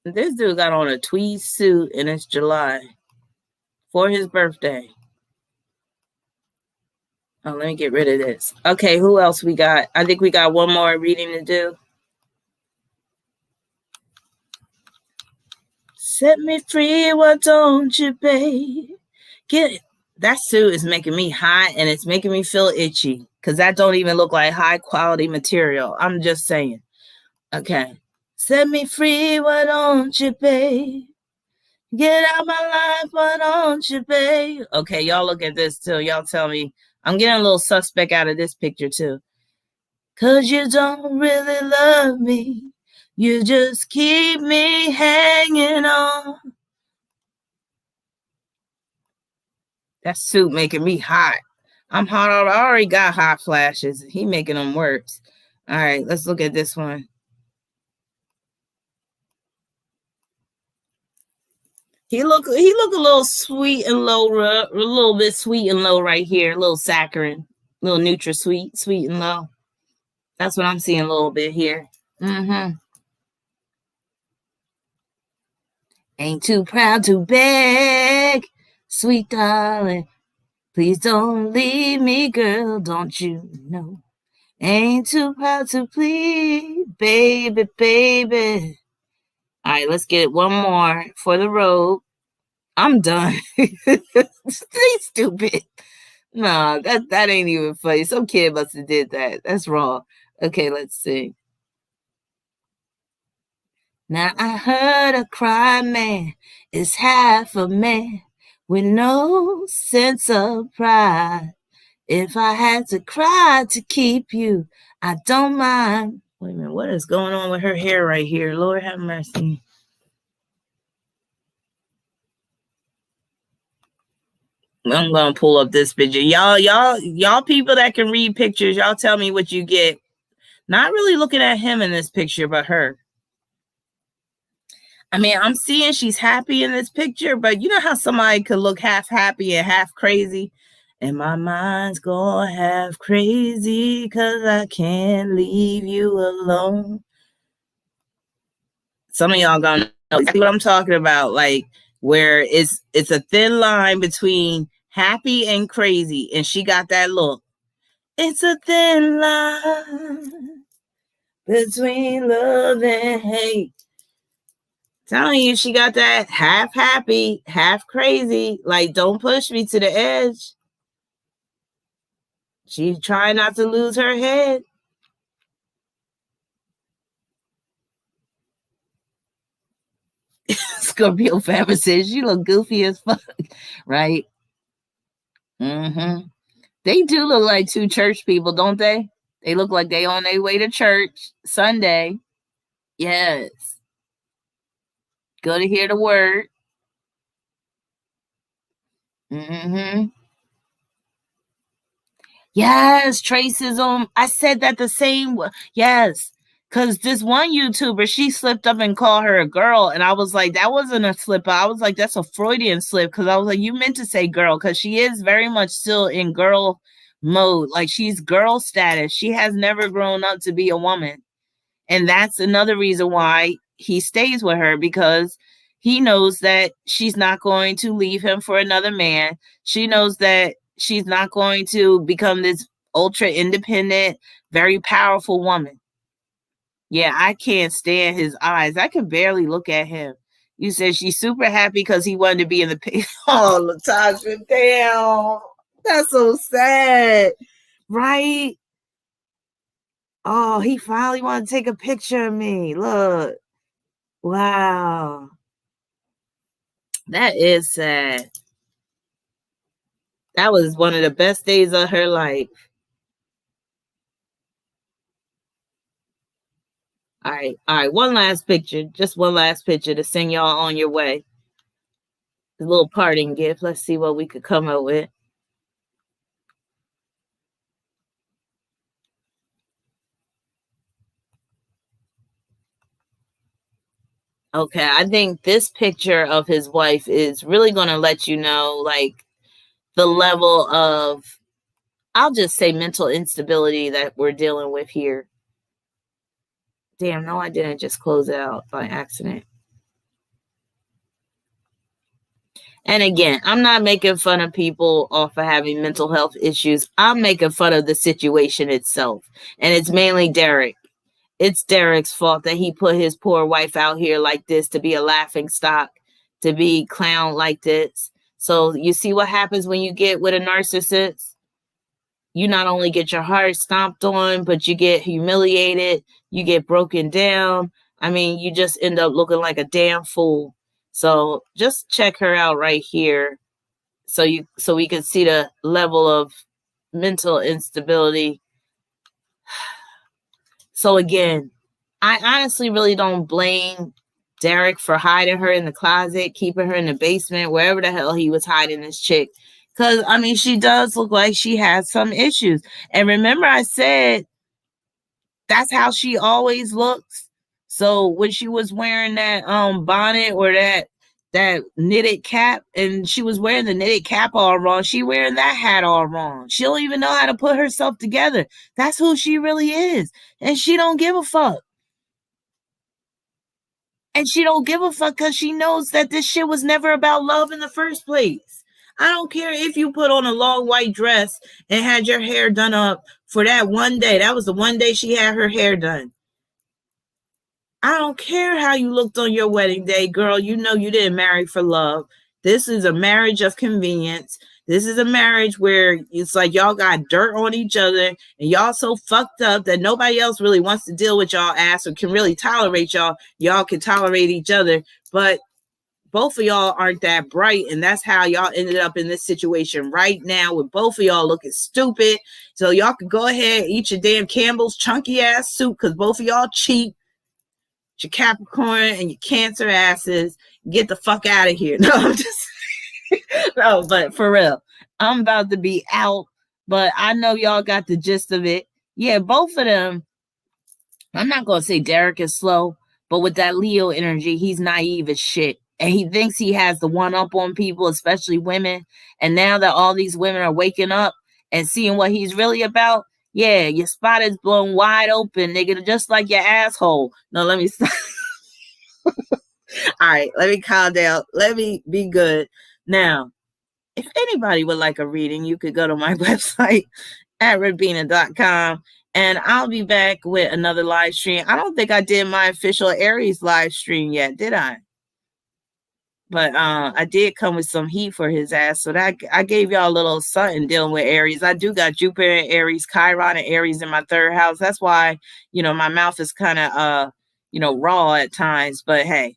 This dude got on a tweed suit, and it's July for his birthday. Oh, let me get rid of this. Okay, who else we got? I think we got one more reading to do. Set me free, why don't you, babe? That suit is making me hot and it's making me feel itchy because that don't even look like high quality material. I'm just saying. Okay. Set me free, why don't you, babe? Get out my life, why don't you, babe? Okay, y'all look at this too. Y'all tell me. I'm getting a little suspect out of this picture too. 'Cause you don't really love me. You just keep me hanging on. That suit making me hot. I'm hot. I already got hot flashes. He making them worse. All right, let's look at this one. He look a little sweet and low, a little bit sweet and low right here. A little saccharine, a little NutraSweet, sweet and low. That's what I'm seeing a little bit here. Ain't too proud to beg, sweet darling. Please don't leave me, girl, don't you know? Ain't too proud to plead, baby, baby. All right, let's get one more for the road. I'm done. They stupid. No, that ain't even funny. Some kid must have did that. That's wrong. Okay, let's see. Now I heard a cry man is half a man with no sense of pride. If I had to cry to keep you, I don't mind. Wait a minute, what is going on with her hair right here? Lord have mercy. I'm gonna pull up this picture. Y'all people that can read pictures, y'all tell me what you get. Not really looking at him in this picture, but her. I mean, I'm seeing she's happy in this picture, but you know how somebody could look half happy and half crazy? And my mind's going half crazy because I can't leave you alone. Some of y'all gonna know exactly what I'm talking about, like where it's a thin line between happy and crazy, and she got that look. It's a thin line between love and hate. Telling you, she got that half happy, half crazy. Like, don't push me to the edge. She's trying not to lose her head. Scorpio Faber says you look goofy as fuck, right? They do look like two church people, don't they? They look like they on their way to church Sunday. Yes. Go to hear the word. Yes, Tracism. I said that the same way. Yes. Because this one YouTuber, she slipped up and called her a girl. And I was like, that wasn't a slip. I was like, that's a Freudian slip. Because I was like, you meant to say girl. Because she is very much still in girl mode. Like, she's girl status. She has never grown up to be a woman. And that's another reason why he stays with her. Because he knows that she's not going to leave him for another man. She knows that she's not going to become this ultra independent, very powerful woman. Yeah, I can't stand his eyes. I can barely look at him. You said she's super happy because he wanted to be in the picture. Oh, Latasha, damn. That's so sad. Right? Oh, he finally wanted to take a picture of me. Look. Wow. That is sad. That was one of the best days of her life. All right. One last picture. Just one last picture to send y'all on your way. A little parting gift. Let's see what we could come up with. Okay, I think this picture of his wife is really going to let you know, like, the level of, I'll just say, mental instability that we're dealing with here. Damn, no, I didn't just close it out by accident. And again, I'm not making fun of people off of having mental health issues. I'm making fun of the situation itself. And it's mainly Derrick. It's Derrick's fault that he put his poor wife out here like this to be a laughing stock, to be clowned like this. So you see what happens when you get with a narcissist? You not only get your heart stomped on, but you get humiliated, you get broken down. I mean, you just end up looking like a damn fool. So just check her out right here so we can see the level of mental instability. So again, I honestly really don't blame Derrick for hiding her in the closet, keeping her in the basement, wherever the hell he was hiding this chick. Because, I mean, she does look like she has some issues. And remember I said that's how she always looks. So when she was wearing that bonnet or that knitted cap, and she was wearing the knitted cap all wrong, she wearing that hat all wrong. She don't even know how to put herself together. That's who she really is. And she don't give a fuck. And she don't give a fuck because she knows that this shit was never about love in the first place. I don't care if you put on a long white dress and had your hair done up for that one day. That was the one day she had her hair done. I don't care how you looked on your wedding day, girl. You know you didn't marry for love. This is a marriage of convenience. This is a marriage where it's like y'all got dirt on each other and y'all so fucked up that nobody else really wants to deal with y'all ass or can really tolerate y'all. Y'all can tolerate each other, but both of y'all aren't that bright, and that's how y'all ended up in this situation right now with both of y'all looking stupid. So y'all could go ahead, eat your damn Campbell's chunky ass soup because both of y'all cheap. Your Capricorn and your Cancer asses, get the fuck out of here. No, I'm just no, but for real, I'm about to be out, but I know y'all got the gist of it. Yeah, both of them. I'm not gonna say Derrick is slow, but with that Leo energy, he's naive as shit. And he thinks he has the one up on people, especially women. And now that all these women are waking up and seeing what he's really about, yeah, your spot is blown wide open, nigga, just like your asshole. No, let me stop. All right, let me calm down. Let me be good. Now, if anybody would like a reading, you could go to my website at Rahbinah.com, and I'll be back with another live stream. I don't think I did my official Aries live stream yet, did I? But I did come with some heat for his ass. So that I gave y'all a little something dealing with Aries. I do got Jupiter and Aries, Chiron and Aries in my third house. That's why, my mouth is kind of, raw at times. But hey,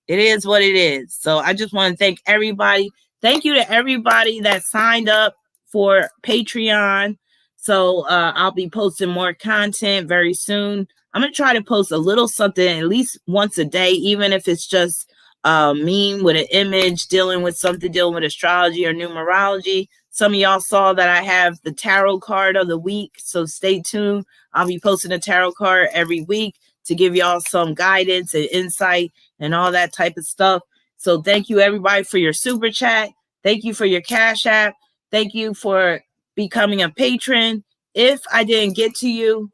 it is what it is. So I just want to thank everybody. Thank you to everybody that signed up for Patreon. So I'll be posting more content very soon. I'm going to try to post a little something at least once a day, even if it's just meme with an image dealing with astrology or numerology. Some of y'all saw that I have the tarot card of the week, so stay tuned. I'll be posting a tarot card every week to give y'all some guidance and insight and all that type of stuff. So thank you everybody for your super chat. Thank you for your Cash App. Thank you for becoming a patron. If I didn't get to you,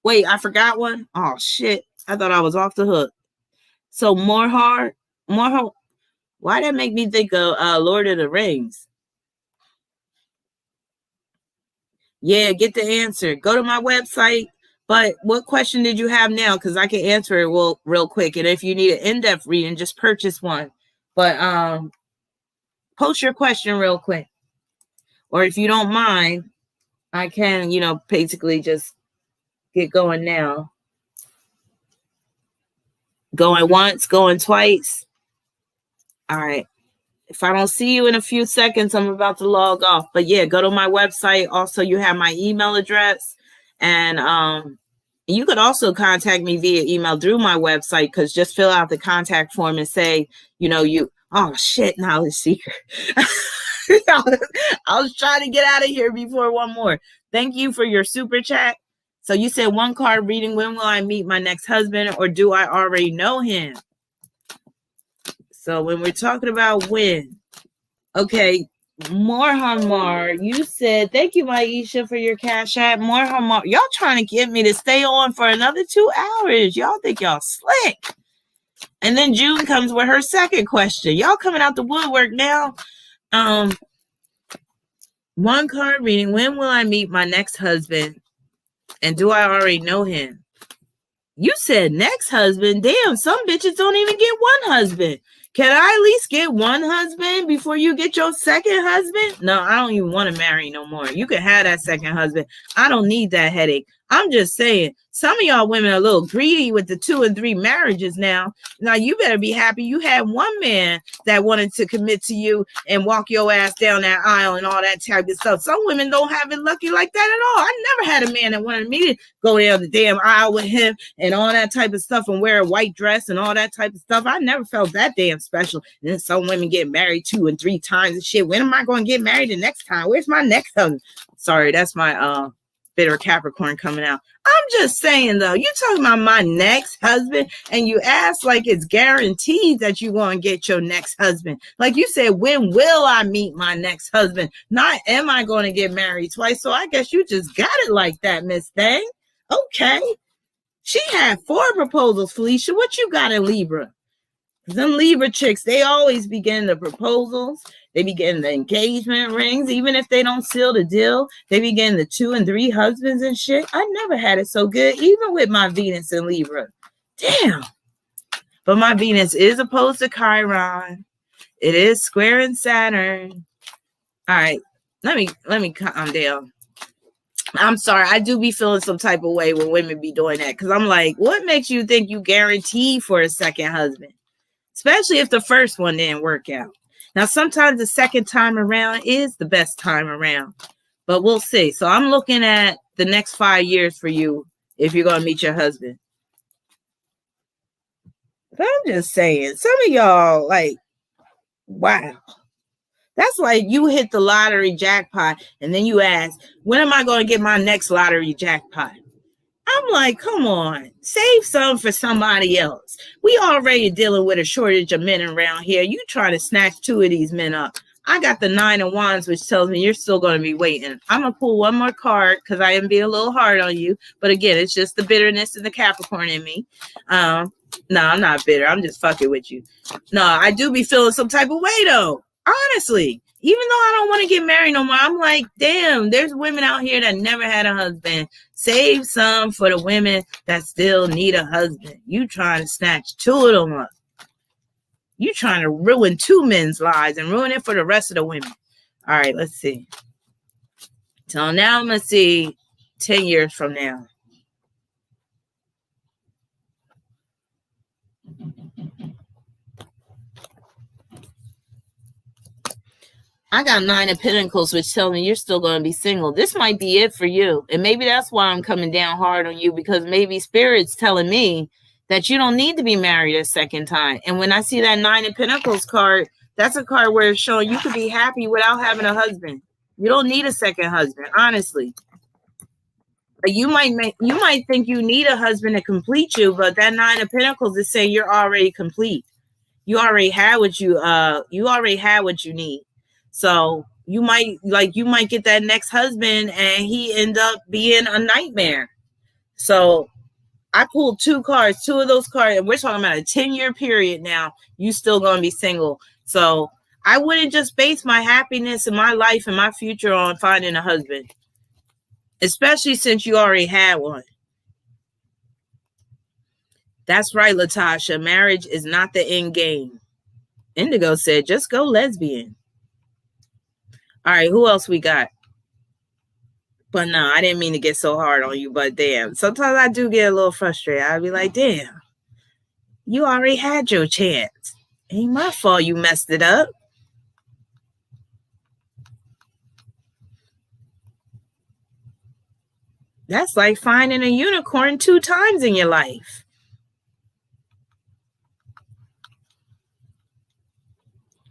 wait, I forgot one. Oh shit, I thought I was off the hook. So Morhar, why that make me think of Lord of the Rings? Yeah, get the answer. Go to my website. But what question did you have now? Because I can answer it real quick. And if you need an in-depth reading, just purchase one. But post your question real quick. Or if you don't mind, I can, basically just get going now. Going once, going twice. All right. If I don't see you in a few seconds, I'm about to log off. But yeah, go to my website. Also, you have my email address. And you could also contact me via email through my website, because just fill out the contact form and say, oh shit, knowledge seeker. I was trying to get out of here before one more. Thank you for your super chat. So you said one card reading, when will I meet my next husband, or do I already know him? So when we're talking about when, okay, Morhamar, you said, thank you, Maisha, for your Cash App. Morhamar, y'all trying to get me to stay on for another 2 hours. Y'all think y'all slick. And then June comes with her second question. Y'all coming out the woodwork now. One card reading. When will I meet my next husband? And do I already know him? You said next husband. Damn, some bitches don't even get one husband. Can I at least get one husband before you get your second husband? No, I don't even want to marry no more. You can have that second husband. I don't need that headache. I'm just saying, some of y'all women are a little greedy with the 2 and 3 marriages now. Now, you better be happy you had one man that wanted to commit to you and walk your ass down that aisle and all that type of stuff. Some women don't have it lucky like that at all. I never had a man that wanted me to go down the damn aisle with him and all that type of stuff and wear a white dress and all that type of stuff. I never felt that damn special. And then some women get married 2 and 3 times and shit. When am I going to get married the next time? Where's my next husband? Sorry, that's my bitter Capricorn coming out. I'm just saying though, you talking about my next husband and you ask like it's guaranteed that you're going to get your next husband. Like you said, when will I meet my next husband? Not am I going to get married twice? So I guess you just got it like that, Miss Thang. Okay. She had 4 proposals, Felicia. What you got in Libra? Them Libra chicks, they always begin the proposals. They begin the engagement rings. Even if they don't seal the deal, they begin the 2 and 3 husbands and shit. I never had it so good, even with my Venus in Libra. Damn. But my Venus is opposed to Chiron. It is square in Saturn. All right. Let me calm down. I'm sorry. I do be feeling some type of way when women be doing that. Because I'm like, what makes you think you guarantee for a second husband? Especially if the first one didn't work out. Now, sometimes the second time around is the best time around, but we'll see. So I'm looking at the next 5 years for you if you're going to meet your husband. But I'm just saying, some of y'all, like, wow. That's like you hit the lottery jackpot and then you ask, when am I going to get my next lottery jackpot? I'm like, come on, save some for somebody else. We already dealing with a shortage of men around here. You try to snatch 2 of these men up. I got the 9 of Wands, which tells me you're still going to be waiting. I'm going to pull one more card because I am being a little hard on you. But again, it's just the bitterness and the Capricorn in me. No, I'm not bitter. I'm just fucking with you. No, I do be feeling some type of way, though. Honestly. Even though I don't want to get married no more, I'm like, damn, there's women out here that never had a husband. Save some for the women that still need a husband. You trying to snatch 2 of them up. You trying to ruin 2 men's lives and ruin it for the rest of the women. All right, let's see. So now I'm going to see 10 years from now. I got 9 of Pentacles, which tell me you're still going to be single. This might be it for you. And maybe that's why I'm coming down hard on you, because maybe Spirit's telling me that you don't need to be married a second time. And when I see that 9 of Pentacles card, that's a card where it's showing you could be happy without having a husband. You don't need a second husband, honestly. You might think you need a husband to complete you, but that 9 of Pentacles is saying you're already complete. You already had what you need. So you might get that next husband and he end up being a nightmare. So I pulled 2 cards, 2 of those cards, and we're talking about a 10-year period now. You still going to be single. So I wouldn't just base my happiness and my life and my future on finding a husband, especially since you already had one. That's right, Latasha. Marriage is not the end game. Indigo said, just go lesbian. All right, who else we got? But no, I didn't mean to get so hard on you, but damn. Sometimes I do get a little frustrated. I'd be like, damn, you already had your chance. Ain't my fault you messed it up. That's like finding a unicorn 2 times in your life.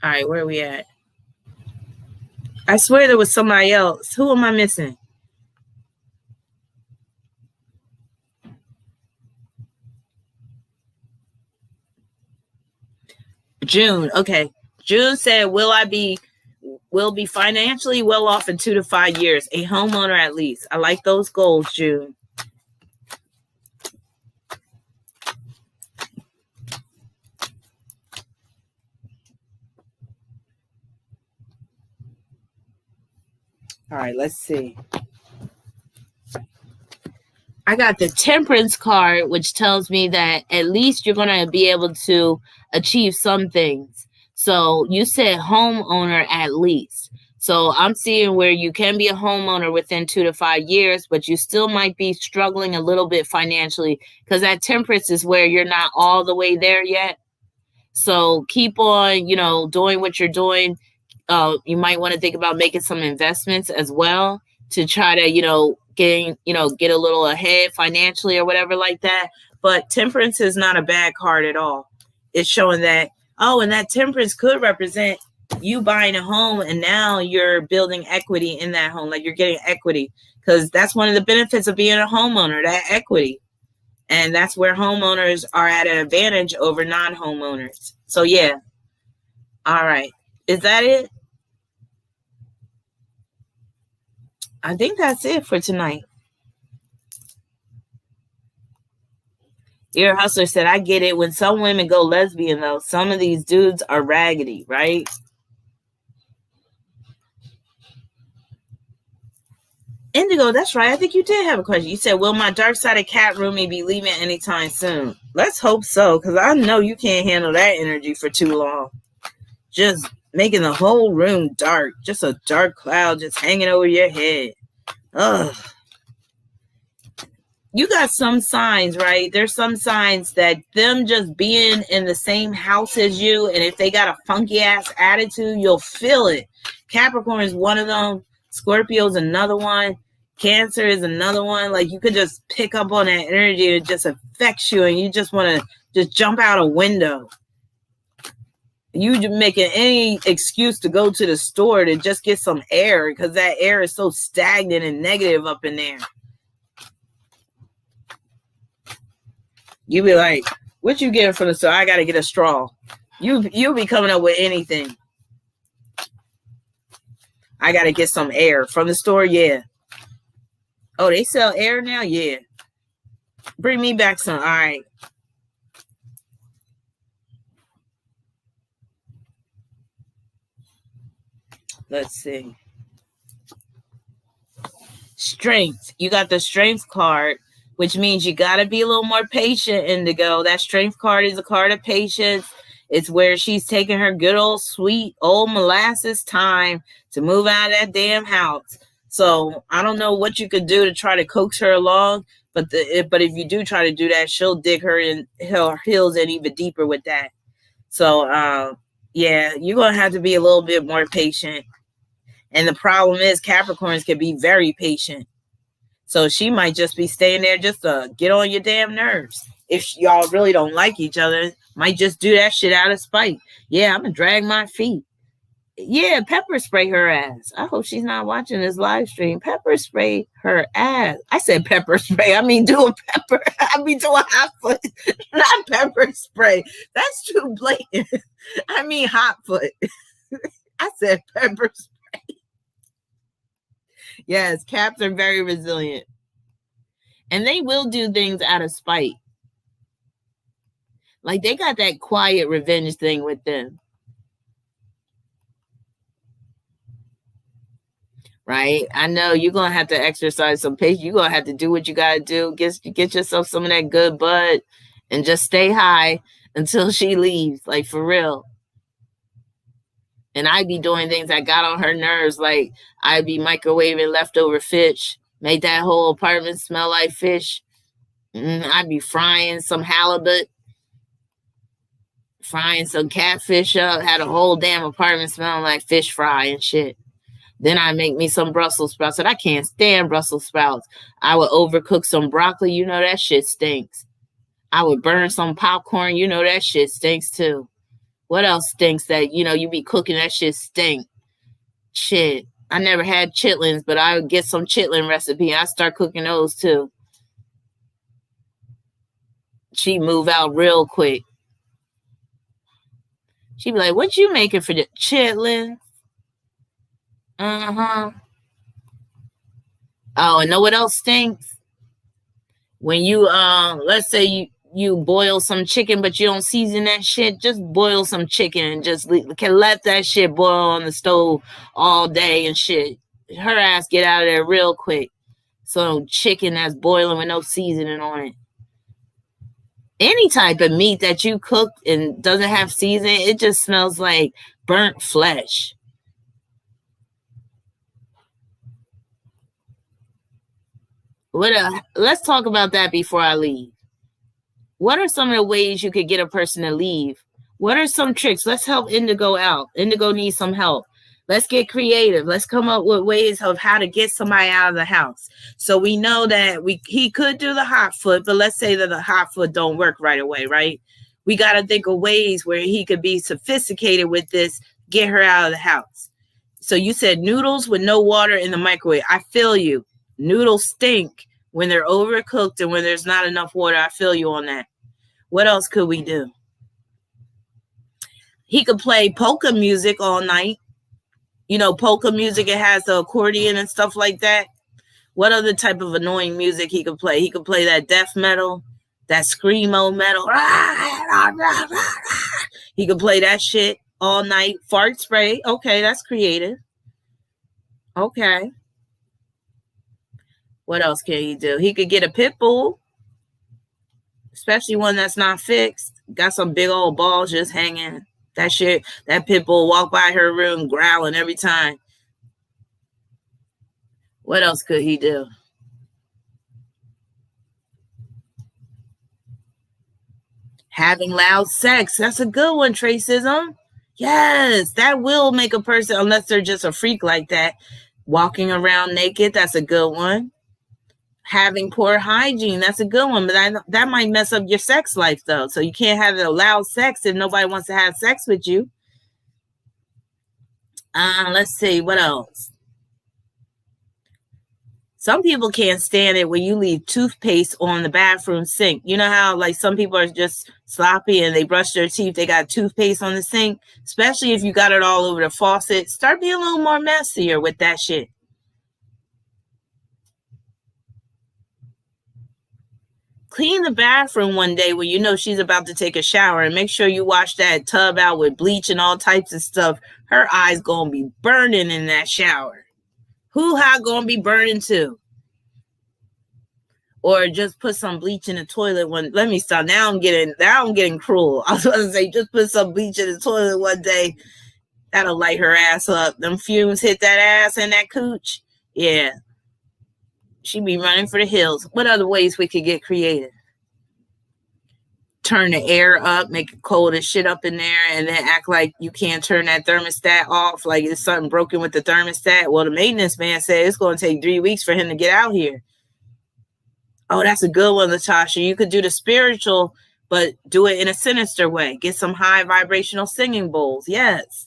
All right, where are we at? I swear there was somebody else. Who am I missing? June. Okay. June said, will be financially well off in 2 to 5 years. A homeowner at least. I like those goals, June. All right, let's see. I got the Temperance card, which tells me that at least you're going to be able to achieve some things. So you said homeowner at least. So I'm seeing where you can be a homeowner within 2 to 5 years, but you still might be struggling a little bit financially because that Temperance is where you're not all the way there yet. So keep on, doing what you're doing. You might want to think about making some investments as well to try to, get a little ahead financially or whatever like that. But Temperance is not a bad card at all. It's showing that, and that Temperance could represent you buying a home and now you're building equity in that home. Like you're getting equity because that's one of the benefits of being a homeowner, that equity. And that's where homeowners are at an advantage over non-homeowners. So, yeah. All right. Is that it? I think that's it for tonight. Ear Hustler said, I get it. When some women go lesbian, though, some of these dudes are raggedy, right? Indigo, that's right. I think you did have a question. You said, will my dark-sided cat roomie be leaving anytime soon? Let's hope so, because I know you can't handle that energy for too long. Just making the whole room dark. Just a dark cloud just hanging over your head. Ugh. You got some signs, right? There's some signs that them just being in the same house as you, and if they got a funky-ass attitude, you'll feel it. Capricorn is one of them. Scorpio is another one. Cancer is another one. Like, you could just pick up on that energy. It just affects you, and you just want to just jump out a window. You just making any excuse to go to the store to just get some air because that air is so stagnant and negative up in there. You be like, what you getting from the store? I got to get a straw. You'll be coming up with anything. I got to get some air from the store. Yeah. Oh, they sell air now? Yeah. Bring me back some. All right. Let's see. Strength. You got the Strength card, which means you got to be a little more patient, Indigo. That Strength card is a card of patience. It's where she's taking her good old sweet old molasses time to move out of that damn house. So I don't know what you could do to try to coax her along, but if you do try to do that, she'll dig her heels in even deeper with that. So yeah, you're gonna have to be a little bit more patient. And the problem is Capricorns can be very patient. So she might just be staying there just to get on your damn nerves. If y'all really don't like each other, might just do that shit out of spite. Yeah, I'm going to drag my feet. Yeah, pepper spray her ass. I hope she's not watching this live stream. Pepper spray her ass. I said pepper spray. I mean do a pepper. I mean do a hot foot. Not pepper spray. That's too blatant. I mean hot foot. I said pepper spray. Yes, Caps are very resilient. And they will do things out of spite. Like they got that quiet revenge thing with them. Right? I know you're going to have to exercise some patience. You're going to have to do what you got to do. Get yourself some of that good bud and just stay high until she leaves. Like for real. And I'd be doing things that got on her nerves. Like I'd be microwaving leftover fish. Made that whole apartment smell like fish. I'd be frying some halibut. Frying some catfish up. Had a whole damn apartment smelling like fish fry and shit. Then I make me some Brussels sprouts. And I can't stand Brussels sprouts. I would overcook some broccoli. You know that shit stinks. I would burn some popcorn. You know that shit stinks too. What else stinks that, you be cooking that shit stink? Shit. I never had chitlins, but I would get some chitlin recipe. I start cooking those too. She'd move out real quick. She'd be like, what you making for the chitlin? Uh-huh. Oh, and know what else stinks? When you, let's say you boil some chicken, but you don't season that shit, just boil some chicken and just let that shit boil on the stove all day and shit. her ass get out of there real quick. Some chicken that's boiling with no seasoning on it. Any type of meat that you cook and doesn't have seasoning, it just smells like burnt flesh. Let's talk about that before I leave. What are some of the ways you could get a person to leave? What are some tricks? Let's help Indigo out. Indigo needs some help. Let's get creative. Let's come up with ways of how to get somebody out of the house. So we know that he could do the hot foot, but let's say that the hot foot don't work right away, right? We got to think of ways where he could be sophisticated with this, get her out of the house. So you said noodles with no water in the microwave. I feel you. Noodles stink when they're overcooked and when there's not enough water. I feel you on that. What else could we do? He could play polka music all night. You know, polka music, it has the accordion and stuff like that. What other type of annoying music he could play? He could play that death metal, that screamo metal. He could play that shit all night. Fart spray. Okay, that's creative. Okay. What else can he do? He could get a pit bull, especially one that's not fixed. Got some big old balls just hanging. That shit, that pit bull walk by her room growling every time. What else could he do? Having loud sex. That's a good one, Tracism. Yes, that will make a person, unless they're just a freak like that, walking around naked. That's a good one. Having poor hygiene. That's a good one, but that might mess up your sex life, though. So you can't have the loud sex if nobody wants to have sex with you. Let's see. What else? Some people can't stand it when you leave toothpaste on the bathroom sink. You know how like some people are just sloppy and they brush their teeth. They got toothpaste on the sink, especially if you got it all over the faucet. Start being a little more messier with that shit. Clean the bathroom one day when you know she's about to take a shower and make sure you wash that tub out with bleach and all types of stuff. Her eyes gonna be burning in that shower. Hoo-ha gonna be burning too. Or just put some bleach in the toilet one. Let me stop. Now I'm getting cruel. I was going to say just put some bleach in the toilet one day. That'll light her ass up. Them fumes hit that ass and that cooch. Yeah. She be running for the hills. What other ways we could get creative? Turn the air up, make it cold as shit up in there, and then act like you can't turn that thermostat off, like it's something broken with the thermostat. Well, the maintenance man said it's going to take 3 weeks for him to get out here. Oh, that's a good one, Latasha. You could do the spiritual, but do it in a sinister way. Get some high vibrational singing bowls. Yes.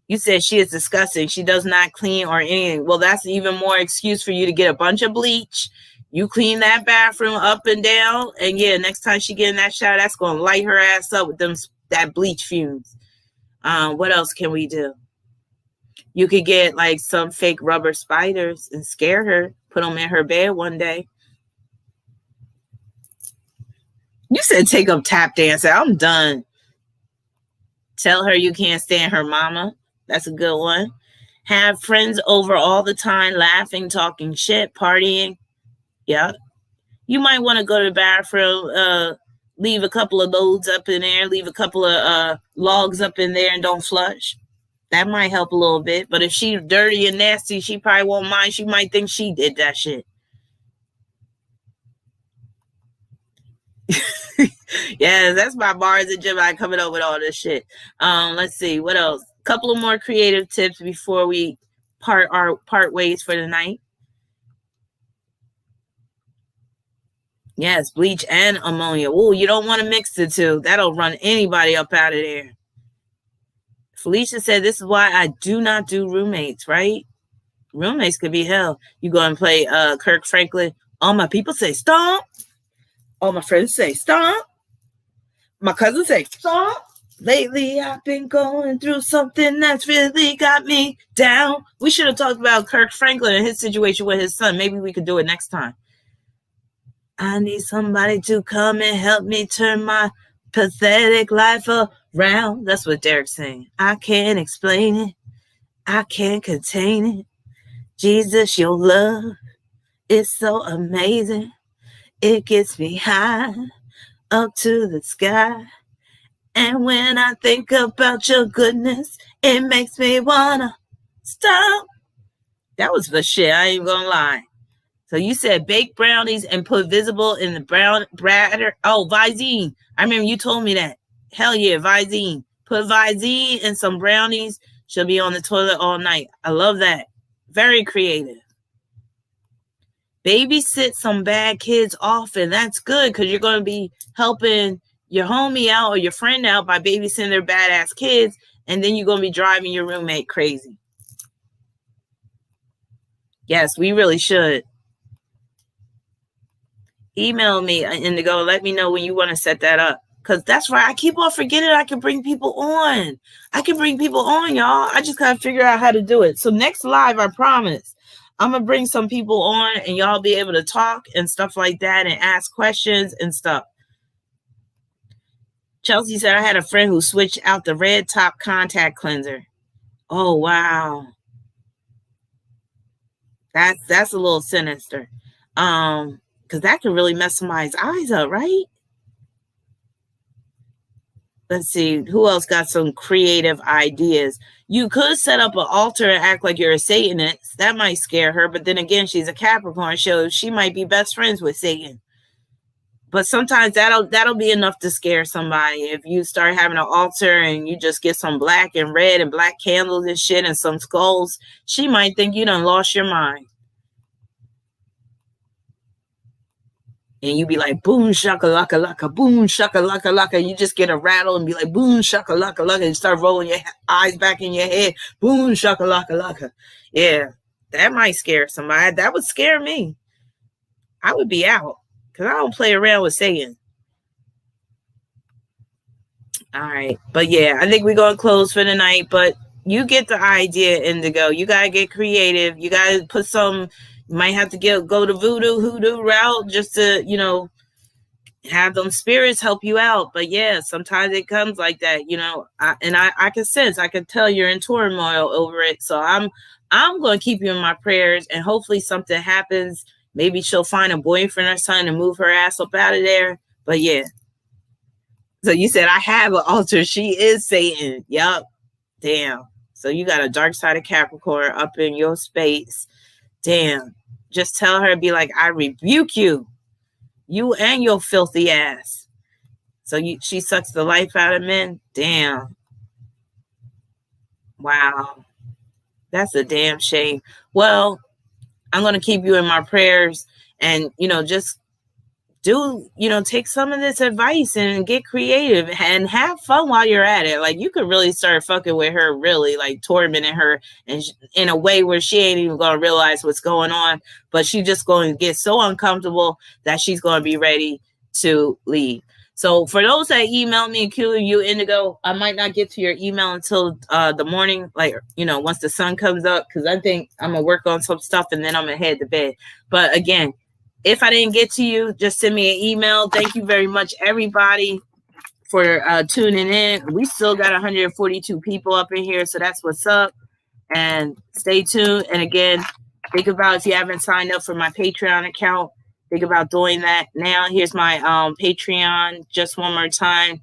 You said she is disgusting. She does not clean or anything. Well, that's even more excuse for you to get a bunch of bleach. You clean that bathroom up and down. And yeah, next time she get in that shower, that's going to light her ass up with that bleach fumes. What else can we do? You could get like some fake rubber spiders and scare her. Put them in her bed one day. You said take up tap dancing. I'm done. Tell her you can't stand her mama. That's a good one. Have friends over all the time, laughing, talking shit, partying. Yeah. You might want to go to the bathroom, leave a couple of loads up in there, leave a couple of logs up in there and don't flush. That might help a little bit. But if she's dirty and nasty, she probably won't mind. She might think she did that shit. Yeah, that's my bars and Gemini coming up with all this shit. Let's see what else. Couple of more creative tips before we part ways for the night. Yes, bleach and ammonia. Oh, you don't want to mix the two. That'll run anybody up out of there. Felicia said, "This is why I do not do roommates." Right? Roommates could be hell. You go and play Kirk Franklin. All my people say stomp. All my friends say stomp. My cousins say stomp. Lately, I've been going through something that's really got me down. We should have talked about Kirk Franklin and his situation with his son. Maybe we could do it next time. I need somebody to come and help me turn my pathetic life around. That's what Derrick's saying. I can't explain it. I can't contain it. Jesus, your love is so amazing. It gets me high up to the sky. And when I think about your goodness, it makes me wanna stop. That was the shit, I ain't gonna lie. So you said bake brownies and put visible in the brown batter. Oh, Visine. I remember you told me that. Hell yeah, Visine. Put Visine and some brownies. She'll be on the toilet all night. I love that. Very creative. Babysit some bad kids often. That's good because you're going to be helping your homie out or your friend out by babysitting their badass kids. And then you're going to be driving your roommate crazy. Yes, we really should. Email me, Indigo. Let me know when you want to set that up. Because that's right. I keep on forgetting I can bring people on. I can bring people on, y'all. I just got to figure out how to do it. So next live, I promise, I'm going to bring some people on and y'all be able to talk and stuff like that and ask questions and stuff. Chelsea said, I had a friend who switched out the red top contact cleanser. Oh, wow. That's a little sinister. Because that can really mess somebody's eyes up, right? Let's see. Who else got some creative ideas? You could set up an altar and act like you're a Satanist. That might scare her. But then again, she's a Capricorn, so she might be best friends with Satan. But sometimes that'll be enough to scare somebody. If you start having an altar and you just get some black and red and black candles and shit and some skulls, she might think you done lost your mind. And you be like, boom, shakalaka laka, boom, shakalaka laka. You just get a rattle and be like, boom, shakalaka laka, and start rolling your eyes back in your head. Boom, shakalaka laka. Yeah, that might scare somebody. That would scare me. I would be out because I don't play around with Satan. All right. But yeah, I think we're going to close for the night. But you get the idea, Indigo. You got to get creative. You got to put some... You might have to go the hoodoo route just to, have them spirits help you out. But yeah, sometimes it comes like that, I can sense, I can tell you're in turmoil over it. So I'm going to keep you in my prayers and hopefully something happens. Maybe she'll find a boyfriend or something and move her ass up out of there. But yeah. So you said I have an altar. She is Satan. Yup. Damn. So you got a dark side of Capricorn up in your space. Damn. Just tell her, be like, I rebuke you. You and your filthy ass. So she sucks the life out of men? Damn. Wow. That's a damn shame. Well, I'm going to keep you in my prayers and, just take some of this advice and get creative and have fun while you're at it. Like, you could really start fucking with her, really, like tormenting her and in a way where she ain't even going to realize what's going on, but she's just going to get so uncomfortable that she's going to be ready to leave. So for those that email me, including you, Indigo, I might not get to your email until the morning, like, once the sun comes up, because I think I'm going to work on some stuff and then I'm going to head to bed. But again, if I didn't get to you, just send me an email. Thank you very much, everybody, for tuning in. We still got 142 people up in here, so that's what's up. And stay tuned. And again, think about if you haven't signed up for my Patreon account, think about doing that now. Here's my Patreon just one more time,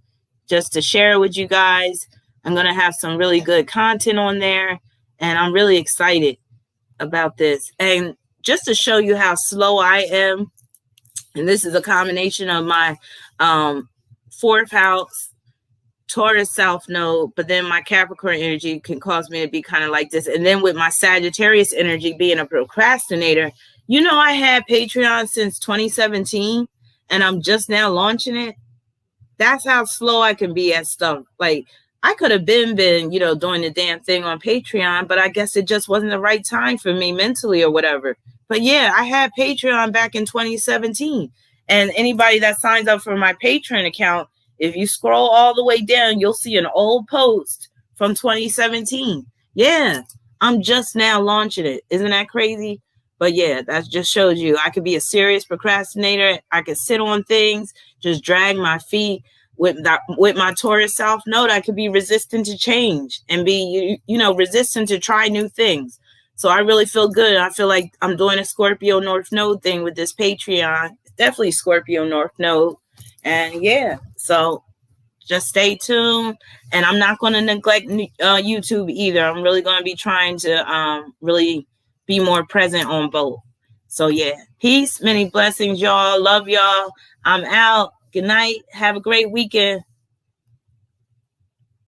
just to share with you guys. I'm going to have some really good content on there, and I'm really excited about this. And just to show you how slow I am, and this is a combination of my fourth house, Taurus South Node, but then my Capricorn energy can cause me to be kind of like this. And then with my Sagittarius energy being a procrastinator, I had Patreon since 2017, and I'm just now launching it. That's how slow I can be at stuff. Like, I could have been, doing the damn thing on Patreon, but I guess it just wasn't the right time for me mentally or whatever. But yeah, I had Patreon back in 2017. And anybody that signs up for my Patreon account, if you scroll all the way down, you'll see an old post from 2017. Yeah, I'm just now launching it. Isn't that crazy? But yeah, that just shows you I could be a serious procrastinator. I could sit on things, just drag my feet. With my Taurus South Node, I could be resistant to change and be, resistant to try new things. So I really feel good. I feel like I'm doing a Scorpio North Node thing with this Patreon. Definitely Scorpio North Node. And yeah, so just stay tuned. And I'm not going to neglect YouTube either. I'm really going to be trying to really be more present on both. So yeah, peace, many blessings, y'all. Love y'all. I'm out. Good night. Have a great weekend.